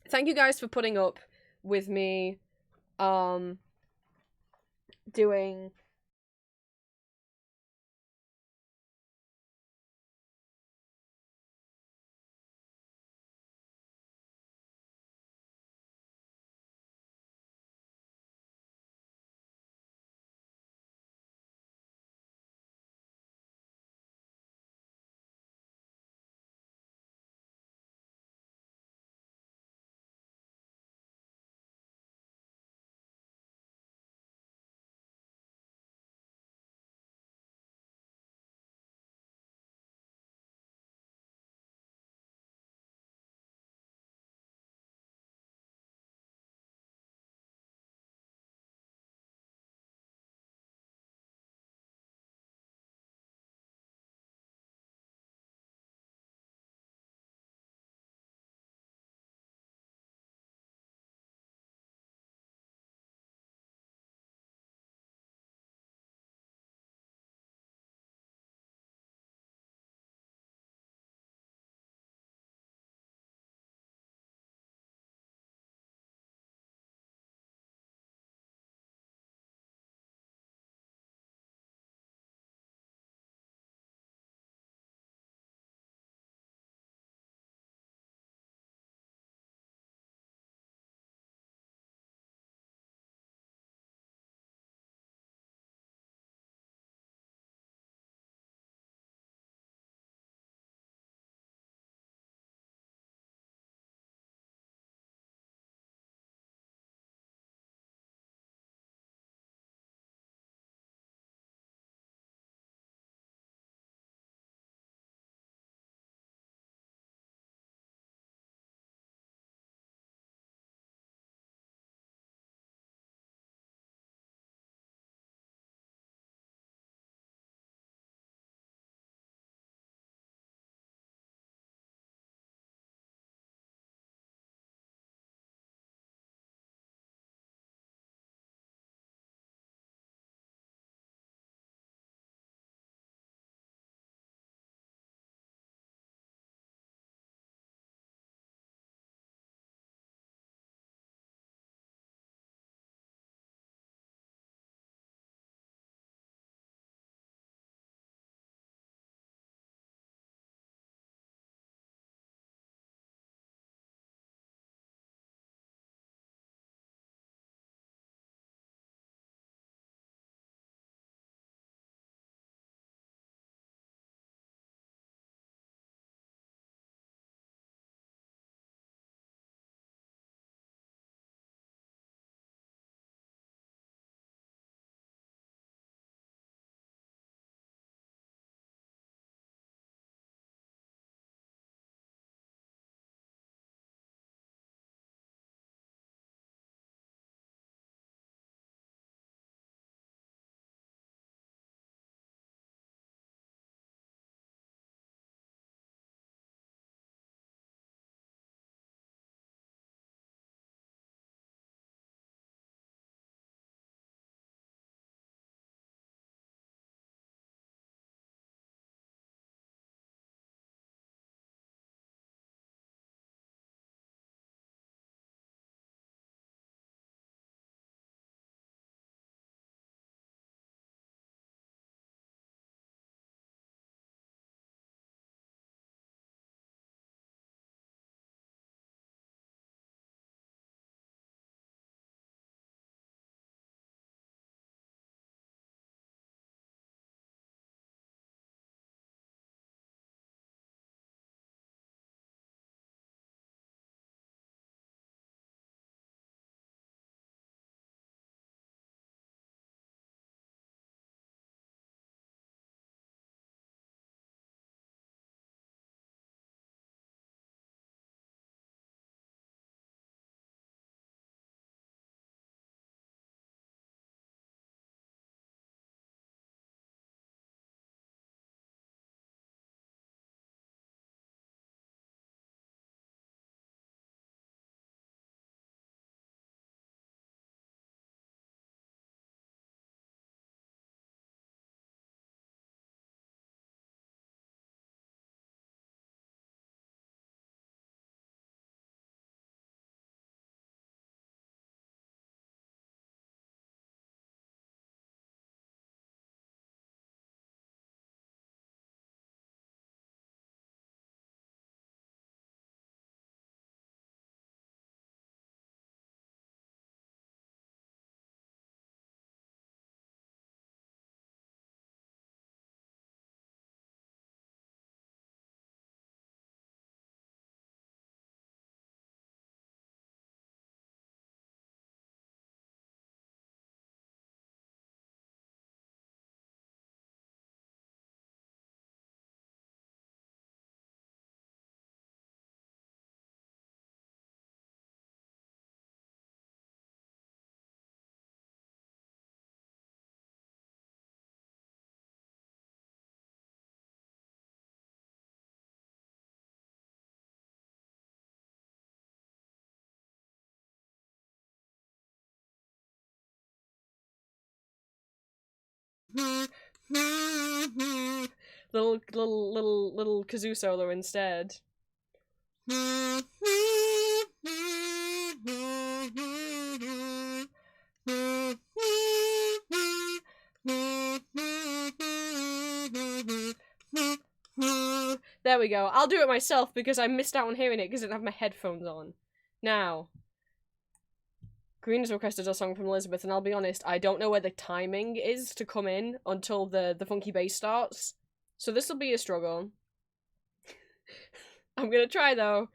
Thank you guys for putting up with me, doing little kazoo solo instead. There we go. I'll do it myself because I missed out on hearing it because I didn't have my headphones on. Now, Green has requested a song from Elizabeth, and I'll be honest, I don't know where the timing is to come in until the funky bass starts. So this will be a struggle. I'm gonna try though.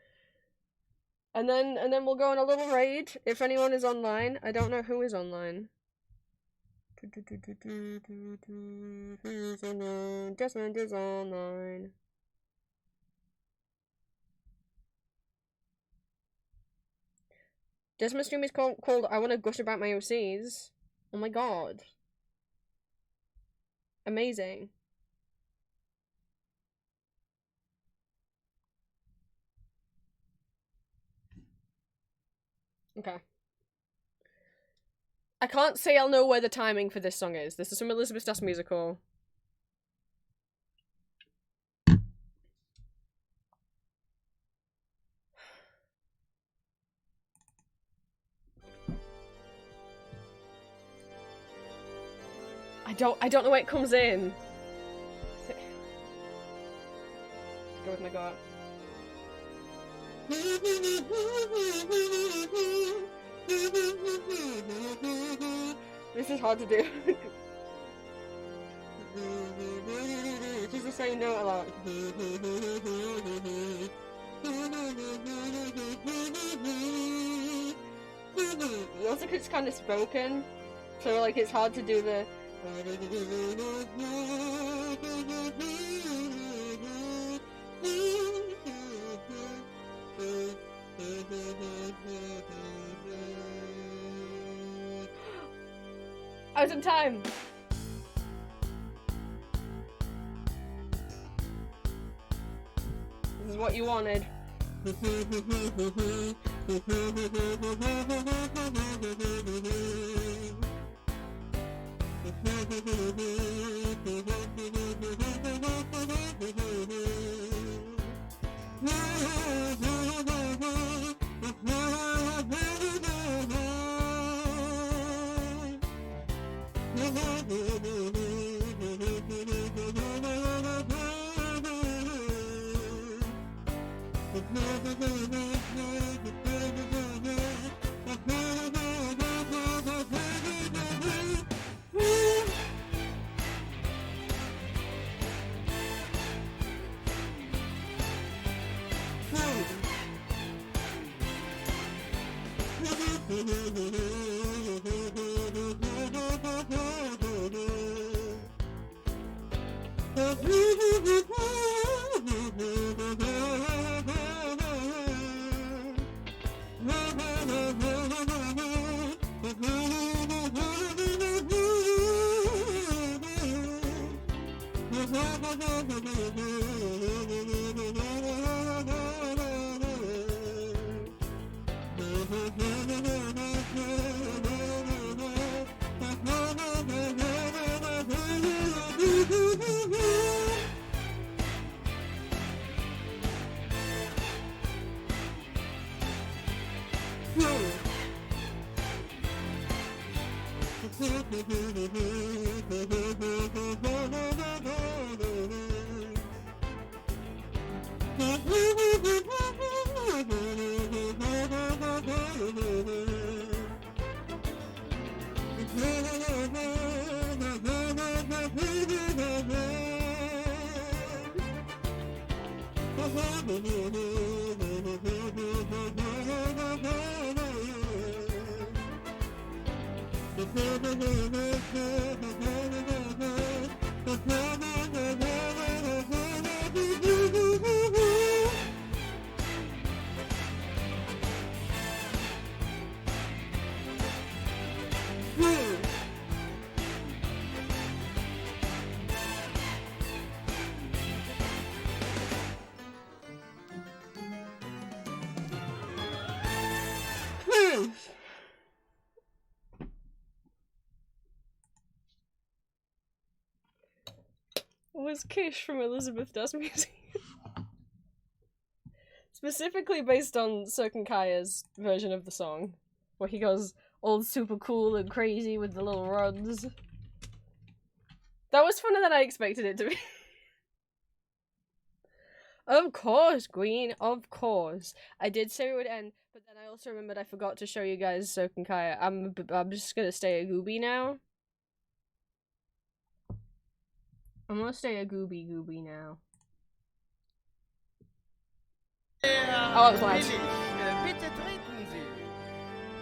And then we'll go on a little raid if anyone is online. I don't know who is online. Who's online? Desmond is online. Desmond's stream is called I Want to Gush About My OCs. Oh my god. Amazing. Okay. I can't say I'll know where the timing for this song is. This is from Elizabeth Das Musical. I don't know where it comes in. Let's go with my gut. This is hard to do. Just the same note a lot. Also, it's kind of spoken, so like it's hard to do the. I was in time. This is what you wanted. was Kish from Elizabeth Does Music. Specifically based on Serkan Kaya's version of the song, where he goes all super cool and crazy with the little runs. That was funner than I expected it to be. Of course, Green, of course. I did say it would end, but then I also remembered I forgot to show you guys Serkan Kaya. I'm just gonna stay a Gooby now. I'm gonna stay a Gooby now. Oh, that was loud.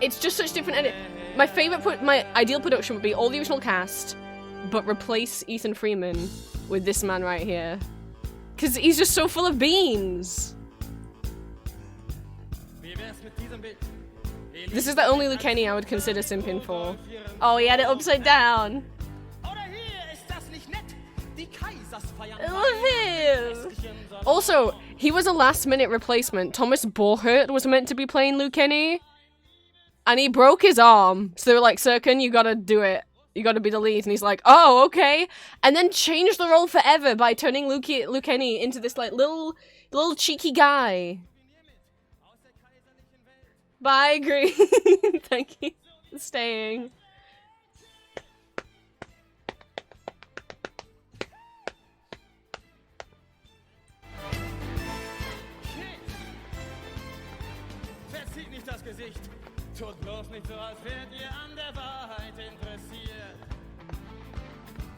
It's just such different edit. My ideal production would be all the original cast, but replace Ethan Freeman with this man right here. Cause he's just so full of beans. This is the only Lucchini I would consider simping for. Oh, he had it upside down. I love him. Also, he was a last-minute replacement. Thomas Borchert was meant to be playing Lucchini, and he broke his arm. So they were like, Serkan, you gotta do it. You gotta be the lead. And he's like, oh, okay. And then changed the role forever by turning Lucchini into this, like, little cheeky guy. Bye, Green. Thank you for staying. Verzieht nicht das Gesicht. Tut bloß nicht so, als wärt ihr an der Wahrheit interessiert.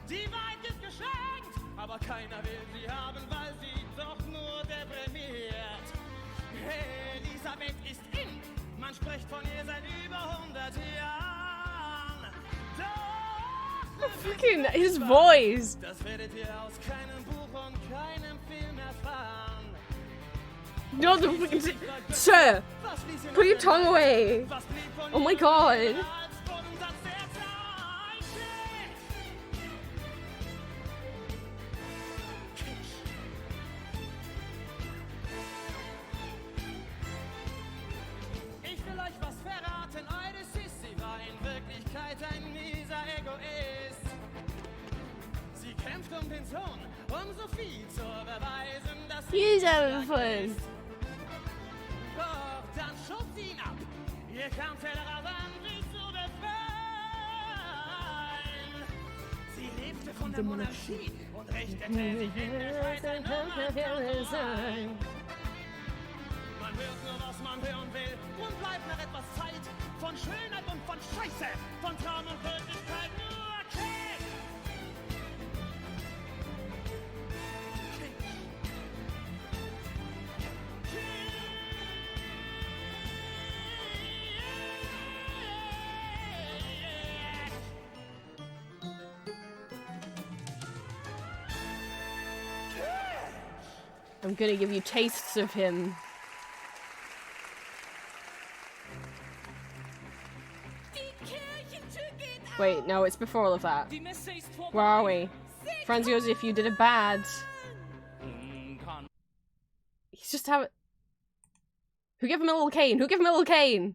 Die Wahrheit ist geschenkt, aber keiner will sie haben, weil sie doch nur deprimiert. Elisabeth ist in, man spricht von ihr seit über 100 Jahren. Doch Freaking his voice. das werdet ihr aus keinem Buch und keinem Film erfahren. No, the freaking sir, put your tongue away. Oh my god. Ich will euch was verraten, eure Sissy war in Wirklichkeit ein mieser Egoist. Sie kämpft um den Sohn, um Sophie zu beweisen, dass sie He's having fun. Doch dann schob sie ihn ab. Ihr kam rasant, sich zu befreien. Sie lebte von der Monarchie und richtete sich in der Schweiz ein Hammerfall. Man hört nur, was man hören will und bleibt nach etwas Zeit von Schönheit und von Scheiße, von Traum und Wirklichkeit nur Kick. I'm gonna give you tastes of him. Wait, no, it's before all of that. Where are we? Franz Josef, you did it bad. He's just having... Who gave him a little cane? Who gave him a little cane?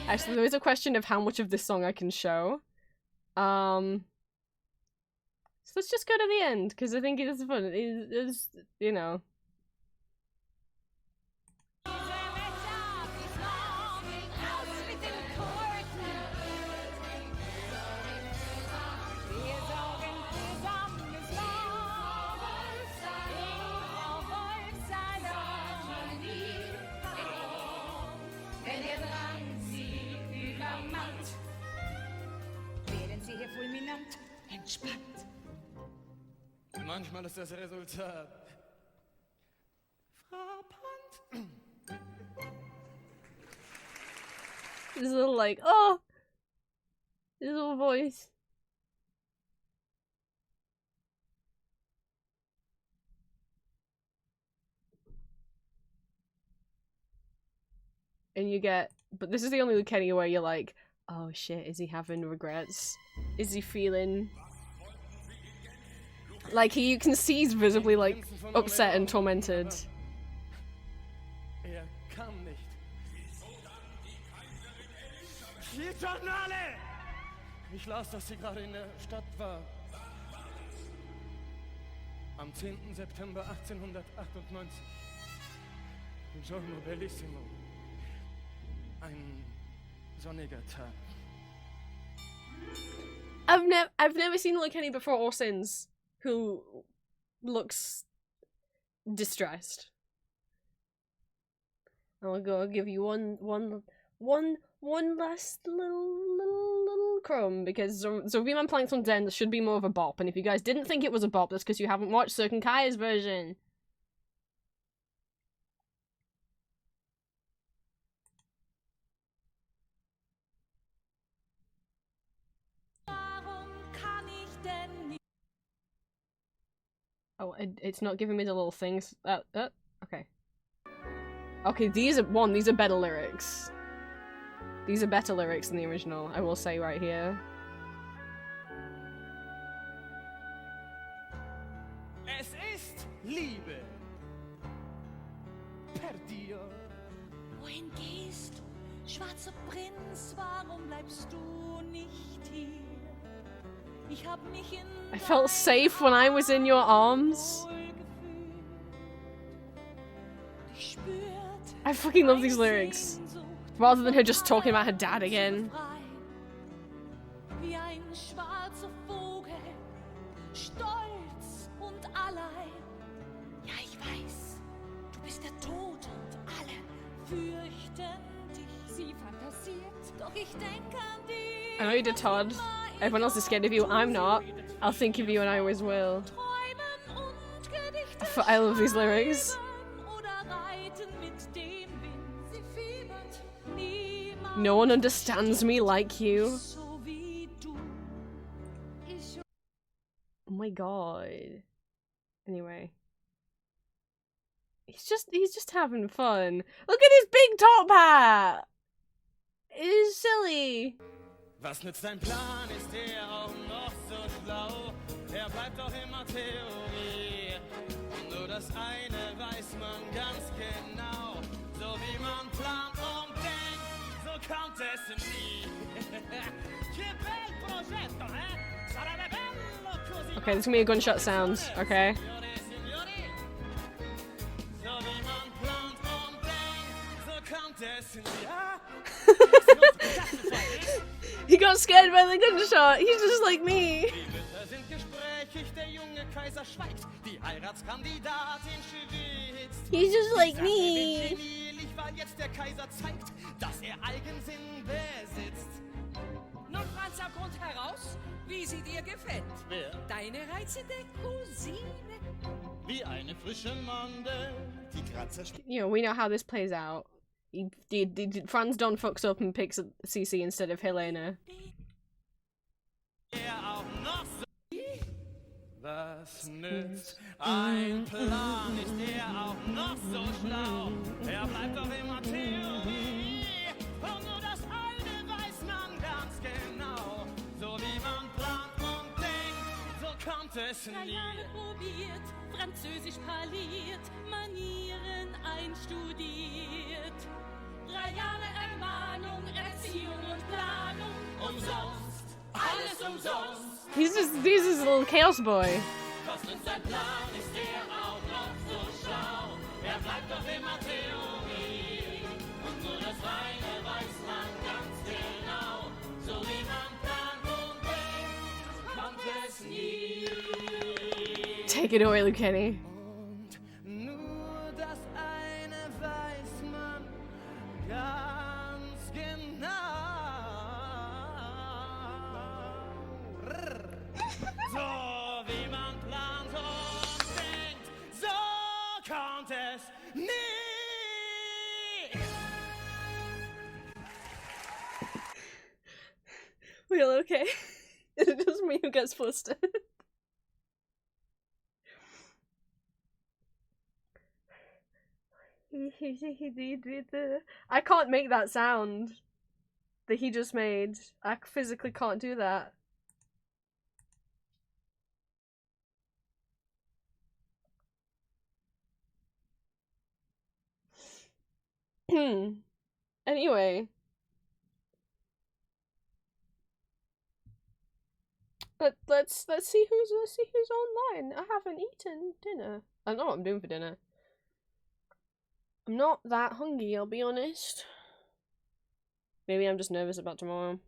Actually, there is a question of how much of this song I can show. So let's just go to the end, because I think it's fun. It's, you know. Manchmal ist das Resultat frappant. His little like, oh! His little voice. And you get, but this is the only Lucchini where you're like, oh shit, is he having regrets? Is he feeling... Like, you can see he's visibly, like, upset and tormented. hielt schon alle! Ich las, dass sie gerade in der Stadt war. Am 10. September 1898. Ein Giorno bellissimo. Ein sonniger Tag. I've never seen Kenny before or since who looks distressed. I'll give you one last little crumb, because Zoviman Plankton Den should be more of a bop, and if you guys didn't think it was a bop, that's because you haven't watched Circun Kaya's version. Oh, it's not giving me the little things. Okay. Okay, these are better lyrics. These are better lyrics than the original, I will say right here. Es ist Liebe. Per Dio. Wohin gehst du, schwarzer Prinz? Warum bleibst du nicht hier? Ich hab mich in I felt safe when I was in your arms. I fucking love these lyrics. Rather than her just talking about her dad again. Wie ein schwarzer Vogel, stolz und allein. Ja, ich weiß, du bist der Tod und alle fürchten dich. Sie fantasiert, doch ich denke an dich. I know you did, Todd. Everyone else is scared of you. I'm not. I'll think of you and I always will. I love these lyrics. No one understands me like you. Oh my god. Anyway. He's just having fun. Look at his big top hat! It is silly. Was nützt dein Plan, ist der auch noch so schlau? Er bleibt doch immer Theorie. Und nur das eine weiß man ganz genau. So wie man plant und denkt, so kommt es nie. Che bel progetto, eh? Sarebbe bello così. Okay, there's gonna be a gunshot sound, okay? So wie man plant und denkt, so kommt es nie. He got scared by the gunshot. He's just like me. Die Mütter sind gesprächig, der junge Kaiser schweigt. Die Heiratskandidatin schwitzt. He's just like me. Genielig, weil jetzt der Kaiser zeigt, dass er Eigensinn besitzt. Nun, Franz, am Grund heraus, wie sie dir gefällt. Wer? Deine reizende Cousine. Wie eine frische Mandel. Die Kratzer You know, we know how this plays out. Franz Don fucks up and picks CC instead of Helena. auch noch so. Was nützt ein Plan, ist er auch noch so schlau? Er bleibt doch immer Theorie. Und nur das eine weiß man ganz genau. So wie man plant und denkt, so kommt es 3 nie. Jahre probiert, Französisch parliert, Manieren einstudiert. 3 Jahre Ermahnung, Erziehung und Planung, umsonst, alles umsonst. He's just a little chaos boy. Was nützt sein Plan, ist er auch noch so schlau? Er bleibt doch immer Theorie. Und nur das eine weiß man ganz genau. So wie man plant und denkt, kommt es nie. Take it away, Lukenny. Und nur das eine weiß man ganz genau. So wie man plant und denkt, so kommt es nie. We all okay? It doesn't mean who gets flustered. I can't make that sound that he just made. I physically can't do that. Anyway. Let's see who's online. I haven't eaten dinner. I don't know what I'm doing for dinner. I'm not that hungry, I'll be honest. Maybe I'm just nervous about tomorrow.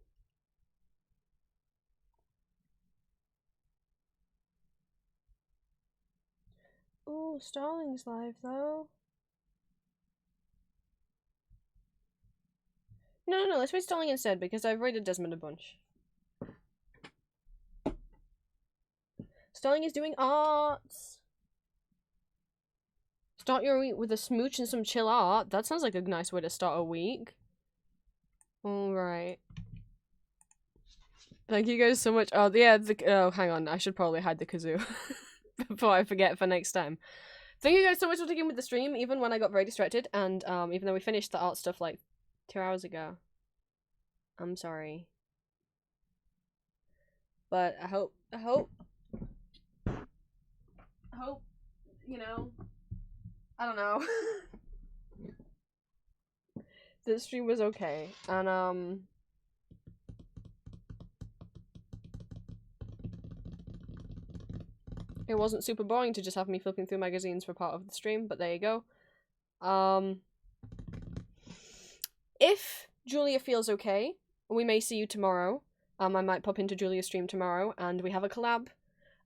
Oh, Starling's live though. No, let's wait Starling instead because I've rated Desmond a bunch. Starling is doing arts. Start your week with a smooch and some chill art. That sounds like a nice way to start a week. Alright. Thank you guys so much. Oh, yeah, oh, hang on. I should probably hide the kazoo before I forget for next time. Thank you guys so much for taking with the stream, even when I got very distracted, and even though we finished the art stuff like 2 hours ago. I'm sorry. But I hope, you know, I don't know. The stream was okay, and it wasn't super boring to just have me flipping through magazines for part of the stream, but there you go. If Julia feels okay, we may see you tomorrow. I might pop into Julia's stream tomorrow, and we have a collab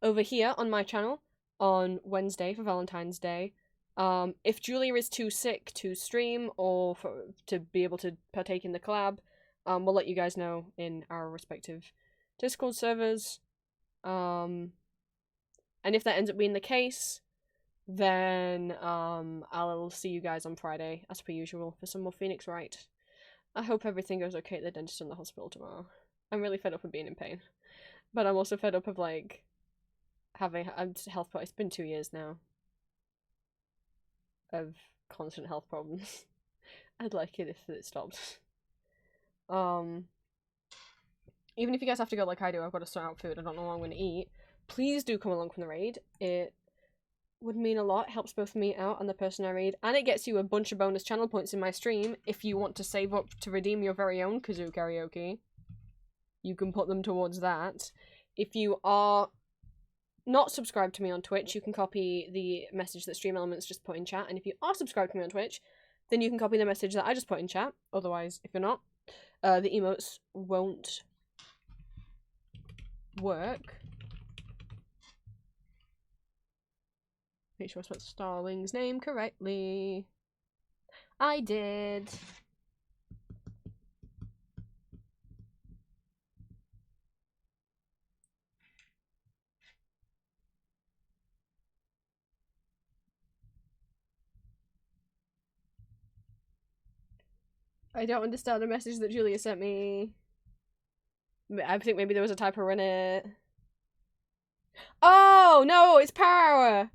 over here on my channel on Wednesday for Valentine's Day. If Julia is too sick to stream or to be able to partake in the collab, we'll let you guys know in our respective Discord servers. And if that ends up being the case, then I'll see you guys on Friday, as per usual, for some more Phoenix Wright. I hope everything goes okay at the dentist and the hospital tomorrow. I'm really fed up of being in pain. But I'm also fed up of, like, having health problems. It's been 2 years now of constant health problems. I'd like it if it stopped. Even if you guys have to go like I do, I've got to sort out food, I don't know what I'm going to eat. Please do come along from the raid. It would mean a lot, helps both me out and the person I raid, and it gets you a bunch of bonus channel points in my stream if you want to save up to redeem your very own kazoo karaoke. You can put them towards that. If you are not subscribed to me on Twitch, you can copy the message that Stream Elements just put in chat, and if you are subscribed to me on Twitch, then you can copy the message that I just put in chat. Otherwise, if you're not, the emotes won't work. Make sure I spelled Starling's name correctly. I did. I don't understand the message that Julia sent me. I think maybe there was a typo in it. Oh, no, it's power!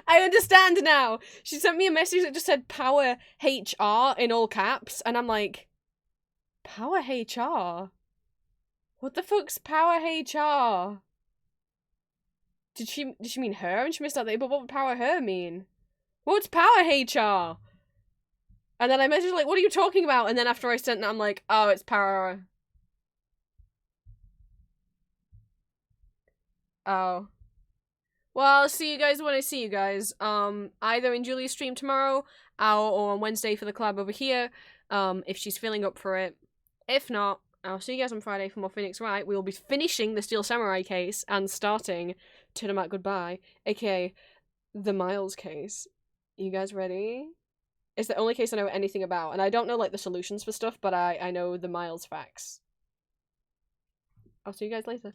I understand now! She sent me a message that just said Power HR in all caps, and I'm like, Power HR? What the fuck's Power HR? Did she mean her and she missed out the but what would Power her mean? What's Power HR? And then I messaged like, what are you talking about? And then after I sent that, I'm like, oh, it's Power. Oh. Well, I'll see you guys when I see you guys. Either in Julia's stream tomorrow, or on Wednesday for the collab over here, if she's feeling up for it. If not, I'll see you guys on Friday for more Phoenix Wright. We will be finishing the Steel Samurai case and starting Turn 'Em Out Goodbye, aka the Miles case. You guys ready? It's the only case I know anything about, and I don't know, like, the solutions for stuff, but I know the Miles facts. I'll see you guys later.